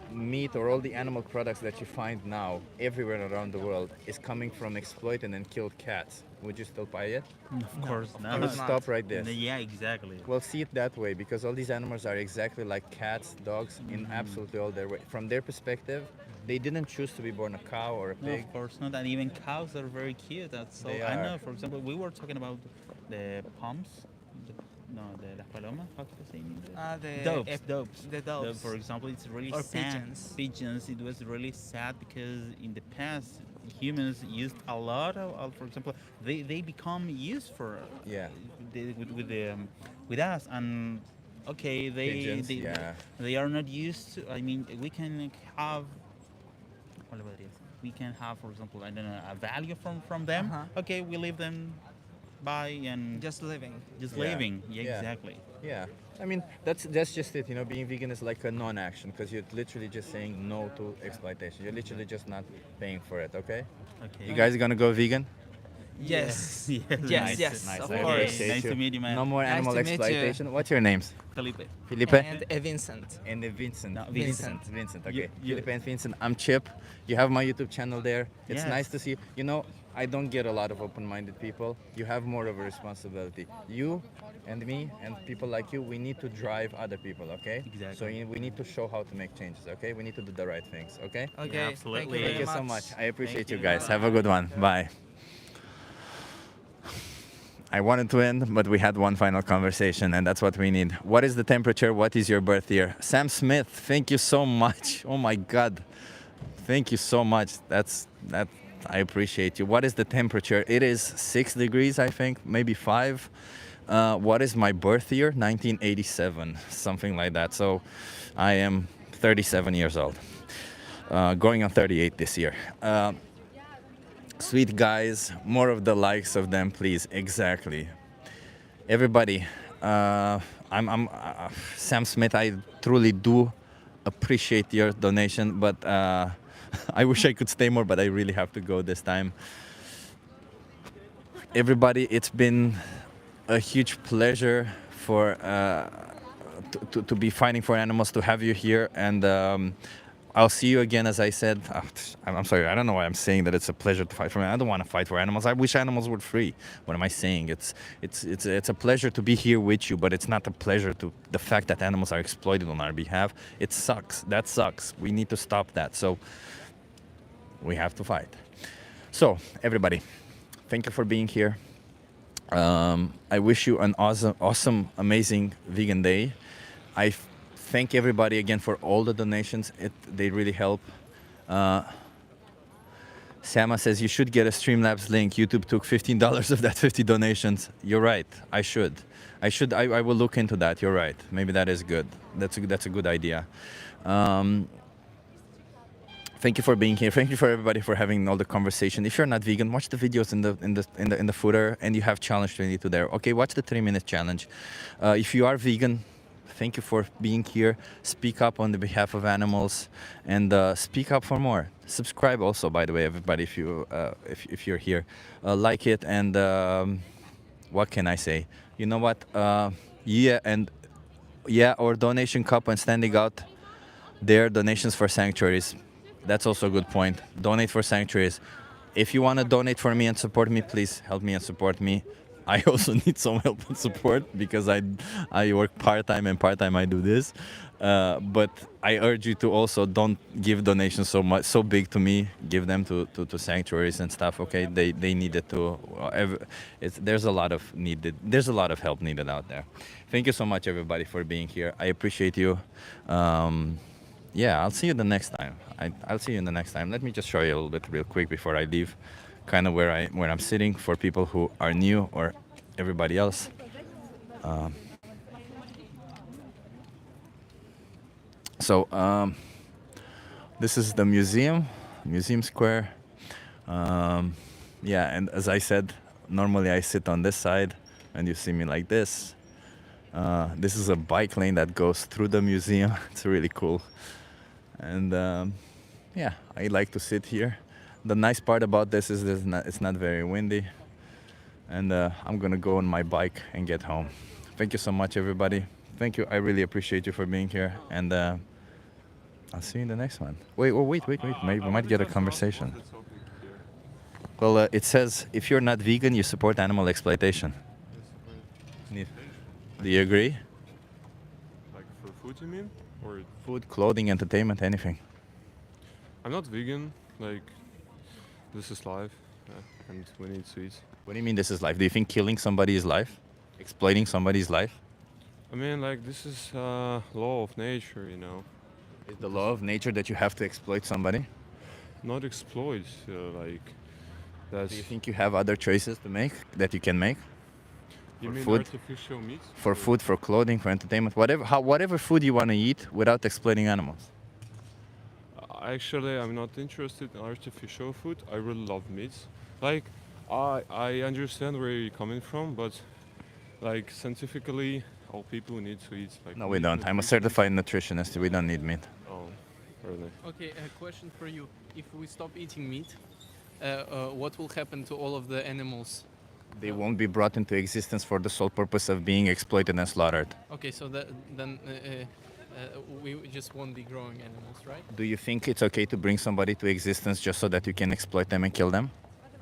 meat or all the animal products that you find now everywhere around the world is coming from exploited and killed cats, would you still buy it? Of course I not. would stop right there. Yeah, exactly. Well, see it that way, because all these animals are exactly like cats, dogs, in absolutely all their way. From their perspective, they didn't choose to be born a cow or a No, pig. of course not. And even cows are very cute. That's so. They I are. know. For example, we were talking about the palms. Las palomas. How can I say in English? Doves. Doves. The doves. Dove, for example, it's really Or sad. pigeons. Pigeons. It was really sad because in the past humans used a lot of for example, they become used for with us, and okay, Pigeons, they are not used to. I mean, we can have. We can have, for example, I don't know, a value from them. Okay, we leave them by and just living. Just living. Yeah, exactly. Yeah. I mean, that's just it. You know, being vegan is like a non-action, because you're literally just saying no to exploitation. You're literally just not paying for it. Okay. Okay. You guys gonna go vegan? Yes. Yes. Yes, Nice. yes, of I course. appreciate Nice you. to meet you, man. No more Nice animal to meet you. exploitation. What's your names? Felipe. Felipe. And Vincent. And Vincent. No, Vincent. Vincent. Okay. You- Felipe and Vincent. I'm Chip. You have my YouTube channel there. It's Yes. nice to see you. You know, I don't get a lot of open-minded people. You have more of a responsibility. You and me and people like you, we need to drive other people, okay? Exactly. So we need to show how to make changes, okay? We need to do the right things, okay? Okay. Yeah, absolutely. Thank you Thank very you so much. I appreciate Thank you you. guys. Have a good one. Bye. I wanted to end, but we had one final conversation, and that's what we need. What is the temperature? What is your birth year? Sam Smith, thank you so much. Oh my God. Thank you so much. That I appreciate you. What is the temperature? It is 6 degrees, I think, maybe 5. What is my birth year? 1987, something like that. So I am 37 years old, going on 38 this year. Sweet guys, more of the likes of them, please. Exactly. Everybody, I'm Sam Smith. I truly do appreciate your donation, but I wish I could stay more, but I really have to go this time. Everybody, it's been a huge pleasure for to be fighting for animals, to have you here, and I'll see you again. As I said, I'm sorry, I don't know why I'm saying that it's a pleasure to fight for. I don't want to fight for animals. I wish animals were free. What am I saying? It's a pleasure to be here with you, but it's not a pleasure to the fact that animals are exploited on our behalf. It sucks. That sucks. We need to stop that. So we have to fight. So everybody, thank you for being here. I wish you an awesome, amazing vegan day. I thank everybody again for all the donations. They really help. Sama says you should get a Streamlabs link. YouTube took $15 of that 50 donations. You're right. I should. I will look into that. You're right. Maybe that is good. That's a good idea. Thank you for being here. Thank you for everybody for having all the conversation. If you're not vegan, watch the videos in the footer, and you have challenge 22 there. Okay, watch the 3-minute challenge. If you are vegan, thank you for being here. Speak up on the behalf of animals, and speak up for more. Subscribe also, by the way, everybody, if you're here. Like it, and what can I say? You know what? Our donation cup and standing out there, donations for sanctuaries. That's also a good point. Donate for sanctuaries. If you want to donate for me and support me, please help me and support me. I also need some help and support because I work part-time, and part-time I do this. But I urge you to also don't give donations so big to me. Give them to sanctuaries and stuff. Okay, they need it too. There's a lot of help needed out there. Thank you so much, everybody, for being here. I appreciate you. Yeah, I'll see you the next time. I'll see you in the next time. Let me just show you a little bit real quick before I leave, kind of where I'm sitting for people who are new or everybody else. This is the museum square. Yeah, and as I said, normally I sit on this side, and you see me like this. This is a bike lane that goes through the museum. It's really cool. And yeah, I like to sit here. The nice part about this is it's not very windy. and I'm gonna go on my bike and get home. Thank you so much, everybody. Thank you. I really appreciate you for being here, and I'll see you in the next one. Wait. Maybe we might get a conversation. Well, it says if you're not vegan, you support animal exploitation. Do you agree? Like for food, you mean? Or Food, clothing, entertainment, anything. I'm not vegan. Like this is life, and we need to eat. What do you mean this is life? Do you think killing somebody is life? Exploiting somebody's life? I mean, like this is law of nature, you know. Is the law of nature that you have to exploit somebody? Not exploit, like that's. Do you think you have other choices to make that you can make? You For mean food? artificial meat? For food, for clothing, for entertainment, whatever food you want to eat without exploiting animals. Actually, I'm not interested in artificial food. I really love meats. Like, I understand where you're coming from, but like scientifically, all people need to eat. Like No, we meat, don't. I'm a certified nutritionist. We don't need meat. Oh, really? Okay, a question for you. If we stop eating meat, what will happen to all of the animals? They won't be brought into existence for the sole purpose of being exploited and slaughtered. Okay, so then we just won't be growing animals, right? Do you think it's okay to bring somebody to existence just so that you can exploit them and kill them?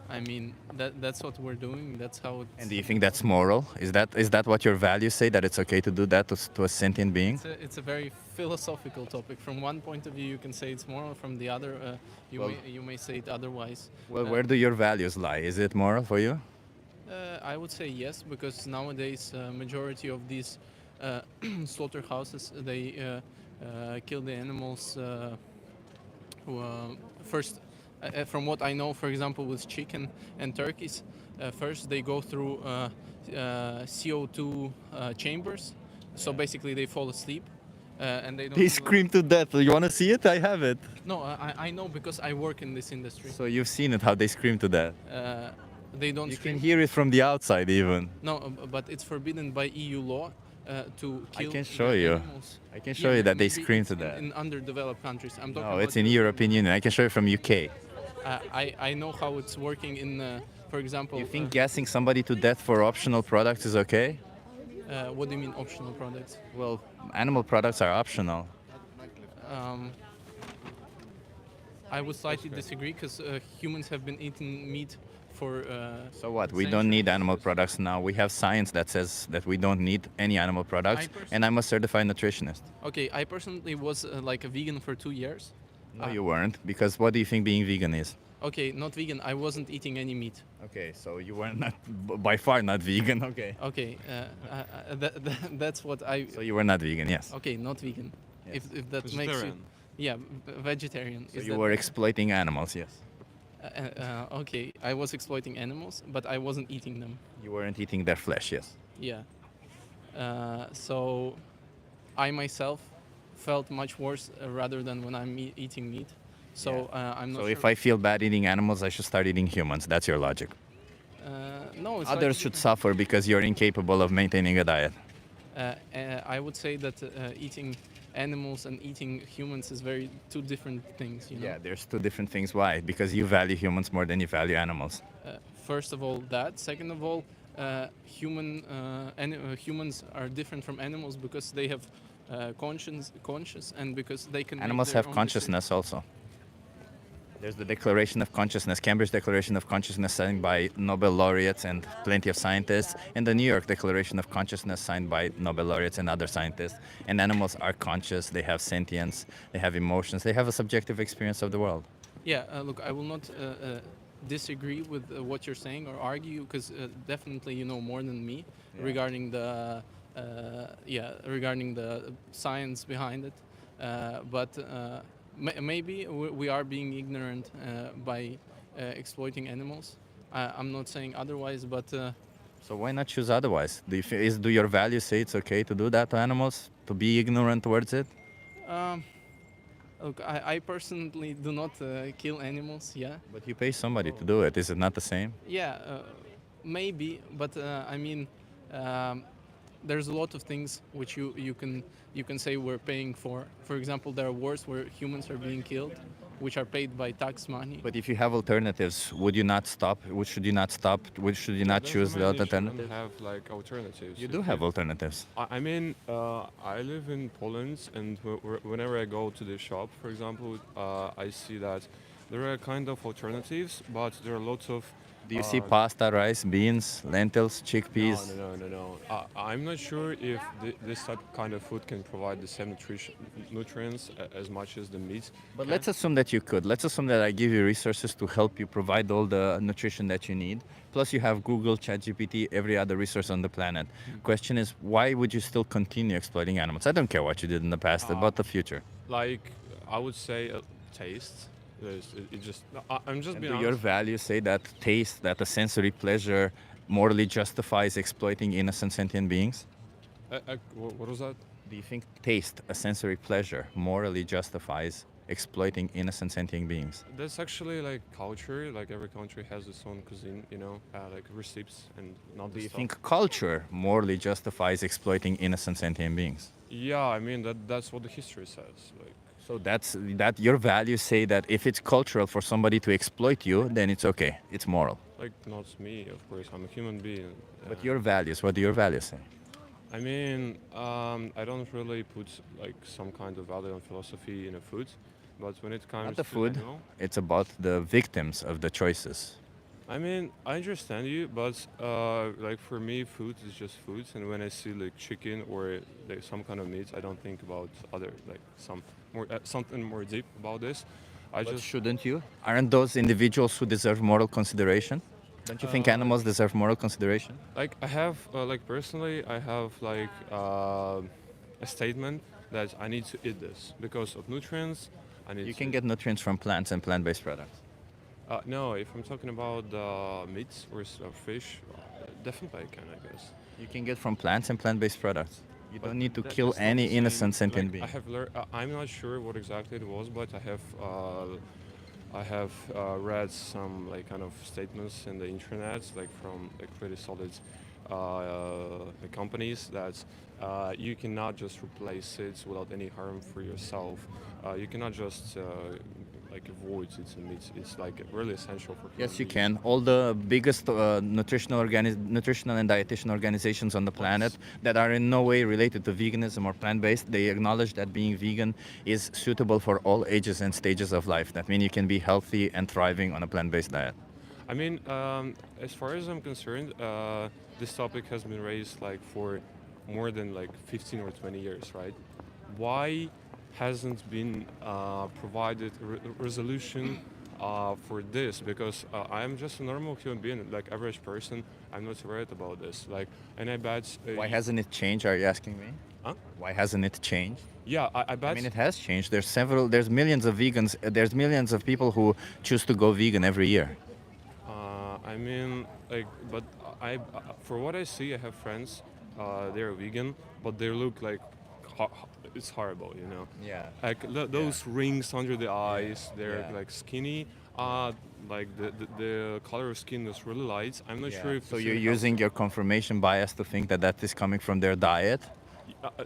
I mean, that's what we're doing. That's how it's... And do you think that's moral? Is that what your values say, that it's okay to do that to a sentient being? It's a very philosophical topic. From one point of view, you can say it's moral. From the other, you may say it otherwise. Well, where do your values lie? Is it moral for you? I would say yes, because nowadays majority of these slaughterhouses, they kill the animals first. From what I know, for example, with chicken and turkeys, first they go through CO2 chambers. So basically they fall asleep. And they don't. They scream to death. You want to see it? I have it. No, I know because I work in this industry. So you've seen it, how they scream to death. They don't. You can hear it from the outside even. No, but it's forbidden by EU law to kill. I can show you. Animals. I can show you that they maybe scream it's to death. in underdeveloped countries. I'm talking No, about it's in European Union. I can show you from UK. I know how it's working in, for example. You think gassing somebody to death for optional products is okay? What do you mean optional products? Well, animal products are optional. I would slightly disagree because humans have been eating meat for. So what? We don't need animal products now. We have science that says that we don't need any animal products, and I'm a certified nutritionist. Okay, I personally was like a vegan for 2 years. No, you weren't, because what do you think being vegan is? Okay, not vegan. I wasn't eating any meat. Okay, so you were not, by far not vegan. Okay. Okay, that's what I. So you were not vegan, yes. Okay, not vegan. Yes. If that makes you. Yeah, vegetarian. So you were exploiting animals, yes. Okay, I was exploiting animals, but I wasn't eating them. You weren't eating their flesh, yes. Yeah. So I myself felt much worse rather than when I'm eating meat. So I'm not. So sure. if I feel bad eating animals, I should start eating humans. That's your logic. No, it's Others should suffer because you're incapable of maintaining a diet. I would say that eating animals and eating humans is two different things. You know? Yeah, there's two different things. Why? Because you value humans more than you value animals. First of all, that. Second of all, humans are different from animals because they have conscious, and because they can. Animals have consciousness also. There's the Declaration of Consciousness, Cambridge Declaration of Consciousness signed by Nobel laureates and plenty of scientists, and the New York Declaration of Consciousness signed by Nobel laureates and other scientists. And animals are conscious, they have sentience, they have emotions, they have a subjective experience of the world. Yeah, look, I will not disagree with what you're saying or argue, because definitely you know more than me regarding the science behind it. But maybe we are being ignorant by exploiting animals. I'm not saying otherwise, but. So why not choose otherwise? Do your values say it's okay to do that to animals? To be ignorant towards it? Look, I personally do not kill animals, yeah. But you pay somebody to do it. Is it not the same? Yeah, maybe, but I mean, there's a lot of things which you can say we're paying for. For example, there are wars where humans are being killed, which are paid by tax money. But if you have alternatives, would you not stop? Should you not stop? Should you not choose the alternative? You have like alternatives. You do have alternatives. I mean, I live in Poland, and whenever I go to the shop, for example, I see that there are kind of alternatives, but there are lots of. Do you see pasta, rice, beans, lentils, chickpeas? No. I'm not sure if this type kind of food can provide the same nutrients as much as the meat. But let's assume that you could. Let's assume that I give you resources to help you provide all the nutrition that you need. Plus, you have Google, ChatGPT, every other resource on the planet. Question is, why would you still continue exploiting animals? I don't care what you did in the past, about the future. Like, I would say taste. I'm just being Do honest. your values say that taste, that a sensory pleasure, morally justifies exploiting innocent sentient beings? What was that? Do you think taste, a sensory pleasure, morally justifies exploiting innocent sentient beings? That's actually like culture. Like every country has its own cuisine, like recipes and not. Do you think culture morally justifies exploiting innocent sentient beings? Yeah, I mean that's what the history says. Like. So that your values say that if it's cultural for somebody to exploit you, then it's okay. It's moral. Like not me, of course. I'm a human being. But your values, what do your values say? I mean, I don't really put like some kind of value and philosophy in a food, but when it comes Not the to food. It's about the victims of the choices. I mean, I understand you, but like for me, food is just food, and when I see like chicken or like some kind of meat, I don't think about other like something more deep about this. Shouldn't you? Aren't those individuals who deserve moral consideration? Don't you think animals deserve moral consideration? Like I have, like personally, I have like a statement that I need to eat this because of nutrients. You can get nutrients from plants and plant-based products. No, if I'm talking about meats or fish, definitely I can, I guess. You can get from plants and plant-based products. You don't need to That- kill that's not any the same. innocent sentient Like, being. I have learned. I'm not sure what exactly it was, but I have read some like kind of statements in the internet, like from like pretty solid companies that you cannot just replace it without any harm for yourself. You cannot just like avoid it, and it's like really essential for. Yes, you can. All the biggest nutritional and dietitian organizations on the planet that are in no way related to veganism or plant-based, they acknowledge that being vegan is suitable for all ages and stages of life. That means you can be healthy and thriving on a plant-based diet. I mean, as far as I'm concerned, this topic has been raised like for more than like 15 or 20 years, right? Why hasn't been provided resolution for this? Because I'm just a normal human being, like average person. I'm not worried about this. Like, and I bet. Why hasn't it changed? Are you asking me? Huh? Why hasn't it changed? Yeah, I bet. I mean, it has changed. There's millions of vegans. There's millions of people who choose to go vegan every year. I mean, like, but for what I see, I have friends. They're vegan, but they look like it's horrible, you know. Yeah. Like those rings under the eyes, they're like skinny. Like the color of skin is really light. I'm not sure if. So it's you're really using your confirmation bias to think that that is coming from their diet?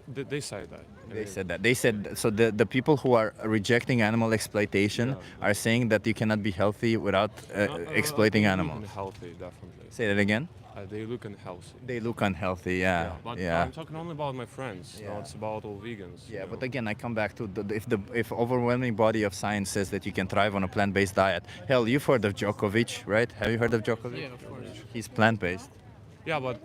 They say that. They said that. They said so. The people who are rejecting animal exploitation are saying that you cannot be healthy without exploiting animals. Unhealthy, definitely. Say that again. They look unhealthy. They look unhealthy. Yeah. But Yeah. I'm talking only about my friends. Yeah. Not about all vegans. Yeah, but again, I come back to if overwhelming body of science says that you can thrive on a plant-based diet. Hell, you've heard of Djokovic, right? Have you heard of Djokovic? Yeah, of course. He's plant-based. Yeah, but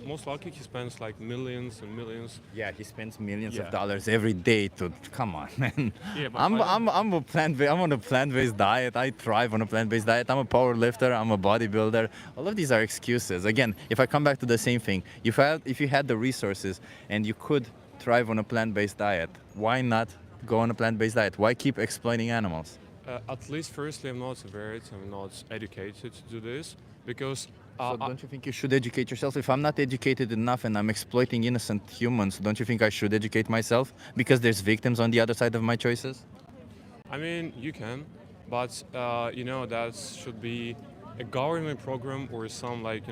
most likely he spends like millions and millions. Yeah, he spends millions of dollars every day to. Come on, man. Yeah, but I'm on a plant-based diet. I thrive on a plant-based diet. I'm a power lifter. I'm a bodybuilder. All of these are excuses. Again, if I come back to the same thing, if you had the resources and you could thrive on a plant-based diet, why not go on a plant-based diet? Why keep exploiting animals? At least, firstly, I'm not educated to do this because. So don't you think you should educate yourself? If I'm not educated enough and I'm exploiting innocent humans, don't you think I should educate myself? Because there's victims on the other side of my choices? I mean, you can, but that should be a government program or some like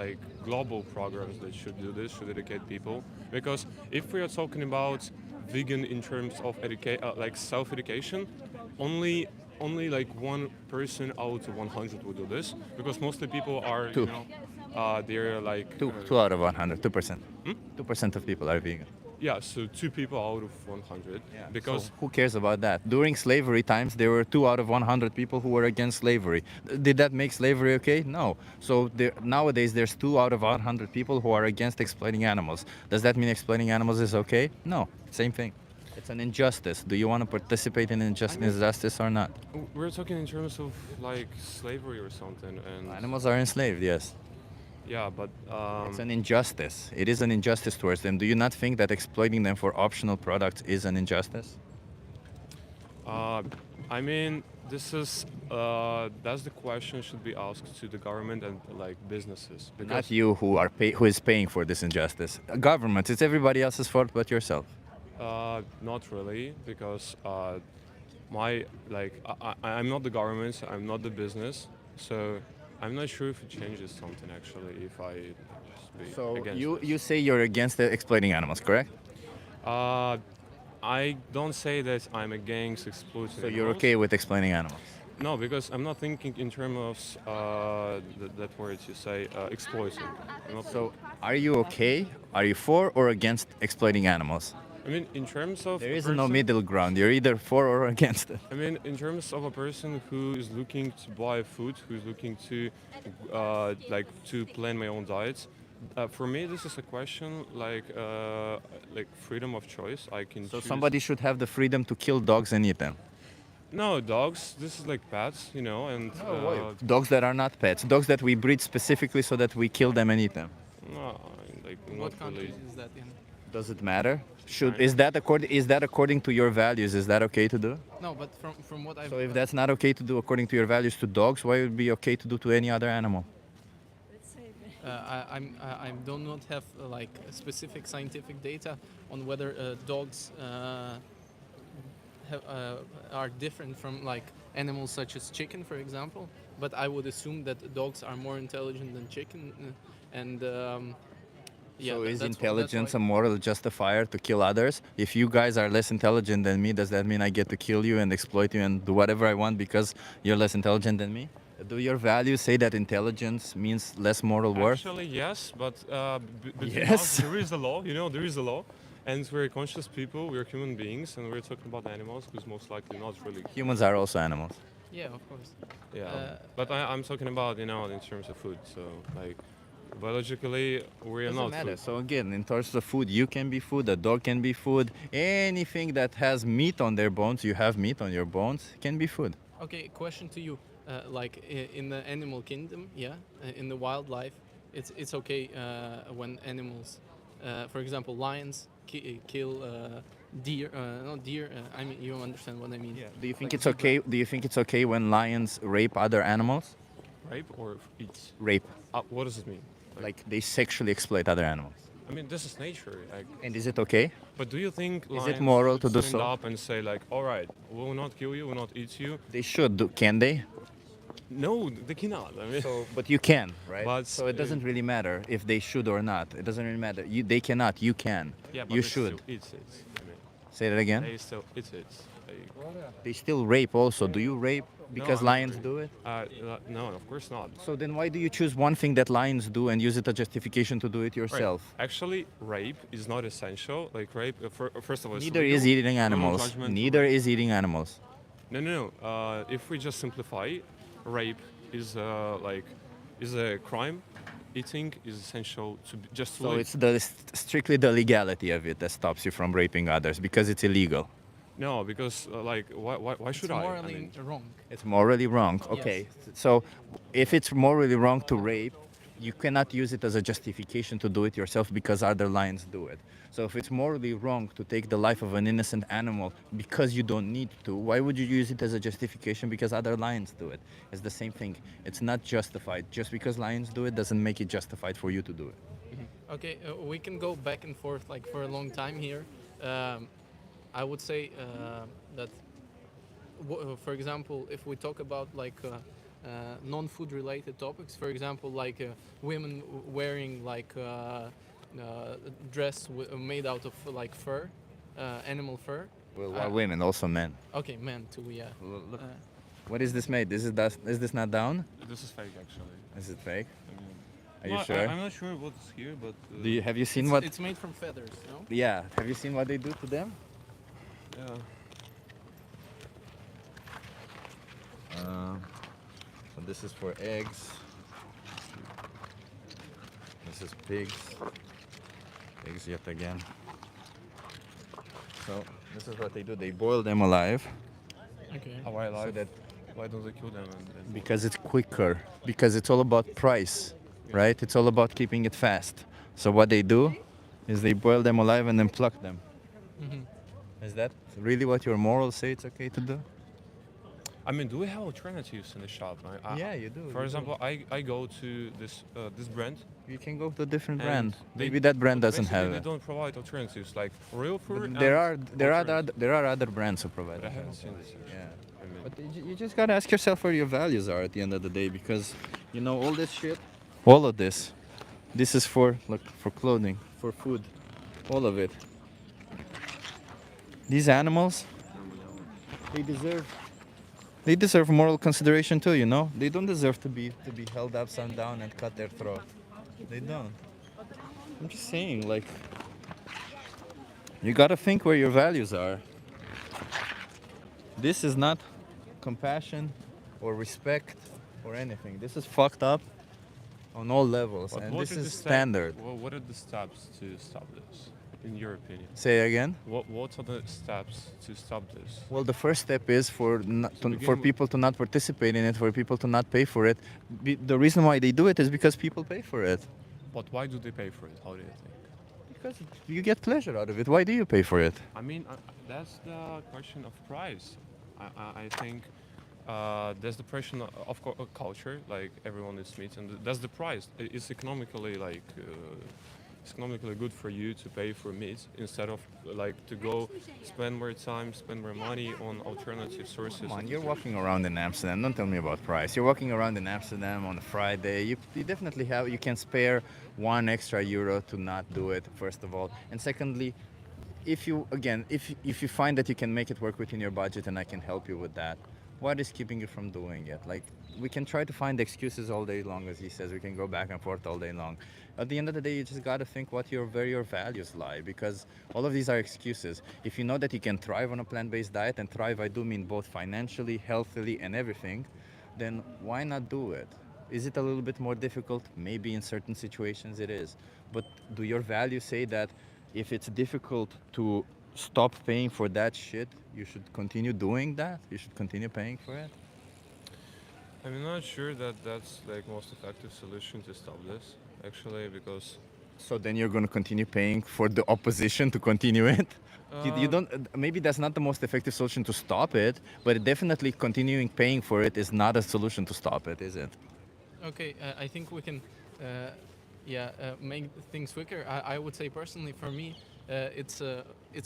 like global programs that should do this, should educate people. Because if we are talking about vegan in terms of like self-education, only like one person out of 100 will do this, because mostly people are Two. they're like Two out of 100, 2%. Hmm? 2% of people are vegan. yeah, so 2 people out of 100. Because So who cares about that? During slavery times, there were 2 out of 100 people who were against slavery. Did that make slavery okay? No. So nowadays, there's 2 out of 100 people who are against exploiting animals. Does that mean exploiting animals is okay? No. Same thing. It's an injustice. Do you want to participate in injustice or not? we're talking in terms of like slavery or something, and Animals are enslaved, yes. yeah, but It's an injustice. It is an injustice towards them. Do you not think that exploiting them for optional products is an injustice? I mean, this is that's the question should be asked to the government and like businesses. Not you who is paying for this injustice. Government, it's everybody else's fault but yourself. Not really, because I'm not the government, I'm not the business, so I'm not sure if it changes something actually if I just be So against you say you're against exploiting animals, correct? I don't say that I'm against exploiting So you're animals. okay with exploiting animals? No, because I'm not thinking in terms of that word you say, exploiting. So are you okay? Are you for or against exploiting animals? I mean, in terms of There a is no person- middle ground. You're either for or against it. I mean, in terms of a person who is looking to buy food, who's looking to to plan my own diet, for me this is a question like freedom of choice. I can. So choose. somebody should have the freedom to kill dogs and eat them. No, dogs. This is like pets, and Dogs that are not pets. Dogs that we breed specifically so that we kill them and eat them. no, like What not countries really. is that in? Does it matter? Is that according to your values? Is that okay to do? No, but from what I've So if that's not okay to do according to your values to dogs, why would it be okay to do to any other animal? I do not have like specific scientific data on whether dogs are different from like animals such as chicken, for example. But I would assume that dogs are more intelligent than chicken, and yeah. So is that's intelligence why- a moral justifier to kill others? If you guys are less intelligent than me, does that mean I get to kill you and exploit you and do whatever I want because you're less intelligent than me? Do your values say that intelligence means less moral worth? Actually, yes, but between Yes? us, there is a law. There is a law, and we're conscious people. We're human beings, and we're talking about animals, who's most likely not really. Humans are also animals. Yeah, of course. Yeah, but I'm talking about in terms of food. So like, biologically, we're Doesn't not matter. food. So again, in terms of food, you can be food, a dog can be food, anything that has meat on their bones, you have meat on your bones, can be food. Okay, question to you. In the animal kingdom, yeah, in the wildlife, it's okay when animals, for example, lions kill deer, not deer. I mean, you understand what I mean. Yeah. Do you think it's okay? Do you think it's okay when lions rape other animals? Rape or eat? Rape. What does it mean? Like they sexually exploit other animals. I mean, this is nature. Like, And is it okay? but do you think Is it lions moral would to do stand so? up and say like, all right, we will not kill you, we will not eat you? They should. Can they? No, they cannot. I mean, But you can, right? But, so it doesn't really matter if they should or not. It doesn't really matter. They cannot. You can. yeah, but You they should. Still eat it. I mean, Say that again. they still eat it. They still rape also. Do you rape because I'm lions sorry. do it? No, of course not. So then why do you choose one thing that lions do and use it as justification to do it yourself? Right. Actually, rape is not essential. Like rape, first of all, it's Neither is legal. eating No animals. judgment. Neither is eating animals. No. If we just simplify, rape is is a crime. Eating is essential to just to So live. it's strictly the legality of it that stops you from raping others because it's illegal. No, because why should it's I? morally I mean, wrong. It's morally wrong. Okay. So if it's morally wrong to rape, you cannot use it as a justification to do it yourself because other lions do it. So if it's morally wrong to take the life of an innocent animal because you don't need to, why would you use it as a justification because other lions do it? It's the same thing. It's not justified. Just because lions do it doesn't make it justified for you to do it. Okay, we can go back and forth like for a long time here. I would say that, for example, if we talk about like non-food related topics. For example, like women wearing like dress made out of like fur, animal fur. Well, why women? Also men. Okay, men too. Yeah. Well, look. What is this made? Is this not down? This is fake, actually. Is it fake? Are Well, you sure? I'm not sure what's here, but. Have you seen it's, what? It's made from feathers, no? Yeah. Have you seen what they do to them? Yeah. So this is for eggs. This is pigs. Pigs yet again. So this is what they do. They boil them alive. Okay. Why alive? So that Why don't they kill them? And because it's quicker. Because it's all about price, right? It's all about keeping it fast. So what they do is they boil them alive and then pluck them. Is that really what your morals say it's okay to do? I mean, do we have alternatives in the shop? Yeah, you do, For you example, I go to this brand. You can go to a different and brand. they- Maybe that brand doesn't basically have They it. don't provide alternatives like real food. But there are alternatives. other brands who provide. But I that. haven't seen this. Actually. Yeah. I mean, But you just gotta ask yourself where your values are at the end of the day, because you know all this shit, all of this is for clothing, for food, all of it. These animals, they deserve moral consideration too. You know, they don't deserve to be held upside down and cut their throat. They don't. I'm just saying, like, you gotta think where your values are. This is not compassion or respect or anything. This is fucked up on all levels, but and what this are the is standard. What are the steps to stop this, in your opinion? Say again. What are the steps to stop this? Well, the first step is for begin for with- people to not participate in it, for people to not pay for it. The reason why they do it is because people pay for it. But why do they pay for it? How do you think? Because you get pleasure out of it. Why do you pay for it? I mean, that's the question of price. I think there's the question of culture, like everyone eats meat, and that's the price. It's economically it's economically good for you to pay for meat instead of like to go spend more time, spend more money on alternative sources. Come on, you're walking around in Amsterdam. Don't tell me about price. You're walking around in Amsterdam on a Friday. You definitely you can spare €1 to not do it, first of all. And secondly, if you find that you can make it work within your budget and I can help you with that, what is keeping you from doing it? Like, we can try to find excuses all day long, as he says. We can go back and forth all day long. At the end of the day, you just got to think where your values lie, because all of these are excuses. If you know that you can thrive on a plant-based diet, and thrive, I do mean both financially, healthily, and everything, then why not do it? Is it a little bit more difficult? Maybe in certain situations it is. But do your values say that if it's difficult to stop paying for that shit, you should continue doing that? You should continue paying for it? I'm not sure that that's like most effective solution to stop this, actually, because. So then you're going to continue paying for the opposition to continue it? You don't. Maybe that's not the most effective solution to stop it, but definitely continuing paying for it is not a solution to stop it, is it? Okay, I think we can, make things quicker. I would say personally, for me, it's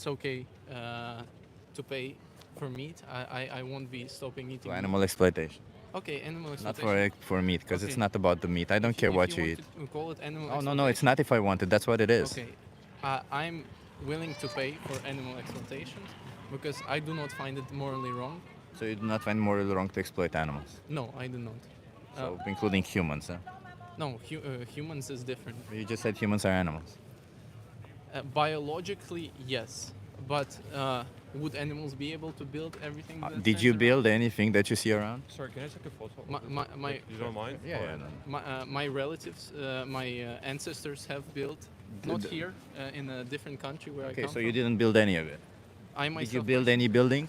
okay to pay for meat. I won't be stopping eating. To animal exploitation. Okay, animal Not exploitation. for meat, because it's Okay. not about the meat. I don't care what you eat. We call it animal Oh no, it's not if I want it. That's what it is. Okay, I'm willing to pay for animal exploitation because I do not find it morally wrong. So you do not find morally wrong to exploit animals? No, I do not. So including humans, huh? No, humans is different. You just said humans are animals. Biologically, yes, but would animals be able to build everything? that Did you stands build anything that you see around? Sorry, can I take a photo? My You don't mind? Yeah, Or- yeah, my relatives, my ancestors have built, not here, in a different country where I Okay, come so from. you didn't build any of it. I Did myself you build any building?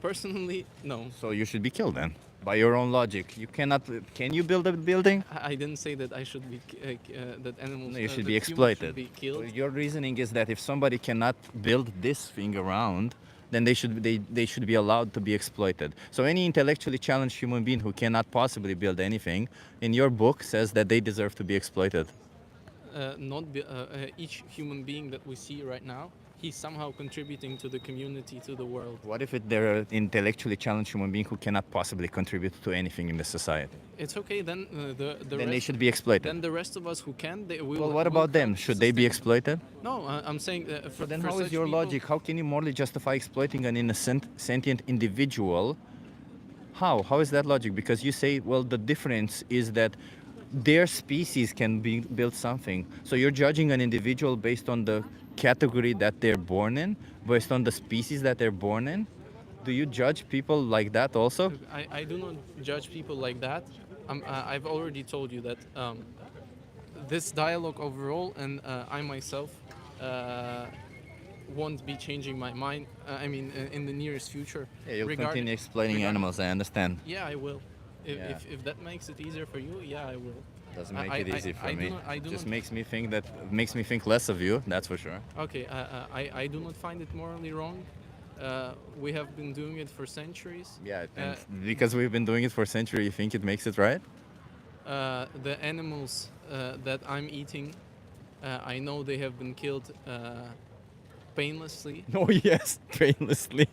personally, no. So you should be killed then. By your own logic, you cannot. Can you build a building? I didn't say that I should be that animals. No, you should that be humans exploited. Should be killed. Your reasoning is that if somebody cannot build this thing around, then they should be allowed to be exploited. So any intellectually challenged human being who cannot possibly build anything, in your book says that they deserve to be exploited. Each human being that we see right now, he's somehow contributing to the community, to the world. What if they're an intellectually challenged human being who cannot possibly contribute to anything in the society? It's okay. Then the Then rest, they should be exploited. Then the rest of us who can, they will. Well, what about them? Should they be exploited? No, I'm saying. For, Then for how is such your people- logic? How can you morally justify exploiting an innocent, sentient individual? How? How is that logic? Because you say, well, the difference is that their species can build something. So you're judging an individual based on the category that they're born in, based on the species that they're born in? Do you judge people like that also? I do not judge people like that. I've already told you that this dialogue overall, and I myself won't be changing my mind. In the nearest future. Yeah, you'll continue explaining animals, I understand. Yeah, I will. Yeah. If that makes it easier for you, yeah, I will. Doesn't make it easy for I me. Do not, I do Just not, makes me think less of you, that's for sure. Okay, I do not find it morally wrong. We have been doing it for centuries. Yeah, and because we've been doing it for centuries, you think it makes it right? The animals that I'm eating, I know they have been killed painlessly. Oh yes, painlessly.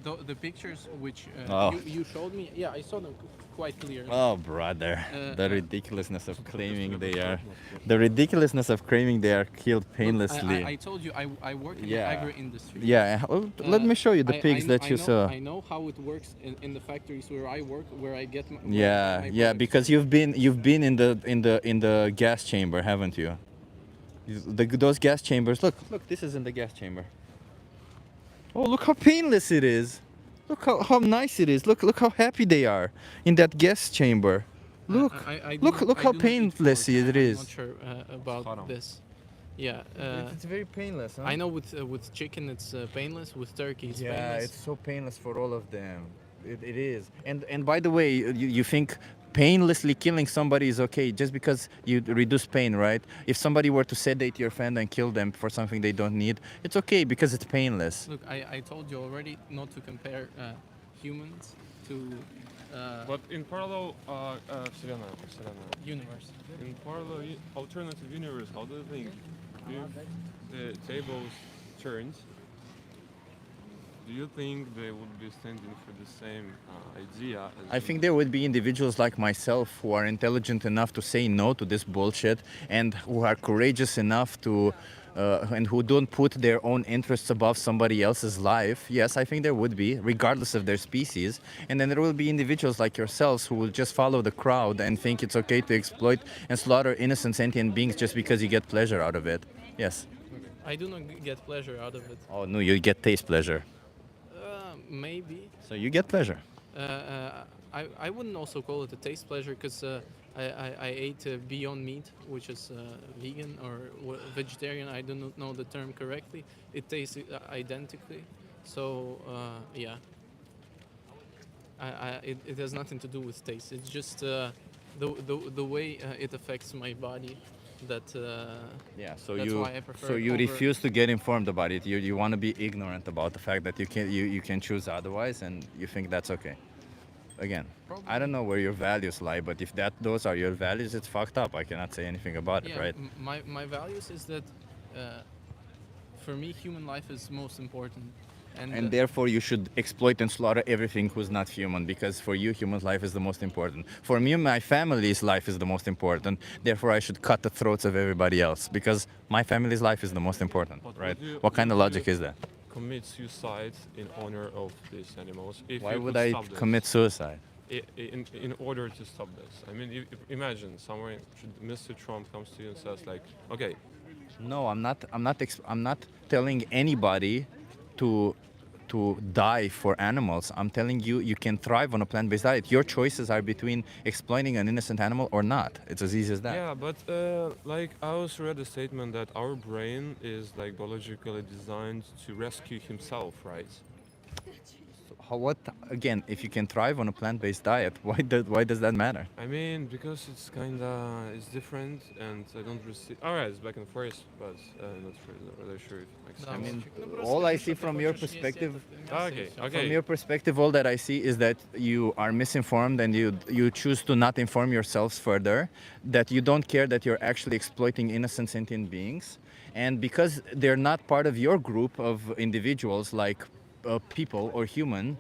The pictures which Oh. you showed me, yeah, I saw them quite clear. Oh brother, the ridiculousness of claiming they are killed painlessly. I told you I work in Yeah. the agri-industry. Yeah, well, let me show you the pigs that you saw. I know how it works in the factories where I work, where I get my Yeah, my yeah, products. because you've been in the gas chamber, haven't you? Those gas chambers. Look, this is in the gas chamber. Oh, look how painless it is. Look how nice it is. Look how happy they are in that gas chamber. Look, I look do how not eat painless pork. it I'm is. not sure about this. Yeah, It's very painless. Huh? I know with chicken it's painless. With turkey it's Yeah, painless. it's so painless for all of them. It is. And by the way, you think painlessly killing somebody is okay just because you reduce pain, right? If somebody were to sedate your friend and kill them for something they don't need, it's okay because it's painless. Look, I told you already not to compare humans to But in parallel, universe. in parallel alternative universe, how do you think if the tables turned? Do you think they would be standing for the same idea? As I think there would be individuals like myself who are intelligent enough to say no to this bullshit and who are courageous enough to and who don't put their own interests above somebody else's life. Yes, I think there would be, regardless of their species. And then there will be individuals like yourselves who will just follow the crowd and think it's okay to exploit and slaughter innocent sentient beings just because you get pleasure out of it. Yes. I do not get pleasure out of it. Oh no, you get taste pleasure. Maybe. So you get pleasure. I wouldn't also call it a taste pleasure because I ate Beyond Meat, which is vegan or vegetarian. I do not know the term correctly. It tastes identically. So yeah, it has nothing to do with taste. It's just the way it affects my body. Yeah, so that's why I prefer so you over- refuse to get informed about it. You want to be ignorant about the fact that you can choose otherwise, and you think that's okay. Again, I don't know where your values lie, but if those are your values, it's fucked up. I cannot say anything about it, right? My values is that for me human life is most important, And therefore you should exploit and slaughter everything who's not human, because for you human life is the most important. For me, my family's life is the most important. Therefore I should cut the throats of everybody else because my family's life is the most important, right? What kind of logic is that? Commit suicide in honor of these animals. If Why you would could I stop this. commit suicide? In order to stop this? I mean, imagine somewhere Mr. Trump comes to you and says like, okay. No, I'm not telling anybody to die for animals. I'm telling you, you can thrive on a plant-based diet. Your choices are between exploiting an innocent animal or not. It's as easy as that. Yeah, but like I also read a statement that our brain is like biologically designed to rescue himself, right? So what again? If you can thrive on a plant-based diet, why does that matter? I mean, because it's it's different, and I don't receive. Alright, it's back and forth, but not really sure if it makes sense. I mean, all I see from your perspective, Okay, okay. from your perspective, all that I see is that you are misinformed and you choose to not inform yourselves further, that you don't care that you're actually exploiting innocent sentient beings, and because they're not part of your group of individuals, like people or human,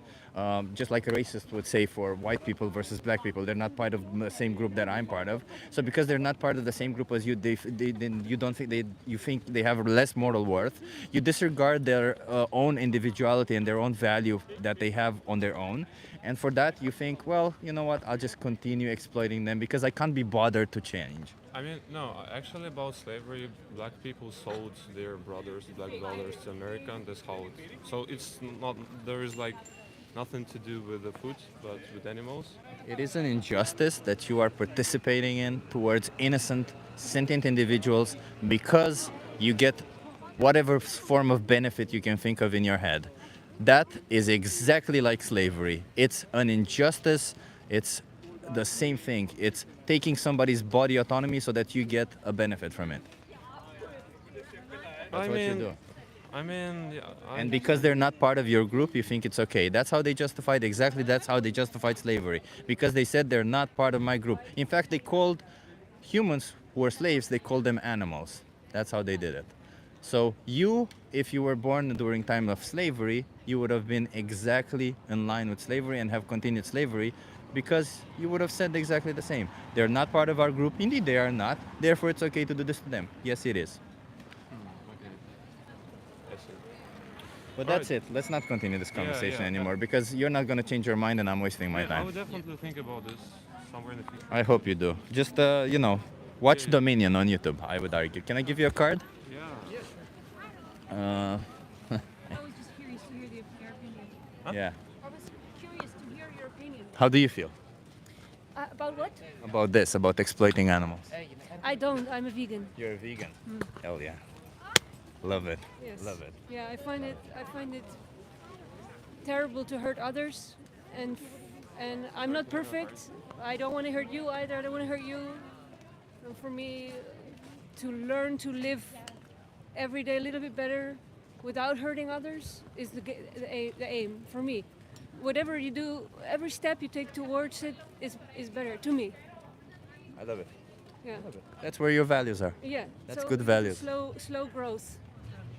just like a racist would say for white people versus black people, they're not part of the same group that I'm part of. So because they're not part of the same group as you, then you don't think you think they have less moral worth. You disregard their own individuality and their own value that they have on their own. And for that, you think, well, you know what? I'll just continue exploiting them because I can't be bothered to change. I mean, no, actually about slavery, black people sold their brothers, black brothers to America, and that's how so it's not, there is like nothing to do with the food, but with animals. It is an injustice that you are participating in towards innocent, sentient individuals because you get whatever form of benefit you can think of in your head. That is exactly like slavery. It's an injustice. It's the same thing. It's taking somebody's body autonomy so that you get a benefit from it. That's what you do. I mean, yeah, And because they're not part of your group, you think it's okay. That's how they justified, exactly that's how they justified slavery. Because they said they're not part of my group. In fact, they called humans who were slaves, they called them animals. That's how they did it. So you, if you were born during time of slavery, you would have been exactly in line with slavery and have continued slavery because you would have said exactly the same. They're not part of our group. Indeed, they are not. Therefore, it's okay to do this to them. Yes, it is. But that's it. Let's not continue this conversation anymore because you're not going to change your mind and I'm wasting my I time. would definitely think about this somewhere in the future. I hope you do. Just, watch Dominion on YouTube, I would argue. Can I give you a card? Yeah. Uh, I was just curious to hear your opinion. yeah. I was curious to hear your opinion. How do you feel About what? about this, about exploiting animals? I don't. I'm a vegan. You're a vegan? Hell yeah. Love it. Yes. Love it. Yeah, I find it terrible to hurt others, and I'm not perfect. I don't want to hurt you either. I don't want to hurt you. And for me, to learn to live every day a little bit better without hurting others is the aim for me. Whatever you do, every step you take towards it is better to me. I love it. Yeah. That's where your values are. Yeah. That's so good values. Slow growth.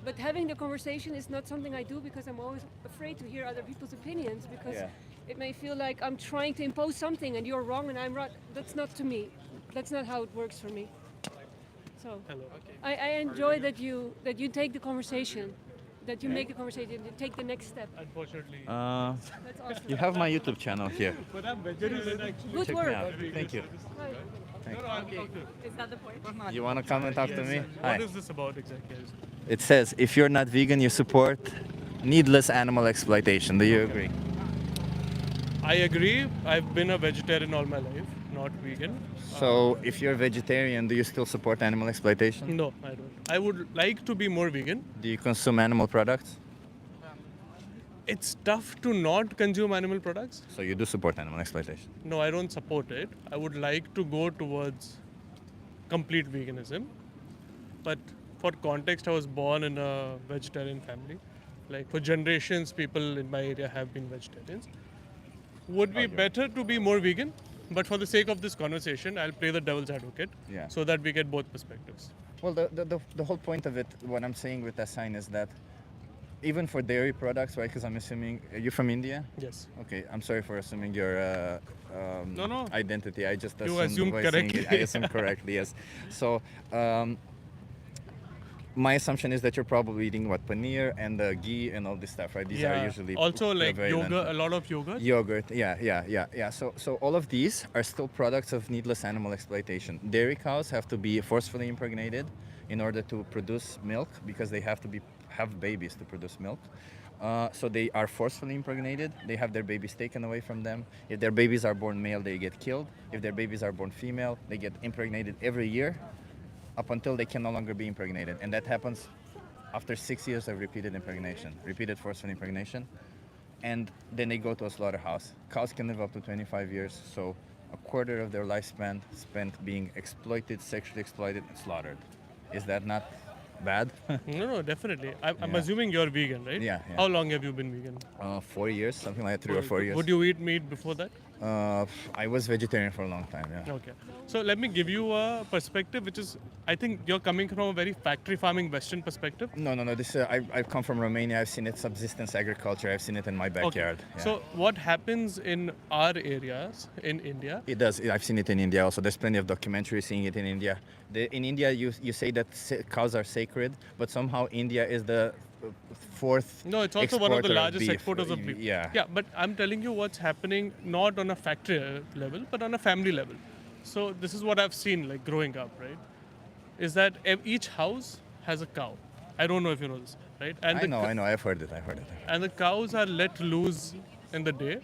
But having the conversation is not something I do because I'm always afraid to hear other people's opinions because it may feel like I'm trying to impose something and you're wrong and I'm right. That's not to me. That's not how it works for me. So I enjoy that you take the conversation, that you make the conversation, you take the next step. Unfortunately. That's awesome. You have my YouTube channel here. But I'm vegetarian actually. Good Check work. me out. Thank you. Is that the point? You want to come and talk to me? Hi. What is this about exactly? It says, if you're not vegan, you support needless animal exploitation. Do you agree? I agree. I've been a vegetarian all my life, not vegan. So, if you're vegetarian, do you still support animal exploitation? No, I don't. I would like to be more vegan. Do you consume animal products? It's tough to not consume animal products. So, you do support animal exploitation? No, I don't support it. I would like to go towards complete veganism. But for context, I was born in a vegetarian family. Like for generations, people in my area have been vegetarians. Would be better to be more vegan, but for the sake of this conversation, I'll play the devil's advocate so that we get both perspectives. Well, the whole point of it, what I'm saying with that sign is that even for dairy products, right? Because I'm assuming, are you from India? Yes. Okay, I'm sorry for assuming your No. identity. I just You assumed assumed by saying correctly. it. I assumed correctly, yes. So, my assumption is that you're probably eating what, paneer and ghee and all this stuff, right? These are usually also like prevalent. yogurt, a lot of yogurt. Yogurt, yeah. So all of these are still products of needless animal exploitation. Dairy cows have to be forcefully impregnated in order to produce milk because they have to have babies to produce milk. So they are forcefully impregnated. They have their babies taken away from them. If their babies are born male, they get killed. If their babies are born female, they get impregnated every year up until they can no longer be impregnated. And that happens after 6 years of repeated impregnation, repeated forceful impregnation. and then they go to a slaughterhouse. Cows can live up to 25 years, so a quarter of their lifespan spent being exploited, sexually exploited, and slaughtered. Is that not bad? No, definitely. I'm Yeah. assuming you're vegan, right? Yeah, yeah. How long have you been vegan? 4 years, something like 3 or 4 years. Would you eat meat before that? I was vegetarian for a long time, yeah. Okay. So let me give you a perspective, which is, I think you're coming from a very factory farming Western perspective. No. This I've come from Romania. I've seen it subsistence agriculture. I've seen it in my backyard. Yeah. So what happens in our areas in India? It does. I've seen it in India also. There's plenty of documentaries seeing it in India. In India, you say that cows are sacred, but somehow India is the fourth. No, it's also one of the exporter largest beef. exporters of beef. Yeah. Yeah, but I'm telling you what's happening not on a factory level, but on a family level. So this is what I've seen like growing up, right? Is that each house has a cow. I don't know if you know this, right? And I know. I've heard it. And the cows are let loose in the day.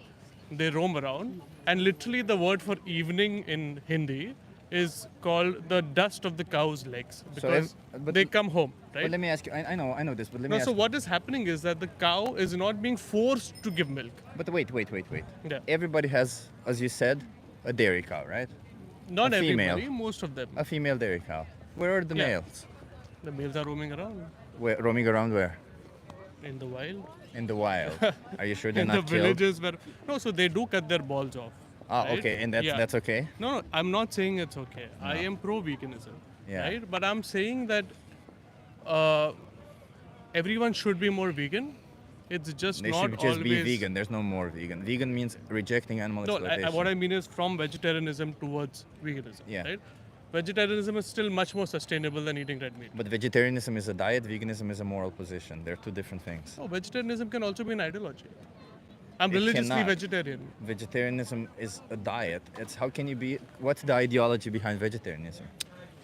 They roam around. And literally the word for evening in Hindi is called the dust of the cow's legs. Because they come home, right? But let me ask you. I know this, but let me No, ask so you. what is happening is that the cow is not being forced to give milk. But wait. Yeah. Everybody has, as you said, a dairy cow, right? Not a female. everybody, most of them. A female dairy cow. Where are the Yeah. males? The males are roaming around Roaming around where? in the wild. In the wild. Are you sure they're In not the killed? villages where no, so they do cut their balls off. Ah, right? okay, and Yeah. that's okay. No, I'm not saying it's okay. I am pro-veganism, Yeah. right? But I'm saying that everyone should be more vegan. It's just They not should just always. be vegan. There's no more vegan. Vegan means rejecting animal No, exploitation. what I mean is from vegetarianism towards veganism, Yeah. right? Vegetarianism is still much more sustainable than eating red meat. But vegetarianism is a diet. Veganism is a moral position. They're two different things. Oh, vegetarianism can also be an ideology. I'm It religiously cannot. vegetarian. Vegetarianism is a diet. It's how can you be? What's the ideology behind vegetarianism?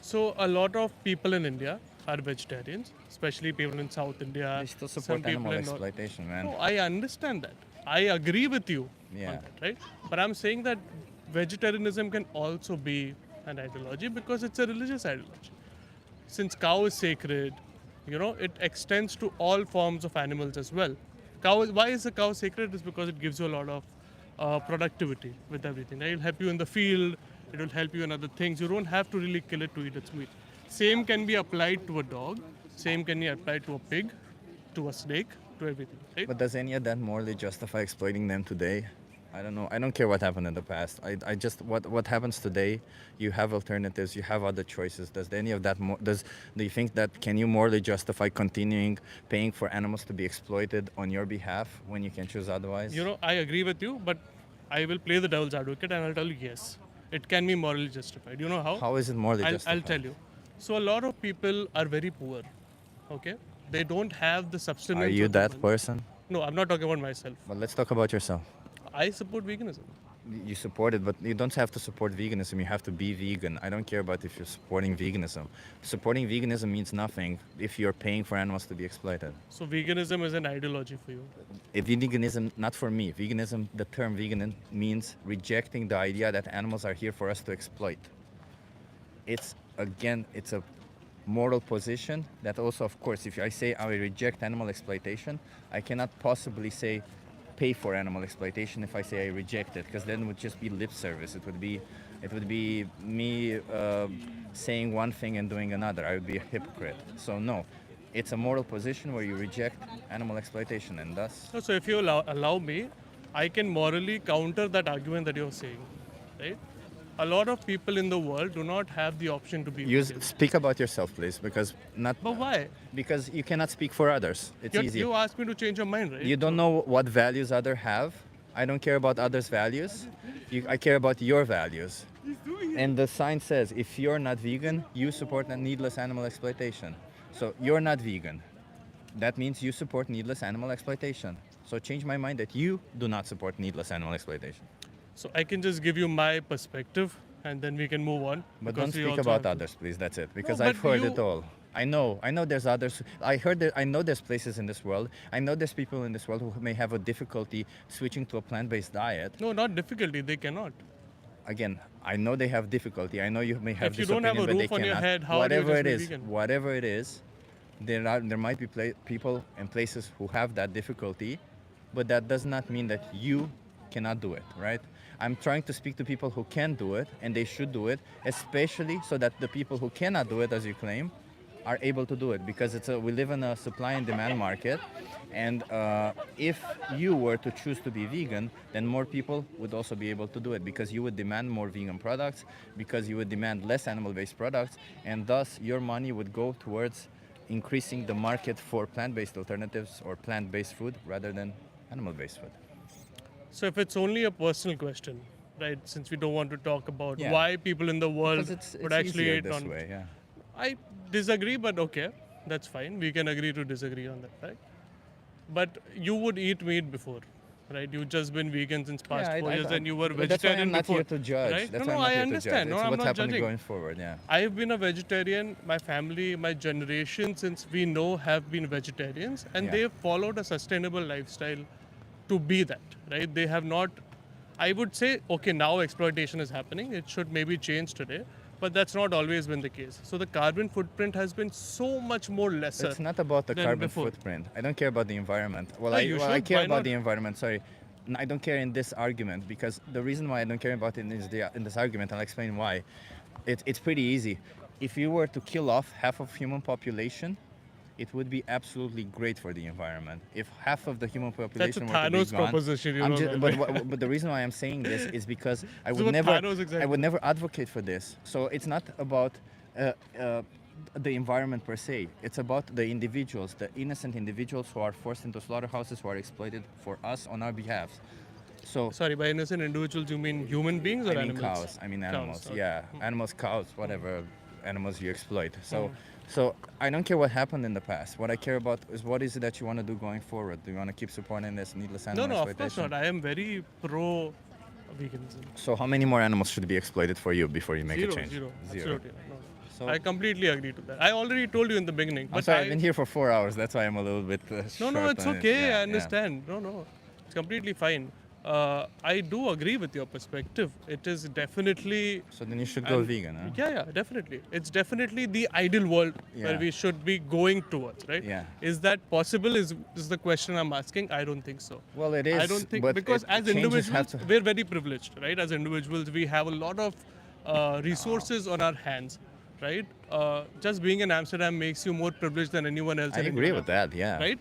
So a lot of people in India are vegetarians, especially people in South India. They still some support people animal in North- exploitation, man. No, I understand that. I agree with you Yeah. on that, right? But I'm saying that vegetarianism can also be an ideology because it's a religious ideology. Since cow is sacred, it extends to all forms of animals as well. Why is a cow sacred? Is because it gives you a lot of productivity with everything. It will help you in the field. It will help you in other things. You don't have to really kill it to eat its meat. Same can be applied to a dog. Same can be applied to a pig, to a snake, to everything. Right? But does any of that morally justify exploiting them today? I don't know. I don't care what happened in the past. I just what happens today. You have alternatives. You have other choices. Does any of that? Do you think that can you morally justify continuing paying for animals to be exploited on your behalf when you can choose otherwise? I agree with you, but I will play the devil's advocate and I'll tell you yes, it can be morally justified. You know how? How is it morally I'll justified? tell you. So a lot of people are very poor. Okay, they don't have the substance. Are you that person? No, I'm not talking about myself. But let's talk about yourself. I support veganism. You support it, but you don't have to support veganism. You have to be vegan. I don't care about if you're supporting veganism. Supporting veganism means nothing if you're paying for animals to be exploited. So veganism is an ideology for you. Veganism, not for me. Veganism, the term vegan means rejecting the idea that animals are here for us to exploit. It's a moral position that also, of course, if I say I reject animal exploitation, I cannot possibly say pay for animal exploitation if I say I reject it, because then it would just be lip service. It would be me saying one thing and doing another. I would be a hypocrite. So no, it's a moral position where you reject animal exploitation, and thus. So if you allow me, I can morally counter that argument that you're saying, right? A lot of people in the world do not have the option to be vegan. Speak about yourself, please, because not. But why? Because you cannot speak for others. It's easy. You asked me to change your mind, right? You don't know what values others have. I don't care about others' values. I care about your values. And the sign says, if you're not vegan, you support needless animal exploitation. So you're not vegan. That means you support needless animal exploitation. So change my mind that you do not support needless animal exploitation. So I can just give you my perspective and then we can move on. But because don't we speak also about have others, please. That's it. Because No, I've but heard you- it all. I know there's others. I know there's places in this world. I know there's people in this world who may have a difficulty switching to a plant-based diet. No, not difficulty. They cannot. Again, I know they have difficulty. I know you may have If you this don't have opinion, a but roof they on your cannot. head, how do you whatever just it be is, vegan? whatever it is, there might be people and places who have that difficulty, but that does not mean that you cannot do it, right? I'm trying to speak to people who can do it, and they should do it, especially so that the people who cannot do it, as you claim, are able to do it, because we live in a supply and demand market, and if you were to choose to be vegan, then more people would also be able to do it, because you would demand more vegan products, because you would demand less animal-based products, and thus your money would go towards increasing the market for plant-based alternatives or plant-based food rather than animal-based food. So if it's only a personal question, right, since we don't want to talk about Yeah. why people in the world Because it's would actually easier eat this on... way, yeah. I disagree, but okay, that's fine. We can agree to disagree on that, right? But you would eat meat before, right? You've just been vegan since past 4 years, and you were but that's why vegetarian I'm not before. here to judge. Right? That's No, why I'm not I here understand. To judge. No, It's I'm what's not happening judging. going forward, yeah. I've been a vegetarian. My family, my generation, since we know, have been vegetarians, and Yeah. they've followed a sustainable lifestyle to be that, right? They have not. I would say, okay, now exploitation is happening. It should maybe change today, but that's not always been the case. So the carbon footprint has been so much more lesser. It's not about the than carbon before. footprint. I don't care about the environment. Well, No, you I should. care Why about not? the environment. Sorry, I don't care in this argument, because the reason why I don't care about it is in this argument. I'll explain why. It's pretty easy. If you were to kill off half of human population, it would be absolutely great for the environment. If half of the human population were to be Thanos gone, proposition, you I'm know just, that. but the reason why I'm saying this is because I This would is what never Thanos exactly I would never advocate for this. So it's not about the environment per se. It's about the individuals, the innocent individuals who are forced into slaughterhouses, who are exploited for us on our behalf. So Sorry, by innocent individuals, you mean human beings or I mean animals? cows. I mean animals. Cows, okay. Yeah, animals, cows, whatever animals you exploit. So, Mhm. so I don't care what happened in the past. What I care about is what is it that you want to do going forward. Do you want to keep supporting this needless No, animal no, of course exploitation? not. I am very pro veganism. So how many more animals should be exploited for you before you make Zero, a change? zero, Zero. absolutely. No. So I completely agree to that. I already told you in the beginning. I'm But sorry, I've been here for 4 hours. That's why I'm a little bit No, short no, it's on it. okay. Yeah, I understand. No, no, it's completely fine. I do agree with your perspective. It is definitely. So then you should go and- vegan, huh? Yeah, yeah, definitely. It's definitely the ideal world where Yeah. we should be going towards, right? Yeah. Is that possible? Is the question I'm asking? I don't think so. Well, it I is, don't think but because as changes have individuals, to- we're very privileged, right? As individuals, we have a lot of resources on our hands, right? Just being in Amsterdam makes you more privileged than anyone else. I in agree India, with that, yeah. Right?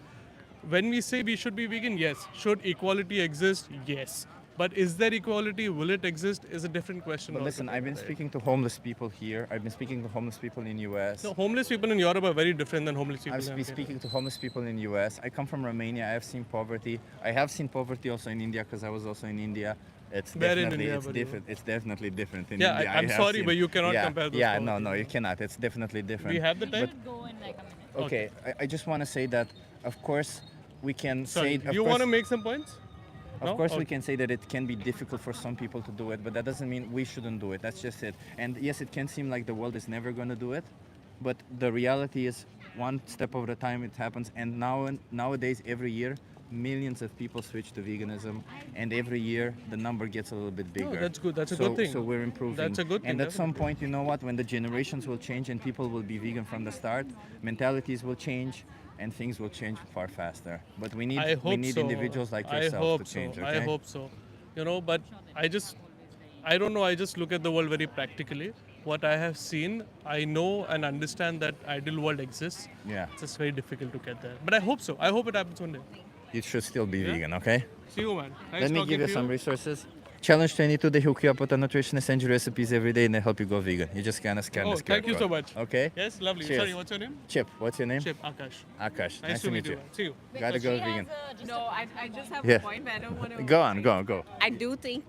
When we say we should be vegan, yes. Should equality exist? Yes. But is there equality? Will it exist? Is a different question. But listen, I've been altogether, right? speaking to homeless people here. I've been speaking to homeless people in US. No, homeless people in Europe are very different than homeless people I've in been Africa. speaking to homeless people in US. I come from Romania. I have seen poverty. I have seen poverty also in India because I was also in India. It's Where in definitely India it's were you? different. It's definitely different in Yeah, India. I'm have sorry, seen- but you cannot yeah, compare those Yeah, no, poverty. no, you cannot. It's definitely different. We have the time? But- Okay, I just want to say that, of course, we can Sorry, say. do you want to make some points? Of No? course, we Okay. can say that it can be difficult for some people to do it, but that doesn't mean we shouldn't do it. That's just it. And yes, it can seem like the world is never going to do it, but the reality is one step at a time it happens. And nowadays, every year, millions of people switch to veganism, and every year the number gets a little bit bigger. that's good. That's a So- good thing. So we're improving. That's a good And thing, at some point, you know what? When the generations will change and people will be vegan from the start, mentalities will change. And things will change far faster. But we need I hope so. individuals like I yourself hope to change. so. Okay? I hope so. You know, but I don't know. I just look at the world very practically. What I have seen, I know and understand that ideal world exists. Yeah. It's just very difficult to get there. But I hope so. I hope it happens one day. You should still be Yeah? vegan, okay? See you, man. Nice Let me talking give you to some resources. Challenge 22, they hook you up with a nutritionist, send you recipes every day, and they help you go vegan. You just scan Oh, this QR thank you so code. much. Okay? Yes, lovely. Cheers. Sorry, what's your name? Chip, what's your name? Chip, Akash. Akash. Nice to meet you. See you. Gotta go vegan. No, I just have Yeah. a point, but I don't want to. Go on, go. I do think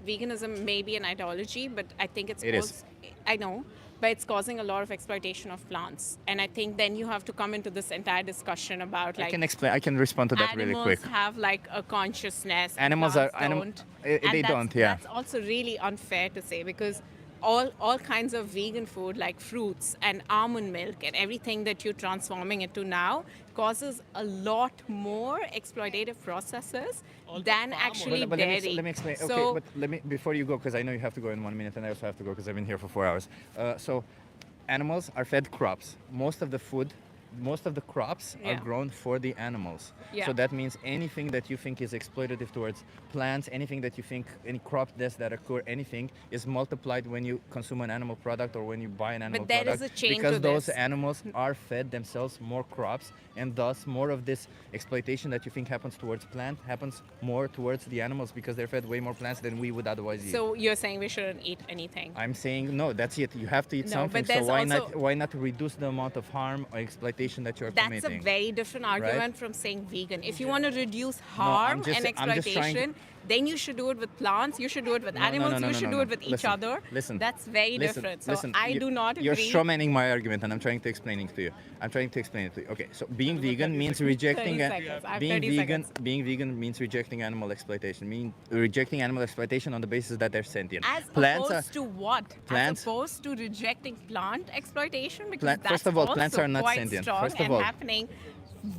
veganism may be an ideology, but I think it's It is. I know, but it's causing a lot of exploitation of plants, and I think then you have to come into this entire discussion about like I can respond to that really animals quick. have like a consciousness. and Animals plants are- anim- don't. they And that's- don't, yeah. That's also really unfair to say because all kinds of vegan food like fruits and almond milk and everything that you're transforming into now causes a lot more exploitative processes than actually But dairy. let me explain. So, Okay, but let me before you go, because I know you have to go in 1 minute, and I also have to go because I've been here for 4 hours. So, animals are fed crops. Most of the food most of the crops are Yeah. grown for the animals. Yeah. So that means anything that you think is exploitative towards plants, anything that you think, any crop deaths that occur, anything is multiplied when you consume an animal product or when you buy an animal there product. is a chain because to those this. animals are fed themselves more crops, and thus more of this exploitation that you think happens towards plant happens more towards the animals because they're fed way more plants than we would otherwise eat. So you're saying we shouldn't eat anything? I'm saying no, that's it. You have to eat No, something. but So there's why not reduce the amount of harm or exploitation that you're That's committing? a very different argument from saying vegan. If you want to reduce harm and I'm just trying exploitation, then you should do it with plants, you should do it with animals, you should do it with each other. Listen. That's very different. So I do not agree. You're strawmanning my argument, and I'm trying to explain it to you. Okay, so being vegan means rejecting 30 seconds. I have being 30 vegan. seconds. Being vegan means rejecting animal exploitation. Rejecting animal exploitation on the basis that they're sentient. As Plants opposed to what? plants- As opposed to rejecting plant exploitation? Because that's First of all, plants also are not quite sentient. strong First of and all, happening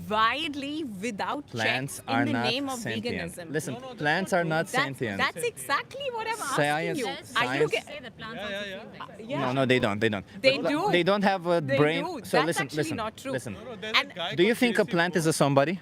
widely without plants checks are in the not name of sentient. veganism. Listen, plants are not sentient. That's exactly what I'm Science- asking you. Are you science- get, Say that plants also feel things. yeah. No, they don't. They But do. They don't have a They brain. do. So That's listen, actually listen, not true. listen. And Do you think a plant is a somebody?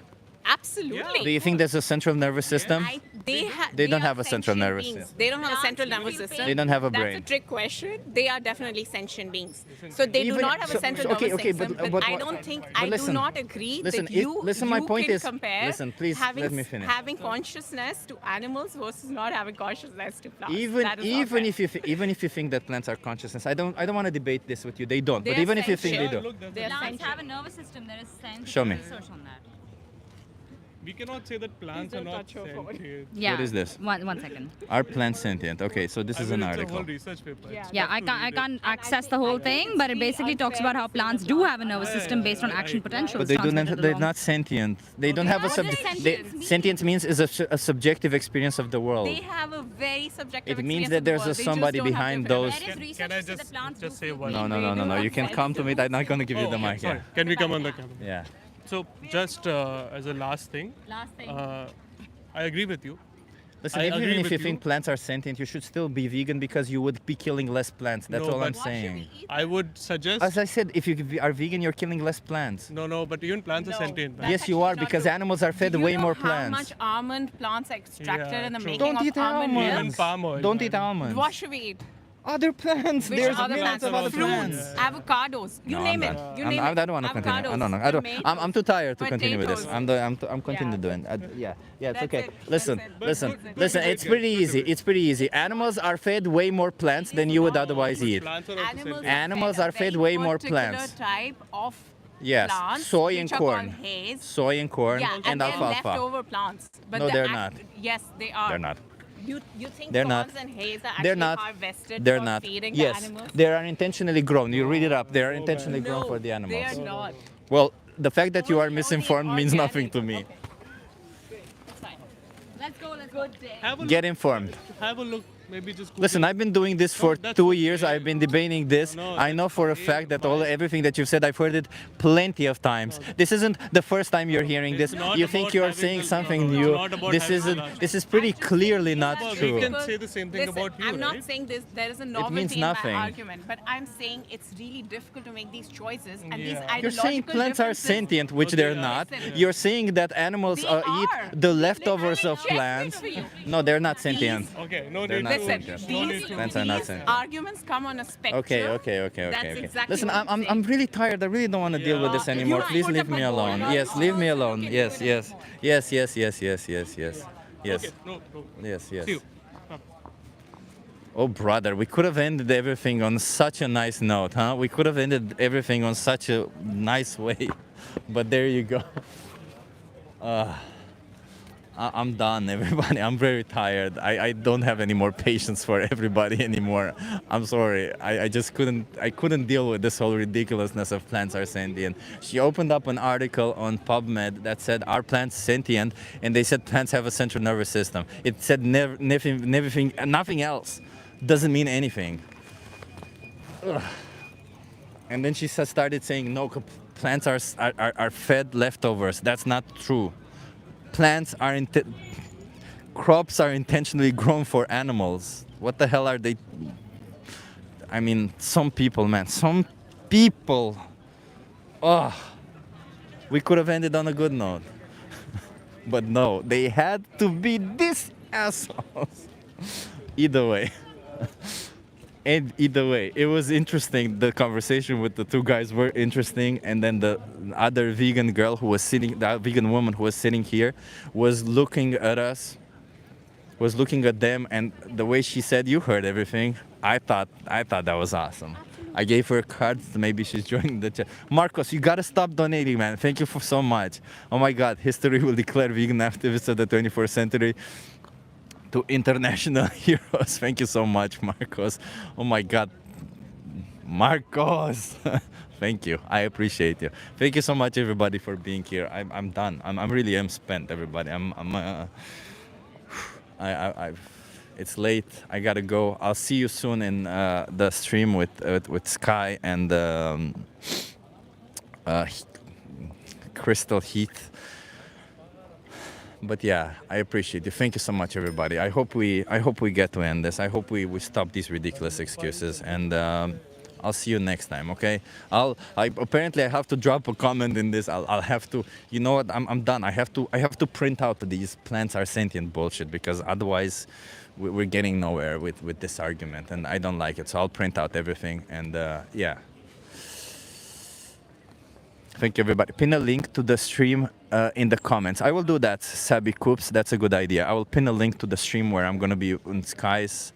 absolutely. Do you think there's a central nervous system? They don't are have a central sentient nervous beings. system. They don't have a central nervous system. They don't have a That's brain. a trick question. They are definitely sentient beings. So they do Even- not have a so- central so- okay, nervous okay, system. but- But, but- I don't think but I do listen, not agree listen, that you my you point can is- compare listen, please, having let me finish. having consciousness to animals versus not having consciousness to plants. Even That is not even fair. if you even if you think that plants are consciousness, I don't want to debate this with you. They don't. But They're even if you think they do, Plants have a nervous system. There is scientific Show me. research on that. We cannot say that plants are not sentient. Yeah. What is this? One second. Are plants sentient? Okay, so this is an It's a article. whole research paper. Yeah, I can't access the whole thing, but it basically talks about how plants do have a nervous system based on action potential. But they don't. They're not sentient. They don't have a What does sentience mean? Sentience means is a subjective experience of the world. They have a very subjective It means experience that of the there's world. a They just somebody don't have behind different those. awareness. Can I just say one? No. You can come to me. I'm not going to give you the Oh, mic. sorry. Yeah. Can we come on the camera? Yeah. So just as a last thing, I agree with you. Listen, I even agree if with you think plants are sentient, you should still be vegan because you would be killing less plants. That's No, all I'm but saying. I would suggest. As I said, if you are vegan, you're killing less plants. No, but even plants are sentient. man. Yes, you are because animals are fed Do you way know more how plants. much almond plants are extracted Yeah, in the true. making Don't of eat almond almonds. milk? Even palm oil. Don't eat almonds. What should we eat? Other plants. Which There's other millions plants? of other Fruits, plants. avocados. You No, name I'm it. done. You I'm- name I it. don't want to continue. Avocados, No. I'm too tired to continue with this. I'm continuing doing. Yeah. It's That's okay. it. Listen. That's it. Listen. It's pretty easy. It's pretty easy. Animals are fed way more plants than you would otherwise eat. Animals are fed way more plants. Type of Yes, plants, soy and which are corn. called haze. Soy and corn Yeah, and they're alfalfa. leftover plants. But No, the they're not. Yes, they are. They're not. You think They're corns not. and haze are They're actually not. harvested They're for not. feeding Yes, the animals? they are intentionally grown. You read it up. They are intentionally grown No, for the animals. they are not. Well, the fact that you are misinformed means nothing to me. Let's go. Have a Get look. informed. Have a look. Maybe just. Listen, I've been doing this for 2 years. I've been debating this. I know for a fact that everything that you've said, I've heard it plenty of times. This isn't the first time you're hearing this. You think you're saying something new. This is pretty clearly not true. We can say the same thing Listen, about you, I'm not right? saying there is a means novelty in my nothing. argument, but I'm saying it's really difficult to make these choices and these You're ideological saying plants are differences- sentient, which they're not. Listen. You're saying that animals They eat are. the leftovers of plants. No, they're not sentient. Okay, no They're need not to. sentient. No need to. Plants are not sentient. Arguments come on a spectrum. Okay. That's exactly Listen, what I'm really tired. I really don't want to deal with this anymore. You Please put leave up me a alone. board. Yes, leave me alone. Yes. Yes. Okay, no. Yes. See you. Oh, brother, we could have ended everything on such a nice note, huh? We could have ended everything on such a nice way. But there you go. I'm done, everybody. I'm very tired. I don't have any more patience for everybody anymore. I'm sorry. I just couldn't deal with this whole ridiculousness of plants are sentient. She opened up an article on PubMed that said, are plants sentient? And they said plants have a central nervous system. It said nothing else. Doesn't mean anything. Ugh. And then she started saying, no, plants are fed leftovers. That's not true. Plants are crops are intentionally grown for animals. What the hell are they? I mean, some people, man, some people. Oh, We could have ended on a good note. But no, they had to be these assholes. Either way. And either way, it was interesting. The conversation with the two guys were interesting, and then the other vegan girl who was sitting, the vegan woman who was sitting here, was looking at us, was looking at them, and the way she said, "You heard everything." I thought that was awesome. I gave her cards. Maybe she's joining the chat. Marcos, you gotta stop donating, man. Thank you for so much. Oh my God, history will declare vegan activists of the 21st century to international heroes. Thank you so much, Marcos. Oh my God, Marcos. Thank you. I appreciate you. Thank you so much, everybody, for being here. I'm done. I'm really am spent, everybody. It's late. I gotta go. I'll see you soon in the stream with Sky and Crystal Heath. But yeah, I appreciate you. Thank you so much, everybody. I hope we get to end this. I hope we stop these ridiculous excuses, and I'll see you next time. Okay? Apparently I have to drop a comment in this. I'll have to. You know what? I'm done. I have to print out these plants are sentient bullshit, because otherwise we're getting nowhere with this argument, and I don't like it. So I'll print out everything, and yeah. Thank you, everybody. Pin a link to the stream in the comments. I will do that, Sabi Coops. That's a good idea. I will pin a link to the stream where I'm going to be on Skies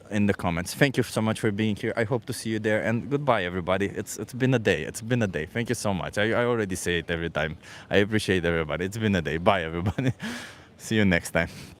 in the comments. Thank you so much for being here. I hope to see you there. And goodbye, everybody. It's been a day. It's been a day. Thank you so much. I already say it every time. I appreciate everybody. It's been a day. Bye, everybody. See you next time.